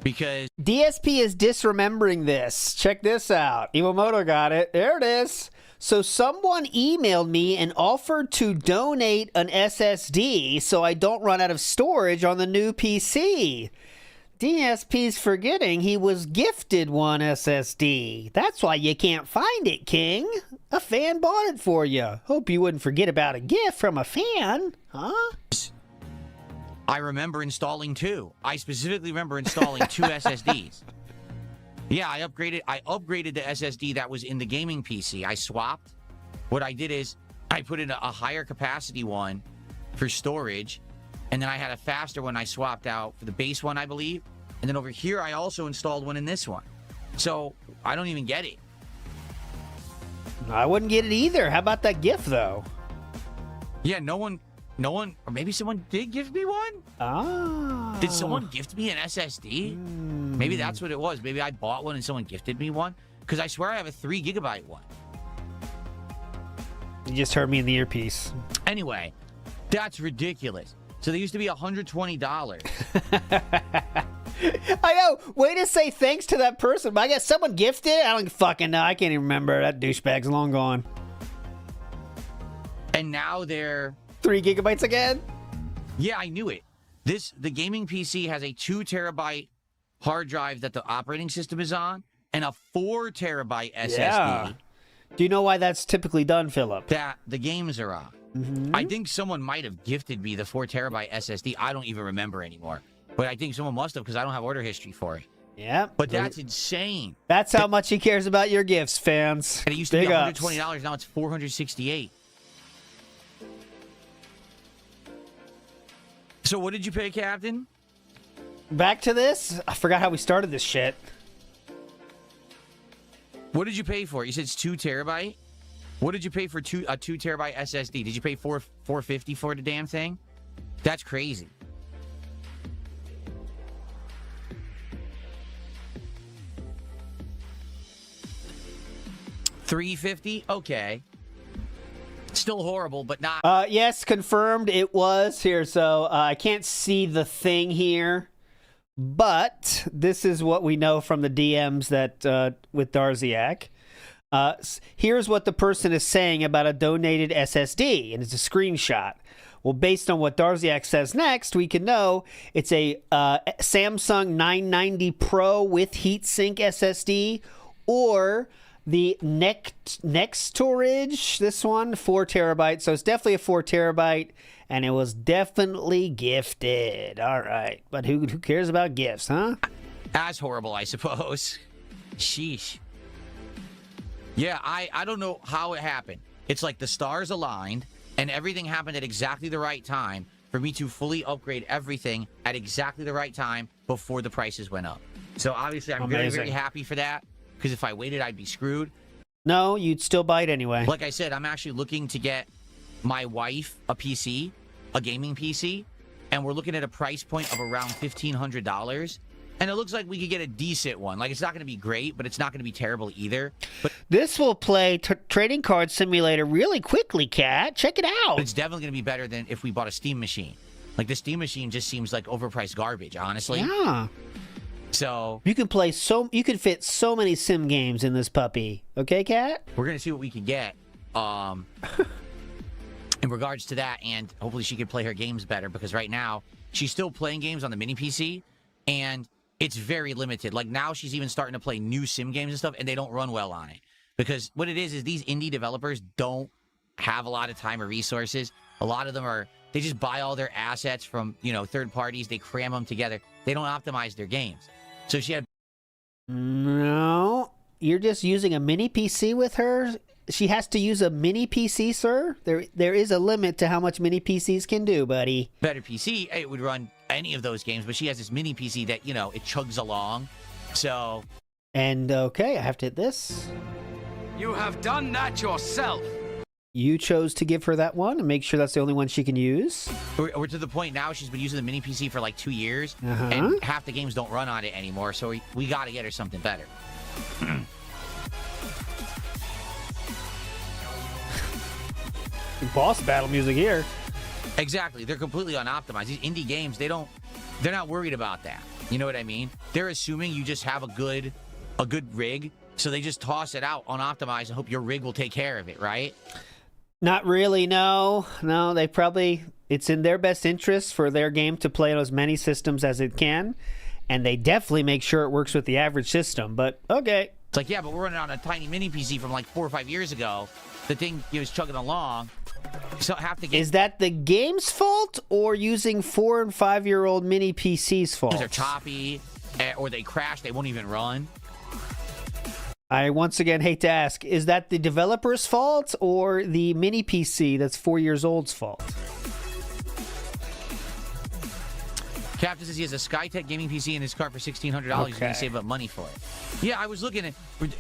[SPEAKER 4] because
[SPEAKER 2] DSP is disremembering this. Check this out. Iwamoto got it. There it is. So someone emailed me and offered to donate an SSD so I don't run out of storage on the new PC. DSP's forgetting he was gifted one SSD. That's why you can't find it, King. A fan bought it for you. Hope you wouldn't forget about a gift from a fan, huh?
[SPEAKER 4] I remember installing two. I specifically remember installing two SSDs. Yeah, I upgraded the SSD that was in the gaming PC. I swapped. What I did is I put in a higher capacity one for storage, and then I had a faster one I swapped out for the base one, I believe. And then over here, I also installed one in this one. So I don't even get it.
[SPEAKER 2] I wouldn't get it either. How about that gift, though?
[SPEAKER 4] Yeah, no one, or maybe someone did give me one?
[SPEAKER 2] Ah.
[SPEAKER 4] Did someone gift me an SSD? Maybe that's what it was. Maybe I bought one and someone gifted me one. Because I swear I have a 3 gigabyte one.
[SPEAKER 2] You just heard me in the earpiece.
[SPEAKER 4] Anyway, that's ridiculous. So they used to be $120.
[SPEAKER 2] I know. Way to say thanks to that person. But I guess someone gifted it. I don't fucking know. I can't even remember. That douchebag's long gone.
[SPEAKER 4] And now they're
[SPEAKER 2] 3 gigabytes again?
[SPEAKER 4] Yeah, I knew it. The gaming PC has a 2 terabyte hard drive that the operating system is on and a 4 terabyte SSD.
[SPEAKER 2] Yeah. Do you know why that's typically done, Philip?
[SPEAKER 4] That the games are on.
[SPEAKER 2] Mm-hmm.
[SPEAKER 4] I think someone might have gifted me the 4 terabyte SSD. I don't even remember anymore. But I think someone must have because I don't have order history for it.
[SPEAKER 2] Yeah.
[SPEAKER 4] But that's insane.
[SPEAKER 2] That's how much he cares about your gifts, fans.
[SPEAKER 4] And it used to be $120. Now it's $468. So what did you pay, Captain?
[SPEAKER 2] Back to this? I forgot how we started this shit.
[SPEAKER 4] What did you pay for it? You said it's 2 terabyte? What did you pay for a 2 terabyte SSD? Did you pay $450 for the damn thing? That's crazy. $350? Okay. Still horrible, but not.
[SPEAKER 2] Yes, confirmed it was here. So I can't see the thing here, but this is what we know from the DMs that with Darziak. Here's what the person is saying about a donated SSD, and it's a screenshot. Well, based on what Darziak says next, we can know it's a Samsung 990 Pro with heatsink SSD, or the next storage, this one, 4 terabytes. So it's definitely a 4 terabyte, and it was definitely gifted. All right, but who cares about gifts, huh?
[SPEAKER 4] As horrible, I suppose. Sheesh. Yeah, I don't know how it happened. It's like the stars aligned, and everything happened at exactly the right time for me to fully upgrade everything at exactly the right time before the prices went up. So obviously, I'm very, very happy for that. Because if I waited, I'd be screwed.
[SPEAKER 2] No, you'd still buy it anyway.
[SPEAKER 4] Like I said, I'm actually looking to get my wife a PC, a gaming PC, and we're looking at a price point of around $1,500. And it looks like we could get a decent one. Like, it's not going to be great, but it's not going to be terrible either. But
[SPEAKER 2] this will play Trading Card Simulator really quickly, Kat. Check it out.
[SPEAKER 4] It's definitely going to be better than if we bought a Steam machine. Like, the Steam machine just seems like overpriced garbage, honestly.
[SPEAKER 2] Yeah.
[SPEAKER 4] So
[SPEAKER 2] you can play you can fit so many sim games in this puppy. Okay, Kat?
[SPEAKER 4] We're gonna see what we can get in regards to that, and hopefully she can play her games better, because right now she's still playing games on the mini PC, and it's very limited. Like now she's even starting to play new sim games and stuff, and they don't run well on it. Because what it is these indie developers don't have a lot of time or resources. A lot of them they just buy all their assets from, third parties. They cram them together. They don't optimize their games. So she had...
[SPEAKER 2] No, you're just using a mini PC with her. She has to use a mini PC, sir. There is a limit to how much mini PCs can do, buddy.
[SPEAKER 4] Better PC, it would run any of those games, but she has this mini PC that, it chugs along. So...
[SPEAKER 2] And, okay, I have to hit this.
[SPEAKER 11] You have done that yourself.
[SPEAKER 2] You chose to give her that one and make sure that's the only one she can use.
[SPEAKER 4] We're to the point now she's been using the mini PC for like 2 years, and half the games don't run on it anymore, so we got to get her something better.
[SPEAKER 2] Boss battle music here.
[SPEAKER 4] Exactly. They're completely unoptimized. These indie games, they're not worried about that. You know what I mean? They're assuming you just have a good rig, so they just toss it out unoptimized and hope your rig will take care of it, right?
[SPEAKER 2] Not really, no. No, it's in their best interest for their game to play on as many systems as it can, and they definitely make sure it works with the average system, but okay.
[SPEAKER 4] It's like, yeah, but we're running on a tiny mini PC from like 4 or 5 years ago. The thing was chugging along. So half the game...
[SPEAKER 2] Is that the game's fault or using 4- and 5-year-old mini PC's fault?
[SPEAKER 4] They're choppy, or they crash, they won't even run.
[SPEAKER 2] I once again hate to ask, is that the developer's fault or the mini PC that's 4 years old's fault?
[SPEAKER 4] Captain says he has a Skytech gaming PC in his car for $1,600. He's going to save up money for it. Yeah, I was looking at...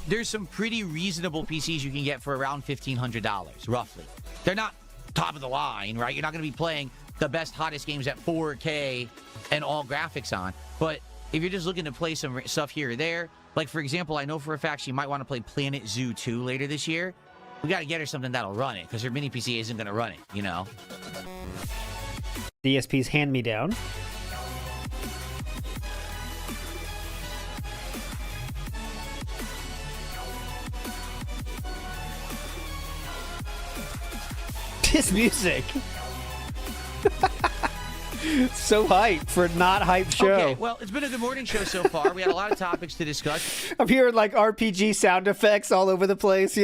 [SPEAKER 4] There's some pretty reasonable PCs you can get for around $1,500, roughly. They're not top of the line, right? You're not going to be playing the best, hottest games at 4K and all graphics on. But if you're just looking to play some stuff here or there... Like, for example, I know for a fact she might want to play Planet Zoo 2 later this year. We got to get her something that'll run it, because her mini PC isn't going to run it,
[SPEAKER 2] DSP's hand-me-down. This music. So hyped for not hyped show.
[SPEAKER 4] Okay, well, it's been a good morning show so far. We had a lot of topics to discuss.
[SPEAKER 2] I'm hearing like RPG sound effects all over the place,
[SPEAKER 4] We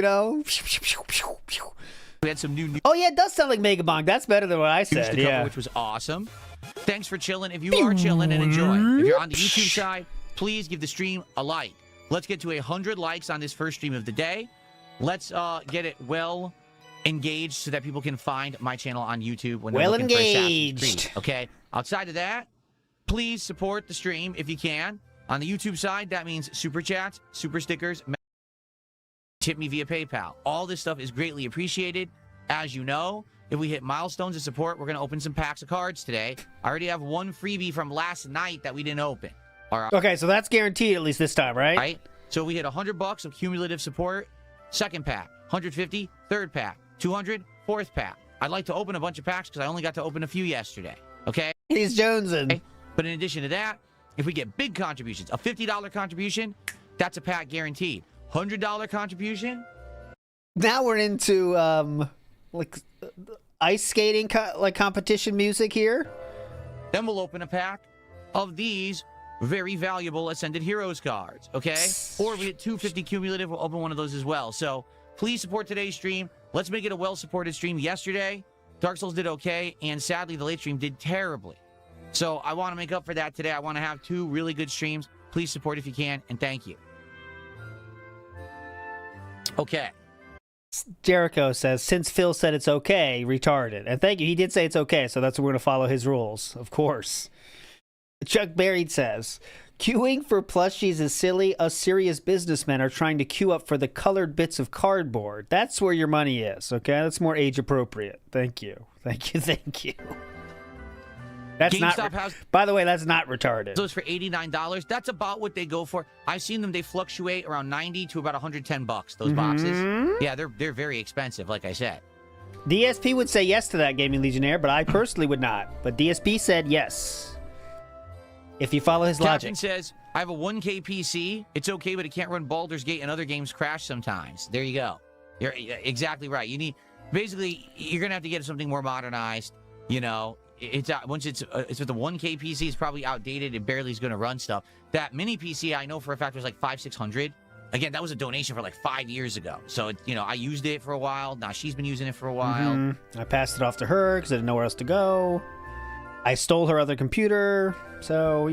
[SPEAKER 4] had some new...
[SPEAKER 2] Oh, yeah, it does sound like Megabong. That's better than what I said,
[SPEAKER 4] to cover, which was awesome. Thanks for chilling. If you are chilling and enjoying, if you're on the YouTube side, please give the stream a like. Let's get to 100 likes on this first stream of the day. Let's get it well engaged so that people can find my channel on YouTube when they're looking for Assassin's Creed. Okay? Outside of that, please support the stream if you can. On the YouTube side, that means super chats, super stickers, tip me via PayPal. All this stuff is greatly appreciated. As you know, if we hit milestones of support, we're going to open some packs of cards today. I already have one freebie from last night that we didn't open. All right.
[SPEAKER 2] Okay, so that's guaranteed at least this time, right?
[SPEAKER 4] Right. So we hit $100 of cumulative support. Second pack, 150, third pack, 200, fourth pack. I'd like to open a bunch of packs because I only got to open a few yesterday. Okay?
[SPEAKER 2] He's jonesing.
[SPEAKER 4] Okay? But in addition to that, if we get big contributions, a $50 contribution, that's a pack guaranteed. $100 contribution.
[SPEAKER 2] Now we're into like ice skating competition music here.
[SPEAKER 4] Then we'll open a pack of these very valuable Ascended Heroes cards, okay? Or if we hit 250 cumulative, we'll open one of those as well. So please support today's stream. Let's make it a well-supported stream. Yesterday, Dark Souls did okay, and sadly, the late stream did terribly. So I want to make up for that today. I want to have 2 really good streams. Please support if you can, and thank you. Okay.
[SPEAKER 2] Jericho says, since Phil said it's okay, retarded. And thank you. He did say it's okay, so that's what we're going to follow his rules, of course. Chuck Buried says, queuing for plushies is silly. Us serious businessmen are trying to queue up for the colored bits of cardboard. That's where your money is, okay? That's more age appropriate. Thank you. Thank you. Thank you. That's
[SPEAKER 4] GameStop
[SPEAKER 2] not. By the way, that's not retarded.
[SPEAKER 4] Those for $89. That's about what they go for. I've seen them. They fluctuate around 90 to about 110 bucks. Those boxes. Yeah, they're very expensive. Like I said.
[SPEAKER 2] DSP would say yes to that, Gaming Legionnaire, but I personally would not. But DSP said yes. If you follow his logic.
[SPEAKER 4] Captain says, I have a 1K PC. It's okay, but it can't run Baldur's Gate and other games crash sometimes. There you go. You're exactly right. You need, basically, you're going to have to get something more modernized. You know, it's once it's with the 1K PC, it's probably outdated. It barely is going to run stuff. That mini PC, I know for a fact, was like $500-600. Again, that was a donation for like 5 years ago. So I used it for a while. Now she's been using it for a while.
[SPEAKER 2] I passed it off to her because I didn't know where else to go. I stole her other computer, so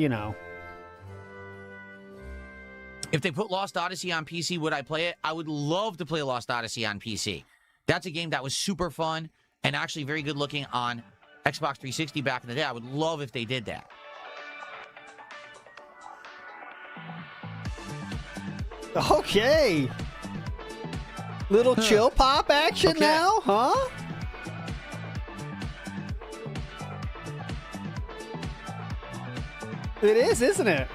[SPEAKER 4] If they put Lost Odyssey on PC, would I play it? I would love to play Lost Odyssey on PC. That's a game that was super fun and actually very good looking on Xbox 360 back in the day. I would love if they did that.
[SPEAKER 2] Okay. Little chill pop action now, huh? It is, isn't it?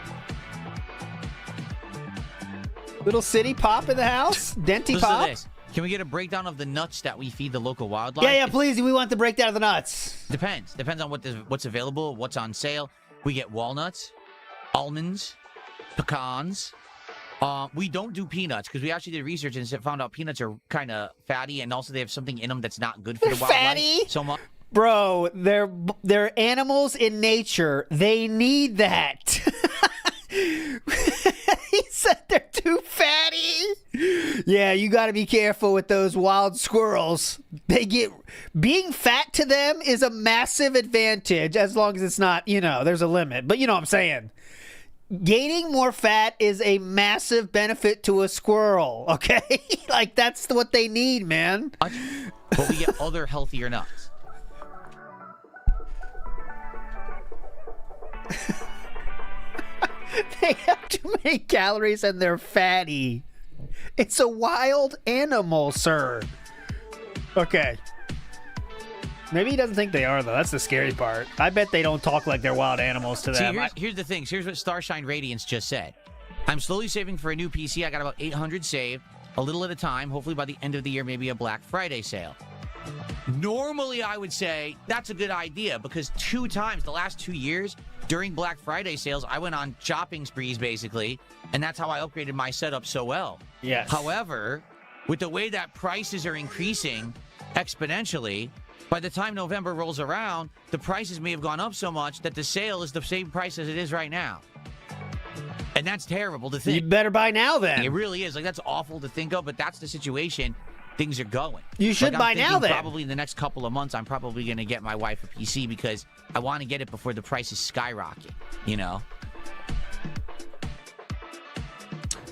[SPEAKER 2] Little city pop in the house? Denty
[SPEAKER 4] Listen
[SPEAKER 2] pop?
[SPEAKER 4] to this. Can we get a breakdown of the nuts that we feed the local wildlife?
[SPEAKER 2] Yeah, please. We want the breakdown of the nuts.
[SPEAKER 4] Depends. Depends on what's available, what's on sale. We get walnuts, almonds, pecans. We don't do peanuts because we actually did research and found out peanuts are kind of fatty, and also they have something in them that's not good for the wildlife.
[SPEAKER 2] Fatty?
[SPEAKER 4] So much.
[SPEAKER 2] Bro, they're animals in nature. They need that. He said they're too fatty. Yeah, you got to be careful with those wild squirrels. Being fat to them is a massive advantage as long as it's not, there's a limit. But you know what I'm saying. Gaining more fat is a massive benefit to a squirrel, okay? Like, that's what they need, man.
[SPEAKER 4] But we get other healthier nuts.
[SPEAKER 2] They have too many calories and they're fatty. It's a wild animal, sir. Okay. Maybe he doesn't think they are, though. That's the scary part. I bet they don't talk like they're wild animals to them.
[SPEAKER 4] Here's the thing. Here's what Starshine Radiance just said. I'm slowly saving for a new PC. I got about 800 saved, a little at a time. Hopefully by the end of the year, maybe a Black Friday sale. Normally, I would say that's a good idea because 2 times the last 2 years during Black Friday sales, I went on shopping sprees, basically, and that's how I upgraded my setup so well.
[SPEAKER 2] Yes.
[SPEAKER 4] However, with the way that prices are increasing exponentially, by the time November rolls around, the prices may have gone up so much that the sale is the same price as it is right now. And that's terrible to think.
[SPEAKER 2] You better buy now, then.
[SPEAKER 4] It really is. Like, that's awful to think of, but that's the situation things are going.
[SPEAKER 2] You should buy now, then.
[SPEAKER 4] Probably in the next couple of months, I'm probably going to get my wife a PC because I want to get it before the prices skyrocket,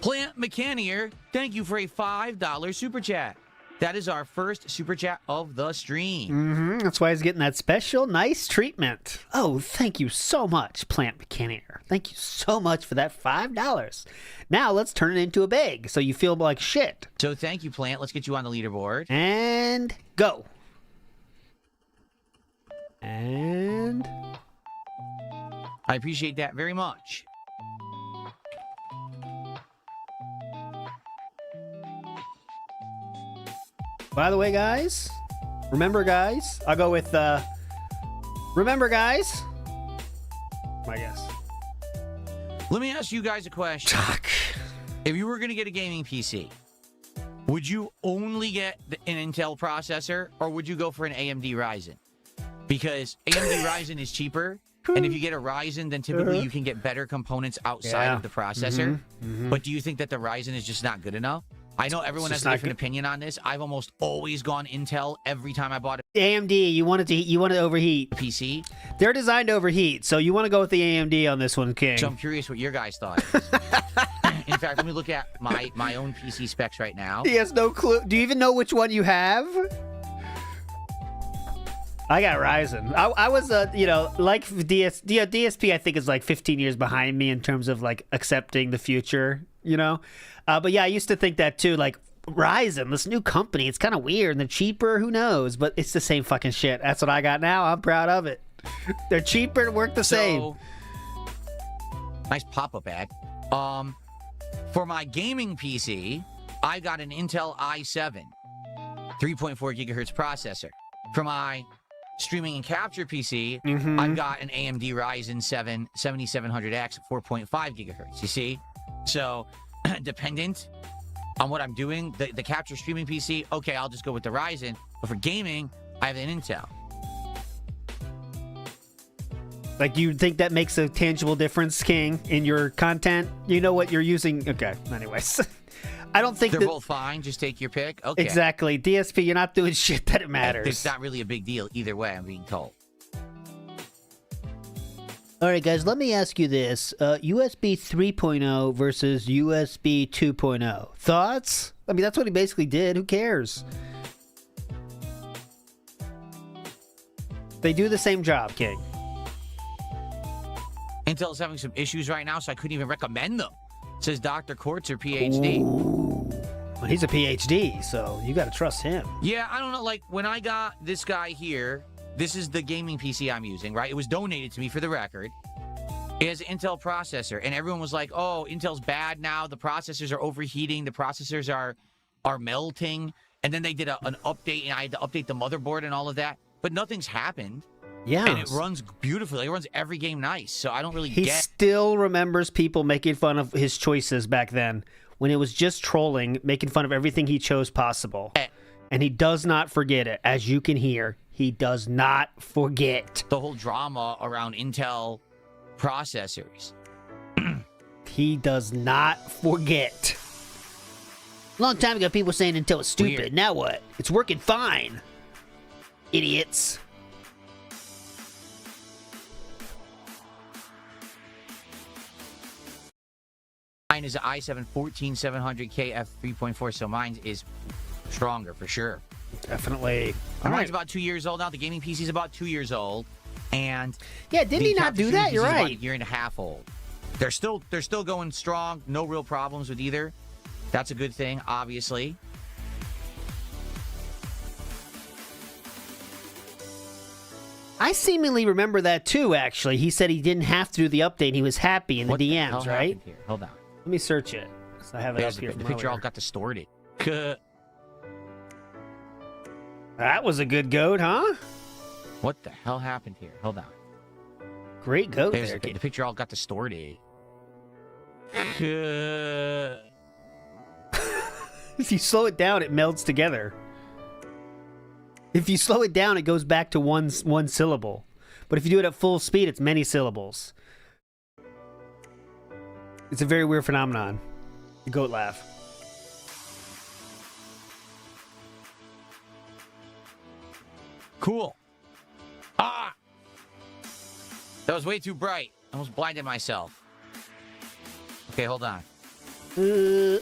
[SPEAKER 4] Plant Mechanier, thank you for a $5 super chat. That is our first super chat of the stream.
[SPEAKER 2] That's why he's getting that special, nice treatment. Oh, thank you so much, Plant Mechanier. Thank you so much for that $5. Now let's turn it into a bag so you feel like shit.
[SPEAKER 4] So thank you, Plant. Let's get you on the leaderboard.
[SPEAKER 2] And go. And
[SPEAKER 4] I appreciate that very much.
[SPEAKER 2] by the way, guys, remember, guys, I'll go with, remember, guys, I guess.
[SPEAKER 4] Let me ask you guys a question. If you were going to get a gaming PC, would you only get an Intel processor, or would you go for an AMD Ryzen? Because AMD Ryzen is cheaper, and if you get a Ryzen, then typically you can get better components outside of the processor. But do you think that the Ryzen is just not good enough? I know everyone has a different opinion on this. I've almost always gone Intel every time I bought a
[SPEAKER 2] AMD. You want it to overheat.
[SPEAKER 4] PC.
[SPEAKER 2] They're designed to overheat, so you want to go with the AMD on this one, King.
[SPEAKER 4] So I'm curious what your guys thought. In fact, let me look at my own PC specs right now.
[SPEAKER 2] He has no clue. Do you even know which one you have? I got Ryzen. I was, like DSP, I think is like 15 years behind me in terms of like accepting the future, But yeah, I used to think that too. Like Ryzen, this new company, it's kind of weird and they're cheaper. Who knows? But it's the same fucking shit. That's what I got now. I'm proud of it. They're cheaper and work the same.
[SPEAKER 4] Nice pop-up ad. For my gaming PC, I got an Intel i7, 3.4 gigahertz processor. For my streaming and capture PC, I've got an AMD Ryzen 7 7700X, 4.5 gigahertz. You see? So, dependent on what I'm doing, the capture streaming PC, okay, I'll just go with the Ryzen. But for gaming, I have an Intel.
[SPEAKER 2] Like, you think that makes a tangible difference, King, in your content? You know what you're using? Okay, anyways. I don't think
[SPEAKER 4] they're both fine. Just take your pick. Okay.
[SPEAKER 2] Exactly. DSP, you're not doing shit that it matters.
[SPEAKER 4] It's not really a big deal either way, I'm being told.
[SPEAKER 2] All right, guys, let me ask you this. USB 3.0 versus USB 2.0. Thoughts? I mean, that's what he basically did. Who cares? They do the same job, King.
[SPEAKER 4] Intel's having some issues right now, so I couldn't even recommend them. Says Dr. Kortzer, PhD.
[SPEAKER 2] Ooh. Well, he's a PhD, so you got to trust him.
[SPEAKER 4] Yeah, I don't know. Like, when I got this guy here, this is the gaming PC I'm using, right? It was donated to me for the record. It has an Intel processor, and everyone was like, oh, Intel's bad now. The processors are overheating. The processors are melting. And then they did an update, and I had to update the motherboard and all of that. But nothing's happened.
[SPEAKER 2] Yeah.
[SPEAKER 4] And it runs beautifully. It runs every game nice, so I don't really
[SPEAKER 2] He still remembers people making fun of his choices back then when it was just trolling, making fun of everything he chose possible. And he does not forget it. As you can hear, he does not forget.
[SPEAKER 4] The whole drama around Intel processors.
[SPEAKER 2] He does not forget. A long time ago, people were saying Intel was stupid.
[SPEAKER 4] Weird.
[SPEAKER 2] Now what? It's working fine. Idiots.
[SPEAKER 4] Mine is an i7 14700K f3.4, so mine is stronger for sure.
[SPEAKER 2] Definitely.
[SPEAKER 4] Mine's about 2 years old now. The gaming PC is about 2 years old, and
[SPEAKER 2] yeah, didn't he not do that? You're right.
[SPEAKER 4] About a year and a half old. They're still going strong. No real problems with either. That's a good thing, obviously.
[SPEAKER 2] I seemingly remember that too, actually. He said he didn't have to do the update. He was happy in the DMs, right?
[SPEAKER 4] Here? Hold on.
[SPEAKER 2] Let me search it. So I have it up here.
[SPEAKER 4] The picture all got distorted.
[SPEAKER 2] That was a good goat, huh?
[SPEAKER 4] What the hell happened here? Hold on.
[SPEAKER 2] Great goat there.
[SPEAKER 4] The picture all got distorted.
[SPEAKER 2] If you slow it down, it melds together. If you slow it down, it goes back to one syllable. But if you do it at full speed, it's many syllables. It's a very weird phenomenon. The goat laugh.
[SPEAKER 4] Cool. Ah! That was way too bright. I almost blinded myself. Okay, hold on. Oh,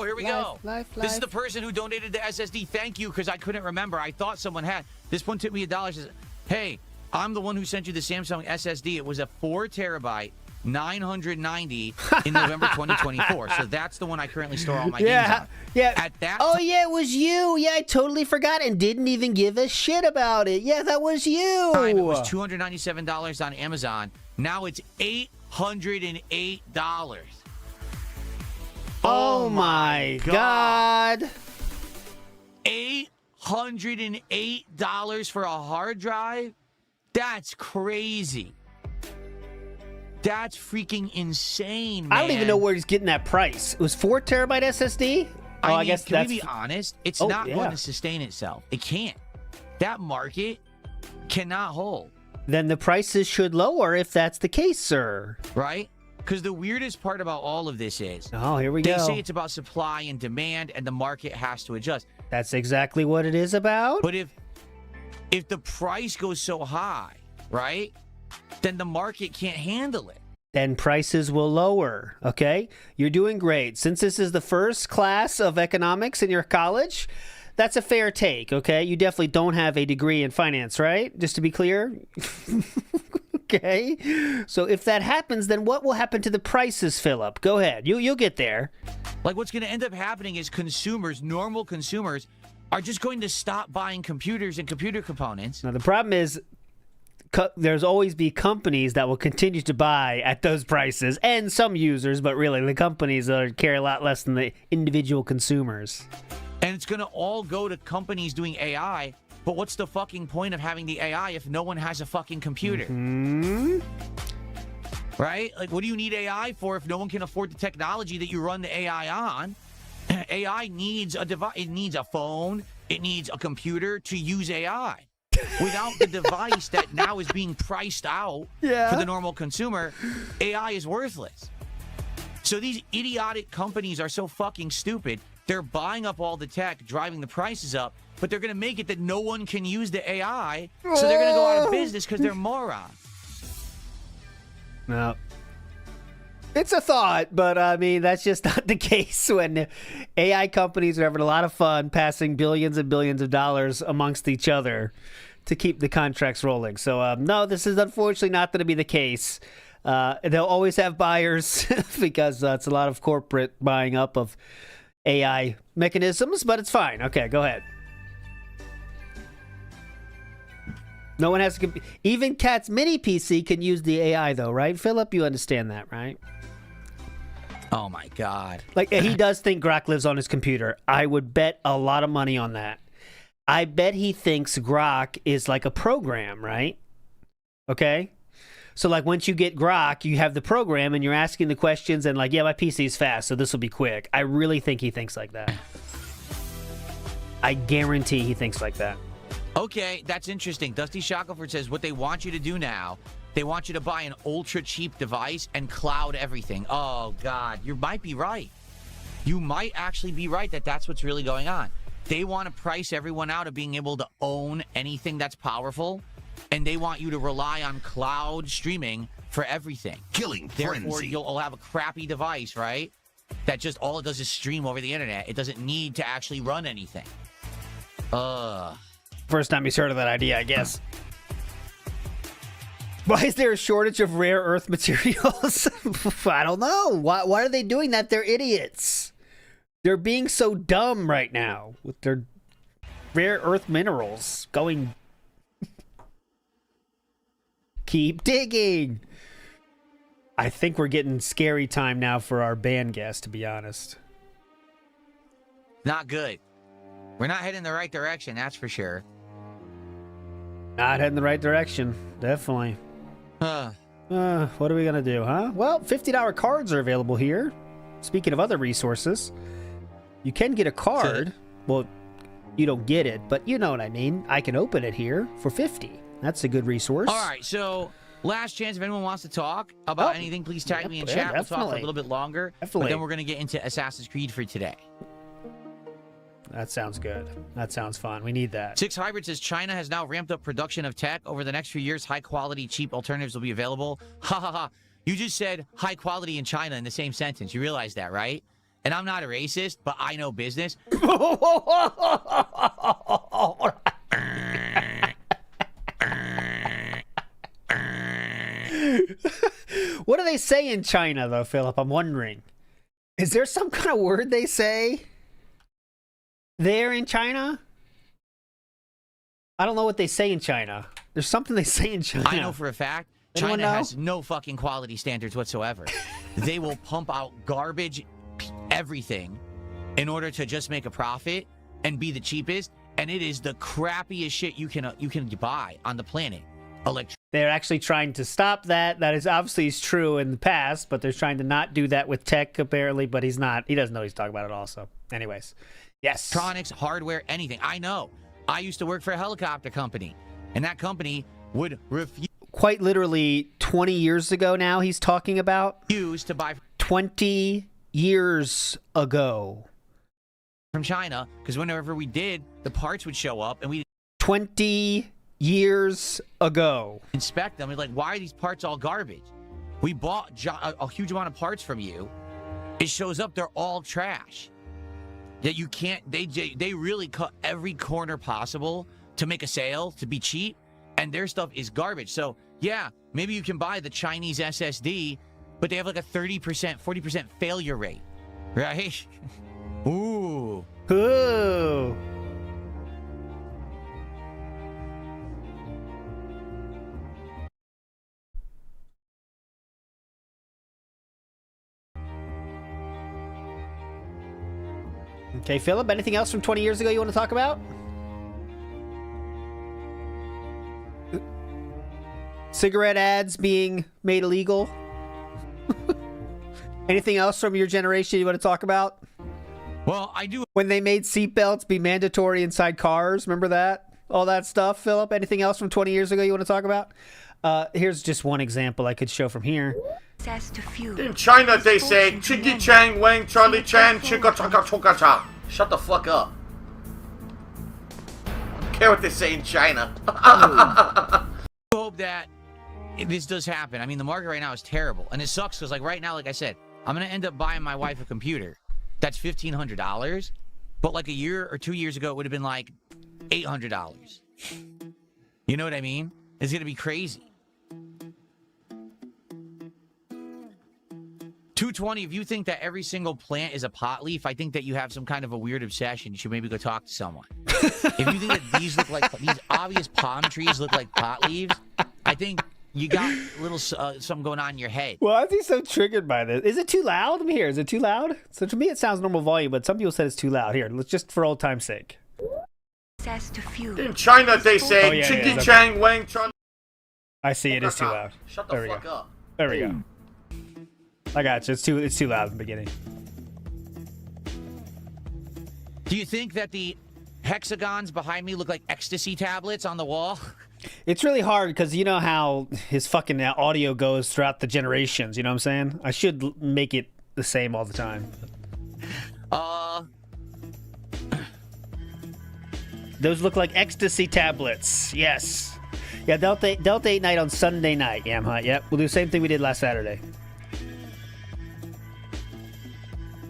[SPEAKER 4] here we go. This is the person who donated the SSD. Thank you, because I couldn't remember. I thought someone had. This one tipped me $1. Says, hey, I'm the one who sent you the Samsung SSD. It was a 4 terabyte, 990 in November 2024. So that's the one I currently store all my games on.
[SPEAKER 2] Yeah.
[SPEAKER 4] At that
[SPEAKER 2] yeah, it was you. Yeah, I totally forgot and didn't even give a shit about it. Yeah, that was you.
[SPEAKER 4] Time, it was $297 on Amazon. Now it's $808.
[SPEAKER 2] Oh my God.
[SPEAKER 4] $808 for a hard drive? That's crazy. That's freaking insane, man.
[SPEAKER 2] I don't even know where he's getting that price. It was 4 terabyte SSD?
[SPEAKER 4] I
[SPEAKER 2] guess
[SPEAKER 4] can
[SPEAKER 2] that's...
[SPEAKER 4] we be honest? It's not going to sustain itself. It can't. That market cannot hold.
[SPEAKER 2] Then the prices should lower if that's the case, sir.
[SPEAKER 4] Right? Because the weirdest part about all of this is...
[SPEAKER 2] Oh, here we go.
[SPEAKER 4] They say it's about supply and demand, and the market has to adjust.
[SPEAKER 2] That's exactly what it is about.
[SPEAKER 4] But if the price goes so high, right, then the market can't handle it.
[SPEAKER 2] Then prices will lower, okay? You're doing great. Since this is the first class of economics in your college, that's a fair take, okay? You definitely don't have a degree in finance, right? Just to be clear. Okay. So if that happens, then what will happen to the prices, Philip? Go ahead. You'll get there.
[SPEAKER 4] Like, what's going to end up happening is consumers, normal consumers, are just going to stop buying computers and computer components.
[SPEAKER 2] Now, the problem is there's always be companies that will continue to buy at those prices, and some users, but really the companies that care a lot less than the individual consumers.
[SPEAKER 4] And it's going to all go to companies doing AI. But what's the fucking point of having the AI if no one has a fucking computer?
[SPEAKER 2] Mm-hmm.
[SPEAKER 4] Right? Like, what do you need AI for if no one can afford the technology that you run the AI on? AI needs a device. It needs a phone. It needs a computer to use AI. Without the device that now is being priced out for the normal consumer, AI is worthless. So these idiotic companies are so fucking stupid. They're buying up all the tech, driving the prices up, but they're going to make it that no one can use the AI, so they're going to go out of business because they're morons.
[SPEAKER 2] No. It's a thought, but I mean, that's just not the case when AI companies are having a lot of fun passing billions and billions of dollars amongst each other to keep the contracts rolling. So, no, this is unfortunately not going to be the case. They'll always have buyers because it's a lot of corporate buying up of AI mechanisms, but it's fine. Okay, go ahead. No one has to... Even Cat's mini PC can use the AI, though, right? Philip, you understand that, right?
[SPEAKER 4] Oh, my God.
[SPEAKER 2] Like, he does think Grok lives on his computer. I would bet a lot of money on that. I bet he thinks Grok is like a program, right? Okay? So, like, once you get Grok, you have the program, and you're asking the questions, and like, yeah, my PC is fast, so this will be quick. I really think he thinks like that. I guarantee he thinks like that.
[SPEAKER 4] Okay, that's interesting. Dusty Shackelford says what they want you to do now, they want you to buy an ultra-cheap device and cloud everything. Oh, God, you might be right. You might actually be right that that's what's really going on. They want to price everyone out of being able to own anything that's powerful, and they want you to rely on cloud streaming for everything.
[SPEAKER 12] Killing
[SPEAKER 4] Therefore,
[SPEAKER 12] frenzy.
[SPEAKER 4] you'll have a crappy device, right? That just all it does is stream over the internet. It doesn't need to actually run anything.
[SPEAKER 2] First time he's heard of that idea, I guess. Why is there a shortage of rare earth materials? I don't know. Why are they doing that? They're idiots. They're being so dumb right now with their rare earth minerals going... Keep digging. I think we're getting scary time now for our band guest, to be honest.
[SPEAKER 4] Not good. We're not heading the right direction, that's for sure.
[SPEAKER 2] Not heading the right direction. Definitely. What are we going to do, huh? Well, $50 cards are available here. Speaking of other resources, you can get a card. Well, you don't get it, but you know what I mean. I can open it here for $50. That's a good resource.
[SPEAKER 4] All right, so last chance if anyone wants to talk about anything, please tag me in chat. We'll talk for a little bit longer.
[SPEAKER 2] Definitely.
[SPEAKER 4] But then we're going to get into Assassin's Creed for today.
[SPEAKER 2] That sounds good. That sounds fun. We need that.
[SPEAKER 4] 6 Hybrid says China has now ramped up production of tech. Over the next few years, high-quality, cheap alternatives will be available. Ha, ha, ha. You just said high quality in China in the same sentence. You realize that, right? And I'm not a racist, but I know business.
[SPEAKER 2] What do they say in China, though, Philip? I'm wondering. Is there some kind of word they say there in China? I don't know what they say in China. There's something they say in China.
[SPEAKER 4] I know for a fact, China has no fucking quality standards whatsoever. They will pump out garbage, everything, in order to just make a profit and be the cheapest. And it is the crappiest shit you can buy on the planet.
[SPEAKER 2] They're actually trying to stop that. That is obviously true in the past, but they're trying to not do that with tech, apparently. But he's not. He doesn't know what he's talking about at all. So, anyways, yes.
[SPEAKER 4] Electronics, hardware, anything. I know. I used to work for a helicopter company, and that company would refuse.
[SPEAKER 2] Quite literally 20 years ago now, he's talking about.
[SPEAKER 4] Used to buy
[SPEAKER 2] 20 years ago.
[SPEAKER 4] From China, because whenever we did, the parts would show up, and we
[SPEAKER 2] 20 years ago.
[SPEAKER 4] Inspect them. We're like, why are these parts all garbage? We bought a huge amount of parts from you. It shows up, they're all trash. That you can't, they really cut every corner possible to make a sale, to be cheap, and their stuff is garbage. So, yeah, maybe you can buy the Chinese SSD, but they have like a 30%, 40% failure rate, right? Ooh.
[SPEAKER 2] Ooh. Okay, Philip, anything else from 20 years ago you want to talk about? Cigarette ads being made illegal? Anything else from your generation you want to talk about?
[SPEAKER 4] Well, I do.
[SPEAKER 2] When they made seatbelts be mandatory inside cars, remember that? All that stuff, Philip? Anything else from 20 years ago you want to talk about? Here's just one example I could show from here.
[SPEAKER 7] In China, they say, Chiki Chang, Wang, Charlie Chan, Chika Chaka Choka Cha. Shut the fuck up. I don't care what they say in China.
[SPEAKER 4] I hope that this does happen. I mean, the market right now is terrible. And it sucks because, like, right now, like I said, I'm going to end up buying my wife a computer. That's $1,500. But, like, a year or 2 years ago, it would have been, like, $800. You know what I mean? It's going to be crazy. 220, if you think that every single plant is a pot leaf, I think that you have some kind of a weird obsession. You should maybe go talk to someone. If you think that these look like, these obvious palm trees look like pot leaves, I think you got a little something going on in your head.
[SPEAKER 2] Why is he so triggered by this? Is it too loud? Let me hear. Is it too loud? So to me, it sounds normal volume, but some people said it's too loud. Here, let's just for old time's sake.
[SPEAKER 7] In China, they say, Chiki Chang, Wang, Charlie.
[SPEAKER 2] I see it is too loud.
[SPEAKER 7] Shut the fuck up.
[SPEAKER 2] There we go. I got you. It's too loud in the beginning.
[SPEAKER 4] Do you think that the hexagons behind me look like ecstasy tablets on the wall?
[SPEAKER 2] It's really hard because you know how his fucking audio goes throughout the generations. You know what I'm saying? I should make it the same all the time. Those look like ecstasy tablets. Yes. Yeah, Delta 8 night on Sunday night. Yamha. Yep. We'll do the same thing we did last Saturday.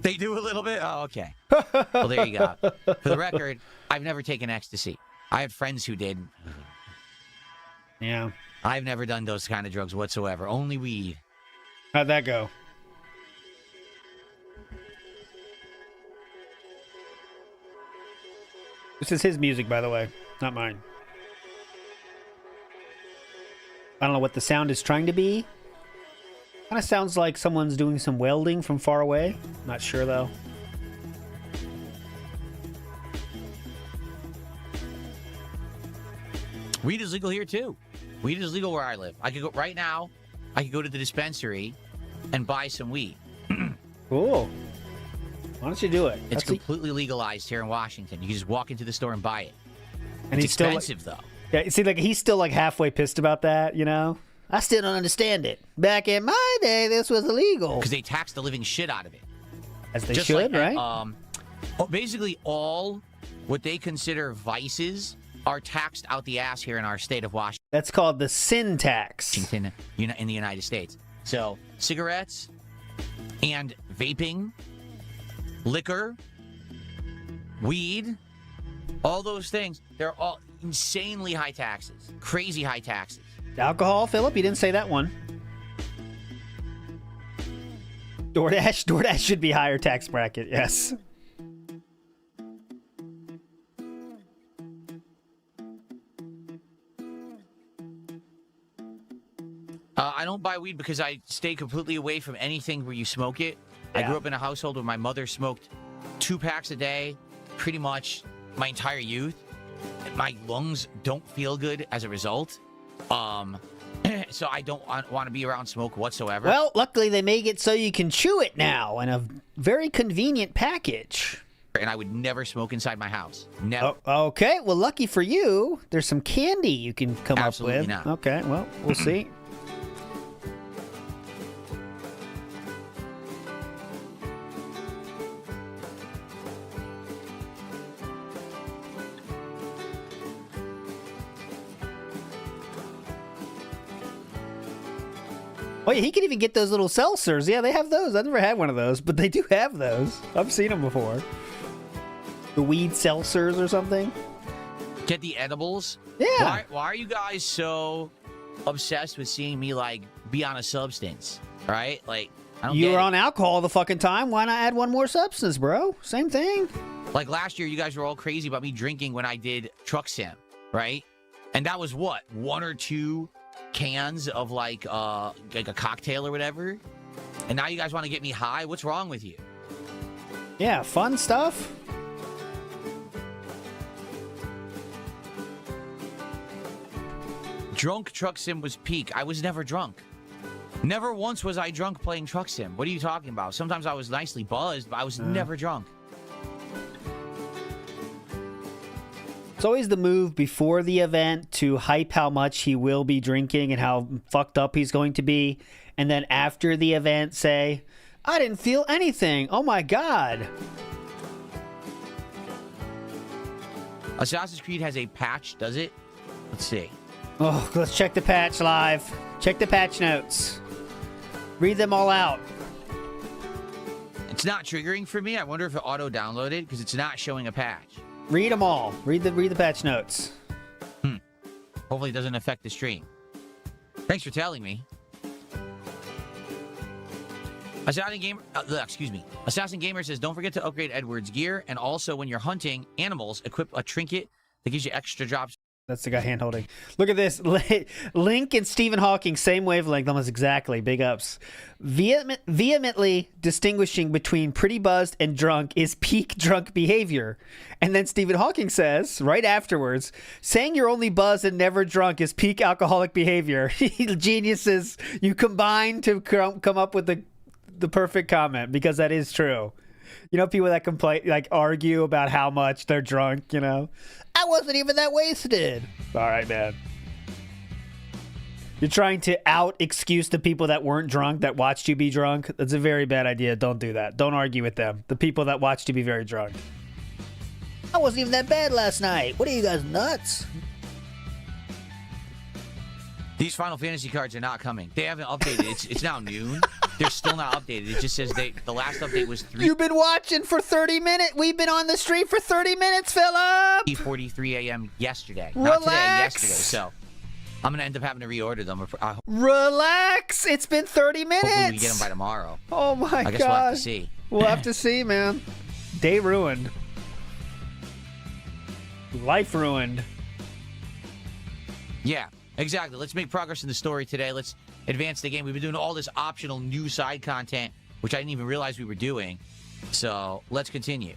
[SPEAKER 4] They do a little bit? Oh, okay. Well, there you go. For the record, I've never taken ecstasy. I have friends who did.
[SPEAKER 2] Yeah.
[SPEAKER 4] I've never done those kind of drugs whatsoever. Only weed.
[SPEAKER 2] How'd that go? This is his music, by the way, not mine. I don't know what the sound is trying to be. Kind of sounds like someone's doing some welding from far away. Not sure, though.
[SPEAKER 4] Weed is legal here, too. Weed is legal where I live. I could go right now. I could go to the dispensary and buy some weed.
[SPEAKER 2] Cool. Why don't you do it?
[SPEAKER 4] It's completely legalized here in Washington. You can just walk into the store and buy it.
[SPEAKER 2] And
[SPEAKER 4] it's
[SPEAKER 2] he's still
[SPEAKER 4] expensive, though.
[SPEAKER 2] Yeah, you see, like he's still like halfway pissed about that, you know? I still don't understand it. Back in my day, this was illegal.
[SPEAKER 4] Because they tax the living shit out of it.
[SPEAKER 2] As they should,
[SPEAKER 4] like,
[SPEAKER 2] right?
[SPEAKER 4] Basically, all what they consider vices are taxed out the ass here in our state of Washington.
[SPEAKER 2] That's called the sin tax.
[SPEAKER 4] In the United States. So, cigarettes and vaping, liquor, weed, all those things, they're all insanely high taxes. Crazy high taxes.
[SPEAKER 2] Alcohol, Philip? You didn't say that one. DoorDash should be higher tax bracket, yes.
[SPEAKER 4] I don't buy weed because I stay completely away from anything where you smoke it. Yeah. I grew up in a household where my mother smoked 2 packs a day pretty much my entire youth. My lungs don't feel good as a result. So I don't want to be around smoke whatsoever.
[SPEAKER 2] Well, luckily they make it so you can chew it now in a very convenient package.
[SPEAKER 4] And I would never smoke inside my house. Never.
[SPEAKER 2] Oh, okay, well, lucky for you, there's some candy you can come
[SPEAKER 4] Absolutely
[SPEAKER 2] up with.
[SPEAKER 4] Not.
[SPEAKER 2] Okay, well, we'll see. Oh, yeah, he can even get those little seltzers. Yeah, they have those. I've never had one of those, but they do have those. I've seen them before. The weed seltzers or something.
[SPEAKER 4] Get the edibles?
[SPEAKER 2] Yeah.
[SPEAKER 4] Why are you guys so obsessed with seeing me, like, be on a substance? Right? Like, I don't
[SPEAKER 2] You
[SPEAKER 4] get
[SPEAKER 2] were
[SPEAKER 4] it.
[SPEAKER 2] on alcohol the fucking time. Why not add one more substance, bro? Same thing.
[SPEAKER 4] Like, last year, you guys were all crazy about me drinking when I did Truck Sim, right? And that was what? 1 or 2 cans of like a cocktail or whatever, and now you guys want to get me high? What's wrong with you?
[SPEAKER 2] Yeah, fun stuff.
[SPEAKER 4] Drunk Truck Sim was peak. I was never drunk. Never once was I drunk playing Truck Sim. What are you talking about? Sometimes I was nicely buzzed, but I was never drunk.
[SPEAKER 2] It's always the move before the event to hype how much he will be drinking and how fucked up he's going to be. And then after the event say, I didn't feel anything. Oh my God.
[SPEAKER 4] Assassin's Creed has a patch, does it? Let's see.
[SPEAKER 2] Oh, let's check the patch live. Check the patch notes. Read them all out.
[SPEAKER 4] It's not triggering for me. I wonder if it auto-downloaded because it's not showing a patch.
[SPEAKER 2] Read them all. Read the patch notes.
[SPEAKER 4] Hopefully it doesn't affect the stream. Thanks for telling me. Assassin Gamer says, don't forget to upgrade Edward's gear, and also when you're hunting animals, equip a trinket that gives you extra drops.
[SPEAKER 2] That's the guy hand holding. Look at this. Link and Stephen Hawking, same wavelength, almost exactly. Big ups. Vehemently distinguishing between pretty buzzed and drunk is peak drunk behavior. And then Stephen Hawking says, right afterwards, saying you're only buzzed and never drunk is peak alcoholic behavior. Geniuses, you combine to come up with the perfect comment, because that is true. You know, people that complain, like argue about how much they're drunk, you know? I wasn't even that wasted. All right, man. You're trying to out-excuse the people that weren't drunk, that watched you be drunk. That's a very bad idea. Don't do that. Don't argue with them. The people that watched you be very drunk. I wasn't even that bad last night. What are you guys, nuts?
[SPEAKER 4] These Final Fantasy cards are not coming. They haven't updated. It's now noon. They're still not updated. It just says the last update was 3.
[SPEAKER 2] You've been watching for 30 minutes. We've been on the stream for 30 minutes, Philip.
[SPEAKER 4] 3:43 a.m. yesterday.
[SPEAKER 2] Relax.
[SPEAKER 4] Not today, yesterday. So I'm going to end up having to reorder them.
[SPEAKER 2] Relax. It's been 30 minutes.
[SPEAKER 4] Hopefully we get them by tomorrow.
[SPEAKER 2] Oh, my God.
[SPEAKER 4] I guess we'll have to see.
[SPEAKER 2] We'll have to see, man. Day ruined. Life ruined.
[SPEAKER 4] Yeah. Exactly. Let's make progress in the story today. Let's advance the game. We've been doing all this optional new side content, which I didn't even realize we were doing. So let's continue.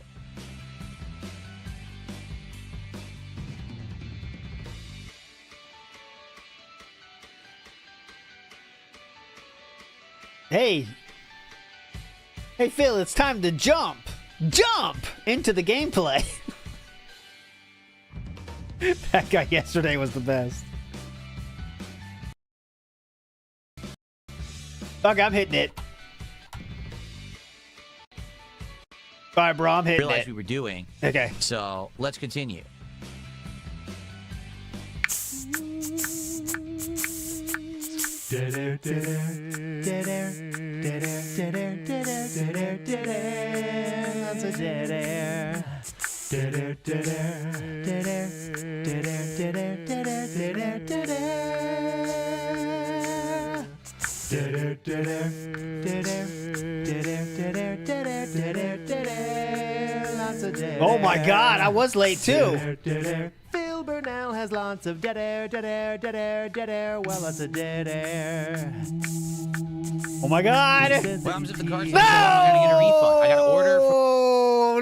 [SPEAKER 2] Hey, Phil, it's time to jump into the gameplay. That guy yesterday was the best. Okay, I'm hitting it. All right, bro, I'm hitting
[SPEAKER 4] Realized
[SPEAKER 2] it.
[SPEAKER 4] we were doing.
[SPEAKER 2] Okay.
[SPEAKER 4] So let's continue.
[SPEAKER 2] Oh my God, I was late too.
[SPEAKER 12] Phil Burnell has lots of dead air. Well, that's a dead air.
[SPEAKER 2] Oh my God.
[SPEAKER 4] What happens if the car's
[SPEAKER 2] No!
[SPEAKER 4] I'm gonna get a refund? I got to order
[SPEAKER 2] Oh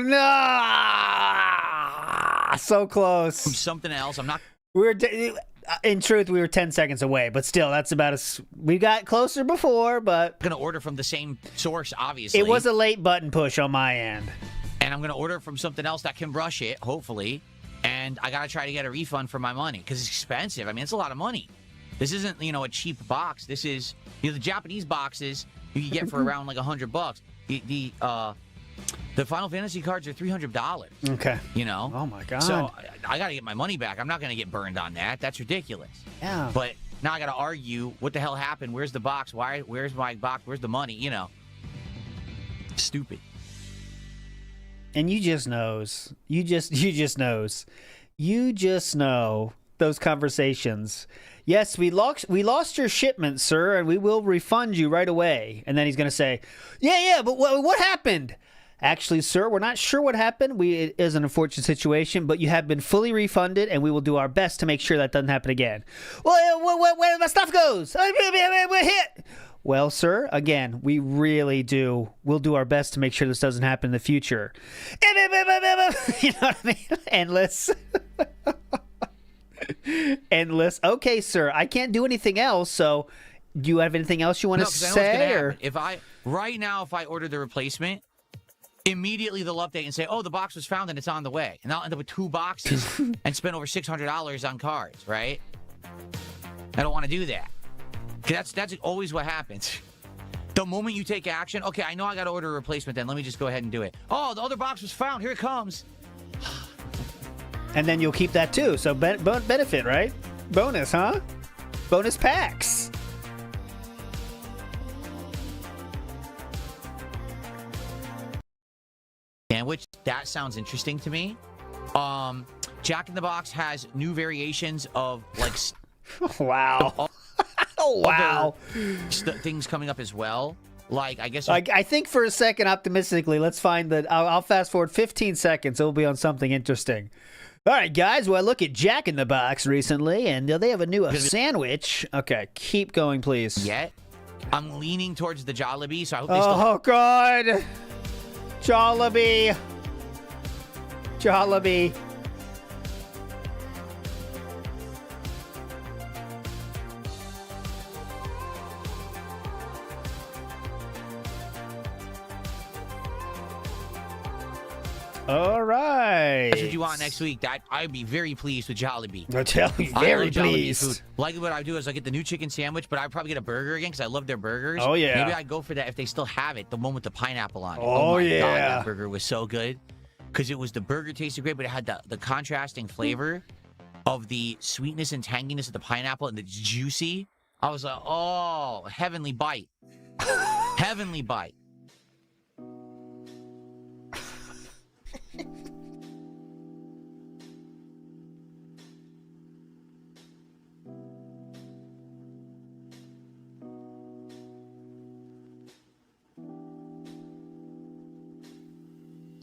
[SPEAKER 2] no! So close.
[SPEAKER 4] from something else. I'm not.
[SPEAKER 2] In truth, we were 10 seconds away, but still, that's about as we got closer before. But
[SPEAKER 4] Going to order from the same source, obviously.
[SPEAKER 2] it was a late button push on my end.
[SPEAKER 4] And I'm going to order from something else that can rush it, hopefully. And I got to try to get a refund for my money because it's expensive. I mean, it's a lot of money. This isn't, a cheap box. This is, the Japanese boxes you can get for around like $100. The Final Fantasy cards are $300.
[SPEAKER 2] Okay.
[SPEAKER 4] Oh
[SPEAKER 2] my God.
[SPEAKER 4] So I got to get my money back. I'm not going to get burned on that. That's ridiculous.
[SPEAKER 2] Yeah.
[SPEAKER 4] But now I got to argue what the hell happened. Where's the box? Where's my box? Where's the money? Stupid.
[SPEAKER 2] And you just knows. You just knows. You just know those conversations. Yes, we lost your shipment, sir, and we will refund you right away. And then he's going to say, yeah, but what happened? Actually, sir, we're not sure what happened. It is an unfortunate situation, but you have been fully refunded, and we will do our best to make sure that doesn't happen again. Well, where my stuff goes? We're hit. Well, sir, again, we really do. We'll do our best to make sure this doesn't happen in the future. You know what I mean? Endless. Endless. Okay, sir, I can't do anything else, so do you have anything else you want to say?
[SPEAKER 4] If I order the replacement, immediately they'll update and say, oh, the box was found and it's on the way. And I'll end up with 2 boxes and spend over $600 on cards, right? I don't want to do that. 'Cause that's always what happens. The moment you take action, okay, I know I got to order a replacement then. Let me just go ahead and do it. Oh, the other box was found. Here it comes.
[SPEAKER 2] And then you'll keep that too. So benefit, right? Bonus, huh? Bonus packs.
[SPEAKER 4] Sandwich, that sounds interesting to me. Jack in the Box has new variations of like
[SPEAKER 2] wow. Oh, wow.
[SPEAKER 4] Things coming up as well. Like, I guess...
[SPEAKER 2] I think for a second, optimistically, let's find that... I'll fast forward 15 seconds. It'll be on something interesting. All right, guys. Well, I look at Jack in the Box recently, and they have a new sandwich. Okay, keep going, please.
[SPEAKER 4] Yet, I'm leaning towards the Jollibee, so I hope they still...
[SPEAKER 2] Oh, God. Jollibee. Jollibee. All right.
[SPEAKER 4] That's what you want next week. I'd be very pleased with Jollibee.
[SPEAKER 2] I'll tell you, very pleased.
[SPEAKER 4] Food. Like what I do is I get the new chicken sandwich, but I'd probably get a burger again because I love their burgers.
[SPEAKER 2] Oh, yeah.
[SPEAKER 4] Maybe I'd go for that if they still have it, the one with the pineapple on it.
[SPEAKER 2] Oh,
[SPEAKER 4] my
[SPEAKER 2] yeah.
[SPEAKER 4] God, that burger was so good because it was the burger tasted great, but it had the contrasting flavor of the sweetness and tanginess of the pineapple and it's juicy. I was like, oh, heavenly bite. Heavenly bite.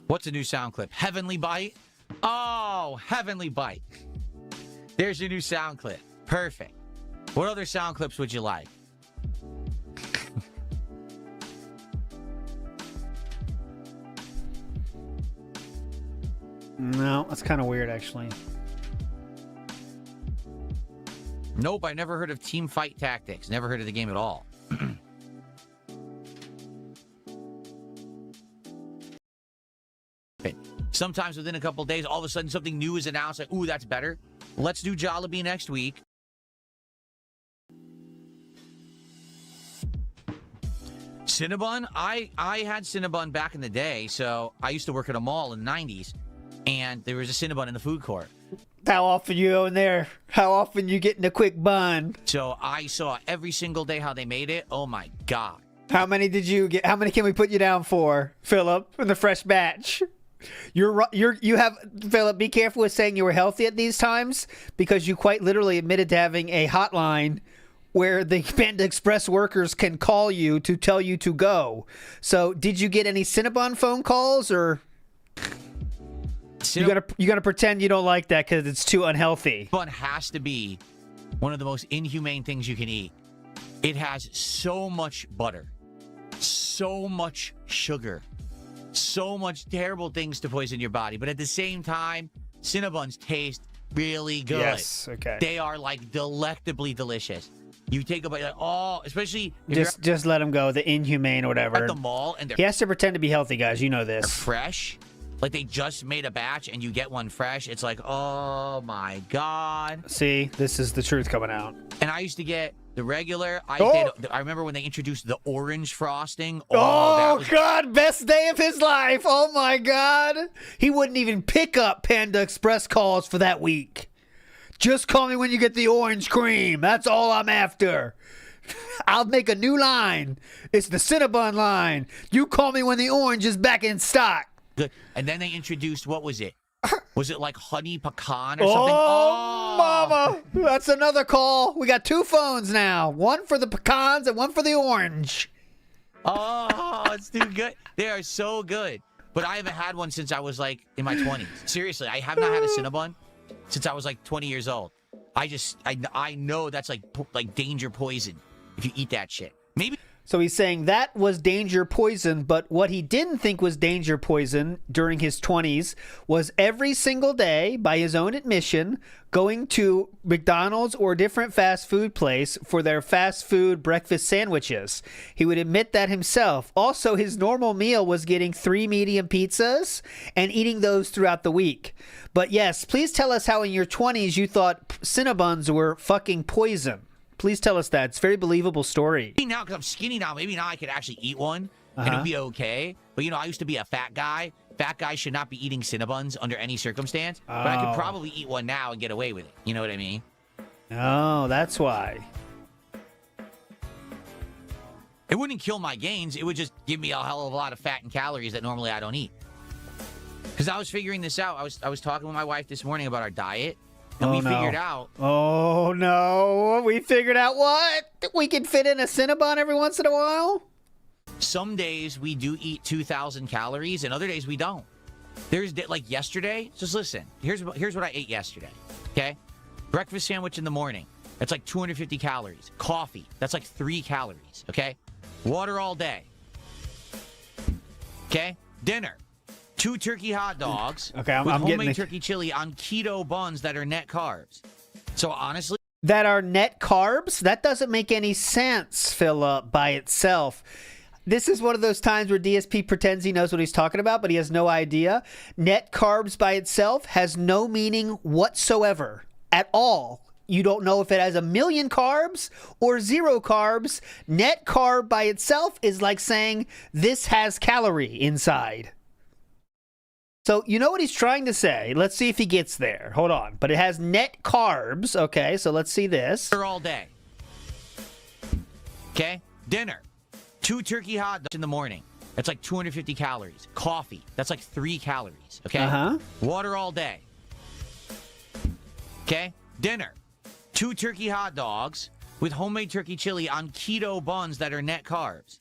[SPEAKER 4] What's a new sound clip? Heavenly Bite? Oh, Heavenly Bite. There's your new sound clip. Perfect. What other sound clips would you like?
[SPEAKER 2] No, that's kind of weird, actually.
[SPEAKER 4] Nope, I never heard of Team Fight Tactics. Never heard of the game at all. Sometimes within a couple of days, all of a sudden something new is announced. Like, ooh, that's better. Let's do Jollibee next week. Cinnabon? I had Cinnabon back in the day. So I used to work at a mall in the 90s. And there was a Cinnabon in the food court.
[SPEAKER 2] How often you go in there? How often you getting a quick bun?
[SPEAKER 4] So I saw every single day how they made it. Oh, my God.
[SPEAKER 2] How many did you get? How many can we put you down for, Philip, in the fresh batch? You have, Philip, be careful with saying you were healthy at these times because you quite literally admitted to having a hotline where the Panda Express workers can call you to tell you to go. So did you get any Cinnabon phone calls or you gonna pretend you don't like that because it's too unhealthy?
[SPEAKER 4] Cinnabon has to be one of the most inhumane things you can eat. It has so much butter, so much sugar, so much terrible things to poison your body. But at the same time, Cinnabons taste really good.
[SPEAKER 2] Yes, okay.
[SPEAKER 4] They are like delectably delicious. You take a bite, like, oh, especially
[SPEAKER 2] if just let him go. The inhumane or whatever.
[SPEAKER 4] At the mall, and
[SPEAKER 2] he has to pretend to be healthy, guys. You know this.
[SPEAKER 4] They're fresh. Like they just made a batch and you get one fresh. It's like, oh my God.
[SPEAKER 2] See, this is the truth coming out.
[SPEAKER 4] And I used to get the regular. I remember when they introduced the orange frosting.
[SPEAKER 2] Oh, God, best day of his life. Oh, my God. He wouldn't even pick up Panda Express calls for that week. Just call me when you get the orange cream. That's all I'm after. I'll make a new line. It's the Cinnabon line. You call me when the orange is back in stock.
[SPEAKER 4] Good. And then they introduced, what was it? Was it like honey pecan or something?
[SPEAKER 2] Oh, mama. That's another call. We got 2 phones now. One for the pecans and one for the orange.
[SPEAKER 4] Oh, it's too good. They are so good. But I haven't had one since I was like in my 20s. Seriously, I have not had a Cinnabon since I was like 20 years old. I know that's like danger poison if you eat that shit. Maybe.
[SPEAKER 2] So he's saying that was danger poison, but what he didn't think was danger poison during his 20s was every single day, by his own admission, going to McDonald's or a different fast food place for their fast food breakfast sandwiches. He would admit that himself. Also, his normal meal was getting 3 medium pizzas and eating those throughout the week. But yes, please tell us how in your 20s you thought Cinnabons were fucking poison. Please tell us that. It's a very believable story.
[SPEAKER 4] Now, because I'm skinny now, maybe now I could actually eat one and it'd be okay. But, you know, I used to be a fat guy. Fat guys should not be eating Cinnabons under any circumstance. But I could probably eat one now and get away with it. You know what I mean?
[SPEAKER 2] Oh, that's why.
[SPEAKER 4] It wouldn't kill my gains. It would just give me a hell of a lot of fat and calories that normally I don't eat. Because I was figuring this out. I was talking with my wife this morning about our diet. And we figured out...
[SPEAKER 2] Oh, no. We figured out what? We can fit in a Cinnabon every once in a while?
[SPEAKER 4] Some days we do eat 2,000 calories, and other days we don't. There's, like, yesterday... Just listen. Here's what I ate yesterday, okay? Breakfast sandwich in the morning. That's like 250 calories. Coffee. That's like 3 calories, okay? Water all day. Okay? Dinner. 2 turkey hot dogs
[SPEAKER 2] okay, I'm
[SPEAKER 4] with
[SPEAKER 2] getting
[SPEAKER 4] homemade turkey chili on keto buns that are net carbs. So honestly...
[SPEAKER 2] That are net carbs? That doesn't make any sense, Philip, by itself. This is one of those times where DSP pretends he knows what he's talking about, but he has no idea. Net carbs by itself has no meaning whatsoever at all. You don't know if it has 1 million carbs or 0 carbs. Net carb by itself is like saying this has calorie inside. So you know what he's trying to say. Let's see if he gets there. Hold on. But it has net carbs. Okay, so let's see this.
[SPEAKER 4] All day. Okay? Dinner. 2 turkey hot dogs in the morning. That's like 250 calories. Coffee. That's like 3 calories. Okay? Water all day. Okay? Dinner. 2 turkey hot dogs with homemade turkey chili on keto buns that are net carbs.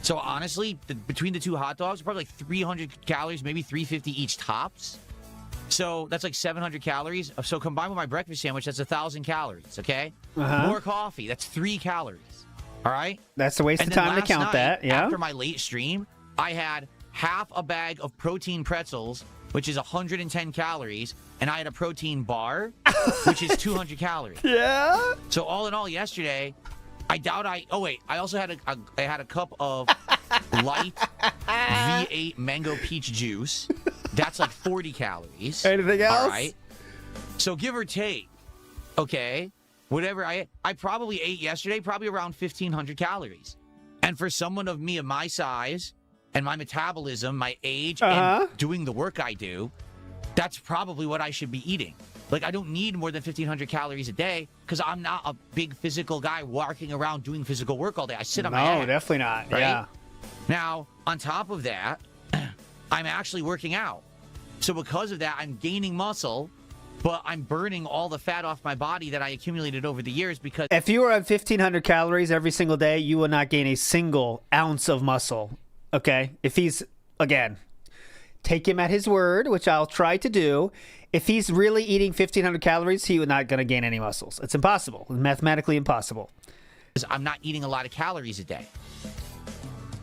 [SPEAKER 4] So honestly, between the 2 hot dogs, probably like 300 calories, maybe 350 each tops. So that's like 700 calories. So combined with my breakfast sandwich, that's 1,000 calories, okay? More coffee, that's 3 calories, all right?
[SPEAKER 2] That's a waste of time to count that, yeah.
[SPEAKER 4] After my late stream, I had half a bag of protein pretzels, which is 110 calories, and I had a protein bar, which is 200 calories.
[SPEAKER 2] Yeah?
[SPEAKER 4] So all in all, yesterday... I doubt I... Oh, wait. I also had a cup of light V8 mango peach juice. That's like 40 calories.
[SPEAKER 2] Anything else?
[SPEAKER 4] All right. So give or take, okay, whatever I probably ate yesterday, probably around 1,500 calories. And for someone of my size and my metabolism, my age, and doing the work I do, that's probably what I should be eating. Like, I don't need more than 1,500 calories a day because I'm not a big physical guy walking around doing physical work all day. I sit on my ass.
[SPEAKER 2] No, definitely not.
[SPEAKER 4] Right?
[SPEAKER 2] Yeah.
[SPEAKER 4] Now, on top of that, I'm actually working out. So because of that, I'm gaining muscle, but I'm burning all the fat off my body that I accumulated over the years because...
[SPEAKER 2] If you are at 1,500 calories every single day, you will not gain a single ounce of muscle, okay? If he's, again, take him at his word, which I'll try to do. If he's really eating 1,500 calories, he would not going to gain any muscles. It's impossible. It's mathematically impossible.
[SPEAKER 4] I'm not eating a lot of calories a day.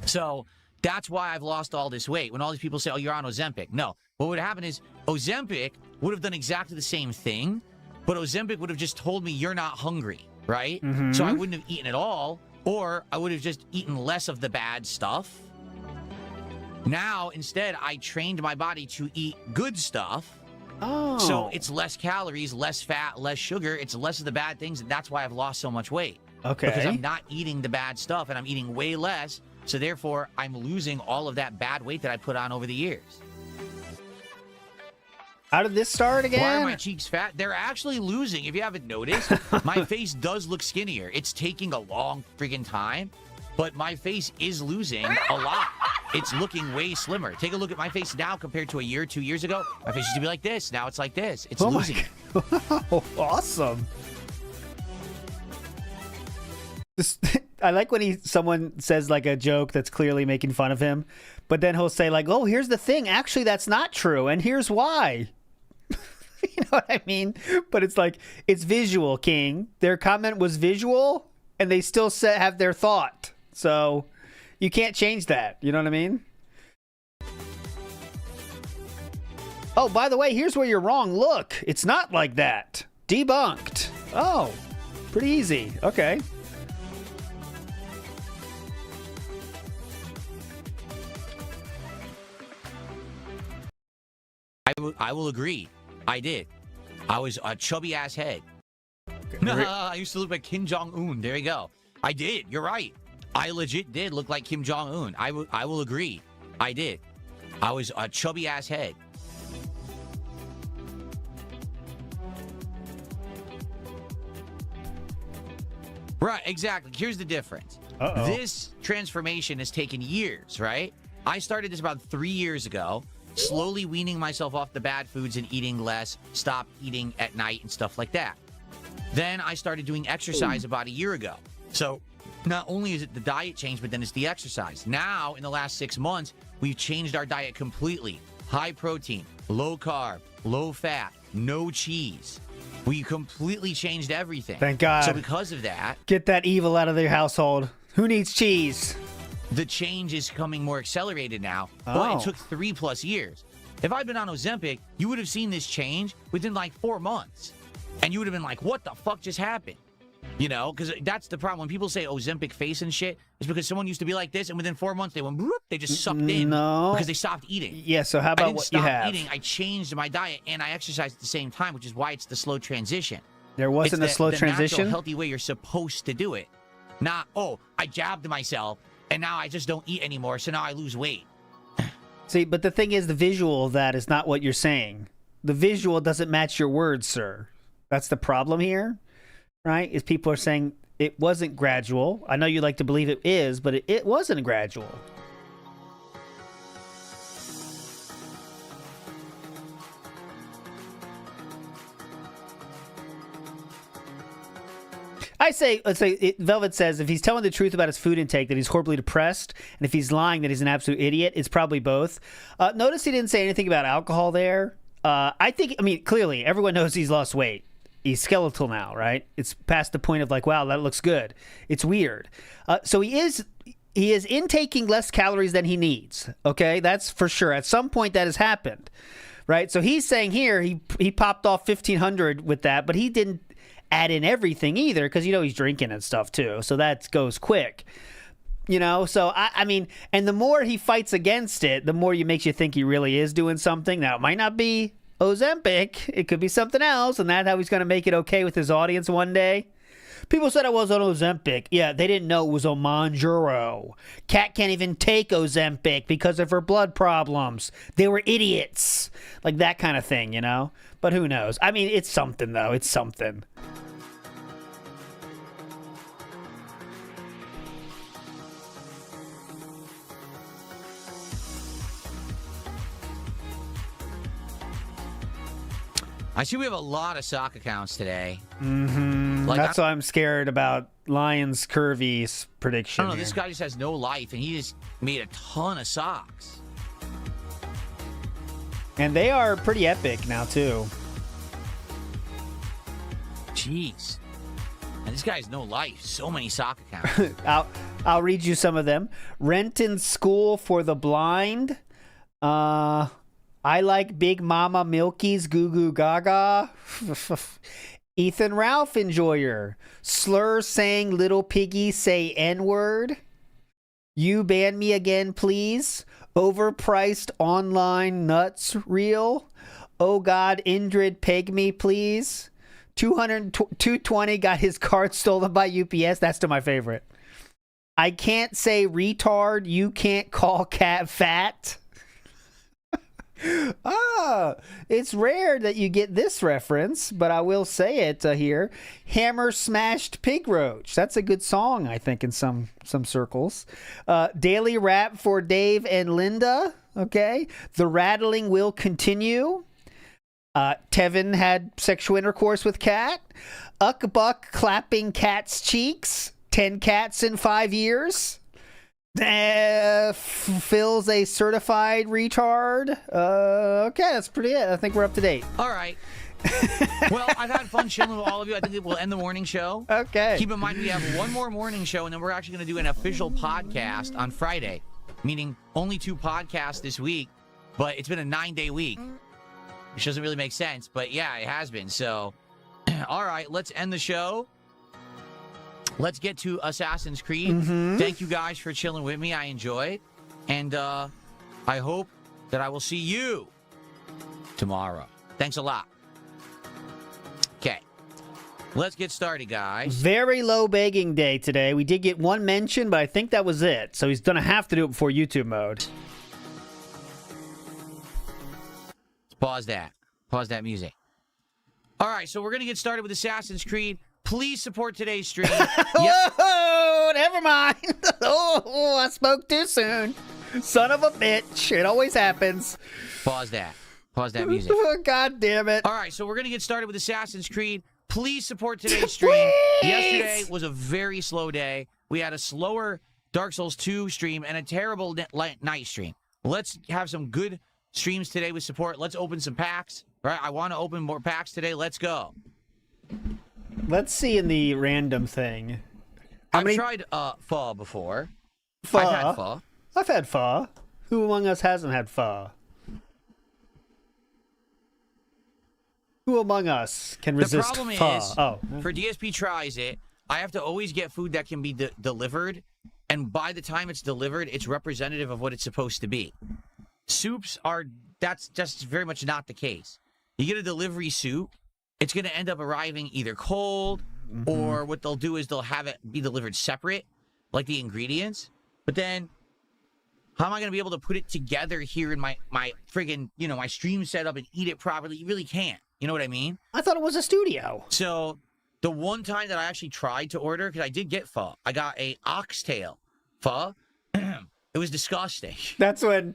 [SPEAKER 4] So that's why I've lost all this weight. When all these people say, oh, you're on Ozempic. No. What would happen is Ozempic would have done exactly the same thing, but Ozempic would have just told me you're not hungry, right? So I wouldn't have eaten at all, or I would have just eaten less of the bad stuff. Now, instead, I trained my body to eat good stuff.
[SPEAKER 2] Oh.
[SPEAKER 4] So it's less calories, less fat, less sugar. It's less of the bad things, and that's why I've lost so much weight.
[SPEAKER 2] Okay.
[SPEAKER 4] Because I'm not eating the bad stuff, and I'm eating way less. So therefore, I'm losing all of that bad weight that I put on over the years.
[SPEAKER 2] How did this start again?
[SPEAKER 4] Why are my cheeks fat? They're actually losing. If you haven't noticed, my face does look skinnier. It's taking a long friggin' time, but my face is losing a lot. It's looking way slimmer. Take a look at my face now compared to a year, 2 years ago. My face used to be like this. Now it's like this. It's losing.
[SPEAKER 2] Oh, awesome. I like when someone says like a joke that's clearly making fun of him, but then he'll say like, oh, here's the thing. Actually, that's not true. And here's why. You know what I mean? But it's like, it's visual, King. Their comment was visual, and they still have their thought. So you can't change that. You know what I mean? Oh, by the way, here's where you're wrong. Look, it's not like that. Debunked. Oh, pretty easy. Okay.
[SPEAKER 4] I will agree. I did. I was a chubby ass head. I used to look like Kim Jong-un. There you go. I did. You're right. I legit did look like Kim Jong-un. I will agree. I did. I was a chubby ass head. Right, exactly. Here's the difference. This transformation has taken years, right? I started this about 3 years ago, slowly weaning myself off the bad foods and eating less, stop eating at night and stuff like that. Then I started doing exercise about a year ago. So not only is it the diet change, but then it's the exercise. Now, in the last 6 months, we've changed our diet completely. High protein, low carb, low fat, no cheese. We completely changed everything.
[SPEAKER 2] Thank God.
[SPEAKER 4] So because of that,
[SPEAKER 2] get that evil out of their household. Who needs cheese?
[SPEAKER 4] The change is coming more accelerated now. Well, it took 3+ years. If I'd been on Ozempic, you would have seen this change within like 4 months. And you would have been like, what the fuck just happened? You know, because that's the problem. When people say Ozempic face and shit, it's because someone used to be like this, and within 4 months, they went, bloop, they just sucked in.
[SPEAKER 2] No.
[SPEAKER 4] Because they stopped eating.
[SPEAKER 2] Yeah, so how about what you have?
[SPEAKER 4] I didn't stop eating. I changed my diet, and I exercised at the same time, which is why it's the slow transition.
[SPEAKER 2] There wasn't a slow transition?
[SPEAKER 4] The natural, healthy way you're supposed to do it. Not, oh, I jabbed myself, and now I just don't eat anymore, so now I lose weight.
[SPEAKER 2] See, but the thing is, the visual of that is not what you're saying. The visual doesn't match your words, sir. That's the problem here, right? Is people are saying it wasn't gradual. I know you like to believe it is, but it wasn't gradual. Let's say, Velvet says if he's telling the truth about his food intake, that he's horribly depressed, and if he's lying, that he's an absolute idiot. It's probably both. Notice he didn't say anything about alcohol there. I mean, clearly, everyone knows he's lost weight. He's skeletal now, right? It's past the point of like, wow, that looks good. It's weird. So he is intaking less calories than he needs. Okay, that's for sure. At some point, that has happened, right? So he's saying here he popped off 1,500 with that, but he didn't add in everything either, because you know he's drinking and stuff too. So that goes quick. You know, so I mean, and the more he fights against it, the more it makes you think he really is doing something. Now, it might not be Ozempic. It could be something else, and that's how he's going to make it okay with his audience one day. People said I was on Ozempic. Yeah, they didn't know it was Manjaro. Kat can't even take Ozempic because of her blood problems. They were idiots. Like that kind of thing, you know? But who knows? I mean, it's something, though. It's something.
[SPEAKER 4] I see we have a lot of sock accounts today.
[SPEAKER 2] Mm-hmm.
[SPEAKER 4] Like,
[SPEAKER 2] that's why I'm scared about Lions Curvy's prediction.
[SPEAKER 4] I don't know.
[SPEAKER 2] Here.
[SPEAKER 4] This guy just has no life, and he just made a ton of socks.
[SPEAKER 2] And they are pretty epic now, too.
[SPEAKER 4] Jeez. And this guy has no life. So many sock accounts.
[SPEAKER 2] I'll read you some of them. Renton School for the Blind. I like Big Mama Milky's Goo Goo Gaga. Ethan Ralph Enjoyer. Slur saying Little Piggy say N-word. You ban me again, please. Overpriced online nuts reel. Oh God, Indrid peg me, please. 220 got his card stolen by UPS. That's to my favorite. I can't say retard. You can't call cat fat. It's rare that you get this reference, but I will say it here. Hammer Smashed Pig Roach. That's a good song, I think, in some circles. Daily Rap for Dave and Linda. Okay. The Rattling Will Continue. Tevin had sexual intercourse with Cat. Buck clapping Cat's cheeks. 10 cats in 5 years. Phil's a certified retard. Okay, that's pretty it. I think we're up to date.
[SPEAKER 4] All right. Well, I've had fun chilling with all of you. I think it will end the morning show.
[SPEAKER 2] Okay.
[SPEAKER 4] Keep in mind we have one more morning show, and then we're actually going to do an official podcast on Friday, meaning only 2 podcasts this week, but it's been a 9-day week, which doesn't really make sense, but yeah, it has been. So, all right, let's end the show. Let's get to Assassin's Creed. Thank you guys for chilling with me. I enjoyed. And I hope that I will see you tomorrow. Thanks a lot. Okay. Let's get started, guys.
[SPEAKER 2] Very low begging day today. We did get 1 mention, but I think that was it. So he's going to have to do it before YouTube mode.
[SPEAKER 4] Let's pause that. Pause that music. All right, so we're going to get started with Assassin's Creed. Please support today's stream.
[SPEAKER 2] Whoa, never mind. Oh, I spoke too soon. Son of a bitch. It always happens.
[SPEAKER 4] Pause that. Pause that music.
[SPEAKER 2] God damn it.
[SPEAKER 4] All right, so we're going to get started with Assassin's Creed. Please support today's stream. Yesterday was a very slow day. We had a slower Dark Souls 2 stream and a terrible night stream. Let's have some good streams today with support. Let's open some packs. Right? I want to open more packs today. Let's go.
[SPEAKER 2] Let's see in the random thing.
[SPEAKER 4] I've tried pho before.
[SPEAKER 2] Pho?
[SPEAKER 4] I've had pho.
[SPEAKER 2] I've had pho. Who among us hasn't had pho? Who among us can resist
[SPEAKER 4] the problem
[SPEAKER 2] pho?
[SPEAKER 4] Is, for DSP Tries It, I have to always get food that can be delivered, and by the time it's delivered, it's representative of what it's supposed to be. Soups that's just very much not the case. You get a delivery soup, it's going to end up arriving either cold, or what they'll do is they'll have it be delivered separate, like the ingredients. But then, how am I going to be able to put it together here in my friggin', my stream setup and eat it properly? You really can't. You know what I mean?
[SPEAKER 2] I thought it was a studio.
[SPEAKER 4] So, the one time that I actually tried to order, because I did get pho, I got a oxtail pho. It was disgusting.
[SPEAKER 2] That's when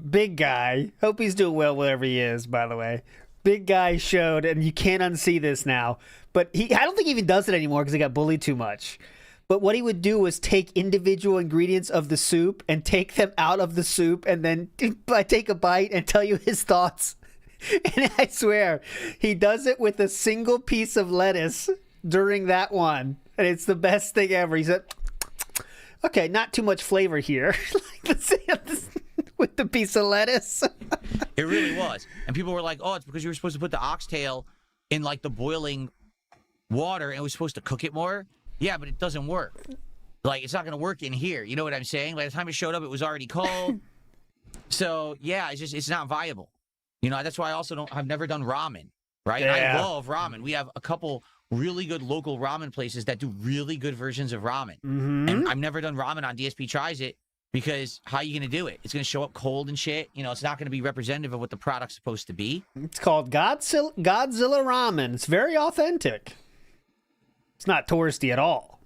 [SPEAKER 2] Big Guy, hope he's doing well wherever he is, by the way. Big Guy showed, and you can't unsee this now, but I don't think he even does it anymore because he got bullied too much. But what he would do was take individual ingredients of the soup and take them out of the soup and then take a bite and tell you his thoughts. And I swear, he does it with a single piece of lettuce during that one. And it's the best thing ever. He said, okay, not too much flavor here. With the piece of lettuce.
[SPEAKER 4] It really was. And people were like, oh, it's because you were supposed to put the oxtail in, like, the boiling water and it was supposed to cook it more. Yeah, but it doesn't work. Like, it's not going to work in here. You know what I'm saying? By the time it showed up, it was already cold. So, yeah, it's not viable. That's why I've never done ramen, right?
[SPEAKER 2] Yeah.
[SPEAKER 4] I love ramen. We have a couple really good local ramen places that do really good versions of ramen. And I've never done ramen on DSP Tries It because how are you going to do it? It's going to show up cold and shit. It's not going to be representative of what the product's supposed to be.
[SPEAKER 2] It's called Godzilla Ramen. It's very authentic. It's not touristy at all.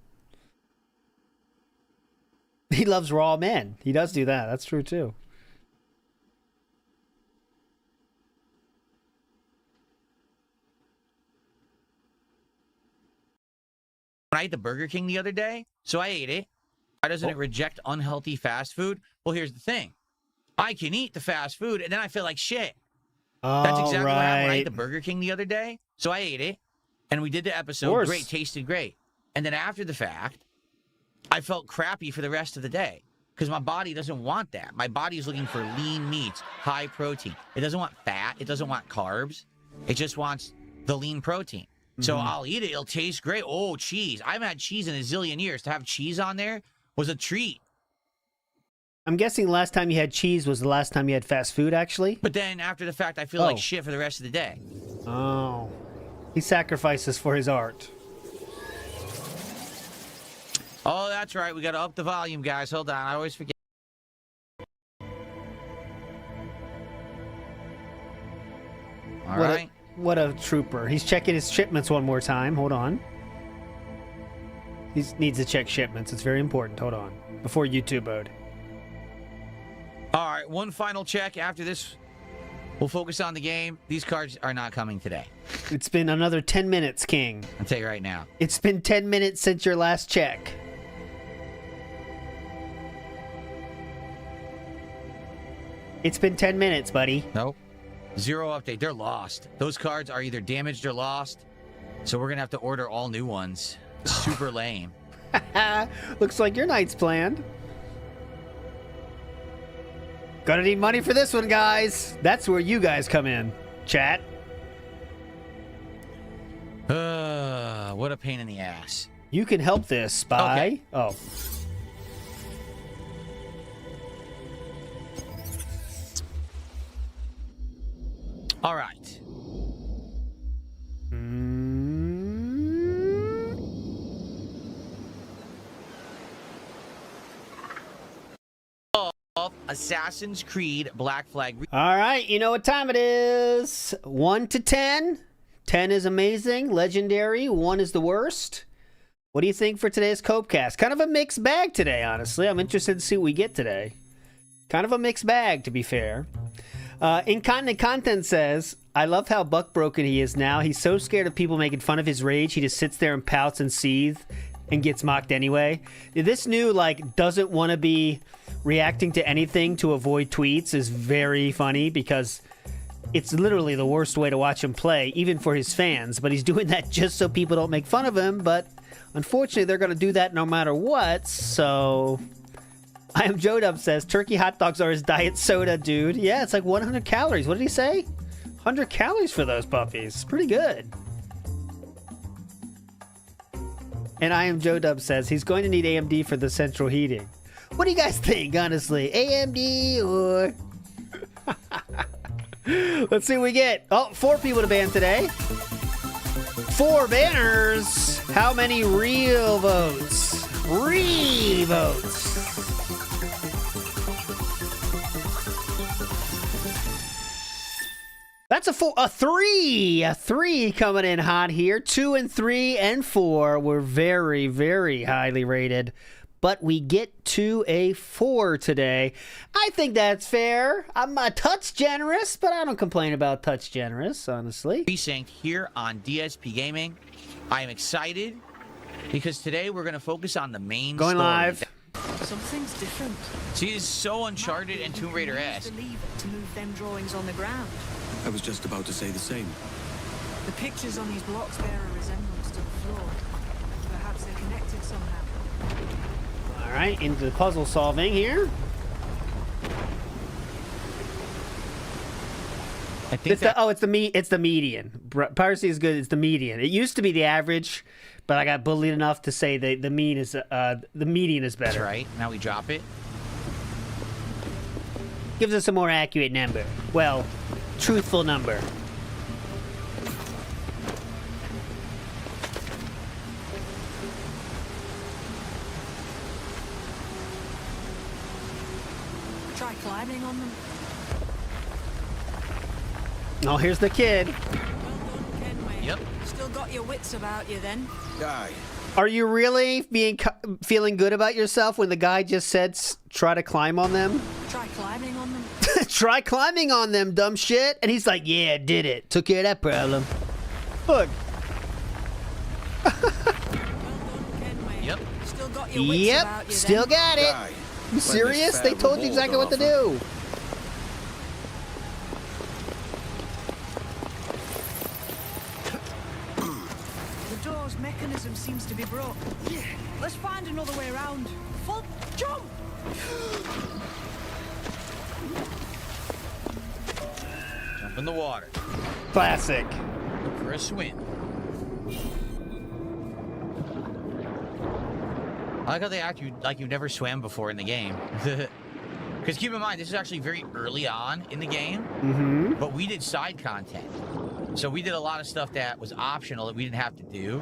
[SPEAKER 2] He loves raw men. He does do that. That's true, too.
[SPEAKER 4] I ate the Burger King the other day, so I ate it. Why doesn't it reject unhealthy fast food? Well, here's the thing. I can eat the fast food, and then I feel like shit. That's exactly what happened when I ate the Burger King the other day. So I ate it, and we did the episode. Great, tasted great. And then after the fact, I felt crappy for the rest of the day because my body doesn't want that. My body is looking for lean meats, high protein. It doesn't want fat. It doesn't want carbs. It just wants the lean protein. So I'll eat it. It'll taste great. Oh, cheese. I haven't had cheese in a zillion years. To have cheese on there was a treat.
[SPEAKER 2] I'm guessing the last time you had cheese was the last time you had fast food, actually.
[SPEAKER 4] But then after the fact, I feel like shit for the rest of the day.
[SPEAKER 2] Oh. He sacrifices for his art.
[SPEAKER 4] Oh, that's right. We got to up the volume, guys. Hold on. I always forget. All right.
[SPEAKER 2] What a trooper. He's checking his shipments one more time. Hold on. He needs to check shipments. It's very important. Hold on. Before YouTube mode.
[SPEAKER 4] All right. One final check. After this, we'll focus on the game. These cards are not coming today.
[SPEAKER 2] It's been another 10 minutes, King.
[SPEAKER 4] I'll tell you right now.
[SPEAKER 2] It's been 10 minutes since your last check. It's been 10 minutes, buddy.
[SPEAKER 4] Nope. Zero update. They're lost. Those cards are either damaged or lost. So we're going to have to order all new ones. Super lame.
[SPEAKER 2] Looks like your night's planned. Gonna need money for this one, guys. That's where you guys come in. Chat.
[SPEAKER 4] What a pain in the ass.
[SPEAKER 2] You can help this by...
[SPEAKER 4] Okay.
[SPEAKER 2] Oh.
[SPEAKER 4] All right. Assassin's Creed Black Flag.
[SPEAKER 2] All right, you know what time it is. 1 to 10. 10 is amazing, legendary. 1 is the worst. What do you think for today's Copecast? Kind of a mixed bag today, honestly. I'm interested to see what we get today. Kind of a mixed bag, to be fair. Incontinent Content says, I love how buck-broken he is now. He's so scared of people making fun of his rage, he just sits there and pouts and seethes and gets mocked anyway. This new, like, doesn't want to be reacting to anything to avoid tweets is very funny because it's literally the worst way to watch him play, even for his fans. But he's doing that just so people don't make fun of him. But unfortunately, they're going to do that no matter what. So I am Joe Dub says, turkey hot dogs are his diet soda, dude. Yeah, it's like 100 calories. What did he say? 100 calories for those puppies. Pretty good. And I am Joe Dub says, he's going to need AMD for the central heating. What do you guys think, honestly? AMD or... Let's see what we get. Oh, 4 people to ban today. 4 banners. How many real votes? Re-votes. That's a 3. A 3 coming in hot here. 2 and 3 and 4 were very, very highly rated. But we get to a 4 today. I think that's fair. I'm a touch generous, but I don't complain about touch generous, honestly.
[SPEAKER 4] Precinct here on DSP Gaming. I am excited because today we're going to focus on the main
[SPEAKER 2] Going
[SPEAKER 4] story.
[SPEAKER 2] live.
[SPEAKER 13] Something's different.
[SPEAKER 4] She is so Uncharted and Tomb Raider-esque.
[SPEAKER 13] To move them drawings on the ground.
[SPEAKER 14] I was just about to say the same.
[SPEAKER 13] The pictures on these blocks bear a resemblance to the floor. Perhaps they're connected somehow.
[SPEAKER 2] All right, into the puzzle solving here.
[SPEAKER 4] I think
[SPEAKER 2] it's the median. Piracy is good. It's the median. It used to be the average, but I got bullied enough to say that the median is better.
[SPEAKER 4] That's right. Now we drop it.
[SPEAKER 2] Gives us a more accurate number. Well, truthful number.
[SPEAKER 13] Try climbing on them.
[SPEAKER 2] Oh, here's the kid.
[SPEAKER 13] Well done, Kenway.
[SPEAKER 4] Yep.
[SPEAKER 13] Still got your wits about you then.
[SPEAKER 14] Die.
[SPEAKER 2] Are you really feeling good about yourself when the guy just said try to climb on them?
[SPEAKER 13] Try climbing on them.
[SPEAKER 2] Try climbing on them, dumb shit. And he's like, yeah, did it. Took care of that problem. Look.
[SPEAKER 13] Well done, Kenway.
[SPEAKER 4] Yep.
[SPEAKER 13] Still got your wits about you
[SPEAKER 2] Still
[SPEAKER 13] then.
[SPEAKER 2] got it.
[SPEAKER 14] Die.
[SPEAKER 2] You serious? They told you exactly what to do.
[SPEAKER 13] The door's mechanism seems to be broke. Yeah. Let's find another way around. Full jump!
[SPEAKER 4] Jump in the water.
[SPEAKER 2] Classic.
[SPEAKER 4] For a swim. I like how they act like you've never swam before in the game. Because keep in mind, this is actually very early on in the game.
[SPEAKER 2] Mm-hmm.
[SPEAKER 4] But we did side content. So we did a lot of stuff that was optional that we didn't have to do.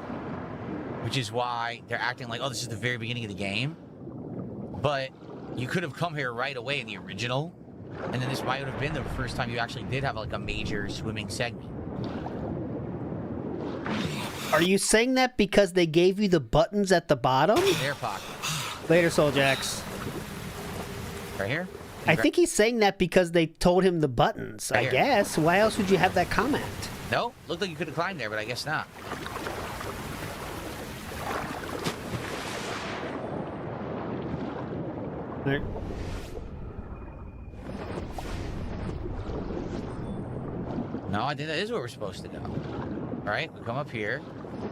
[SPEAKER 4] Which is why they're acting like, oh, this is the very beginning of the game. But you could have come here right away in the original. And then this might have been the first time you actually did have like a major swimming segment.
[SPEAKER 2] Are you saying that because they gave you the buttons at the bottom?
[SPEAKER 4] Air pocket.
[SPEAKER 2] Later, Soul Jacks.
[SPEAKER 4] Right here?
[SPEAKER 2] I think he's saying that because they told him the buttons.
[SPEAKER 4] Right
[SPEAKER 2] I
[SPEAKER 4] here.
[SPEAKER 2] guess. Why else would you have that comment?
[SPEAKER 4] No, looked like you could have climbed there, but I guess not.
[SPEAKER 2] There.
[SPEAKER 4] I think that is where we're supposed to go. All right, we come up here.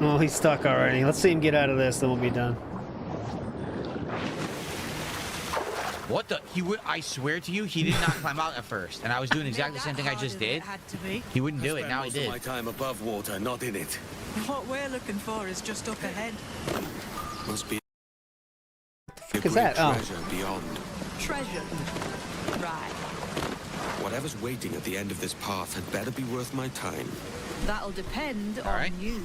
[SPEAKER 2] Oh, he's stuck already. Let's see him get out of this, then we'll be done.
[SPEAKER 4] What the? He would. I swear to you, he did not climb out at first, and I was doing exactly the same thing I just did. He wouldn't do it. Now he did.
[SPEAKER 14] My time above water, not in it.
[SPEAKER 13] What we're looking for is just up ahead.
[SPEAKER 14] Must be
[SPEAKER 2] What is that? Oh.
[SPEAKER 14] treasure beyond.
[SPEAKER 13] Treasure. Right.
[SPEAKER 14] Whatever's waiting at the end of this path had better be worth my time.
[SPEAKER 13] That'll depend on you.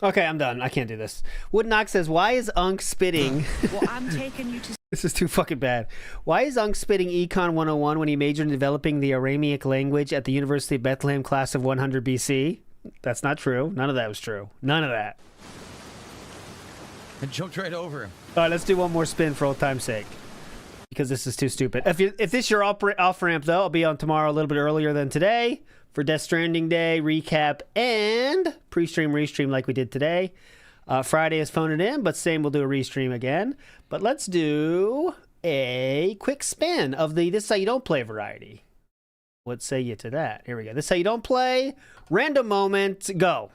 [SPEAKER 2] Okay, I'm done. I can't do this. Woodnock says, why is Unk spitting?
[SPEAKER 13] What I'm taking you to...
[SPEAKER 2] This is too fucking bad. Why is Unk spitting Econ 101 when he majored in developing the Aramaic language at the University of Bethlehem class of 100 BC? That's not true. None of that was true. None of that.
[SPEAKER 4] I jumped right over him.
[SPEAKER 2] All right, let's do one more spin for old time's sake. Because this is too stupid. If this is your off-ramp, though, I'll be on tomorrow a little bit earlier than today for Death Stranding Day, recap, and pre-stream, restream like we did today. Friday is Phone It In, but same, we'll do a restream again. But let's do a quick spin of the This Is How You Don't Play variety. What say you to that? Here we go. This Is How You Don't Play. Random moment. Go.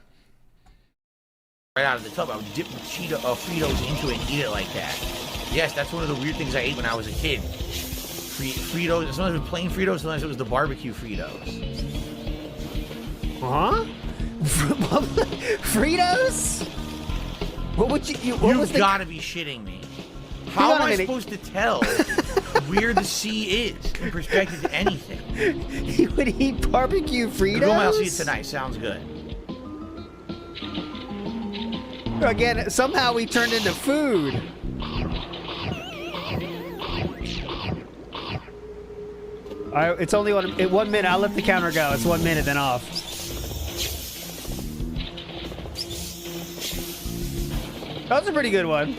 [SPEAKER 4] Right out of the tub, I would dip Fritos into it and eat it like that. Yes, that's one of the weird things I ate when I was a kid. Fritos. Sometimes it was plain Fritos, sometimes it was the barbecue Fritos.
[SPEAKER 2] Huh? Fritos? What would you?
[SPEAKER 4] You've got to be shitting me. How am I supposed to tell where the sea is in perspective to anything?
[SPEAKER 2] You would eat barbecue Fritos?
[SPEAKER 4] Go I'll see it tonight. Sounds good.
[SPEAKER 2] Again, somehow we turned into food. All right, it's only 1 minute. I'll let the counter go. It's 1 minute, then off. That was a pretty good one.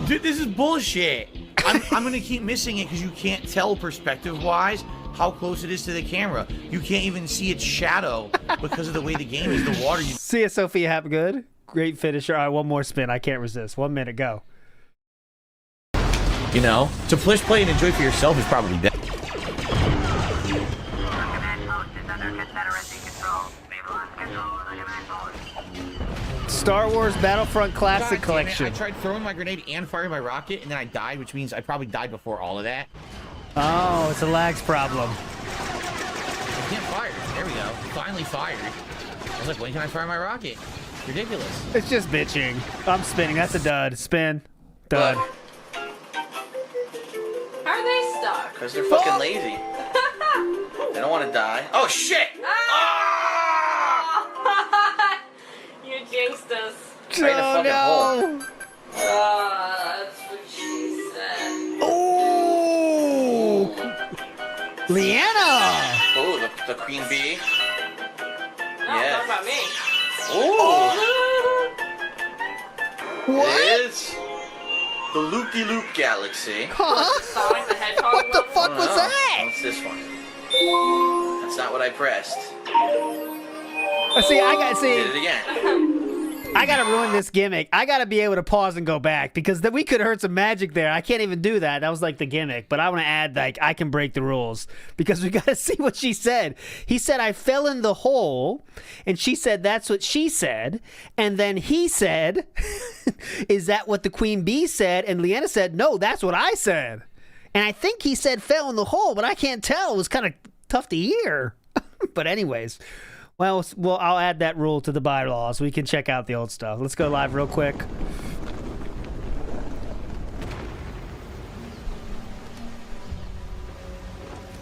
[SPEAKER 4] Dude, this is bullshit. I'm gonna keep missing it because you can't tell perspective-wise how close it is to the camera. You can't even see its shadow because of the way the game is. The water.
[SPEAKER 2] See ya, Sophia Hapgood. Great finisher. All right, one more spin. I can't resist. 1 minute, go.
[SPEAKER 4] You know, to push play and enjoy for yourself is probably better.
[SPEAKER 2] Star Wars Battlefront Classic Collection.
[SPEAKER 4] I tried throwing my grenade and firing my rocket, and then I died, which means I probably died before all of that.
[SPEAKER 2] Oh, it's a lags problem.
[SPEAKER 4] I can't fire. There we go. Finally fired. I was like, when can I fire my rocket? Ridiculous.
[SPEAKER 2] It's just bitching. I'm spinning. That's a dud. Spin. Dud.
[SPEAKER 10] How are they stuck?
[SPEAKER 7] Because they're fucking lazy. They don't want to die. Oh, shit!
[SPEAKER 10] You jinxed us.
[SPEAKER 2] Oh, no!
[SPEAKER 10] That's what she said.
[SPEAKER 2] Oh! Leanna!
[SPEAKER 7] Oh, the queen bee.
[SPEAKER 10] No,
[SPEAKER 7] Yeah.
[SPEAKER 10] talk about me.
[SPEAKER 7] Oh!
[SPEAKER 2] What?
[SPEAKER 7] It is the Loop-de-Loop Galaxy.
[SPEAKER 2] Huh?
[SPEAKER 10] Sonic the Hedgehog
[SPEAKER 2] What the
[SPEAKER 10] level?
[SPEAKER 2] fuck was that?
[SPEAKER 7] What's this one? That's not what I pressed.
[SPEAKER 2] See,
[SPEAKER 7] Did it again.
[SPEAKER 2] I gotta ruin this gimmick. I gotta be able to pause and go back because we could have heard some magic there. I can't even do that. That was like the gimmick. But I want to add, like, I can break the rules because we gotta see what she said. He said, I fell in the hole. And she said, that's what she said. And then he said, is that what the queen bee said? And Leanna said, no, that's what I said. And I think he said fell in the hole, but I can't tell. It was kind of tough to hear. But anyways. Well, I'll add that rule to the bylaws. We can check out the old stuff. Let's go live real quick.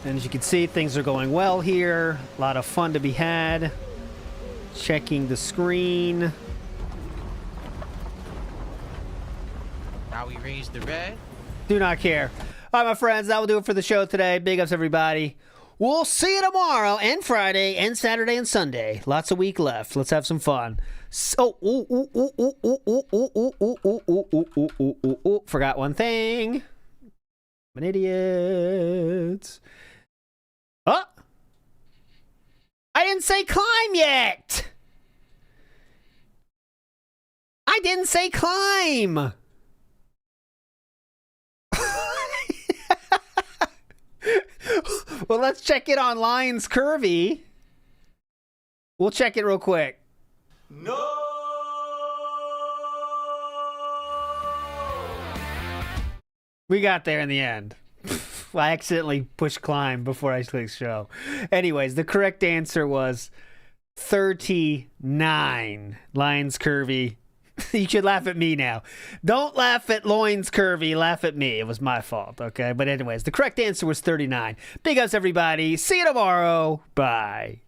[SPEAKER 2] And as you can see, things are going well here. A lot of fun to be had. Checking the screen.
[SPEAKER 4] Now we raise the red.
[SPEAKER 2] Do not care. All right, my friends, that will do it for the show today. Big ups, everybody. We'll see you tomorrow and Friday and Saturday and Sunday. Lots of week left. Let's have some fun. So, forgot one thing. I'm an idiot. Oh! I didn't say climb yet! I didn't say climb! Well, let's check it on Lions Curvy. We'll check it real quick.
[SPEAKER 1] No.
[SPEAKER 2] We got there in the end. I accidentally pushed climb before I clicked show. Anyways, the correct answer was 39. Lions Curvy. You should laugh at me now. Don't laugh at Loins Curvy. Laugh at me. It was my fault, okay? But anyways, the correct answer was 39. Big ups, everybody. See you tomorrow. Bye.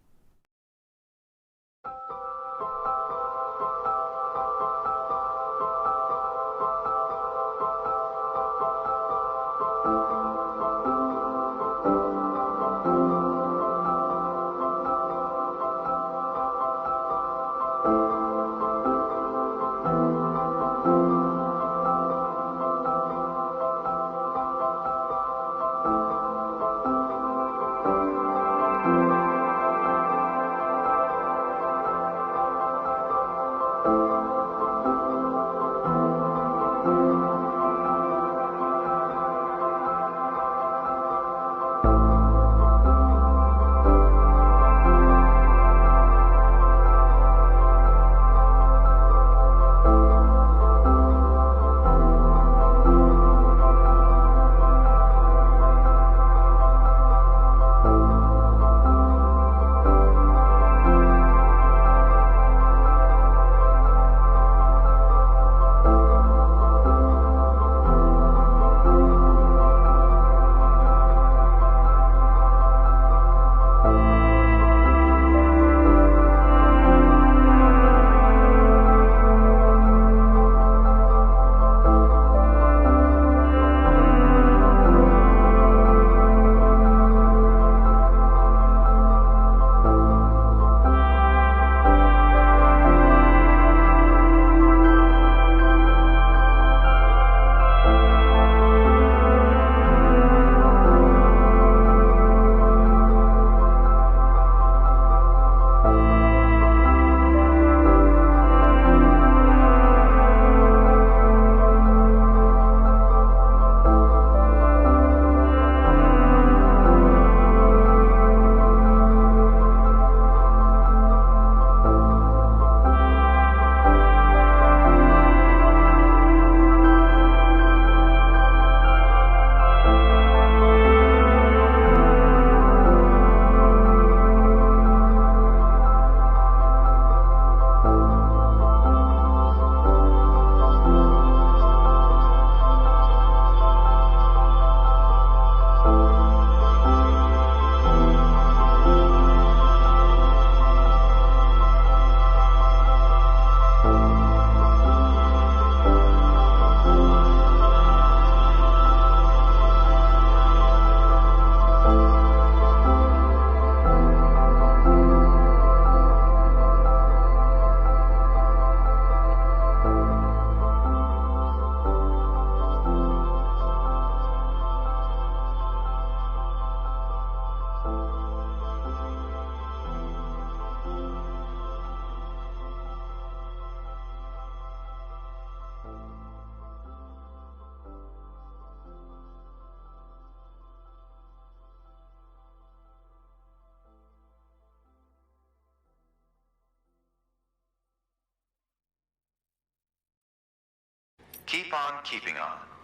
[SPEAKER 15] Keep on keeping on.